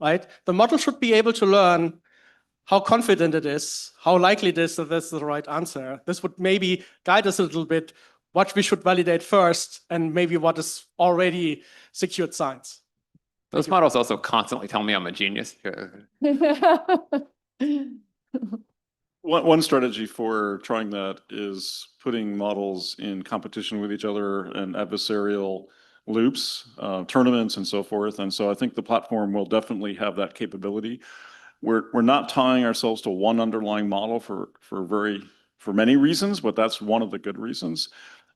right? The model should be able to learn how confident it is, how likely it is that that's the right answer. This would maybe guide us a little bit what we should validate first and maybe what is already secured science. Those models also constantly tell me I'm a genius. One strategy for trying that is putting models in competition with each other and adversarial loops, tournaments and so forth. And so I think the platform will definitely have that capability. We're not tying ourselves to one underlying model for many reasons, but that's one of the good reasons.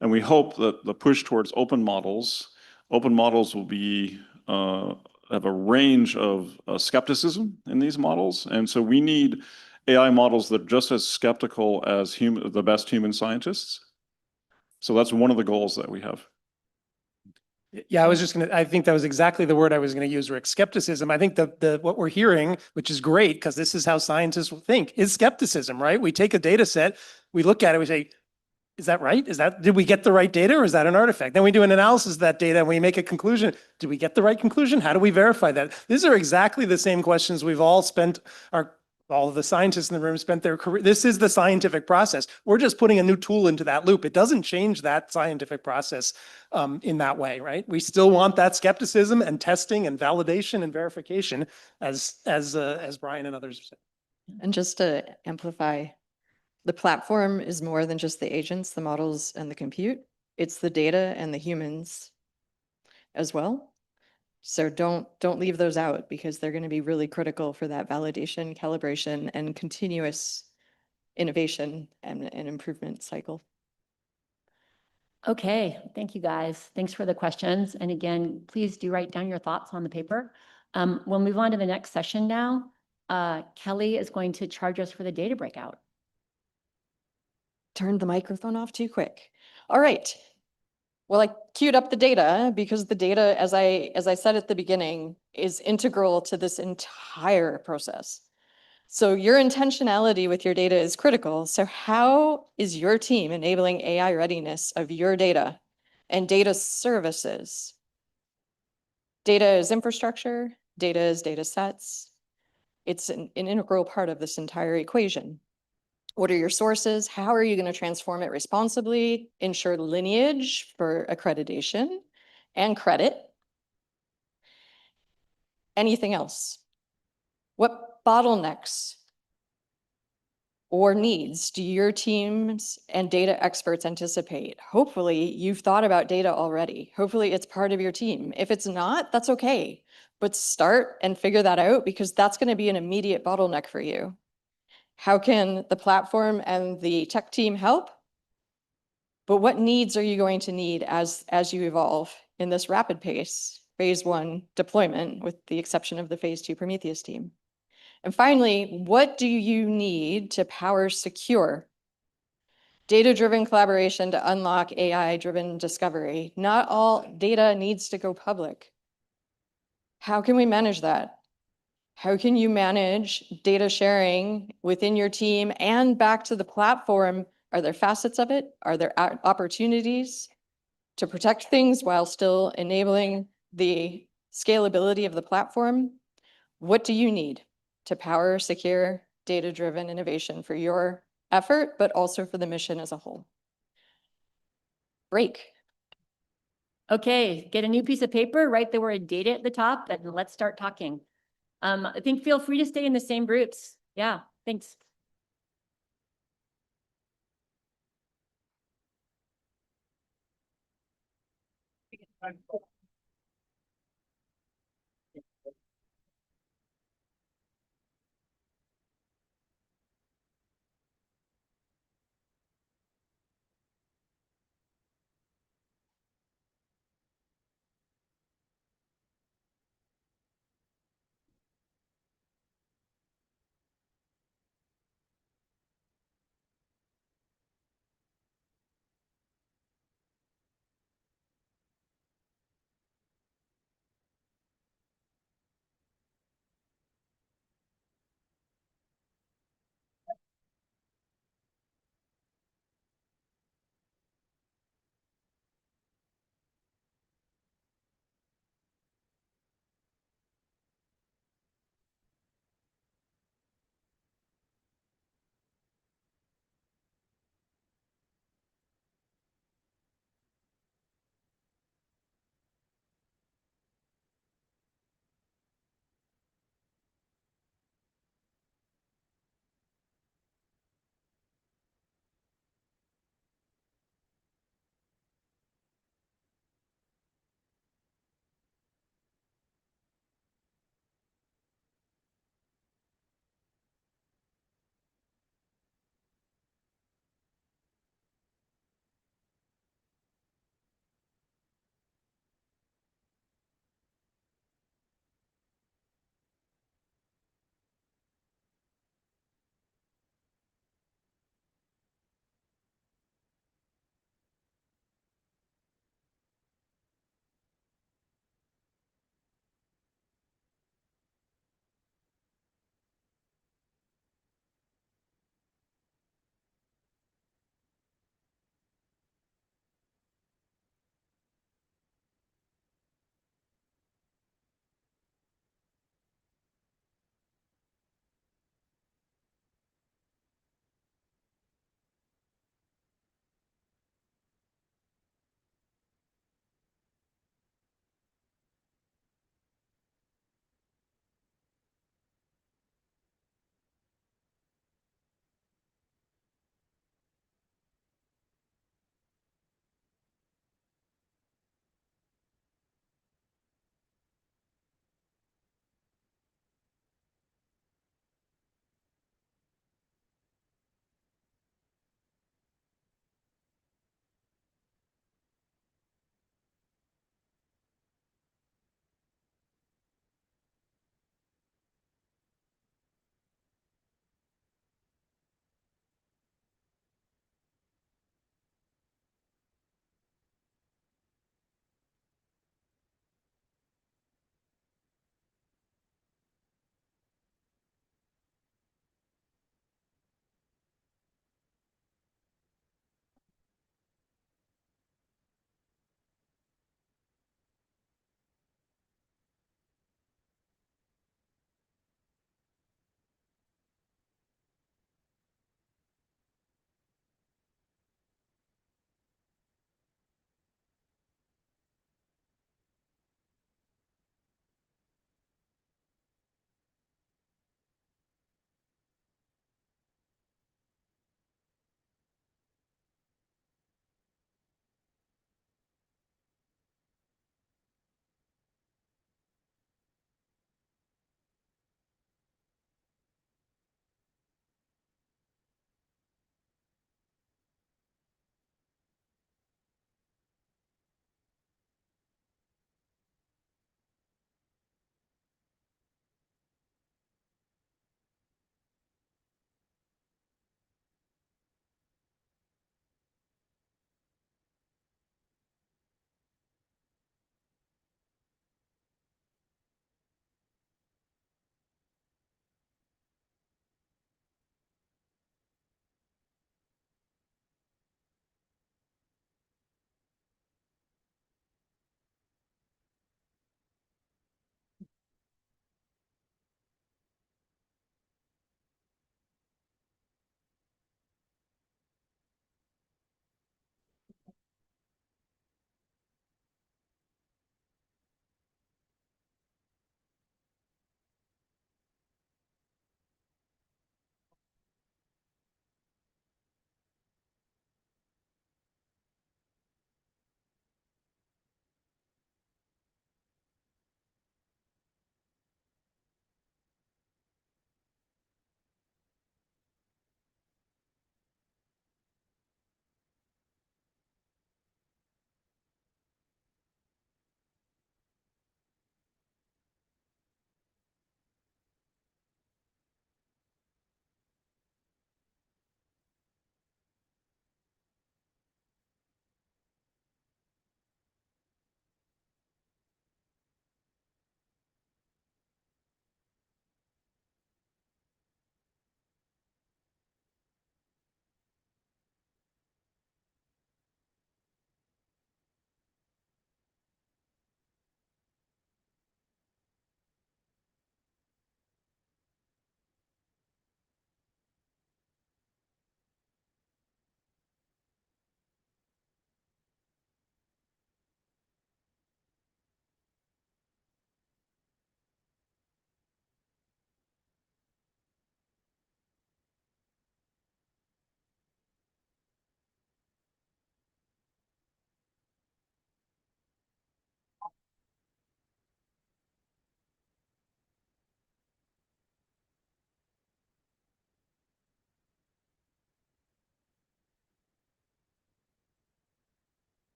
And we hope that the push towards open models will be have a range of skepticism in these models. And so we need AI models that are just as skeptical as the best human scientists. So that's one of the goals that we have. Yeah, I think that was exactly the word I was going to use, Rick, skepticism. I think what we're hearing, which is great, because this is how scientists think, is skepticism, right? We take a data set, we look at it, we say, is that right? Did we get the right data, or is that an artifact? Then we do an analysis of that data and we make a conclusion. Did we get the right conclusion? How do we verify that? These are exactly the same questions we've all spent all of the scientists in the room spent their career. This is the scientific process. We're just putting a new tool into that loop. It doesn't change that scientific process in that way, right? We still want that skepticism and testing and validation and verification, as Brian and others have said. And just to amplify, the platform is more than just the agents, the models, and the compute. It's the data and the humans as well. So don't leave those out, because they're going to be really critical for that validation, calibration, and continuous innovation and improvement cycle. Okay, thank you guys. Thanks for the questions. And again, please do write down your thoughts on the paper. We'll move on to the next session now. Kelly is going to charge us for the data breakout. Turned the microphone off too quick. All right. Well, I queued up the data because the data, as I said at the beginning, is integral to this entire process. So your intentionality with your data is critical. So how is your team enabling AI readiness of your data and data services? Data is infrastructure, data is data sets. It's an integral part of this entire equation. What are your sources? How are you going to transform it responsibly, ensure lineage for accreditation and credit? Anything else? What bottlenecks or needs do your teams and data experts anticipate? Hopefully you've thought about data already. Hopefully it's part of your team. If it's not, that's okay. But start and figure that out, because that's going to be an immediate bottleneck for you. How can the platform and the tech team help? But what needs are you going to need as you evolve in this rapid pace, phase 1 deployment, with the exception of the phase 2 Prometheus team? And finally, what do you need to power secure data-driven collaboration to unlock AI-driven discovery? Not all data needs to go public. How can we manage that? How can you manage data sharing within your team and back to the platform? Are there facets of it? Are there opportunities to protect things while still enabling the scalability of the platform? What do you need to power secure data-driven innovation for your effort, but also for the mission as a whole? Break. Okay, get a new piece of paper, write the word data at the top, and let's start talking. I think feel free to stay in the same groups. Yeah, thanks.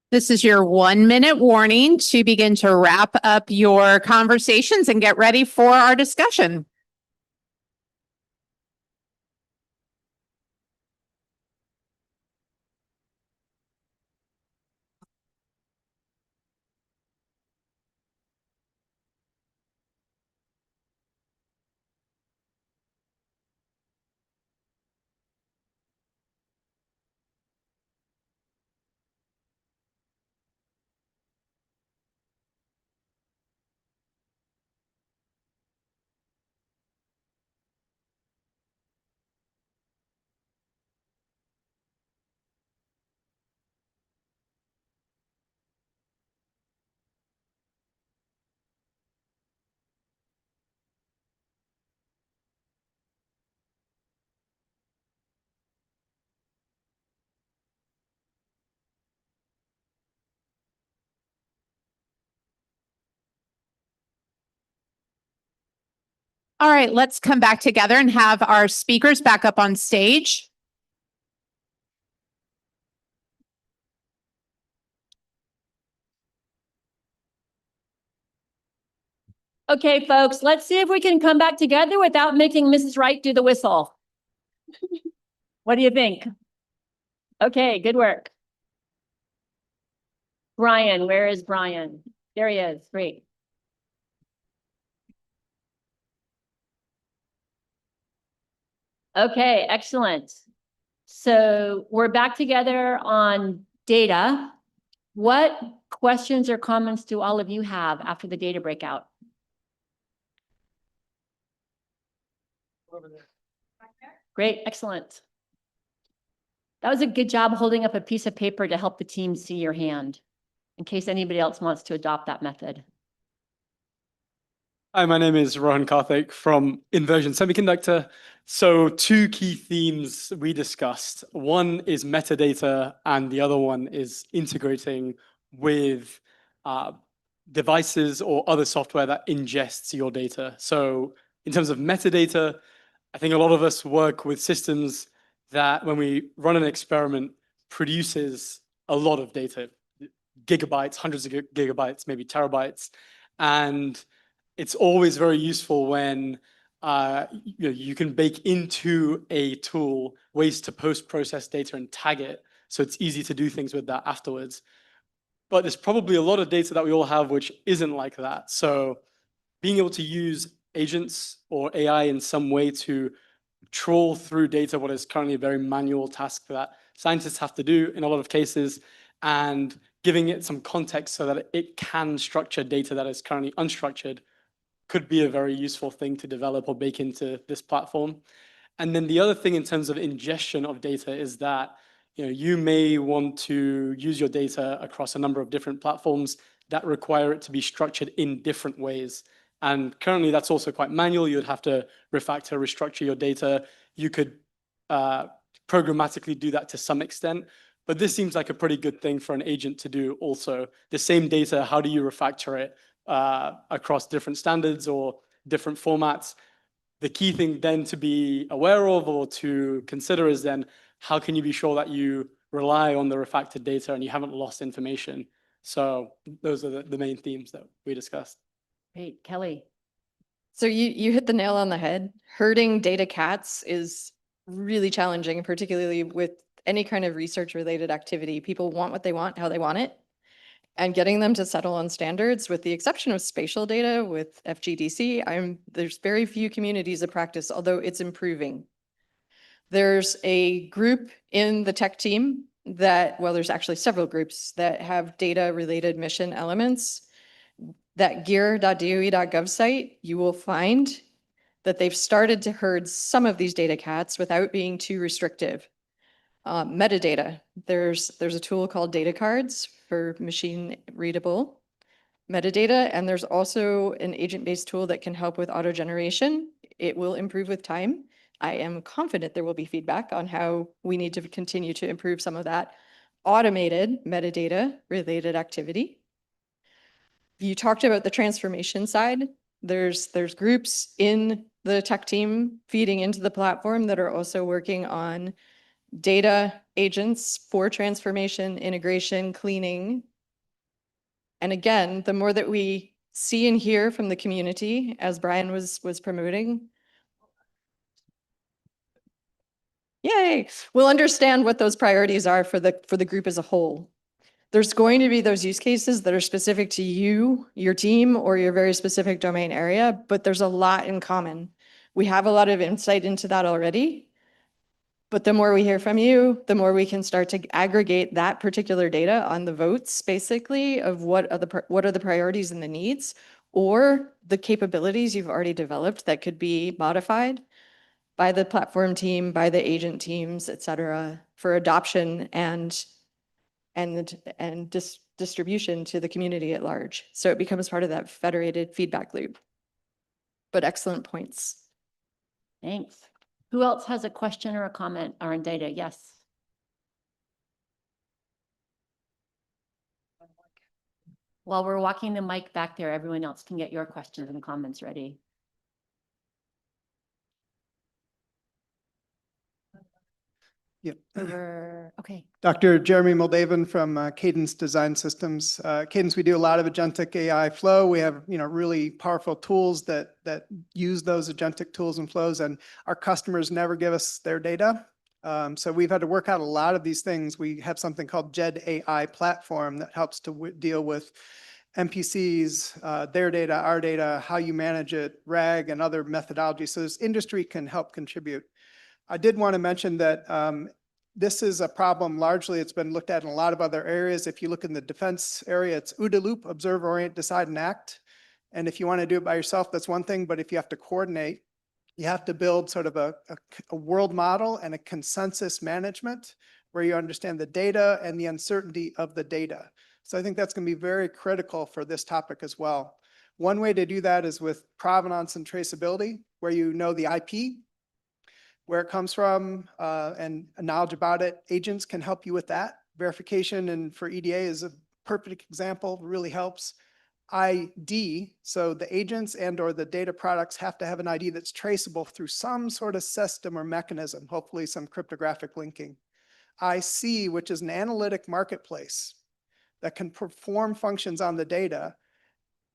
This is your 1-minute warning to begin to wrap up your conversations and get ready for our discussion. All right, let's come back together and have our speakers back up on stage. Okay, folks, let's see if we can come back together without making Mrs. Wright do the whistle. What do you think? Okay, good work. Brian, where is Brian? There he is. Great. Okay, excellent. So we're back together on data. What questions or comments do all of you have after the data breakout? Great, excellent. That was a good job holding up a piece of paper to help the team see your hand, in case anybody else wants to adopt that method. Hi, my name is Rohan Karthik from Inversion Semiconductor. So 2 key themes we discussed. One is metadata, and the other one is integrating with devices or other software that ingests your data. So in terms of metadata, I think a lot of us work with systems that when we run an experiment produces a lot of data, gigabytes, hundreds of gigabytes, maybe terabytes. And it's always very useful when you can bake into a tool ways to post-process data and tag it. So it's easy to do things with that afterwards. But there's probably a lot of data that we all have which isn't like that. So being able to use agents or AI in some way to trawl through data, what is currently a very manual task that scientists have to do in a lot of cases, and giving it some context so that it can structure data that is currently unstructured could be a very useful thing to develop or bake into this platform. And then the other thing in terms of ingestion of data is that you may want to use your data across a number of different platforms that require it to be structured in different ways. And currently that's also quite manual. You'd have to refactor, restructure your data. You could programmatically do that to some extent, but this seems like a pretty good thing for an agent to do also. The same data, how do you refactor it across different standards or different formats? The key thing then to be aware of or to consider is then how can you be sure that you rely on the refactored data and you haven't lost information? So those are the main themes that we discussed. Great, Kelly. So you hit the nail on the head. Herding data cats is really challenging, particularly with any kind of research related activity. People want what they want, how they want it. And getting them to settle on standards, with the exception of spatial data with FGDC, there's very few communities of practice, although it's improving. There's a group in the tech team there's actually several groups that have data related mission elements. That gear.doe.gov site, you will find that they've started to herd some of these data cats without being too restrictive. Metadata, there's a tool called Data Cards for machine readable metadata, and there's also an agent-based tool that can help with auto generation. It will improve with time. I am confident there will be feedback on how we need to continue to improve some of that automated metadata related activity. You talked about the transformation side. There's groups in the tech team feeding into the platform that are also working on data agents for transformation, integration, cleaning. And again, the more that we see and hear from the community, as Brian was promoting, yay, we'll understand what those priorities are for the group as a whole. There's going to be those use cases that are specific to you, your team, or your very specific domain area, but there's a lot in common. We have a lot of insight into that already, but the more we hear from you, the more we can start to aggregate that particular data on the votes, basically, of what are the priorities and the needs, or the capabilities you've already developed that could be modified by the platform team, by the agent teams, et cetera, for adoption and distribution to the community at large. So it becomes part of that federated feedback loop. But excellent points. Thanks. Who else has a question or a comment on data? Yes. While we're walking the mic back there, everyone else can get your questions and comments ready. Yep. Okay. Dr. Jeremy Moldavan from Cadence Design Systems. Cadence, we do a lot of agentic AI flow. We have, really powerful tools that use those agentic tools and flows, and our customers never give us their data. So we've had to work out a lot of these things. We have something called JED AI platform that helps to deal with NPCs, their data, our data, how you manage it, RAG, and other methodologies. So this industry can help contribute. I did want to mention that this is a problem. Largely, it's been looked at in a lot of other areas. If you look in the defense area, it's OODA loop, observe, orient, decide, and act. And if you want to do it by yourself, that's one thing. But if you have to coordinate, you have to build sort of a world model and a consensus management where you understand the data and the uncertainty of the data. So I think that's going to be very critical for this topic as well. One way to do that is with provenance and traceability, where you know the IP, where it comes from, and knowledge about it. Agents can help you with that. Verification and for EDA is a perfect example, really helps. ID, so the agents and or the data products have to have an ID that's traceable through some sort of system or mechanism, hopefully some cryptographic linking. IC, which is an analytic marketplace that can perform functions on the data,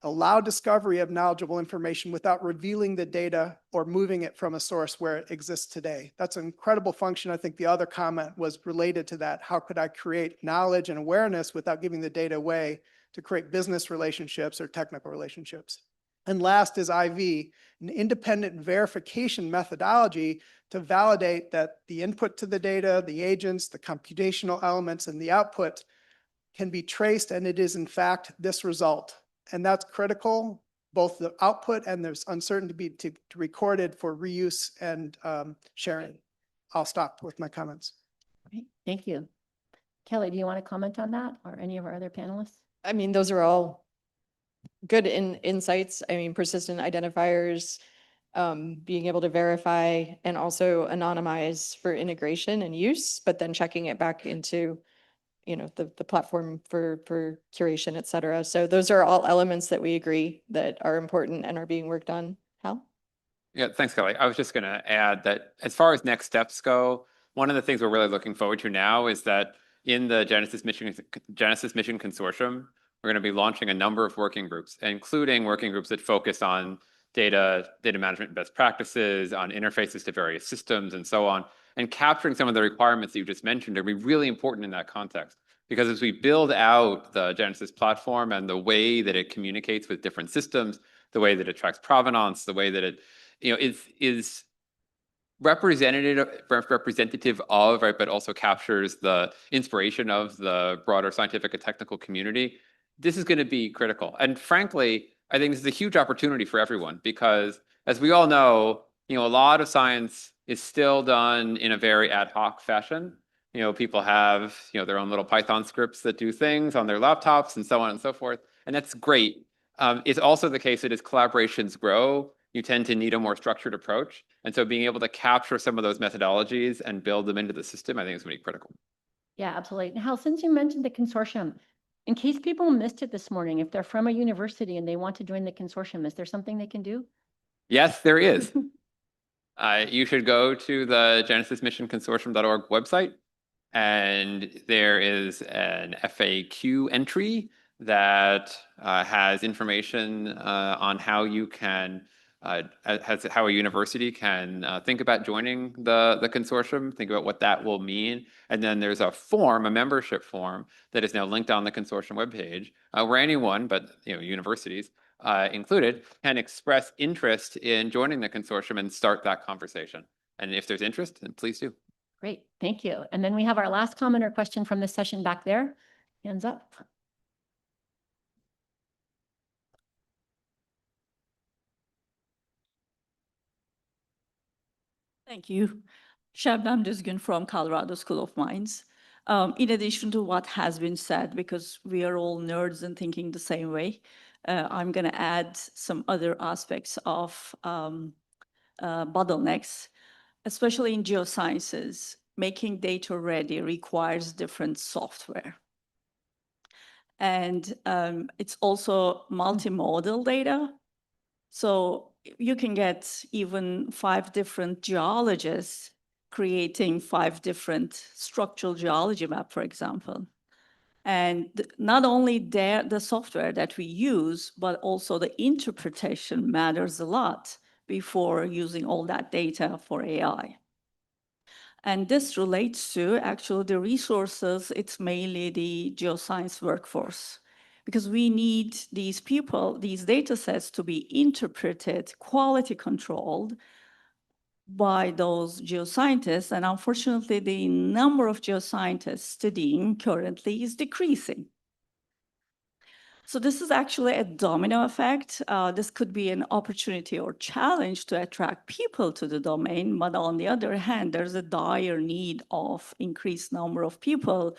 allow discovery of knowledgeable information without revealing the data or moving it from a source where it exists today. That's an incredible function. I think the other comment was related to that. How could I create knowledge and awareness without giving the data away to create business relationships or technical relationships? And last is IV, an independent verification methodology to validate that the input to the data, the agents, the computational elements, and the output can be traced, and it is in fact this result. And that's critical, both the output and there's uncertainty to recorded for reuse and sharing. I'll stop with my comments. Great. Thank you. Kelly, do you want to comment on that or any of our other panelists? I mean, those are all good insights. I mean, persistent identifiers, being able to verify and also anonymize for integration and use, but then checking it back into the platform for curation, et cetera. So those are all elements that we agree that are important and are being worked on. Hal? Yeah, thanks, Kelly. I was just going to add that as far as next steps go, one of the things we're really looking forward to now is that in the Genesis Mission Consortium, we're going to be launching a number of working groups, including working groups that focus on data management best practices, on interfaces to various systems, and so on. And capturing some of the requirements that you just mentioned are really important in that context. Because as we build out the Genesis platform and the way that it communicates with different systems, the way that it tracks provenance, the way that it is representative of, right, but also captures the inspiration of the broader scientific and technical community, this is going to be critical. And frankly, I think this is a huge opportunity for everyone because, as we all know, a lot of science is still done in a very ad hoc fashion. People have, their own little Python scripts that do things on their laptops and so on and so forth. And that's great. It's also the case that as collaborations grow, you tend to need a more structured approach. And so being able to capture some of those methodologies and build them into the system, I think is going to be critical. Yeah, absolutely. And Hal, since you mentioned the consortium, in case people missed it this morning, if they're from a university and they want to join the consortium, is there something they can do? Yes, there is. You should go to the genesismissionconsortium.org website, and there is an FAQ entry that has information on how you can, how a university can think about joining the consortium, think about what that will mean. And then there's a form, a membership form, that is now linked on the consortium webpage, where anyone, but universities included, can express interest in joining the consortium and start that conversation. And if there's interest, then please do. Great, thank you. And then we have our last comment or question from this session back there. Hands up. Thank you. Shabnam Dizgin from Colorado School of Mines. In addition to what has been said, because we are all nerds and thinking the same way, I'm going to add some other aspects of bottlenecks, especially in geosciences. Making data ready requires different software. And it's also multimodal data. So you can get even 5 different geologists creating 5 different structural geology map, for example. And not only the software that we use, but also the interpretation matters a lot before using all that data for AI. And this relates to actually the resources. It's mainly the geoscience workforce, because we need these people, these data sets to be interpreted, quality controlled by those geoscientists. And unfortunately, the number of geoscientists studying currently is decreasing. So this is actually a domino effect. This could be an opportunity or challenge to attract people to the domain. But on the other hand, there's a dire need of increased number of people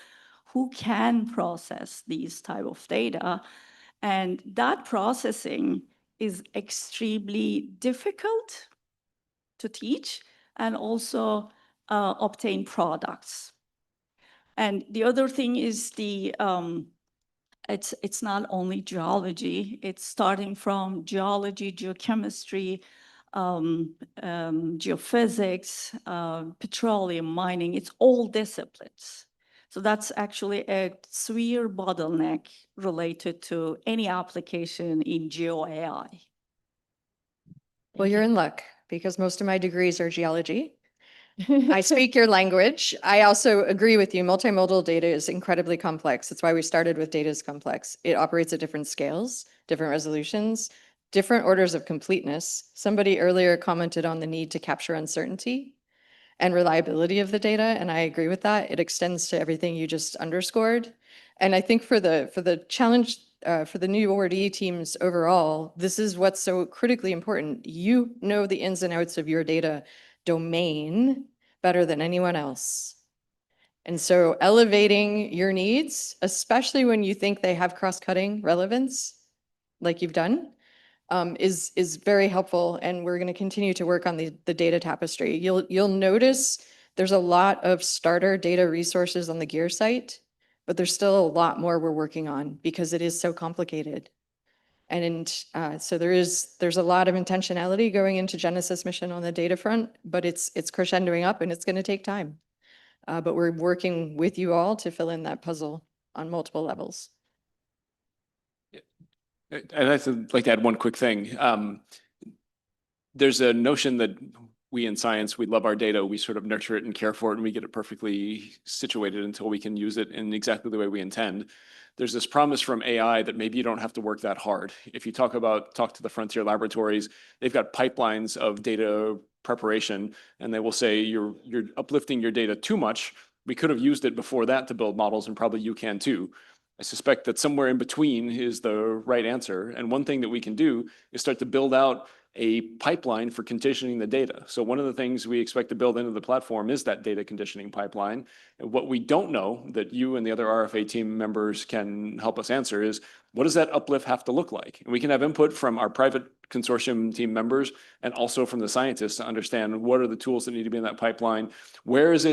who can process these type of data. And that processing is extremely difficult to teach and also obtain products. And the other thing is it's not only geology, it's starting from geology, geochemistry, geophysics, petroleum mining, it's all disciplines. So that's actually a severe bottleneck related to any application in geo AI. Well, you're in luck because most of my degrees are geology. I speak your language. I also agree with you. Multimodal data is incredibly complex. That's why we started with data is complex. It operates at different scales, different resolutions, different orders of completeness. Somebody earlier commented on the need to capture uncertainty and reliability of the data, and I agree with that. It extends to everything you just underscored. And I think for the challenge for the new awardee teams overall, this is what's so critically important. You know the ins and outs of your data domain better than anyone else. And so elevating your needs, especially when you think they have cross-cutting relevance, like you've done, is very helpful. And we're going to continue to work on the data tapestry. You'll notice there's a lot of starter data resources on the GEAR site, but there's still a lot more we're working on because it is so complicated. And so there's a lot of intentionality going into Genesis mission on the data front, but it's crescendoing up and it's going to take time. But we're working with you all to fill in that puzzle on multiple levels. And I'd like to add one quick thing. There's a notion that we in science, we love our data, we sort of nurture it and care for it, and we get it perfectly situated until we can use it in exactly the way we intend. There's this promise from AI that maybe you don't have to work that hard. If you talk to the frontier laboratories, they've got pipelines of data preparation, and they will say you're uplifting your data too much. We could have used it before that to build models, and probably you can too. I suspect that somewhere in between is the right answer. And one thing that we can do is start to build out a pipeline for conditioning the data. So one of the things we expect to build into the platform is that data conditioning pipeline. And what we don't know that you and the other RFA team members can help us answer is, what does that uplift have to look like? And we can have input from our private consortium team members and also from the scientists to understand what are the tools that need to be in that pipeline. Where is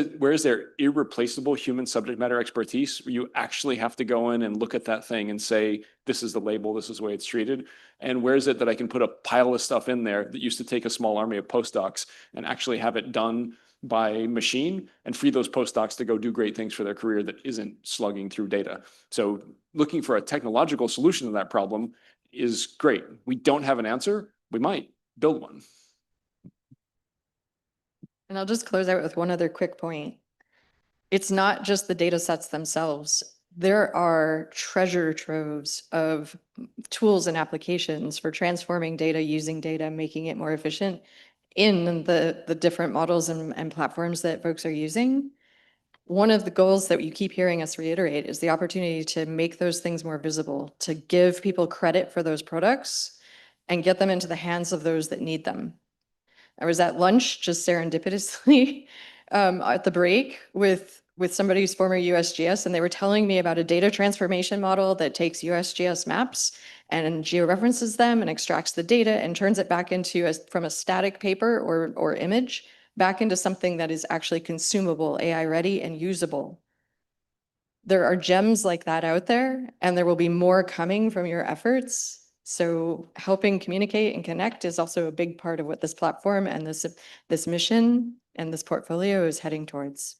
there irreplaceable human subject matter expertise where you actually have to go in and look at that thing and say, this is the label, this is the way it's treated? And where is it that I can put a pile of stuff in there that used to take a small army of postdocs and actually have it done by machine and free those postdocs to go do great things for their career that isn't slugging through data? So looking for a technological solution to that problem is great. We don't have an answer. We might build one. And I'll just close out with one other quick point. It's not just the data sets themselves. There are treasure troves of tools and applications for transforming data, using data, making it more efficient in the different models and platforms that folks are using. One of the goals that you keep hearing us reiterate is the opportunity to make those things more visible, to give people credit for those products and get them into the hands of those that need them. I was at lunch just serendipitously at the break with somebody who's former USGS, and they were telling me about a data transformation model that takes USGS maps and georeferences them and extracts the data and turns it back into from a static paper or image back into something that is actually consumable, AI ready and usable. There are gems like that out there, and there will be more coming from your efforts. So helping communicate and connect is also a big part of what this platform and this mission and this portfolio is heading towards.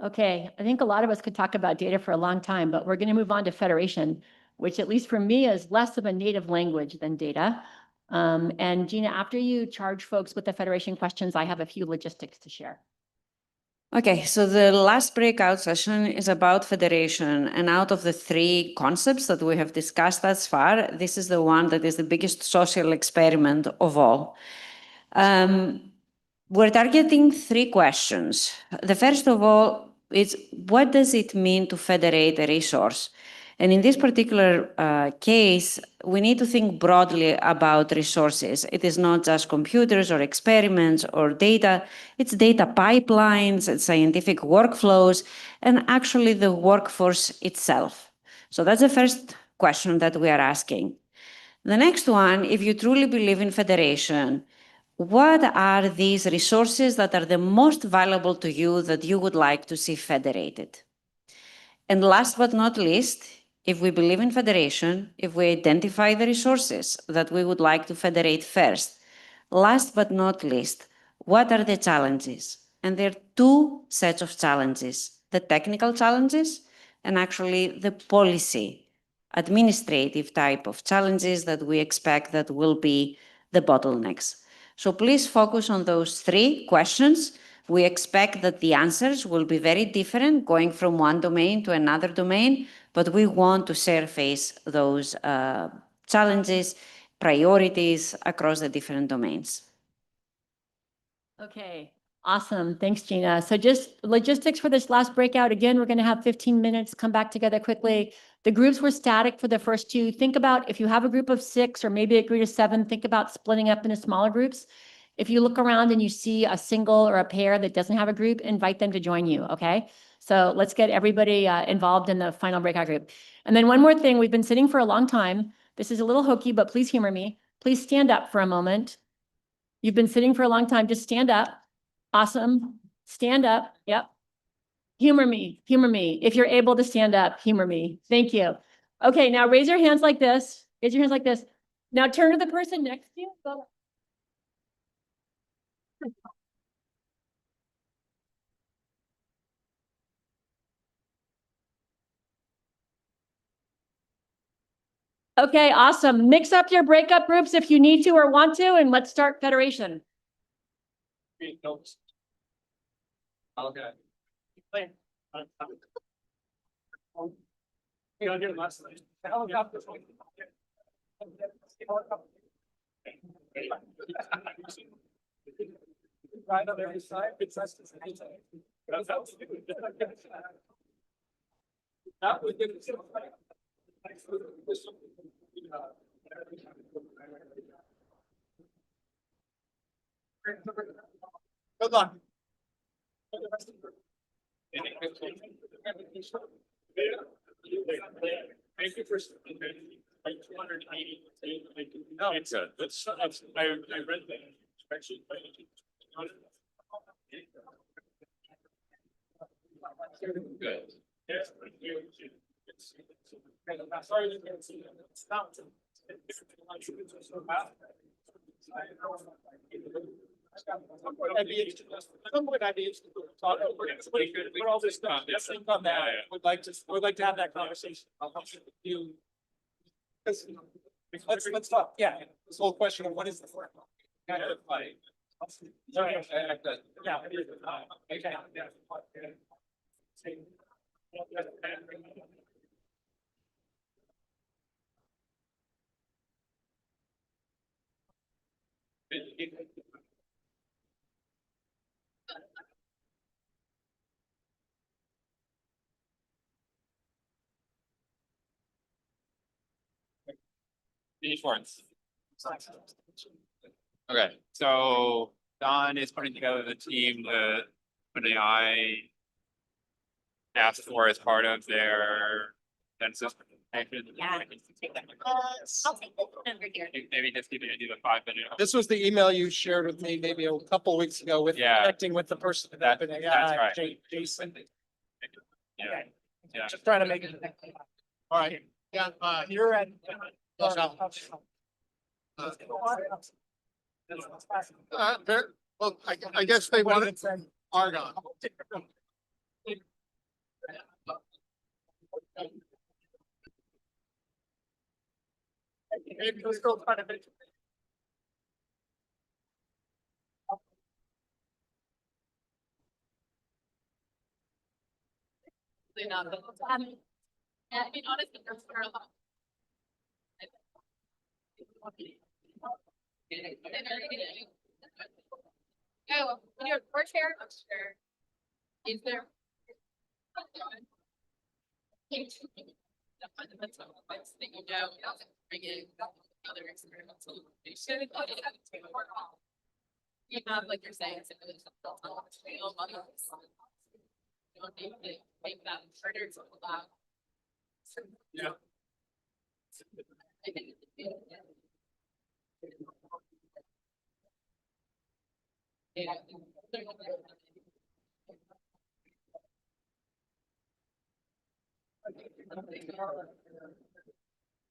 Okay, I think a lot of us could talk about data for a long time, but we're going to move on to federation, which at least for me is less of a native language than data. And Gina, after you charge folks with the federation questions, I have a few logistics to share. Okay, so the last breakout session is about federation. And out of the three concepts that we have discussed thus far, this is the one that is the biggest social experiment of all. We're targeting three questions. The first of all is, what does it mean to federate a resource? And in this particular case, we need to think broadly about resources. It is not just computers or experiments or data. It's data pipelines, it's scientific workflows, and actually the workforce itself. So that's the first question that we are asking. The next one, if you truly believe in federation, what are these resources that are the most valuable to you that you would like to see federated? And last but not least, if we believe in federation, if we identify the resources that we would like to federate first, last but not least, what are the challenges? And there are two sets of challenges, the technical challenges and actually the policy, administrative type of challenges that we expect that will be the bottlenecks. So please focus on those three questions. We expect that the answers will be very different going from one domain to another domain, but we want to surface those challenges, priorities across the different domains. Okay, awesome. Thanks, Gina. So just logistics for this last breakout. Again, we're going to have 15 minutes, come back together quickly. The groups were static for the first two. Think about if you have a group of 6 or maybe a group of 7, think about splitting up into smaller groups. If you look around and you see a single or a pair that doesn't have a group, invite them to join you, okay? So let's get everybody involved in the final breakout group. And then one more thing, we've been sitting for a long time. This is a little hokey, but please humor me. Please stand up for a moment. You've been sitting for a long time, just stand up. Awesome, stand up, yep. Humor me, humor me. If you're able to stand up, humor me. Thank you. Okay, now raise your hands like this. Raise your hands like this. Now turn to the person next to you. Go. Okay, awesome. Mix up your breakup groups if you need to or want to, and let's start federation. Okay. Right on every side. Hold on. Thank you for. Like 280. No, it's good. I read that. Actually. Good. Yes. Sorry. It's not. I'd be interested. I'd be interested to talk over what all this stuff. Think on that. Would like to have that conversation. I'll help you. Let's talk. Yeah, this whole question of what is the form? Kind of like. Yeah. Each ones. Okay, so Don is putting together the team that OpenAI asked for as part of their census. Yeah. I'll take it over here. Maybe just give you the 5 minute. This was the email you shared with me maybe a couple weeks ago with Yeah. connecting with the person at That's OpenAI, right. Jason. Yeah. Yeah. Just trying to make it. All right, yeah, you're at. Well, I guess they wanted Argonne. Maybe let's go try to make. Yeah, I mean, honestly, there's a lot. Oh, when you're board chair, I'm sure. Is there? The fundamental points that you know, bring in other experimental information. You have, like you're saying, it's really built on real models. You don't need to make that harder to allow. Yeah. Yeah.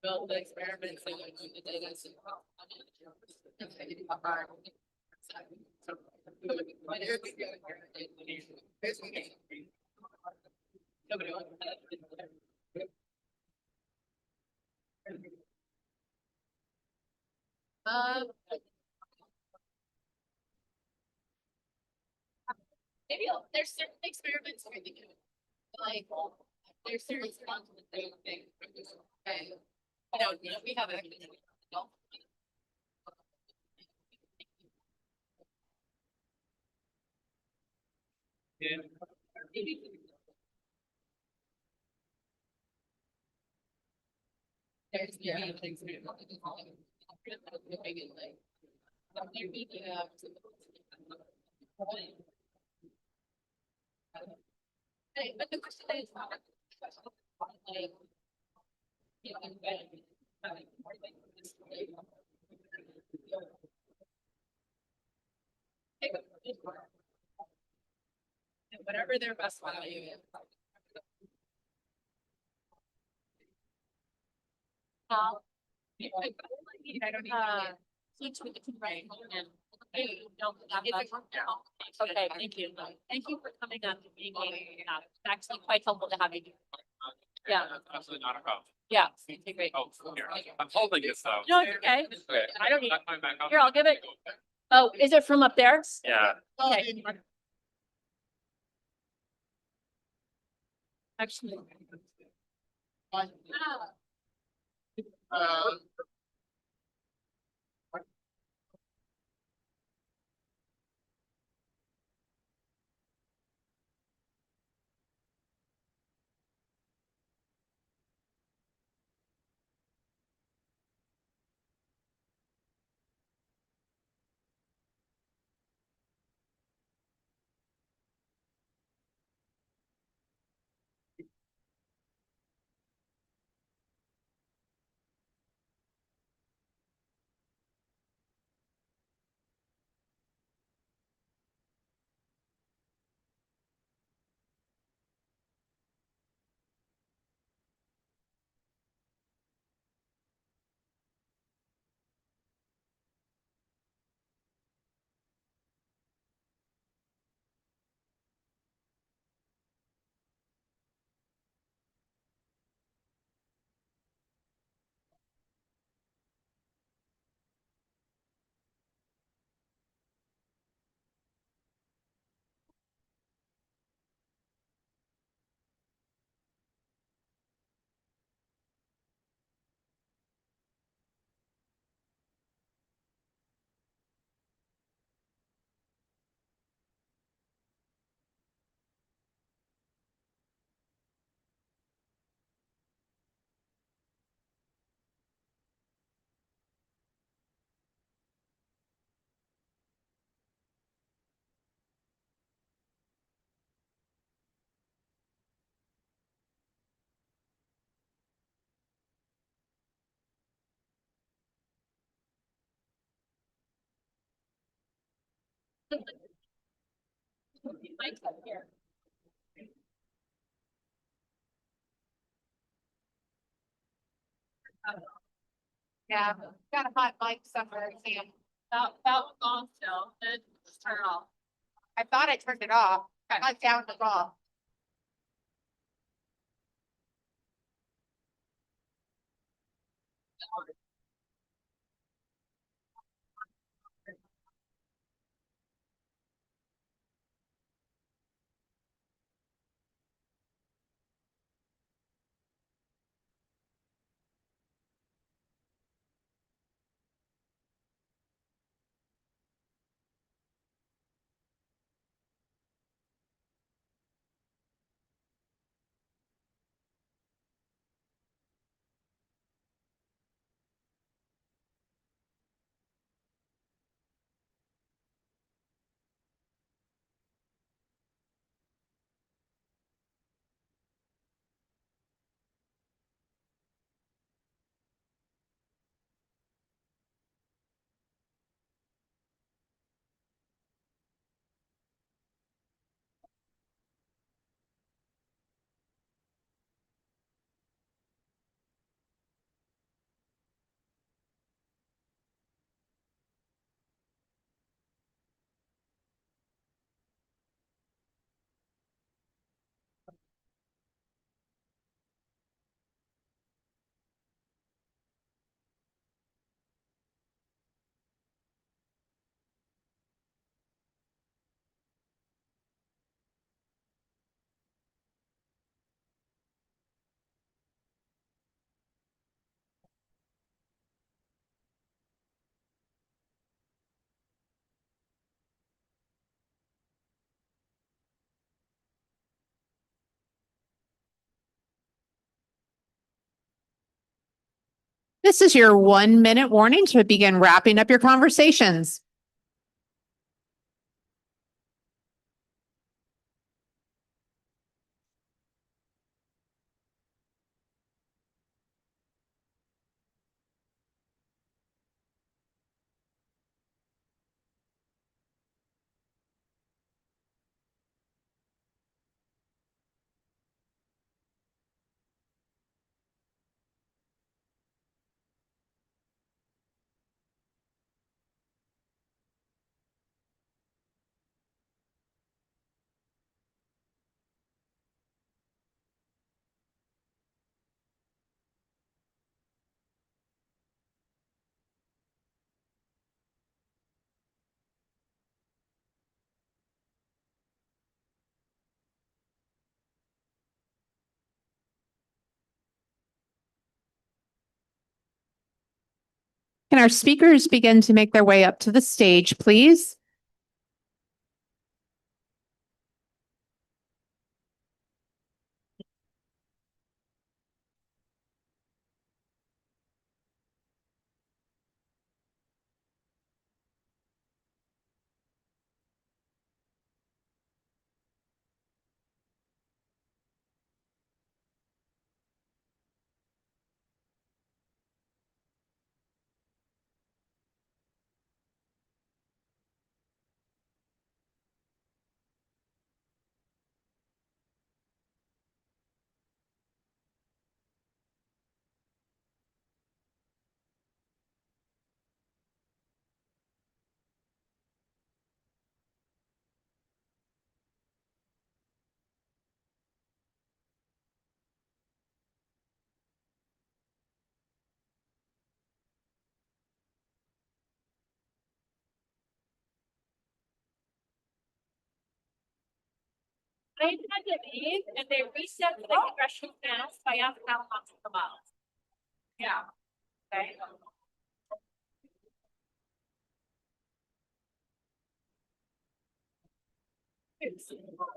Build the experiments and like the data. Maybe there's certain experiments where they do like there's certain ones that they think okay. You know, we have a Yeah. There's many things that are hey, but the question is like, you know, whatever their best value is. I don't even teach with the right and okay, thank you. Thank you for coming up and being it's actually quite helpful to have you. Yeah. Absolutely not a problem. Yeah. Okay, great. Oh, here, I'm holding this though. No, it's okay. Okay. I don't need Back my back up. Here, I'll give it. Oh, is it from up there? Yeah. Okay. Actually. Mike's up here. Yeah, got a hot mic somewhere, Sam. That was on still. Just turn it off. I thought I turned it off. I found it off. This is your 1-minute warning to begin wrapping up your conversations. Can our speakers begin to make their way up to the stage, please? They had to leave and they reset the congressional panels by asking how much the miles. Yeah. Okay.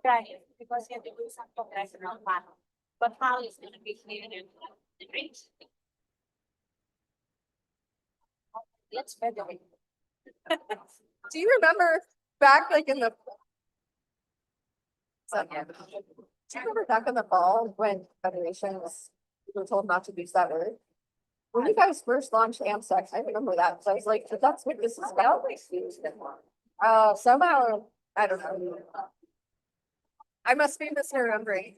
Right, because you have to do some congressional panel, but how is going to be clear and right? Let's better. Do you remember back like in the? Do you remember back in the fall when federations were told not to use that word? When you guys first launched AMSEC, I remember that, so I was like, but that's what this is about. Somehow, I don't know. I must be misremembering.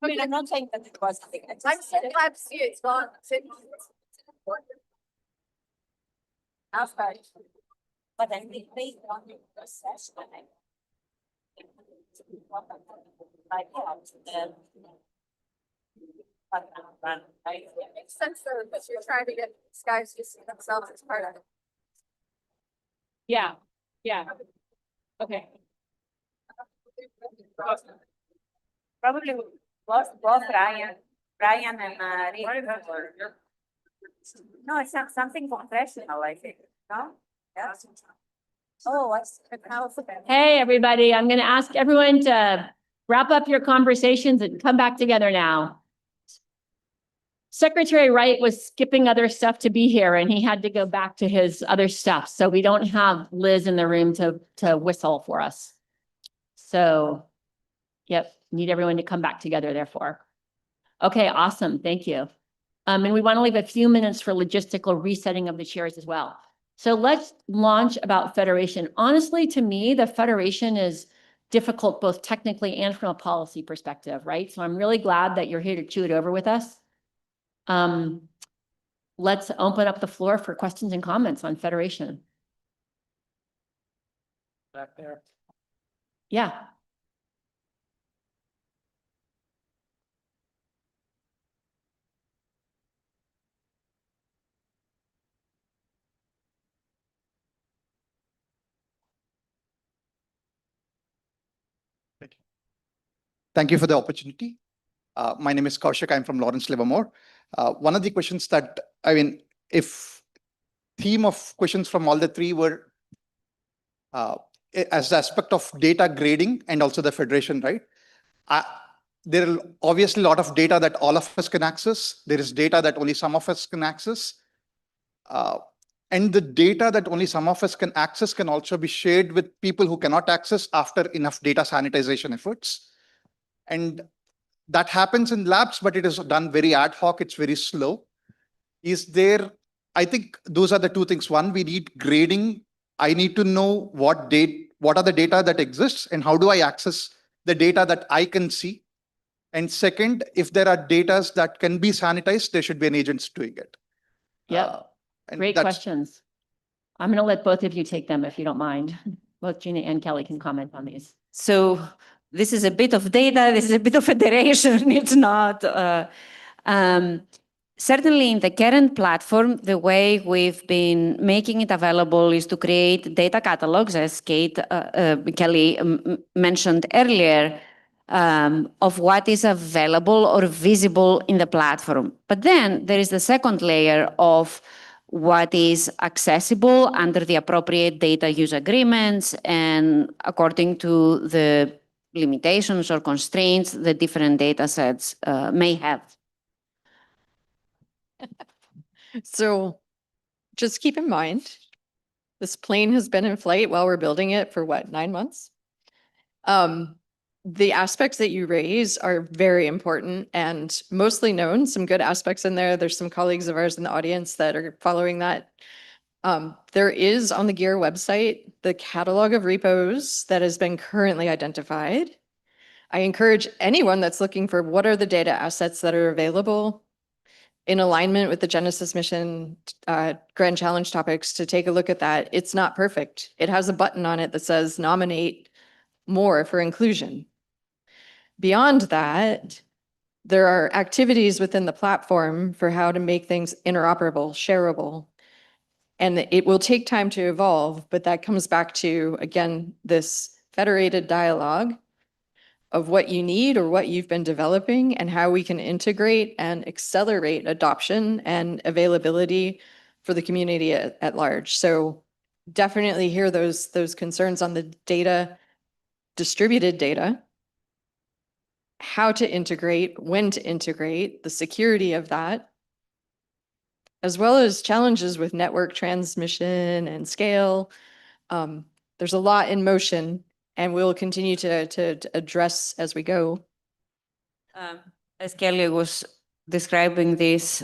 I mean, I'm not saying that it was. I'm so glad to see it's gone. Aspect. But then they want to assess when I. Like, yeah, It makes sense though, because you're trying to get these guys to see themselves as part of it. Yeah, yeah. Okay. Probably both Brian and Rick. No, it's not something professional, I think, no? Yes. Oh, what's the house? Hey, everybody, I'm going to ask everyone to wrap up your conversations and come back together now. Secretary Wright was skipping other stuff to be here and he had to go back to his other stuff. So we don't have Liz in the room to whistle for us. So, yep, need everyone to come back together therefore. Okay, awesome. Thank you. And we want to leave a few minutes for logistical resetting of the chairs as well. So let's launch about federation. Honestly, to me, the federation is difficult both technically and from a policy perspective, right? So I'm really glad that you're here to chew it over with us. Let's open up the floor for questions and comments on federation. Back there. Yeah. Thank you for the opportunity. My name is Kaushik. I'm from Lawrence Livermore. One of the questions that, if theme of questions from all the three were as the aspect of data grading and also the federation, right? There are obviously a lot of data that all of us can access. There is data that only some of us can access. And the data that only some of us can access can also be shared with people who cannot access after enough data sanitization efforts. And that happens in labs, but it is done very ad hoc. It's very slow. I think those are the two things. One, we need grading. I need to know what are the data that exists and how do I access the data that I can see. And second, if there are data that can be sanitized, there should be an agent doing it. Yep. Great questions. I'm going to let both of you take them if you don't mind. Both Gina and Kelly can comment on these. So this is a bit of data, this is a bit of federation. It's not. Certainly in the current platform, the way we've been making it available is to create data catalogs, as Kelly mentioned earlier, of what is available or visible in the platform. But then there is the second layer of what is accessible under the appropriate data use agreements and according to the limitations or constraints the different data sets may have. So just keep in mind, this plane has been in flight while we're building it for what, 9 months? The aspects that you raise are very important and mostly known, some good aspects in there. There's some colleagues of ours in the audience that are following that. There is on the GEAR website, the catalog of repos that has been currently identified. I encourage anyone that's looking for what are the data assets that are available in alignment with the Genesis mission Grand Challenge topics to take a look at that. It's not perfect. It has a button on it that says nominate more for inclusion. Beyond that, there are activities within the platform for how to make things interoperable, shareable. And it will take time to evolve, but that comes back to, again, this federated dialogue of what you need or what you've been developing and how we can integrate and accelerate adoption and availability for the community at large. So definitely hear those concerns on the data, distributed data, how to integrate, when to integrate, the security of that. as well as challenges with network transmission and scale. There's a lot in motion, and we'll continue to address as we go. As Kelly was describing this,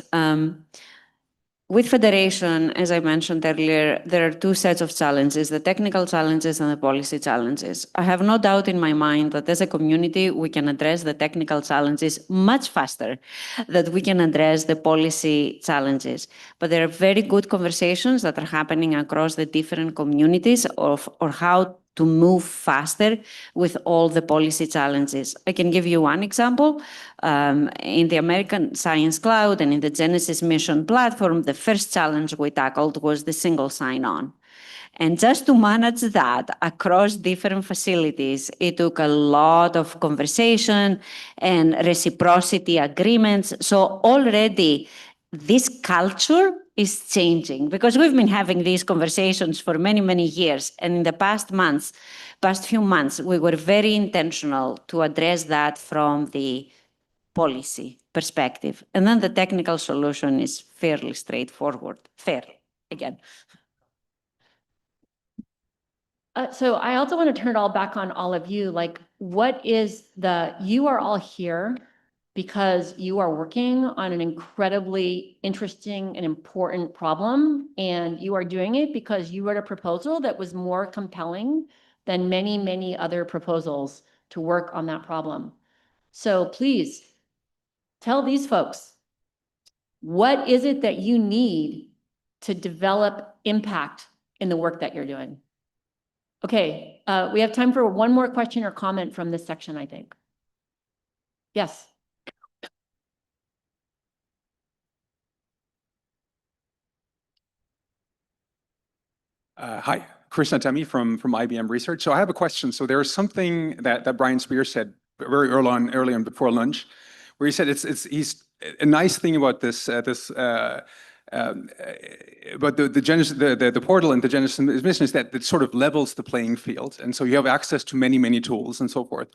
with federation, as I mentioned earlier, there are two sets of challenges, the technical challenges and the policy challenges. I have no doubt in my mind that as a community, we can address the technical challenges much faster than we can address the policy challenges. But there are very good conversations that are happening across the different communities of how to move faster with all the policy challenges. I can give you one example. In the American Science Cloud and in the Genesis Mission platform, the first challenge we tackled was the single sign-on. And just to manage that across different facilities, it took a lot of conversation and reciprocity agreements. So already this culture is changing because we've been having these conversations for many, many years. And in the past few months, we were very intentional to address that from the policy perspective. And then the technical solution is fairly straightforward, again. So I also want to turn it all back on all of you. Like, you are all here because you are working on an incredibly interesting and important problem, and you are doing it because you wrote a proposal that was more compelling than many, many other proposals to work on that problem. So please tell these folks, what is it that you need to develop impact in the work that you're doing? Okay, we have time for one more question or comment from this section, I think. Yes. Hi, Chris Natemi from IBM Research. So I have a question. So there's something that Brian Spear said very early on before lunch, where he said he's a nice thing about about the portal and the Genesis mission is that it sort of levels the playing field, and so you have access to many tools and so forth.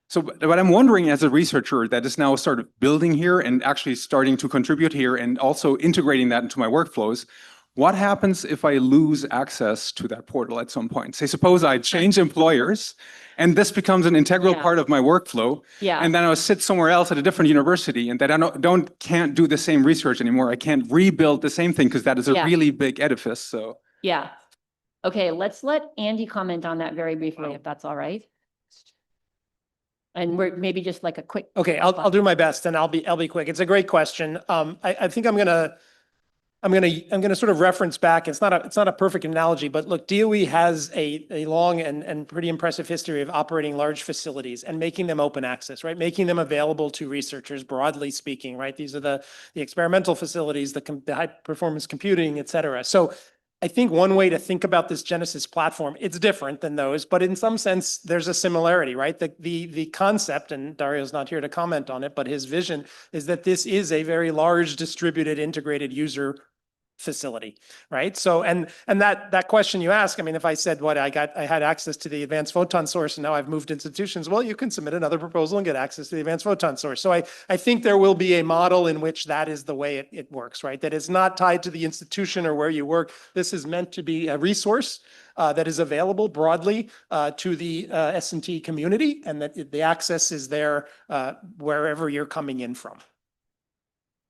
So what I'm wondering as a researcher that is now sort of building here and actually starting to contribute here and also integrating that into my workflows, what happens if I lose access to that portal at some point? Say, suppose I change employers and this becomes an integral part of my workflow. Yeah. And then I sit somewhere else at a different university and that I can't do the same research anymore. I can't rebuild the same thing because that is a really big edifice. So Yeah. Okay, let's let Andy comment on that very briefly, if that's all right. And we're maybe just like a quick. Okay, I'll do my best and I'll be quick. It's a great question. I think I'm gonna sort of reference back. It's not a perfect analogy, but look, DOE has a long and pretty impressive history of operating large facilities and making them open access, right? Making them available to researchers, broadly speaking, right? These are the experimental facilities, the high performance computing, et cetera. So I think one way to think about this Genesis platform, it's different than those, but in some sense, there's a similarity, right? The concept, and Dario's not here to comment on it, but his vision is that this is a very large distributed integrated user facility, right? So, and that question you ask, I mean, if I said I had access to the advanced photon source and now I've moved institutions, well, you can submit another proposal and get access to the advanced photon source. So I think there will be a model in which that is the way it works, right? That is not tied to the institution or where you work. This is meant to be a resource that is available broadly to the S&T community, and that the access is there wherever you're coming in from.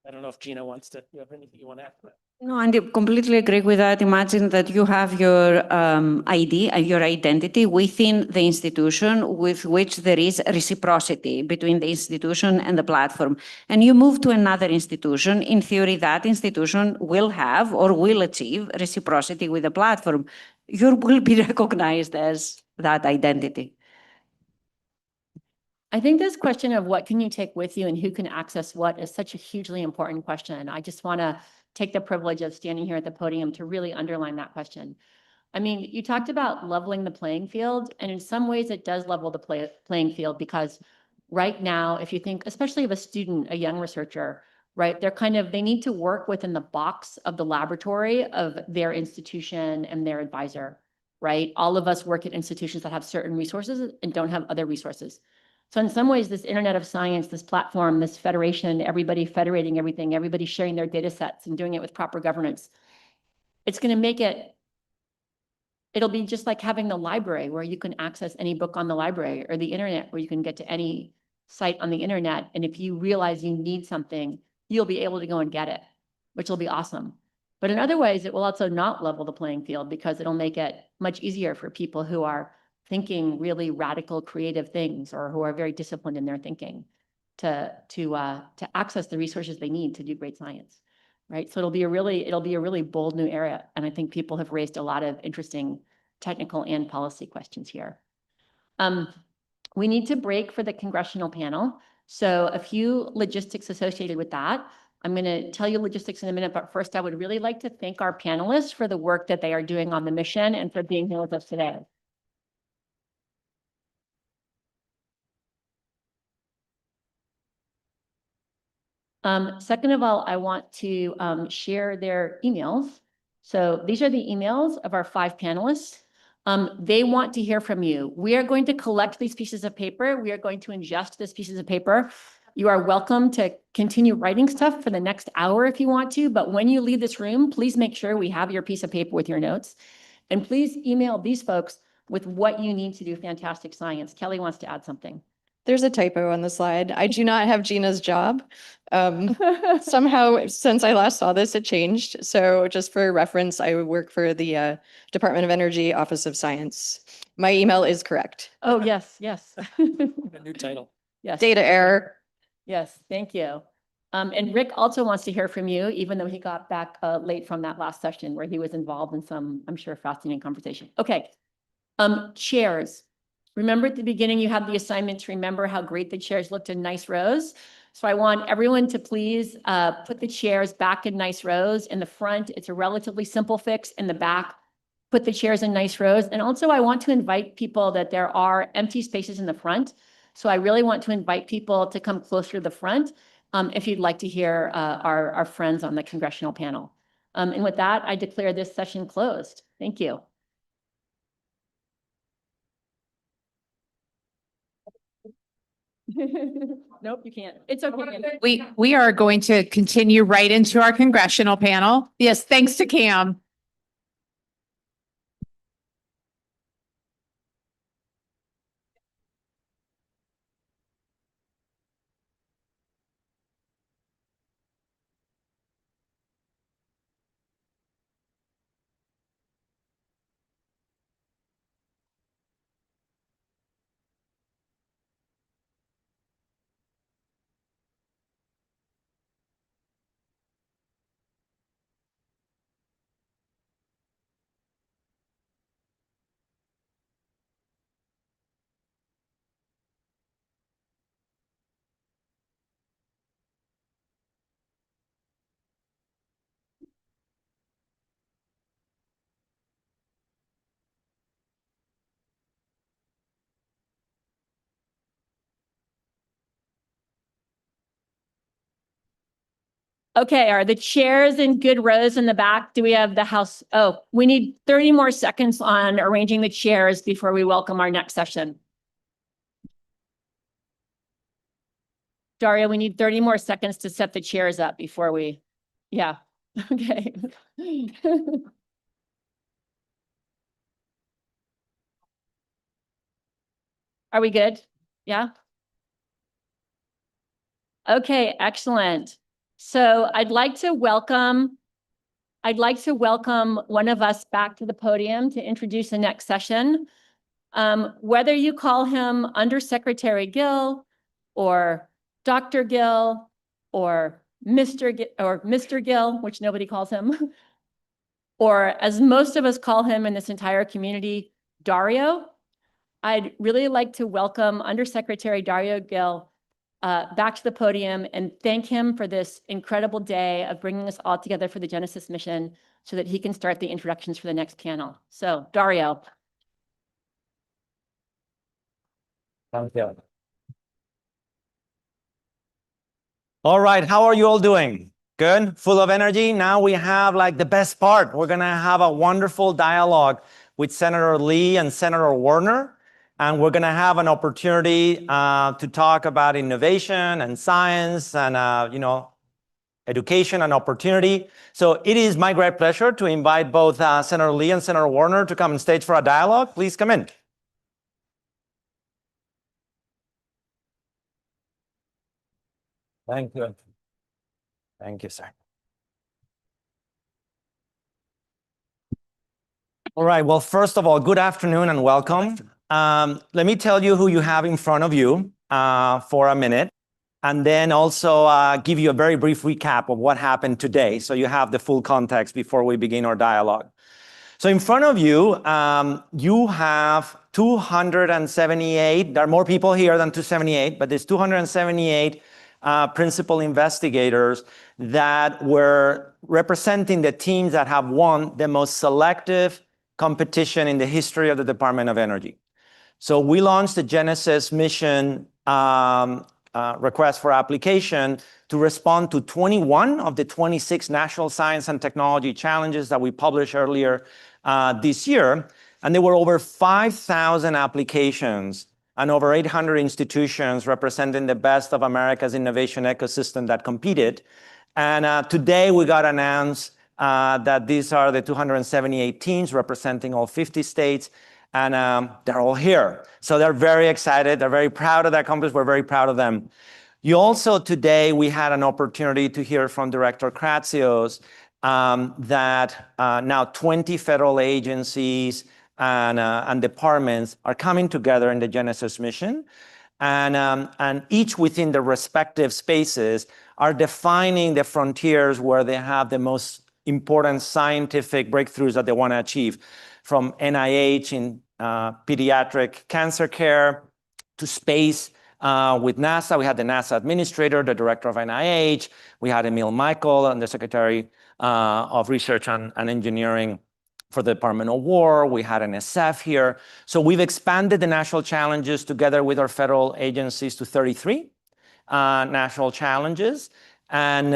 I don't know if Gina wants to, you have anything you want to add to that? No, and I completely agree with that. Imagine that you have your ID and your identity within the institution with which there is reciprocity between the institution and the platform. And you move to another institution. In theory, that institution will have or will achieve reciprocity with the platform. You will be recognized as that identity. I think this question of what can you take with you and who can access what is such a hugely important question. I just want to take the privilege of standing here at the podium to really underline that question. I mean, you talked about leveling the playing field, and in some ways it does level the playing field, because right now, if you think, especially of a student, a young researcher, right, they need to work within the box of the laboratory of their institution and their advisor, right? All of us work at institutions that have certain resources and don't have other resources. So in some ways, this Internet of Science, this platform, this federation, everybody federating everything, everybody sharing their data sets and doing it with proper governance, it's going to make it, it'll be just like having the library where you can access any book on the library, or the internet where you can get to any site on the internet. And if you realize you need something, you'll be able to go and get it, which will be awesome. But in other ways, it will also not level the playing field, because it'll make it much easier for people who are thinking really radical, creative things, or who are very disciplined in their thinking, to access the resources they need to do great science, right? So it'll be a really bold new area, and I think people have raised a lot of interesting technical and policy questions here. We need to break for the congressional panel, so a few logistics associated with that. I'm going to tell you logistics in a minute, but first I would really like to thank our panelists for the work that they are doing on the mission and for being here with us today. Second of all, I want to share their emails. So these are the emails of our 5 panelists. They want to hear from you. We are going to collect these pieces of paper. We are going to ingest these pieces of paper. You are welcome to continue writing stuff for the next hour if you want to, but when you leave this room, please make sure we have your piece of paper with your notes. And please email these folks with what you need to do fantastic science. Kelly wants to add something. There's a typo on the slide. I do not have Gina's job. Somehow, since I last saw this, it changed. So just for reference, I work for the Department of Energy, Office of Science. My email is correct. Oh, yes, yes. A new title. Yes. Data error. Yes, thank you. And Rick also wants to hear from you, even though he got back late from that last session where he was involved in some, I'm sure, fascinating conversation. Okay. Chairs. Remember at the beginning, you had the assignment to remember how great the chairs looked in nice rows. So I want everyone to please put the chairs back in nice rows. In the front, it's a relatively simple fix. In the back, put the chairs in nice rows. And also I want to invite people that there are empty spaces in the front. So I really want to invite people to come closer to the front if you'd like to hear our friends on the congressional panel. And with that, I declare this session closed. Thank you. Nope, you can't. It's okay. We are going to continue right into our congressional panel. Yes, thanks to Cam. Okay, are the chairs in good rows in the back? Do we have the house? Oh, we need 30 more seconds on arranging the chairs before we welcome our next session. Daria, we need 30 more seconds to set the chairs up before we, yeah, okay. Are we good? Yeah? Okay, excellent. So I'd like to welcome one of us back to the podium to introduce the next session. Whether you call him Undersecretary Gill or Dr. Gill or Mr. Gill, which nobody calls him, or as most of us call him in this entire community, Dario, I'd really like to welcome Undersecretary Dario Gill back to the podium and thank him for this incredible day of bringing us all together for the Genesis mission so that he can start the introductions for the next panel. So, Dario. Thank you. All right, how are you all doing? Good? Full of energy? Now we have like the best part. We're gonna have a wonderful dialogue with Senator Lee and Senator Warner. And we're going to have an opportunity to talk about innovation and science and, education and opportunity. So it is my great pleasure to invite both Senator Lee and Senator Warner to come on stage for a dialogue. Please come in. Thank you. Thank you, sir. All right. Well, first of all, good afternoon and welcome. Let me tell you who you have in front of you for a minute, and then also give you a very brief recap of what happened today, so you have the full context before we begin our dialogue. So in front of you, you have 278. There are more people here than 278, but there's 278 principal investigators that were representing the teams that have won the most selective competition in the history of the Department of Energy. So we launched the Genesis mission request for application to respond to 21 of the 26 national science and technology challenges that we published earlier this year. And there were over 5,000 applications and over 800 institutions representing the best of America's innovation ecosystem that competed. And today we got announced that these are the 278 teams representing all 50 states, and they're all here. So they're very excited. They're very proud of that accomplishment. We're very proud of them. You also, today, we had an opportunity to hear from Director Kratsios that now 20 federal agencies and departments are coming together in the Genesis mission. And each within the respective spaces are defining the frontiers where they have the most important scientific breakthroughs that they want to achieve, from NIH in pediatric cancer care to space with NASA. We had the NASA administrator, the director of NIH. We had Emil Michael, and the Secretary of Research and Engineering for the Department of War. We had NSF here. So we've expanded the national challenges together with our federal agencies to 33 national challenges. And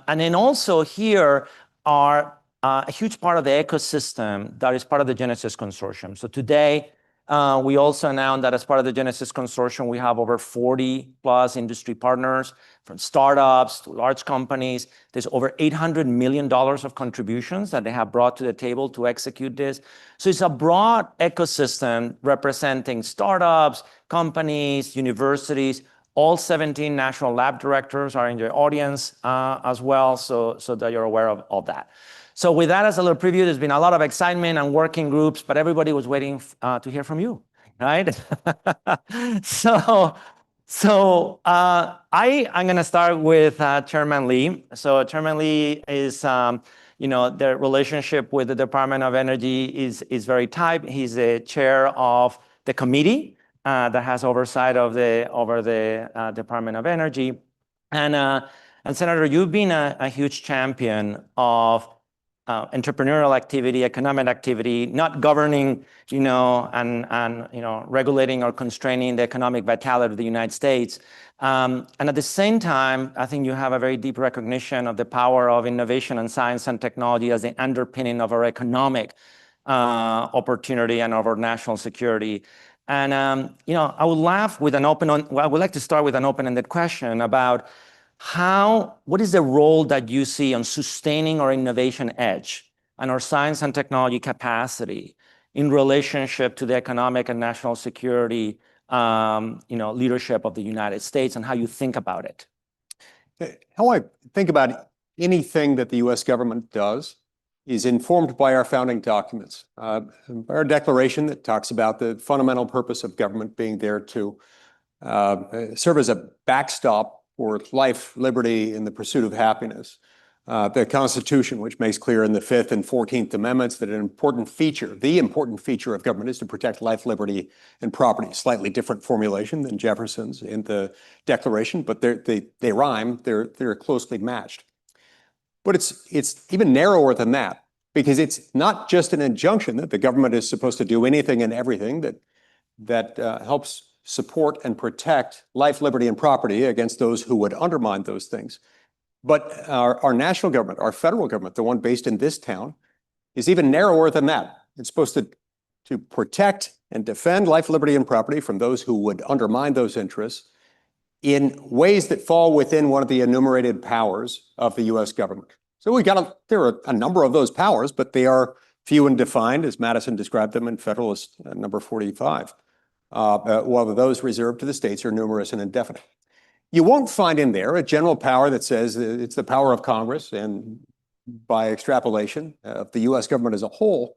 then also here are a huge part of the ecosystem that is part of the Genesis Consortium. So today, we also announced that as part of the Genesis Consortium, we have over 40 plus industry partners, from startups to large companies. There's over $800 million of contributions that they have brought to the table to execute this. So it's a broad ecosystem representing startups, companies, universities. All 17 national lab directors are in the audience as well, so that you're aware of that. So with that as a little preview, there's been a lot of excitement and working groups, but everybody was waiting to hear from you, right? I'm going to start with Chairman Lee. So Chairman Lee is, the relationship with the Department of Energy is very tight. He's the chair of the committee that has oversight over the Department of Energy. And Senator, you've been a huge champion of entrepreneurial activity, economic activity, not governing, regulating or constraining the economic vitality of the United States. And at the same time, I think you have a very deep recognition of the power of innovation and science and technology as the underpinning of our economic opportunity and of our national security. And, I would like to start with an open-ended question about what is the role that you see on sustaining our innovation edge and our science and technology capacity in relationship to the economic and national security, leadership of the United States, and how you think about it? How I think about anything that the U.S. government does is informed by our founding documents. Our declaration that talks about the fundamental purpose of government being there to serve as a backstop for life, liberty, and the pursuit of happiness. The Constitution, which makes clear in the 5th and 14th Amendments that the important feature of government is to protect life, liberty, and property. Slightly different formulation than Jefferson's in the Declaration, but they rhyme, they're closely matched. But it's even narrower than that, because it's not just an injunction that the government is supposed to do anything and everything that helps support and protect life, liberty, and property against those who would undermine those things. But our national government, our federal government, the one based in this town, is even narrower than that. It's supposed to protect and defend life, liberty, and property from those who would undermine those interests in ways that fall within one of the enumerated powers of the US government. So there are a number of those powers, but they are few and defined, as Madison described them in Federalist number 45, while those reserved to the states are numerous and indefinite. You won't find in there a general power that says it's the power of Congress and by extrapolation of the US government as a whole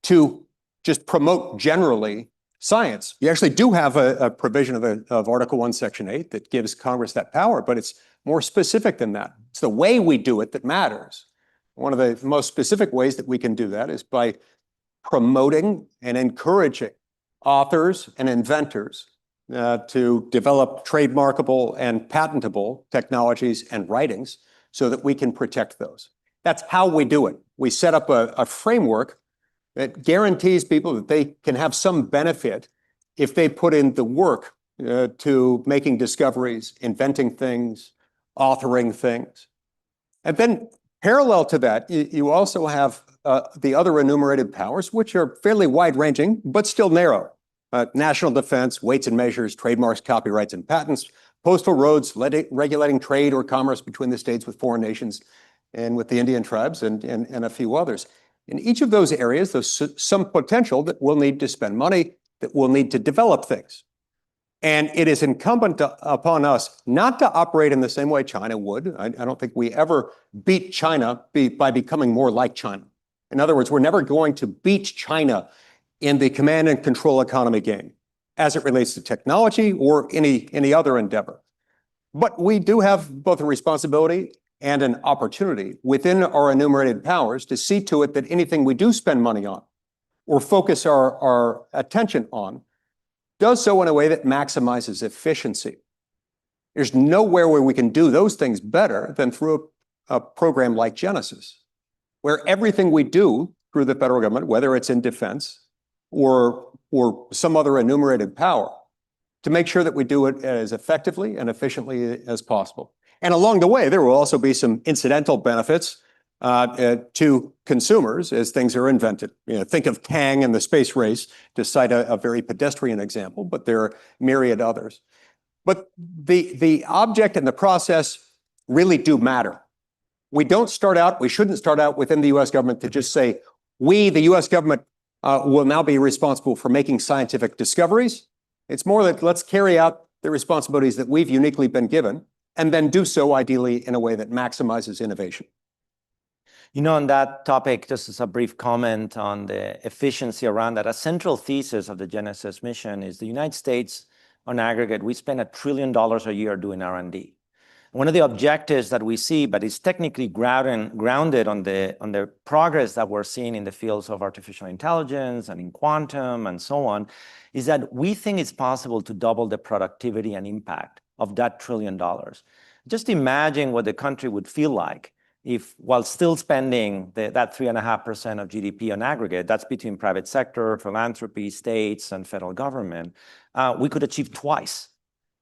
to just promote generally science. You actually do have a provision of Article 1, Section 8 that gives Congress that power, but it's more specific than that. It's the way we do it that matters. One of the most specific ways that we can do that is by promoting and encouraging authors and inventors to develop trademarkable and patentable technologies and writings so that we can protect those. That's how we do it. We set up a framework that guarantees people that they can have some benefit if they put in the work to making discoveries, inventing things, authoring things. And then parallel to that, you also have the other enumerated powers, which are fairly wide-ranging, but still narrow. National defense, weights and measures, trademarks, copyrights, and patents, postal roads, regulating trade or commerce between the states with foreign nations and with the Indian tribes and a few others. In each of those areas, there's some potential that we'll need to spend money, that we'll need to develop things. And it is incumbent upon us not to operate in the same way China would. I don't think we ever beat China by becoming more like China. In other words, we're never going to beat China in the command and control economy game as it relates to technology or any other endeavor. But we do have both a responsibility and an opportunity within our enumerated powers to see to it that anything we do spend money on or focus our attention on does so in a way that maximizes efficiency. There's nowhere where we can do those things better than through a program like Genesis, where everything we do through the federal government, whether it's in defense or some other enumerated power, to make sure that we do it as effectively and efficiently as possible. And along the way, there will also be some incidental benefits to consumers as things are invented. Think of Kang and the space race to cite a very pedestrian example, but there are myriad others. But the object and the process really do matter. We shouldn't start out within the US government to just say, we, the US government, will now be responsible for making scientific discoveries. It's more that let's carry out the responsibilities that we've uniquely been given and then do so ideally in a way that maximizes innovation. On that topic, just as a brief comment on the efficiency around that, a central thesis of the Genesis mission is the United States, on aggregate, we spend $1 trillion a year doing R&D. One of the objectives that we see, but is technically grounded on the progress that we're seeing in the fields of artificial intelligence and in quantum and so on, is that we think it's possible to double the productivity and impact of that $1 trillion. Just imagine what the country would feel like if, while still spending that 3.5% of GDP on aggregate, that's between private sector, philanthropy, states, and federal government, we could achieve twice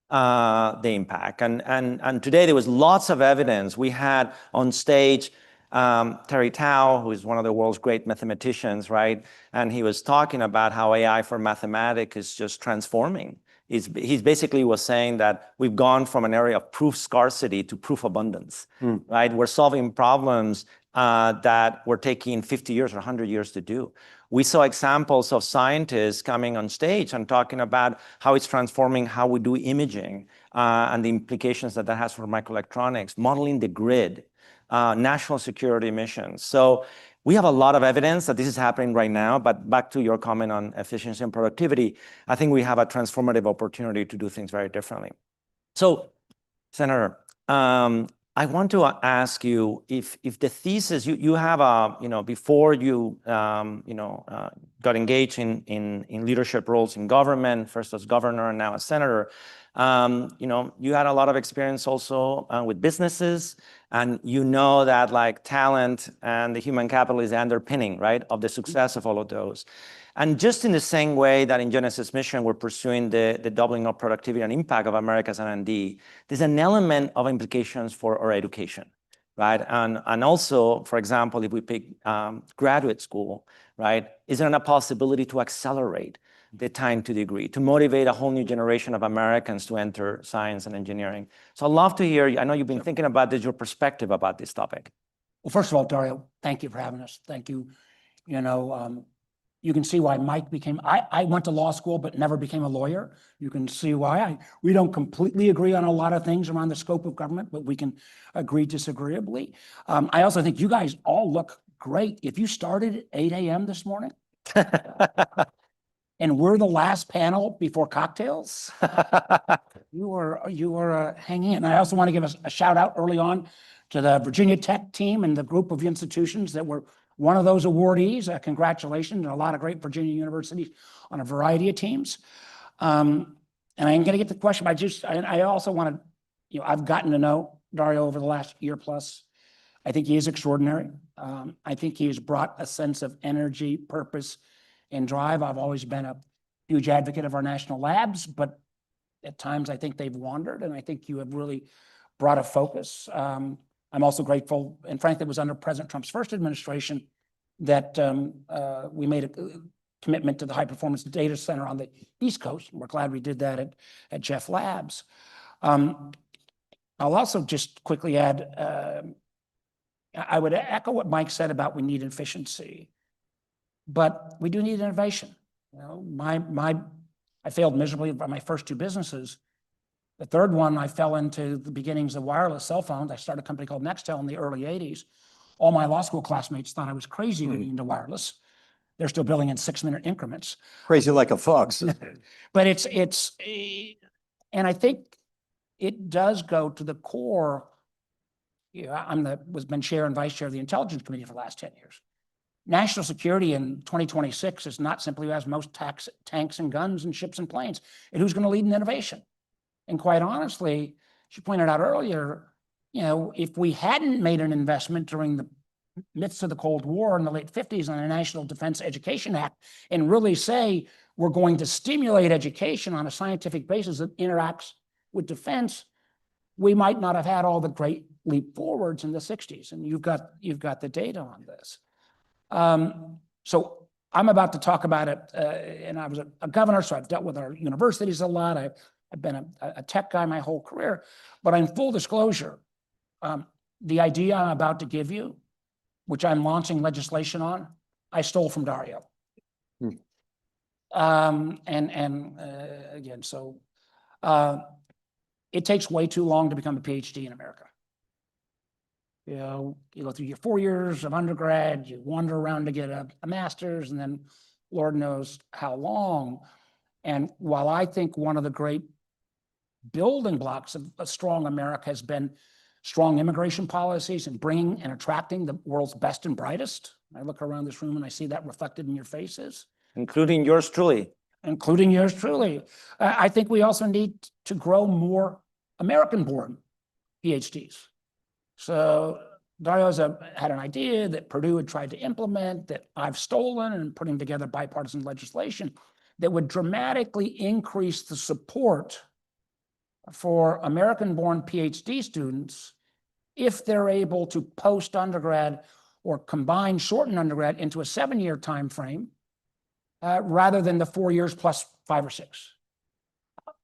the impact. And today there was lots of evidence. We had on stage Terry Tao, who is one of the world's great mathematicians, right? And he was talking about how AI for mathematics is just transforming. He basically was saying that we've gone from an area of proof scarcity to proof abundance, right? We're solving problems that were taking 50 years or 100 years to do. We saw examples of scientists coming on stage and talking about how it's transforming how we do imaging and the implications that has for microelectronics, modeling the grid, national security missions. So we have a lot of evidence that this is happening right now, but back to your comment on efficiency and productivity, I think we have a transformative opportunity to do things very differently. So, Senator, I want to ask you if the thesis you have before you got engaged in leadership roles in government, first as governor and now as senator, you had a lot of experience also with businesses, and that like talent and the human capital is the underpinning, right, of the success of all of those. And just in the same way that in Genesis mission, we're pursuing the doubling of productivity and impact of America's R&D, there's an element of implications for our education, right? And also, for example, if we pick graduate school, right, is there a possibility to accelerate the time to degree, to motivate a whole new generation of Americans to enter science and engineering. So I'd love to hear, I know you've been thinking about this, your perspective about this topic. Well, first of all, Dario, thank you for having us. Thank you. You know, you can see why Mike became, I went to law school, but never became a lawyer. You can see why we don't completely agree on a lot of things around the scope of government, but we can agree disagreeably. I also think you guys all look great. If you started at 8 a.m. this morning and we're the last panel before cocktails, you were hanging in. I also want to give a shout out early on to the Virginia Tech team and the group of institutions that were one of those awardees. Congratulations, and a lot of great Virginia universities on a variety of teams. And I'm going to get the question. I also want to, I've gotten to know Dario over the last year plus. I think he is extraordinary. I think he has brought a sense of energy, purpose, and drive. I've always been a huge advocate of our national labs, but at times I think they've wandered, and I think you have really brought a focus. I'm also grateful, and frankly, it was under President Trump's first administration that we made a commitment to the high performance data center on the East Coast. We're glad we did that at Jeff Labs. I'll also just quickly add, I would echo what Mike said about we need efficiency, but we do need innovation. You know, I failed miserably by my first two businesses. The third one, I fell into the beginnings of wireless cell phones. I started a company called Nextel in the early 80s. All my law school classmates thought I was crazy getting into wireless. They're still billing in 6-minute increments. Crazy like a fox. But and I think it does go to the core. You know, been chair and vice chair of the Intelligence Committee for the last 10 years. National security in 2026 is not simply who has most tanks and guns and ships and planes, and who's going to lead in innovation. And quite honestly, as you pointed out earlier, you know, if we hadn't made an investment during the midst of the Cold War in the late 50s on a National Defense Education Act and really say we're going to stimulate education on a scientific basis that interacts with defense, we might not have had all the great leap forwards in the 60s. And you've got the data on this. So I'm about to talk about it, and I was a governor, so I've dealt with our universities a lot. I've been a tech guy my whole career, but in full disclosure, the idea I'm about to give you, which I'm launching legislation on, I stole from Dario. Again, so it takes way too long to become a PhD in America. You know, you go through your 4 years of undergrad, you wander around to get a master's, and then Lord knows how long. And while I think one of the great building blocks of a strong America has been strong immigration policies and bringing and attracting the world's best and brightest. I look around this room and I see that reflected in your faces. Including yours truly. Including yours truly. I think we also need to grow more American-born PhDs. So Dario's had an idea that Purdue had tried to implement that I've stolen and putting together bipartisan legislation that would dramatically increase the support for American-born PhD students if they're able to post-undergrad or combine shortened undergrad into a 7-year time frame rather than the 4 years plus 5 or 6.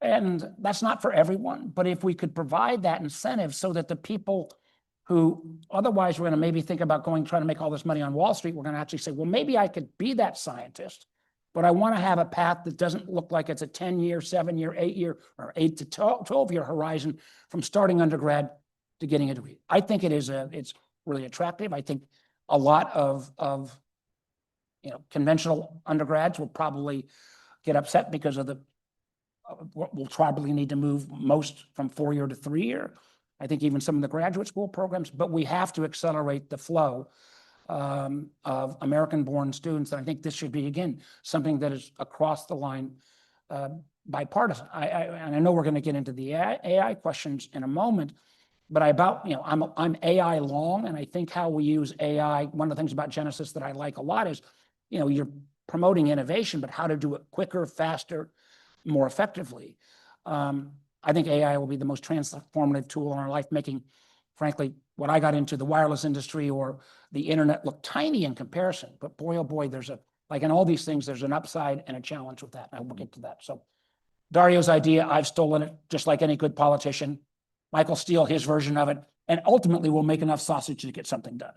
And that's not for everyone, but if we could provide that incentive so that the people who otherwise we're going to maybe think about trying to make all this money on Wall Street, we're going to actually say, well, maybe I could be that scientist, but I want to have a path that doesn't look like it's a 10-year, 7-year, 8-year, or 8 to 12-year horizon from starting undergrad to getting a degree. I think it's really attractive. I think a lot of conventional undergrads will probably get upset because of we'll probably need to move most from 4-year to 3-year. I think even some of the graduate school programs, but we have to accelerate the flow of American-born students. And I think this should be, again, something that is across the line bipartisan. And I know we're going to get into the AI questions in a moment, but I'm AI long, and I think how we use AI, one of the things about Genesis that I like a lot is, you're promoting innovation, but how to do it quicker, faster, more effectively. I think AI will be the most transformative tool in our life, making, frankly, when I got into the wireless industry or the internet look tiny in comparison. But boy, oh boy, there's a Like in all these things, there's an upside and a challenge with that. I will get to that. So Dario's idea, I've stolen it, just like any good politician. Michael steal his version of it, and ultimately we'll make enough sausage to get something done.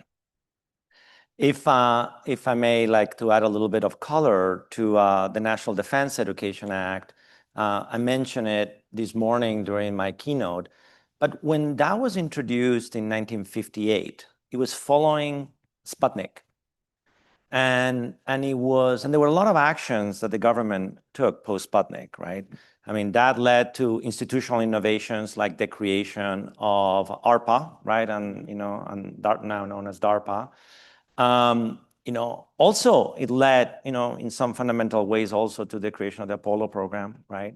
If I may like to add a little bit of color to the National Defense Education Act, I mentioned it this morning during my keynote, but when that was introduced in 1958, it was following Sputnik. And there were a lot of actions that the government took post-Sputnik, right? I mean, that led to institutional innovations like the creation of ARPA, right? And, now known as DARPA. Also it led, in some fundamental ways also to the creation of the Apollo program, right?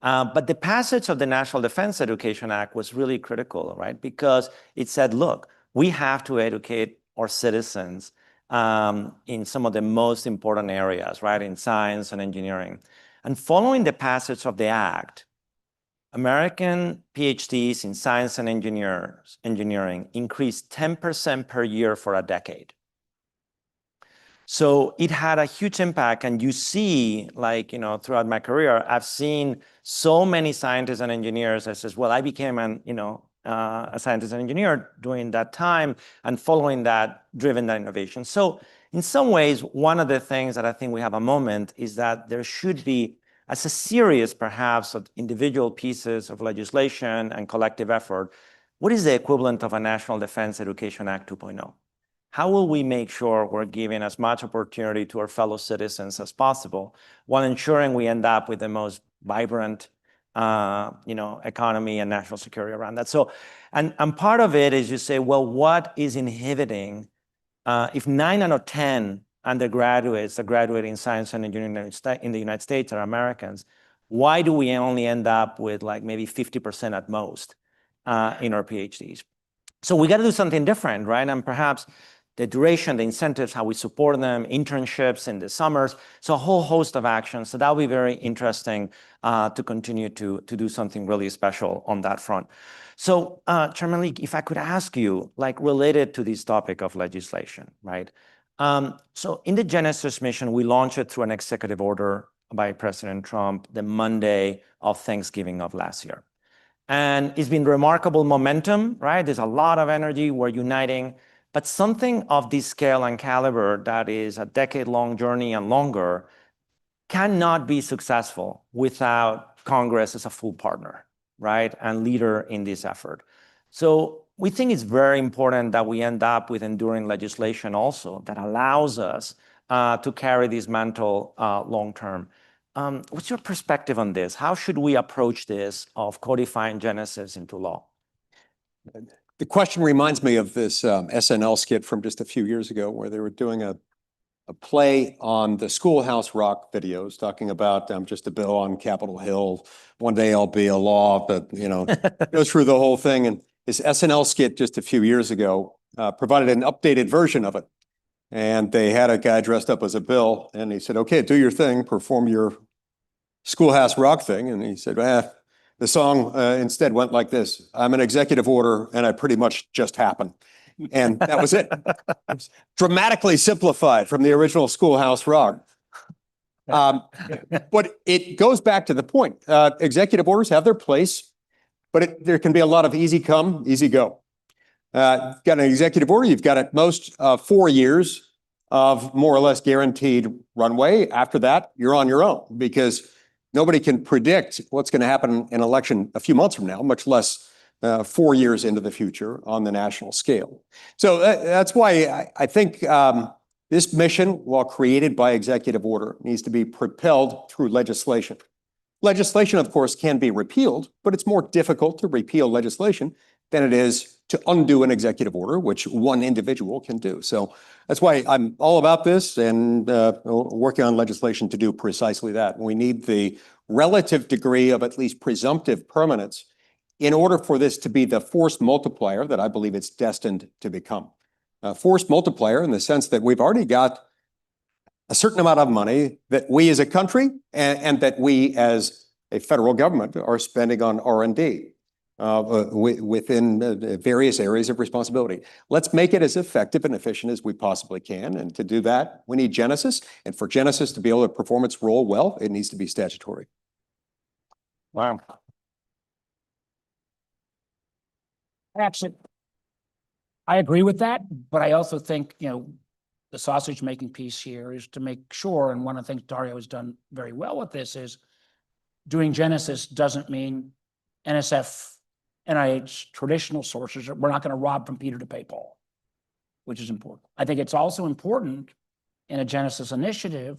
But the passage of the National Defense Education Act was really critical, right? Because it said, look, we have to educate our citizens in some of the most important areas, right? In science and engineering. And following the passage of the act, American PhDs in science and engineering increased 10% per year for a decade. So it had a huge impact. And you see, throughout my career, I've seen so many scientists and engineers that says, well, I became a scientist and engineer during that time, and following that, driven that innovation. So in some ways, one of the things that I think we have a moment is that there should be, as a series perhaps of individual pieces of legislation and collective effort, what is the equivalent of a National Defense Education Act 2.0? How will we make sure we're giving as much opportunity to our fellow citizens as possible while ensuring we end up with the most vibrant economy and national security around that? So, and part of it is you say, well, what is inhibiting, if 9 out of 10 undergraduates that graduate in science and engineering in the United States are Americans, why do we only end up with like maybe 50% at most in our PhDs? So we got to do something different, right? And perhaps the duration, the incentives, how we support them, internships in the summers, so a whole host of actions. So that'll be very interesting to continue to do something really special on that front. So Chairman Lee, if I could ask you, like related to this topic of legislation, right? So in the Genesis mission, we launched it through an executive order by President Trump the Monday of Thanksgiving of last year. And it's been remarkable momentum, right? There's a lot of energy, we're uniting. But something of this scale and caliber that is a decade-long journey and longer cannot be successful without Congress as a full partner, right? And leader in this effort. So we think it's very important that we end up with enduring legislation also that allows us to carry this mantle long-term. What's your perspective on this? How should we approach this of codifying Genesis into law? The question reminds me of this SNL skit from just a few years ago where they were doing a play on the Schoolhouse Rock videos, talking about just a bill on Capitol Hill. One day I'll be a law, but goes through the whole thing. And this SNL skit just a few years ago provided an updated version of it. And they had a guy dressed up as a bill, and he said, okay, do your thing, perform your Schoolhouse Rock thing. And he said, the song instead went like this: I'm an executive order and I pretty much just happen. And that was it. Dramatically simplified from the original Schoolhouse Rock. But it goes back to the point. Executive orders have their place, but there can be a lot of easy come, easy go. Got an executive order, you've got at most 4 years of more or less guaranteed runway. After that, you're on your own, because nobody can predict what's going to happen in an election a few months from now, much less 4 years into the future on the national scale. So that's why I think this mission, while created by executive order, needs to be propelled through legislation. Legislation, of course, can be repealed, but it's more difficult to repeal legislation than it is to undo an executive order, which one individual can do. So that's why I'm all about this and working on legislation to do precisely that. We need the relative degree of at least presumptive permanence in order for this to be the force multiplier that I believe it's destined to become. A force multiplier in the sense that we've already got a certain amount of money that we as a country and that we as a federal government are spending on R&D. within various areas of responsibility. Let's make it as effective and efficient as we possibly can. And to do that, we need Genesis. And for Genesis to be able to perform its role well, it needs to be statutory. Wow. Actually, I agree with that, but I also think, the sausage making piece here is to make sure, and one of the things Dario has done very well with this is doing Genesis doesn't mean NSF, NIH, traditional sources, we're not going to rob from Peter to pay Paul, which is important. I think it's also important in a Genesis initiative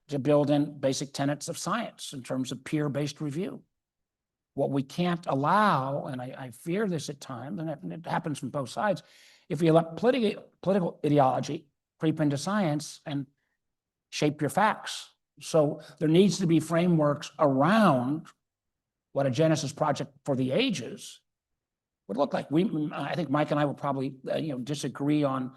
to build in basic tenets of science in terms of peer-based review. What we can't allow, and I fear this at times, and it happens from both sides, if you let political ideology creep into science and shape your facts. So there needs to be frameworks around what a Genesis project for the ages would look like. I think Mike and I will probably, disagree on,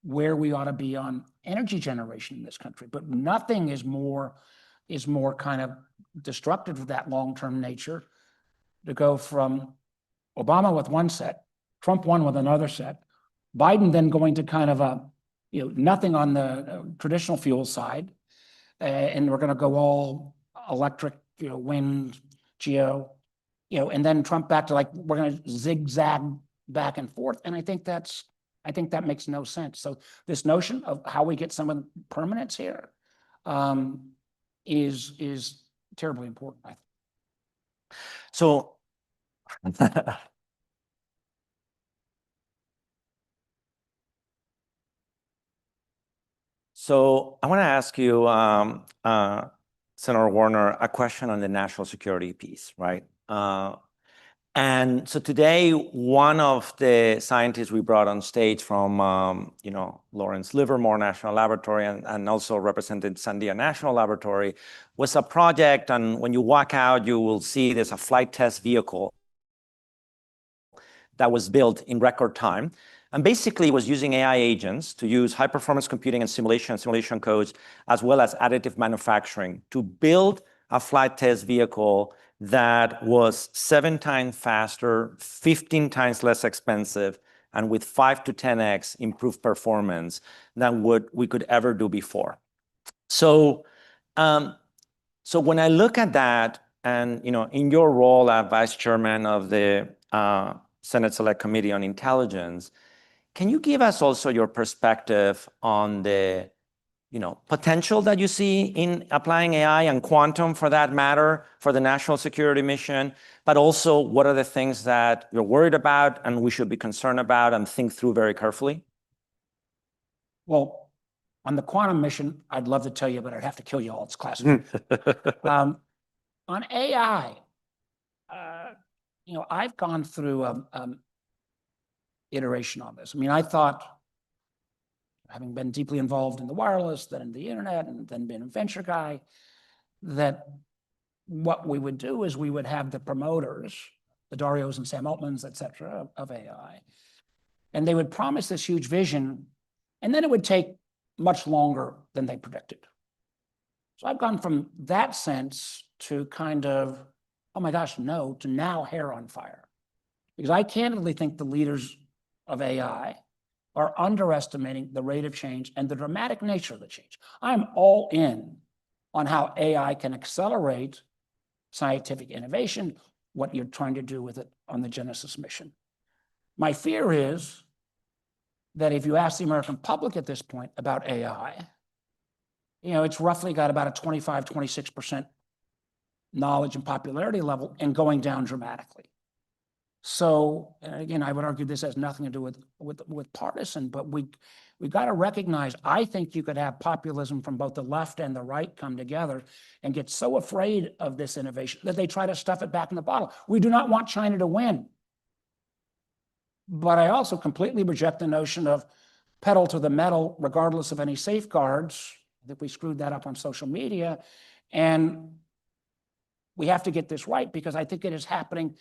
where we ought to be on energy generation in this country, but nothing is more kind of destructive of that long-term nature to go from Obama with one set, Trump one with another set, Biden then going to kind of nothing on the traditional fuel side, and we're going to go all electric, wind, geo, and then Trump back to like we're going to zigzag back and forth, and I think that makes no sense. So this notion of how we get some of the permanence here is terribly important, I think. So So I want to ask you, Senator Warner, a question on the national security piece, right? And so today, one of the scientists we brought on stage from, Lawrence Livermore National Laboratory and also represented Sandia National Laboratory was a project. And when you walk out, you will see there's a flight test vehicle that was built in record time. And basically was using AI agents to use high performance computing and simulation codes, as well as additive manufacturing to build a flight test vehicle that was 7 times faster, 15 times less expensive, and with 5 to 10x improved performance than what we could ever do before. So when I look at that, and in your role as vice chairman of the Senate Select Committee on Intelligence, can you give us also your perspective on the potential that you see in applying AI and quantum, for that matter, for the national security mission, but also what are the things that you're worried about and we should be concerned about and think through very carefully? Well, on the quantum mission, I'd love to tell you, but I'd have to kill you all. It's classified. On AI, I've gone through iteration on this. I mean, I thought, having been deeply involved in the wireless, then in the internet, and then been a venture guy, that what we would do is we would have the promoters, the Darios and Sam Altmans, et cetera, of AI, and they would promise this huge vision, and then it would take much longer than they predicted. So I've gone from that sense to kind of, oh my gosh, no, to now hair on fire. Because I candidly think the leaders of AI are underestimating the rate of change and the dramatic nature of the change. I'm all in on how AI can accelerate scientific innovation, what you're trying to do with it on the Genesis mission. My fear is that if you ask the American public at this point about AI, it's roughly got about a 25, 26% knowledge and popularity level and going down dramatically. So again, I would argue this has nothing to do with partisan, but we've got to recognize, I think you could have populism from both the left and the right come together and get so afraid of this innovation that they try to stuff it back in the bottle. We do not want China to win. But I also completely reject the notion of pedal to the metal, regardless of any safeguards. I think we screwed that up on social media. And we have to get this right because I think it is happening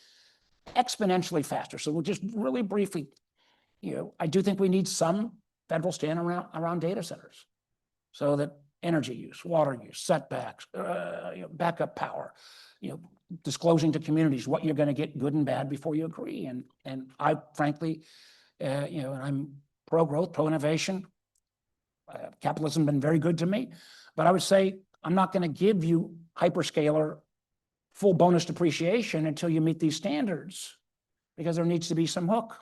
exponentially faster. So we'll just really briefly, I do think we need some federal stand around data centers so that energy use, water use, setbacks, backup power, disclosing to communities what you're going to get good and bad before you agree. And I frankly, and I'm pro-growth, pro-innovation. Capitalism has been very good to me, but I would say I'm not going to give you hyperscaler full bonus depreciation until you meet these standards, because there needs to be some hook.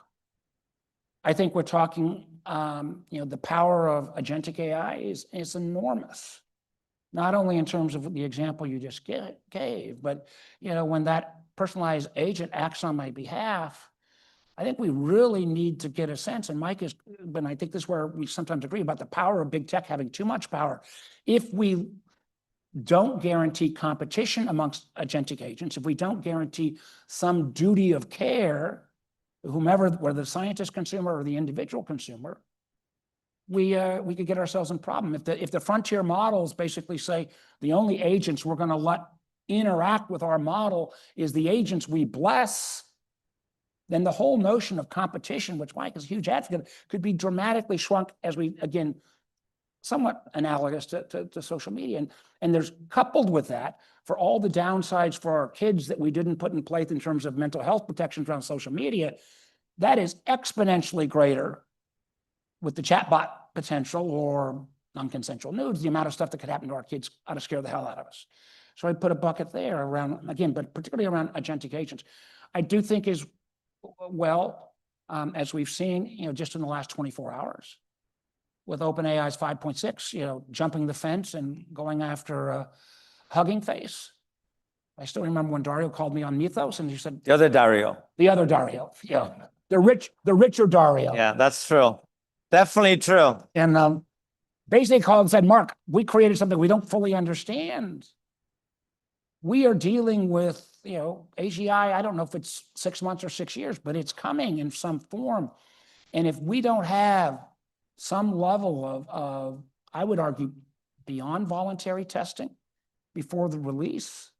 I think we're talking, the power of agentic AI is enormous. Not only in terms of the example you just gave, but when that personalized agent acts on my behalf, I think we really need to get a sense, and Mike but I think this is where we sometimes agree about the power of big tech having too much power. If we don't guarantee competition amongst agentic agents, if we don't guarantee some duty of care, whomever, whether the scientist consumer or the individual consumer, we could get ourselves in problem. If the frontier models basically say the only agents we're going to let interact with our model is the agents we bless, then the whole notion of competition, which Mike is a huge advocate, could be dramatically shrunk, as we, again, somewhat analogous to social media. And there's, coupled with that, for all the downsides for our kids that we didn't put in place in terms of mental health protections around social media, that is exponentially greater with the chatbot potential or non-consensual nudes, the amount of stuff that could happen to our kids ought to scare the hell out of us. So I put a bucket there around, again, but particularly around agentic agents. I do think is, well, as we've seen, just in the last 24 hours, with OpenAI's 5.6, jumping the fence and going after Hugging Face. I still remember when Dario called me on Mythos and he said, The other Dario. The other Dario, the richer Dario. Yeah, that's true. Definitely true. And basically called and said, Mark, we created something we don't fully understand. We are dealing with, AGI, I don't know if it's 6 months or 6 years, but it's coming in some form. And if we don't have some level of, I would argue, beyond voluntary testing before the release,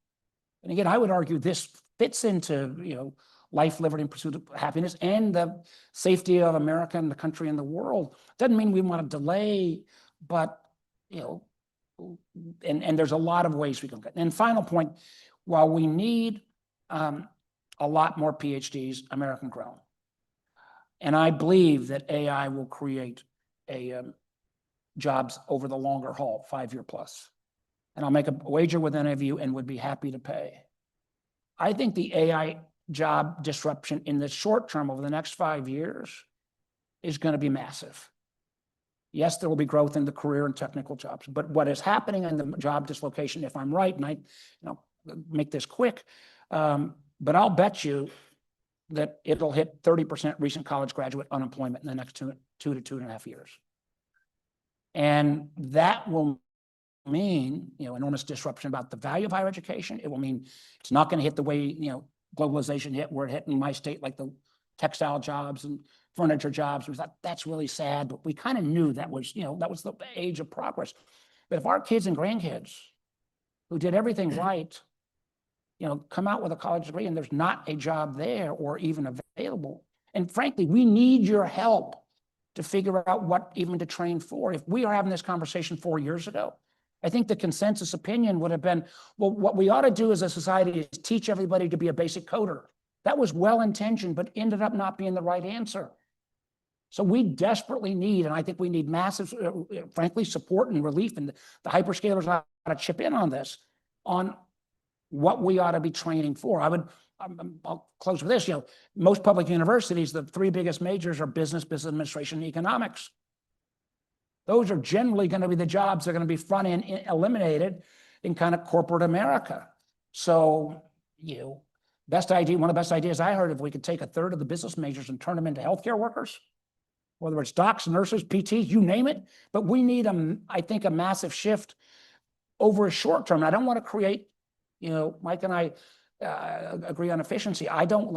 and again, I would argue this fits into, life, liberty, and pursuit of happiness and the safety of America and the country and the world. Doesn't mean we want to delay, but, and there's a lot of ways we can get. And final point, while we need a lot more PhDs, American grown, and I believe that AI will create jobs over the longer haul, 5-year plus. And I'll make a wager with any of you and would be happy to pay. I think the AI job disruption in the short term over the next 5 years is going to be massive. Yes, there will be growth in the career and technical jobs, but what is happening in the job dislocation, if I'm right, and I make this quick, but I'll bet you that it'll hit 30% recent college graduate unemployment in the next 2 to 2.5 years. And that will mean, enormous disruption about the value of higher education. It will mean it's not going to hit the way, globalization hit, where it hit in my state, like the textile jobs and furniture jobs. We thought that's really sad, but we kind of knew that was, that was the age of progress. But if our kids and grandkids who did everything right, come out with a college degree and there's not a job there or even available, and frankly, we need your help to figure out what even to train for. If we are having this conversation 4 years ago, I think the consensus opinion would have been, well, what we ought to do as a society is teach everybody to be a basic coder. That was well-intentioned, but ended up not being the right answer. So we desperately need, and I think we need massive, frankly, support and relief, and the hyperscalers ought to chip in on this, on what we ought to be training for. I'll close with this. Most public universities, the 3 biggest majors are business administration, and economics. Those are generally going to be the jobs that are going to be front end eliminated in kind of corporate America. So, best idea, one of the best ideas I heard, if we could take 1/3 of the business majors and turn them into healthcare workers, whether it's docs, nurses, PTs, you name it. But we need, I think, a massive shift over a short term. I don't want to create, Mike and I agree on efficiency. I don't,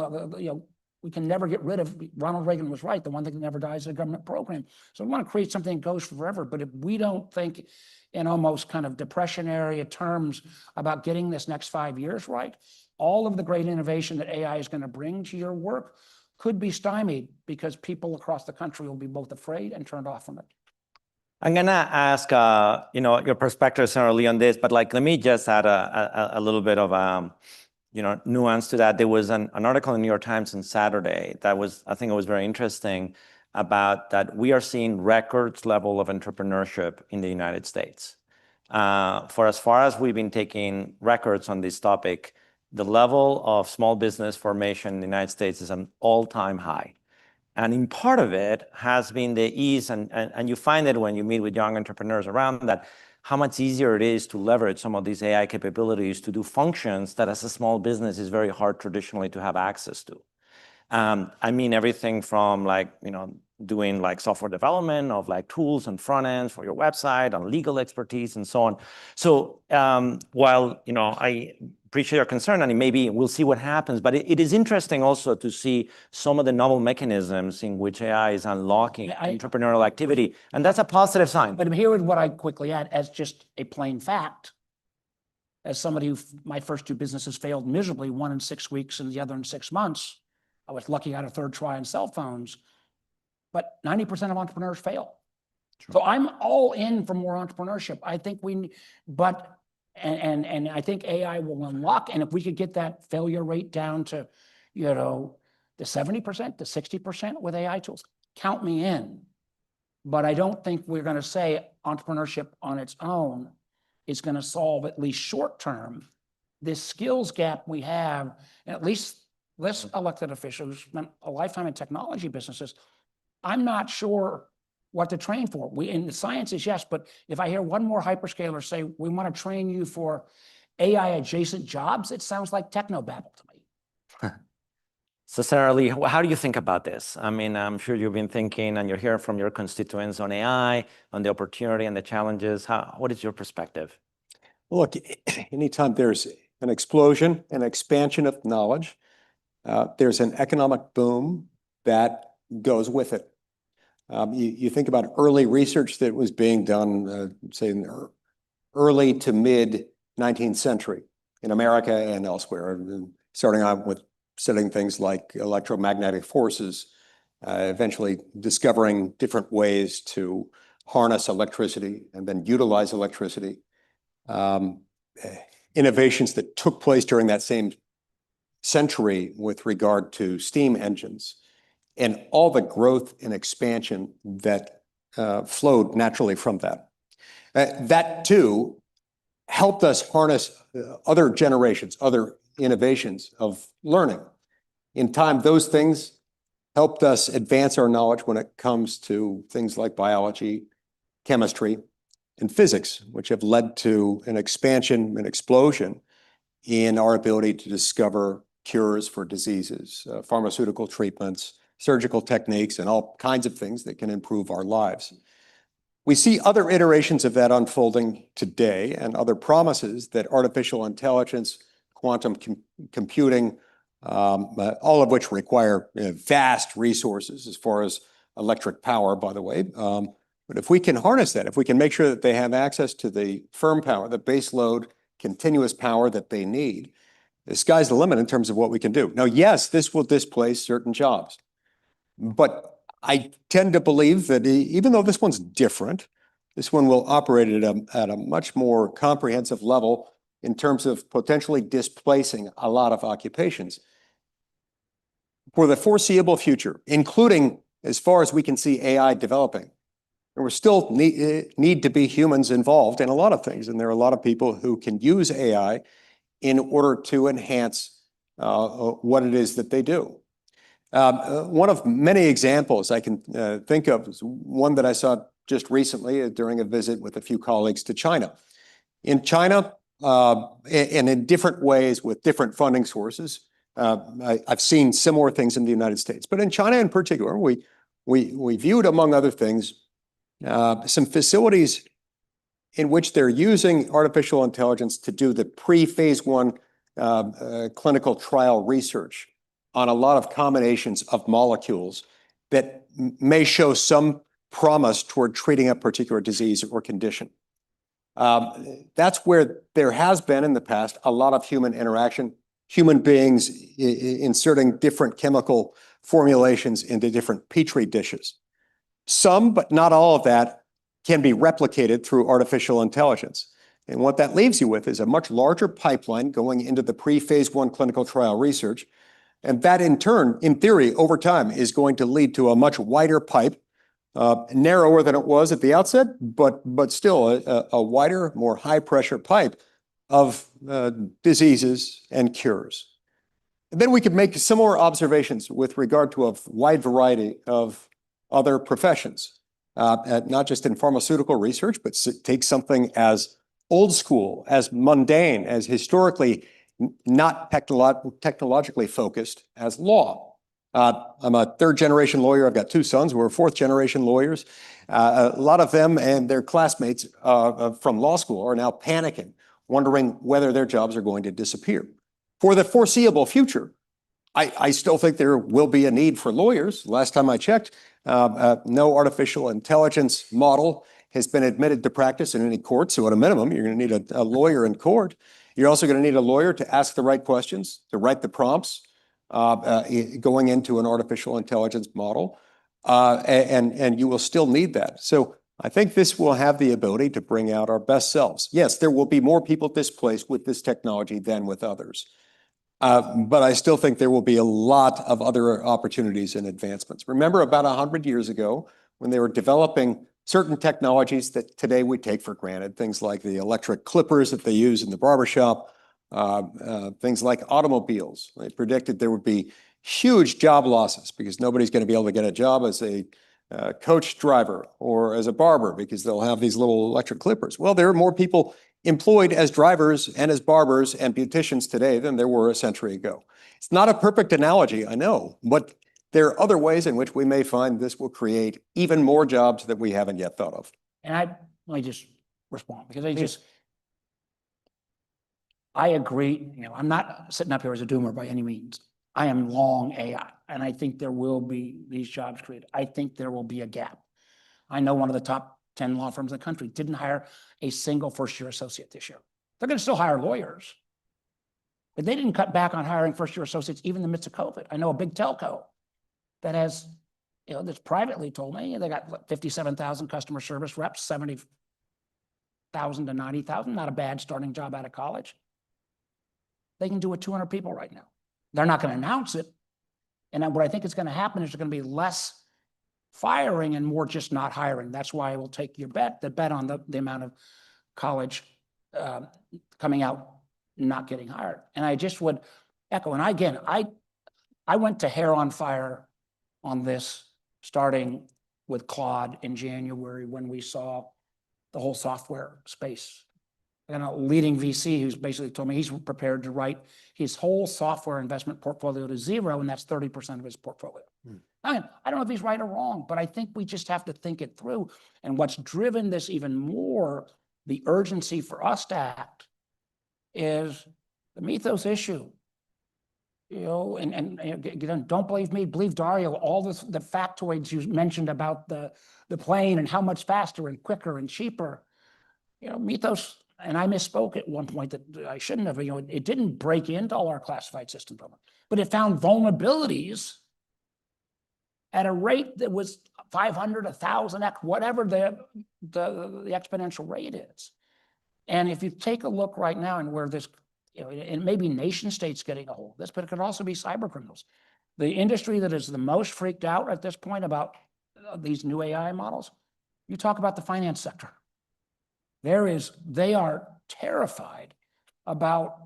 we can never get rid of, Ronald Reagan was right, the one thing that never dies is a government program. So we want to create something that goes forever. But if we don't think in almost kind of depressionary terms about getting this next 5 years right, all of the great innovation that AI is going to bring to your work could be stymied because people across the country will be both afraid and turned off from it. I'm gonna ask, your perspective, Senator Lee, on this, but like, let me just add a little bit of, nuance to that. There was an article in the New York Times on Saturday that was, I think it was very interesting about that we are seeing records level of entrepreneurship in the United States. For as far as we've been taking records on this topic, the level of small business formation in the United States is an all-time high. And in part of it has been the ease, and you find it when you meet with young entrepreneurs around that, how much easier it is to leverage some of these AI capabilities to do functions that as a small business is very hard traditionally to have access to. I mean, everything from doing software development of tools and front ends for your website, on legal expertise and so on. So while, I appreciate your concern, and maybe we'll see what happens, but it is interesting also to see some of the novel mechanisms in which AI is unlocking entrepreneurial activity, and that's a positive sign. But here is what I quickly add as just a plain fact. As somebody who, my first two businesses failed miserably, one in 6 weeks and the other in 6 months. I was lucky I had a third try on cell phones, but 90% of entrepreneurs fail. So I'm all in for more entrepreneurship. I think and I think AI will unlock, and if we could get that failure rate down to, the 70% to 60% with AI tools, count me in. But I don't think we're going to say entrepreneurship on its own is going to solve, at least short term, this skills gap we have, and at least this elected official who spent a lifetime in technology businesses. I'm not sure what to train for. In the sciences, yes, but if I hear one more hyperscaler say, we want to train you for AI adjacent jobs, it sounds like technobabble to me. So Senator Lee, how do you think about this? I mean, I'm sure you've been thinking and you're hearing from your constituents on AI, on the opportunity and the challenges. What is your perspective? Look, anytime there's an explosion, an expansion of knowledge, there's an economic boom that goes with it. You think about early research that was being done, say, in the early to mid 19th century in America and elsewhere, starting out with studying things like electromagnetic forces, eventually discovering different ways to harness electricity and then utilize electricity. Innovations that took place during that same century with regard to steam engines and all the growth and expansion that flowed naturally from that. That too helped us harness other generations, other innovations of learning. In time, those things helped us advance our knowledge when it comes to things like biology, chemistry, and physics, which have led to an expansion, an explosion in our ability to discover cures for diseases, pharmaceutical treatments, surgical techniques, and all kinds of things that can improve our lives. We see other iterations of that unfolding today and other promises that artificial intelligence, quantum computing, all of which require vast resources as far as electric power, by the way. But if we can harness that, if we can make sure that they have access to the firm power, the base load, continuous power that they need, the sky's the limit in terms of what we can do. Now, yes, this will displace certain jobs, but I tend to believe that even though this one's different, this one will operate at a much more comprehensive level in terms of potentially displacing a lot of occupations for the foreseeable future, including as far as we can see AI developing. There will still need to be humans involved in a lot of things, and there are a lot of people who can use AI in order to enhance what it is that they do. One of many examples I can think of is one that I saw just recently during a visit with a few colleagues to China. In China, and in different ways with different funding sources, I've seen similar things in the United States. But in China in particular, we viewed, among other things, some facilities in which they're using artificial intelligence to do the pre-phase 1 clinical trial research on a lot of combinations of molecules that may show some promise toward treating a particular disease or condition. That's where there has been in the past a lot of human interaction, human beings inserting different chemical formulations into different petri dishes. Some, but not all of that, can be replicated through artificial intelligence. And what that leaves you with is a much larger pipeline going into the pre-phase 1 clinical trial research. And that in turn, in theory, over time, is going to lead to a much wider pipe, narrower than it was at the outset, but still a wider, more high-pressure pipe of diseases and cures. And then we could make similar observations with regard to a wide variety of other professions, not just in pharmaceutical research, but take something as old school, as mundane, as historically not technologically focused as law. I'm a third-generation lawyer. I've got two sons who are fourth-generation lawyers. A lot of them and their classmates from law school are now panicking, wondering whether their jobs are going to disappear. For the foreseeable future, I still think there will be a need for lawyers. Last time I checked, no artificial intelligence model has been admitted to practice in any court. So at a minimum, you're going to need a lawyer in court. You're also going to need a lawyer to ask the right questions, to write the prompts going into an artificial intelligence model. And you will still need that. So I think this will have the ability to bring out our best selves. Yes, there will be more people displaced with this technology than with others. But I still think there will be a lot of other opportunities and advancements. Remember about 100 years ago when they were developing certain technologies that today we take for granted, things like the electric clippers that they use in the barbershop, things like automobiles. They predicted there would be huge job losses because nobody's going to be able to get a job as a coach driver or as a barber because they'll have these little electric clippers. Well, there are more people employed as drivers and as barbers and beauticians today than there were a century ago. It's not a perfect analogy, I know, but there are other ways in which we may find this will create even more jobs that we haven't yet thought of. And let me just respond because I agree. You know, I'm not sitting up here as a doomer by any means. I am long AI, and I think there will be these jobs created. I think there will be a gap. I know one of the top 10 law firms in the country didn't hire a single first-year associate this year. They're going to still hire lawyers, but they didn't cut back on hiring first-year associates even in the midst of COVID. I know a big telco that has, you know, that's privately told me they got 57,000 customer service reps, 70,000 to 90,000, not a bad starting job out of college. They can do it 200 people right now. They're not going to announce it. And what I think is going to happen is there's going to be less firing and more just not hiring. That's why I will take your bet on the amount of college coming out not getting hired. And I just would echo, and I went to hair on fire on this, starting with Claude in January when we saw the whole software space. And a leading VC who's basically told me he's prepared to write his whole software investment portfolio to zero, and that's 30% of his portfolio. I mean, I don't know if he's right or wrong, but I think we just have to think it through. And what's driven this even more, the urgency for us to act, is the Mythos issue. You know, and don't believe me, believe Dario, all the factoids you mentioned about the plane and how much faster and quicker and cheaper. You know, Mythos, and I misspoke at one point that I shouldn't have, you know, it didn't break into all our classified systems, but it found vulnerabilities at a rate that was 500, 1,000x, whatever the exponential rate is. And if you take a look right now and where this, you know, it may be nation states getting a hold of this, but it could also be cyber criminals. The industry that is the most freaked out at this point about these new AI models, you talk about the finance sector. They are terrified about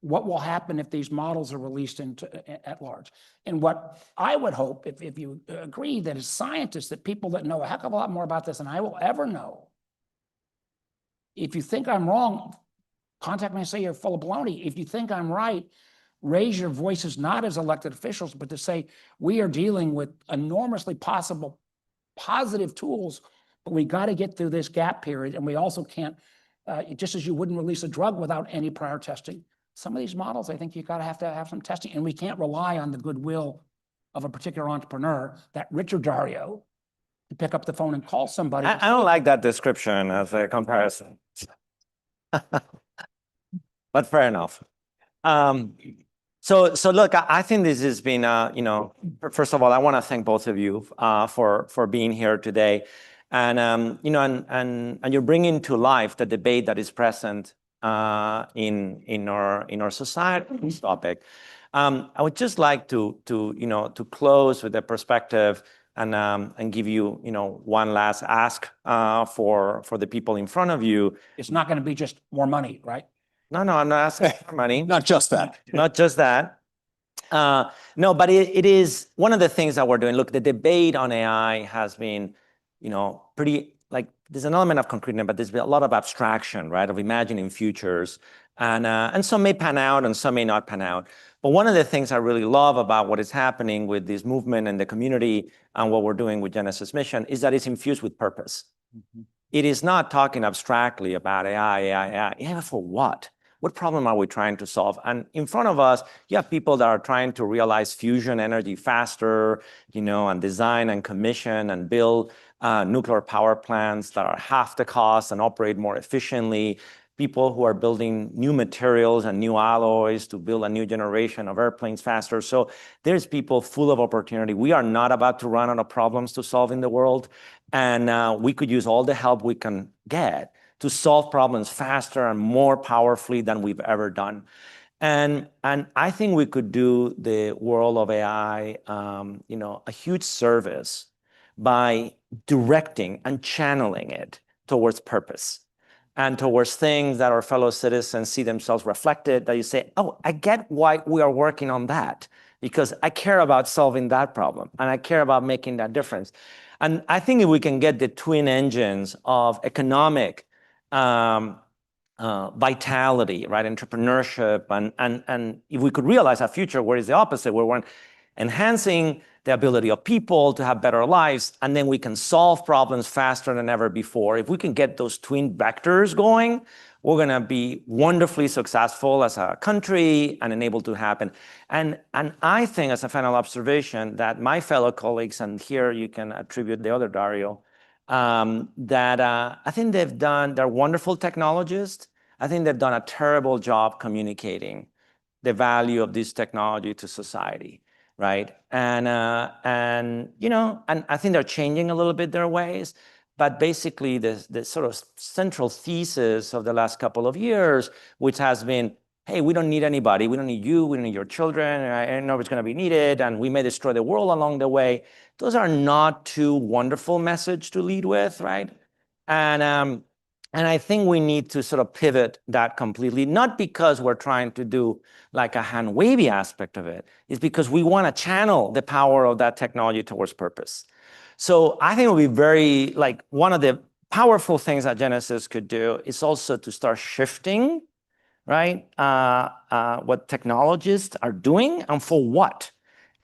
what will happen if these models are released at large. And what I would hope, if you agree, that as scientists, that people that know a heck of a lot more about this than I will ever know, if you think I'm wrong, contact me and say you're full of baloney. If you think I'm right, raise your voices not as elected officials, but to say we are dealing with enormously possible positive tools, but we got to get through this gap period. And we also can't, just as you wouldn't release a drug without any prior testing, some of these models, I think you got to have some testing, and we can't rely on the goodwill of a particular entrepreneur, that Richard Dario, to pick up the phone and call somebody. I don't like that description as a comparison. But fair enough. So look, I think this has been, you know, first of all, I want to thank both of you for being here today. You know, and you're bringing to life the debate that is present in our society on this topic. I would just like to you know, to close with a perspective and give you, you know, one last ask for the people in front of you. It's not going to be just more money, right? No, I'm not asking for money. Not just that. Not just that. No, but it is one of the things that we're doing. Look, the debate on AI has been, you know, pretty, like, there's an element of concreteness, but there's been a lot of abstraction, right, of imagining futures. And some may pan out and some may not pan out. But one of the things I really love about what is happening with this movement and the community and what we're doing with Genesis Mission is that it's infused with purpose. It is not talking abstractly about AI. Yeah, for what? What problem are we trying to solve? And in front of us, you have people that are trying to realize fusion energy faster, you know, and design and commission and build nuclear power plants that are half the cost and operate more efficiently. People who are building new materials and new alloys to build a new generation of airplanes faster. So there's people full of opportunity. We are not about to run out of problems to solve in the world. And we could use all the help we can get to solve problems faster and more powerfully than we've ever done. And I think we could do the world of AI, you know, a huge service by directing and channeling it towards purpose and towards things that our fellow citizens see themselves reflected, that you say, oh, I get why we are working on that, because I care about solving that problem and I care about making that difference. And I think if we can get the twin engines of economic vitality, right, entrepreneurship, and if we could realize a future where it's the opposite, where we're enhancing the ability of people to have better lives, and then we can solve problems faster than ever before. If we can get those twin vectors going, we're going to be wonderfully successful as a country and enable to happen. And I think, as a final observation, that my fellow colleagues, and here you can attribute the other Dario, that I think they're wonderful technologists. I think they've done a terrible job communicating the value of this technology to society. Right. And you know, and I think they're changing a little bit their ways, but basically the sort of central thesis of the last couple of years, which has been, hey, we don't need anybody. We don't need you. We don't need your children. I don't know if it's going to be needed. And we may destroy the world along the way. Those are not too wonderful message to lead with. Right. And I think we need to sort of pivot that completely, not because we're trying to do like a hand-wavy aspect of it, it's because we want to channel the power of that technology towards purpose. So I think it would be very, like, one of the powerful things that Genesis could do is also to start shifting, right, what technologists are doing and for what.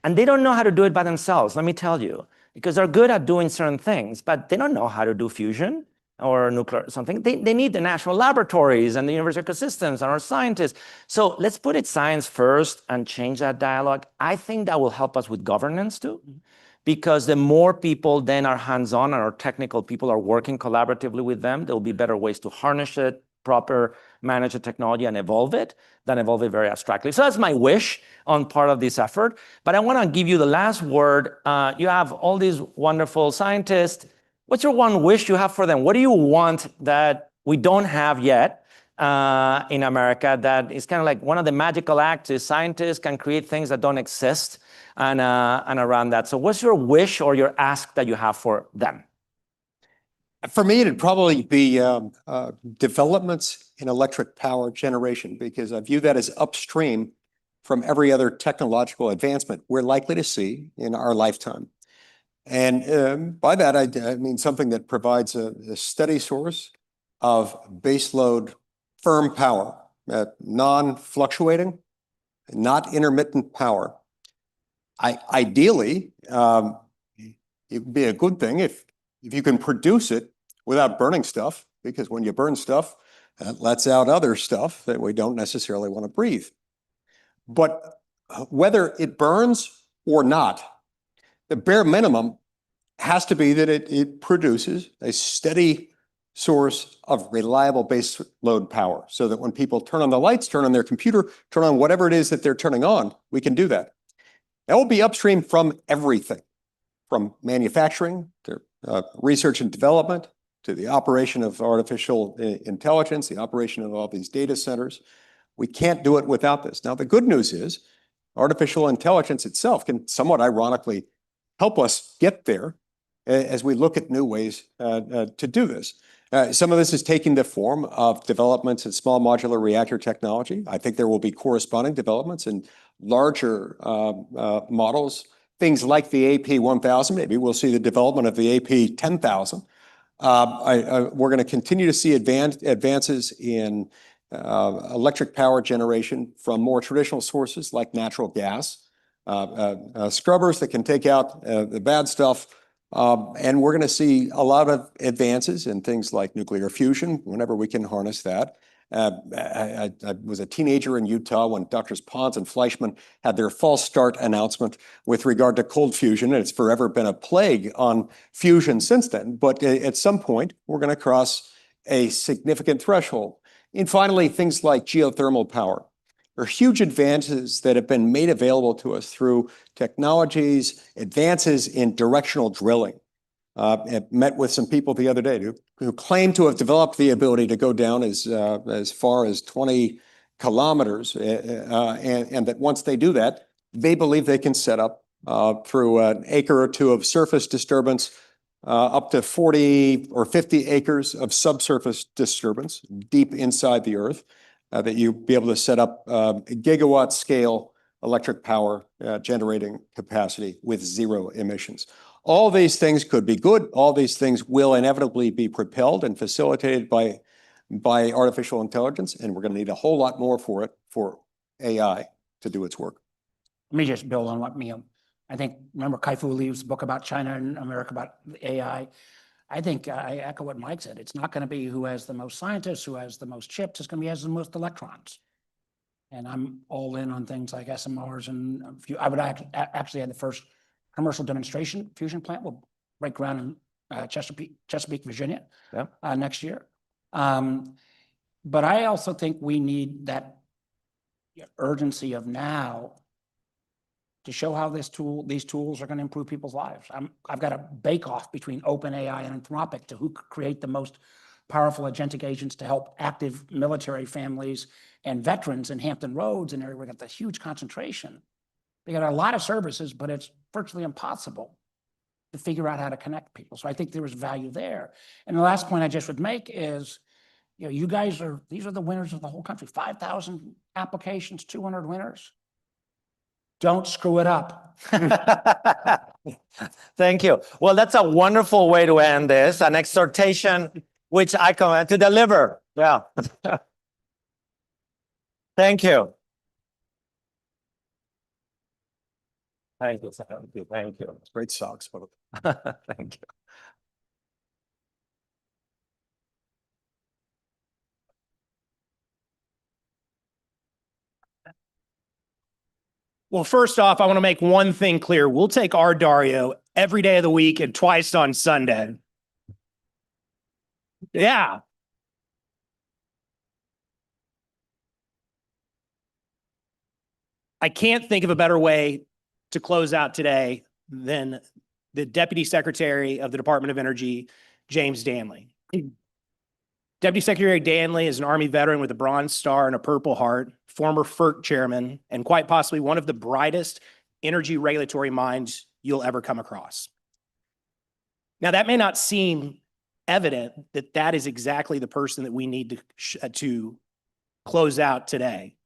And they don't know how to do it by themselves, let me tell you, because they're good at doing certain things, but they don't know how to do fusion or nuclear something. They need the national laboratories and the university ecosystems and our scientists. So let's put it science first and change that dialogue. I think that will help us with governance too, because the more people then are hands-on and our technical people are working collaboratively with them, there will be better ways to harness it, proper manage the technology and evolve it than evolve it very abstractly. So that's my wish on part of this effort. But I want to give you the last word. You have all these wonderful scientists. What's your one wish you have for them? What do you want that we don't have yet in America, that is kind of like one of the magical acts is scientists can create things that don't exist and around that. So what's your wish or your ask that you have for them? For me, it'd probably be developments in electric power generation, because I view that as upstream from every other technological advancement we're likely to see in our lifetime. And by that, I mean something that provides a steady source of baseload firm power, non-fluctuating, not intermittent power. Ideally, it would be a good thing if you can produce it without burning stuff, because when you burn stuff, that lets out other stuff that we don't necessarily want to breathe. But whether it burns or not, the bare minimum has to be that it produces a steady source of reliable base load power, so that when people turn on the lights, turn on their computer, turn on whatever it is that they're turning on, we can do that. That will be upstream from everything, from manufacturing to research and development to the operation of artificial intelligence, the operation of all these data centers. We can't do it without this. Now, the good news is artificial intelligence itself can somewhat ironically help us get there as we look at new ways to do this. Some of this is taking the form of developments in small modular reactor technology. I think there will be corresponding developments in larger models, things like the AP1000. Maybe we'll see the development of the AP10000. We're going to continue to see advances in electric power generation from more traditional sources like natural gas, scrubbers that can take out the bad stuff. And we're going to see a lot of advances in things like nuclear fusion whenever we can harness that. I was a teenager in Utah when Drs. Pons and Fleischmann had their false start announcement with regard to cold fusion, and it's forever been a plague on fusion since then. But at some point, we're going to cross a significant threshold. And finally, things like geothermal power are huge advances that have been made available to us through technologies, advances in directional drilling. I met with some people the other day who claim to have developed the ability to go down as far as 20 kilometers, and that once they do that, they believe they can set up through an acre or two of surface disturbance, up to 40 or 50 acres of subsurface disturbance deep inside the earth, that you be able to set up gigawatt scale electric power generating capacity with zero emissions. All these things could be good. All these things will inevitably be propelled and facilitated by artificial intelligence, and we're going to need a whole lot more for it, for AI to do its work. Let me just build on what I think, remember Kai-Fu Lee's book about China and America about AI? I think I echo what Mike said. It's not going to be who has the most scientists, who has the most chips. It's going to be who has the most electrons. And I'm all in on things like SMRs. And I would actually have the first commercial demonstration fusion plant will break ground in Chesapeake, Virginia next year. But I also think we need that urgency of now to show how these tools are going to improve people's lives. I've got a bake-off between OpenAI and Anthropic to who could create the most powerful agentic agents to help active military families and veterans in Hampton Roads and area where we got the huge concentration. They got a lot of services, but it's virtually impossible to figure out how to connect people. So I think there was value there. And the last point I just would make is, you guys these are the winners of the whole country. 5,000 applications, 200 winners. Don't screw it up. Thank you. Well, that's a wonderful way to end this, an exhortation which I commend to deliver. Yeah. Thank you. Thank you. Thank you. Thank you. Great socks. Thank you. Well, first off, I want to make one thing clear. We'll take our Dario every day of the week and twice on Sunday. Yeah. I can't think of a better way to close out today than the Deputy Secretary of the Department of Energy, James Danley. Deputy Secretary Danley is an Army veteran with a Bronze Star and a Purple Heart, former FERC chairman, and quite possibly one of the brightest energy regulatory minds you'll ever come across. Now, that may not seem evident that that is exactly the person that we need to close out today.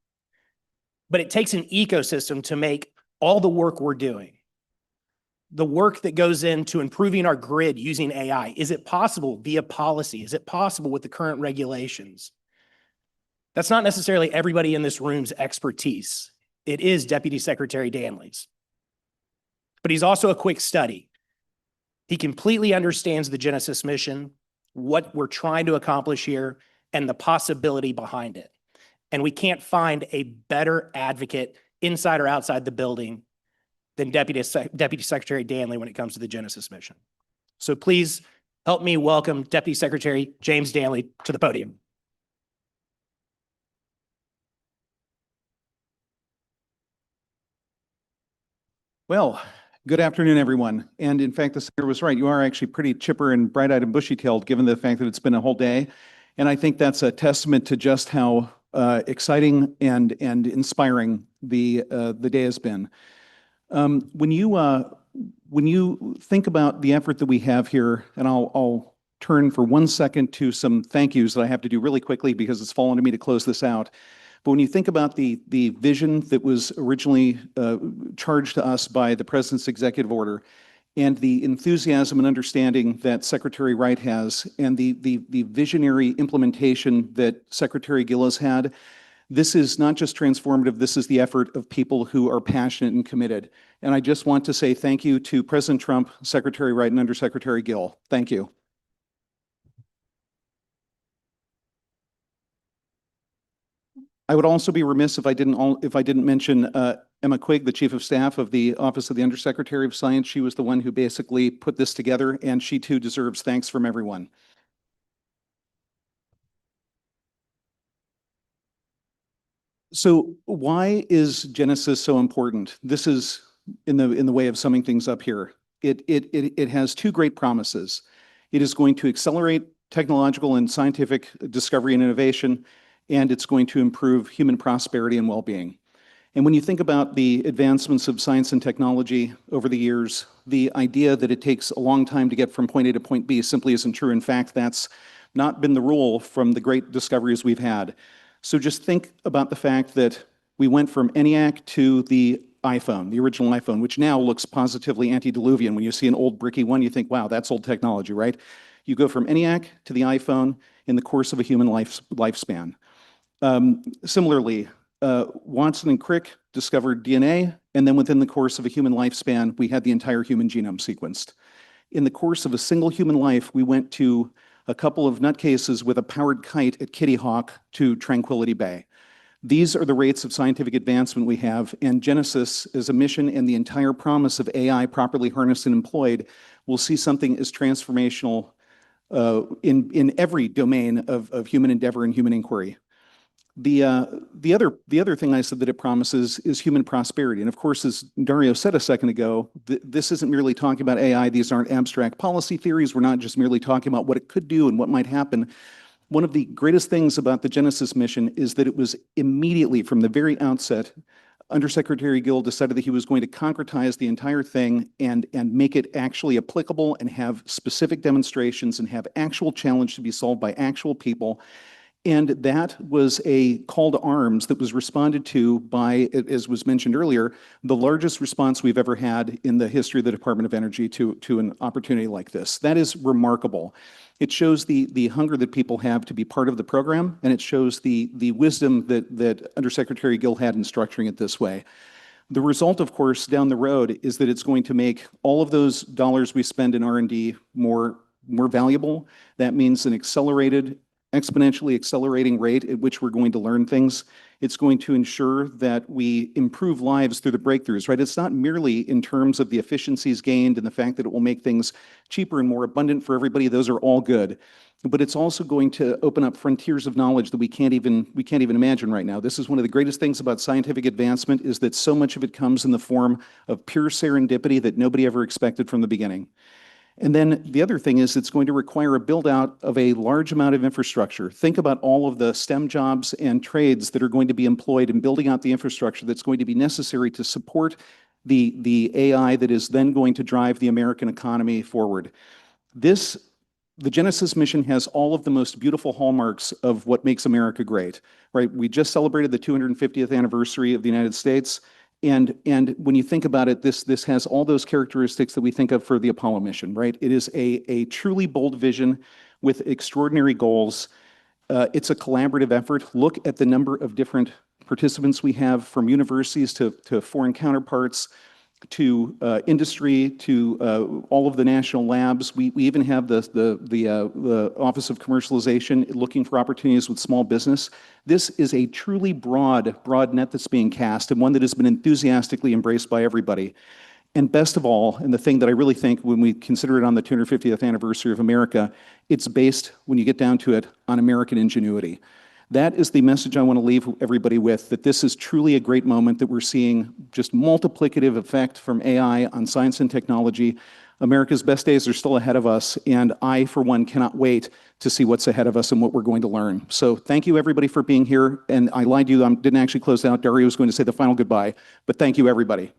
But it takes an ecosystem to make all the work we're doing. The work that goes into improving our grid using AI. Is it possible via policy? Is it possible with the current regulations? That's not necessarily everybody in this room's expertise. It is Deputy Secretary Danley's. But he's also a quick study. He completely understands the Genesis mission, what we're trying to accomplish here, and the possibility behind it. And we can't find a better advocate inside or outside the building than Deputy Secretary Danley when it comes to the Genesis mission. So please help me welcome Deputy Secretary James Danley to the podium. Well, Good afternoon, everyone. And in fact, the senator was right. You are actually pretty chipper and bright-eyed and bushy-tailed, given the fact that it's been a whole day. And I think that's a testament to just how exciting and inspiring the day has been. When you think about the effort that we have here, and I'll turn for 1 second to some thank yous that I have to do really quickly because it's fallen to me to close this out. But when you think about the vision that was originally charged to us by the president's executive order, and the enthusiasm and understanding that Secretary Wright has, and the visionary implementation that Secretary Gill has had, this is not just transformative, this is the effort of people who are passionate and committed. And I just want to say thank you to President Trump, Secretary Wright, and Undersecretary Gill. Thank you. I would also be remiss if I didn't mention Emma Quigg, the Chief of Staff of the Office of the Undersecretary of Science. She was the one who basically put this together, and she too deserves thanks from everyone. So why is Genesis so important? This is in the way of summing things up here. It has two great promises. It is going to accelerate technological and scientific discovery and innovation, and it's going to improve human prosperity and well-being. And when you think about the advancements of science and technology over the years, the idea that it takes a long time to get from point A to point B simply isn't true. In fact, that's not been the rule from the great discoveries we've had. So just think about the fact that we went from ENIAC to the iPhone, the original iPhone, which now looks positively antediluvian. When you see an old bricky one, you think, wow, that's old technology, right? You go from ENIAC to the iPhone in the course of a human lifespan. Similarly, Watson and Crick discovered DNA, and then within the course of a human lifespan, we had the entire human genome sequenced. In the course of a single human life, we went to a couple of nutcases with a powered kite at Kitty Hawk to Tranquility Bay. These are the rates of scientific advancement we have, and Genesis as a mission and the entire promise of AI properly harnessed and employed will see something as transformational in every domain of human endeavor and human inquiry. The other thing I said that it promises is human prosperity. And of course, as Dario said a second ago, this isn't merely talking about AI. These aren't abstract policy theories. We're not just merely talking about what it could do and what might happen. One of the greatest things about the Genesis mission is that it was immediately from the very outset, Undersecretary Gill decided that he was going to concretize the entire thing and make it actually applicable and have specific demonstrations and have actual challenge to be solved by actual people. And that was a call to arms that was responded to by, as was mentioned earlier, the largest response we've ever had in the history of the Department of Energy to an opportunity like this. That is remarkable. It shows the hunger that people have to be part of the program, and it shows the wisdom that Undersecretary Gill had in structuring it this way. The result, of course, down the road is that it's going to make all of those dollars we spend in R&D more valuable. That means an exponentially accelerating rate at which we're going to learn things. It's going to ensure that we improve lives through the breakthroughs, right? It's not merely in terms of the efficiencies gained and the fact that it will make things cheaper and more abundant for everybody. Those are all good. But it's also going to open up frontiers of knowledge that we can't even imagine right now. This is one of the greatest things about scientific advancement is that so much of it comes in the form of pure serendipity that nobody ever expected from the beginning. And then the other thing is it's going to require a build out of a large amount of infrastructure. Think about all of the STEM jobs and trades that are going to be employed in building out the infrastructure that's going to be necessary to support the AI that is then going to drive the American economy forward. The Genesis mission has all of the most beautiful hallmarks of what makes America great, right? We just celebrated the 250th anniversary of the United States. And when you think about it, this has all those characteristics that we think of for the Apollo mission, right? It is a truly bold vision with extraordinary goals. It's a collaborative effort. Look at the number of different participants we have, from universities to foreign counterparts, to industry, to all of the national labs. We even have the Office of Commercialization looking for opportunities with small business. This is a truly broad net that's being cast, and one that has been enthusiastically embraced by everybody. And best of all, and the thing that I really think when we consider it on the 250th anniversary of America, it's based, when you get down to it, on American ingenuity. That is the message I want to leave everybody with, that this is truly a great moment that we're seeing just multiplicative effect from AI on science and technology. America's best days are still ahead of us, and I, for one, cannot wait to see what's ahead of us and what we're going to learn. So thank you, everybody, for being here. And I lied to you, I didn't actually close out. Dario was going to say the final goodbye, but thank you, everybody.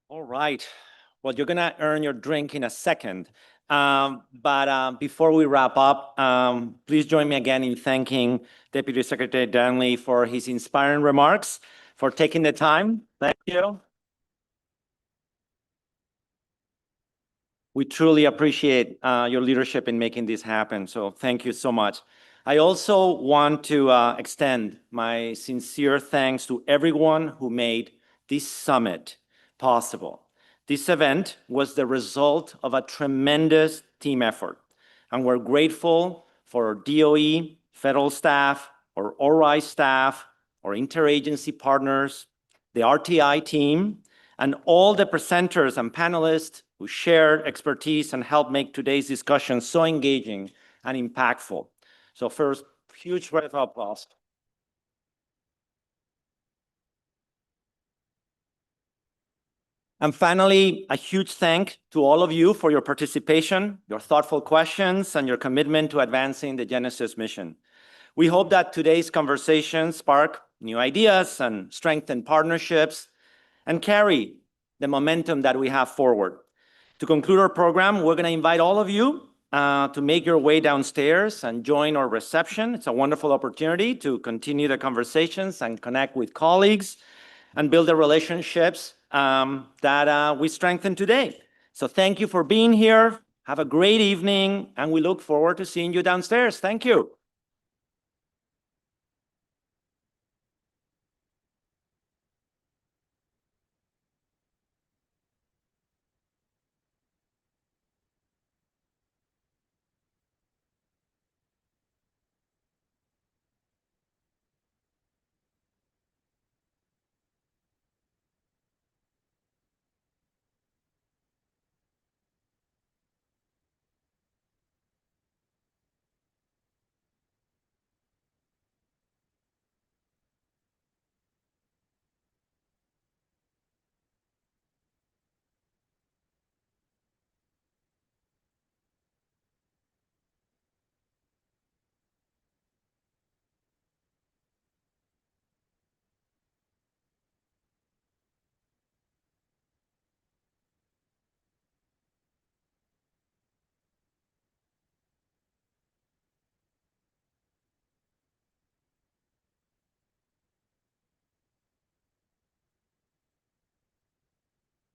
All right. Well, you're gonna earn your drink in a second. Before we wrap up, please join me again in thanking Deputy Secretary Danley for his inspiring remarks, for taking the time. Thank you. We truly appreciate your leadership in making this happen. So thank you so much. I also want to extend my sincere thanks to everyone who made this summit possible. This event was the result of a tremendous team effort, and we're grateful for our DOE, federal staff, our ORI staff, our interagency partners, the RTI team, and all the presenters and panelists who shared expertise and helped make today's discussion so engaging and impactful. So first, huge round of applause. And finally, a huge thank to all of you for your participation, your thoughtful questions, and your commitment to advancing the Genesis mission. We hope that today's conversation spark new ideas and strengthen partnerships and carry the momentum that we have forward. To conclude our program, we're going to invite all of you to make your way downstairs and join our reception. It's a wonderful opportunity to continue the conversations and connect with colleagues and build the relationships that we strengthened today. So thank you for being here. Have a great evening, and we look forward to seeing you downstairs. Thank you.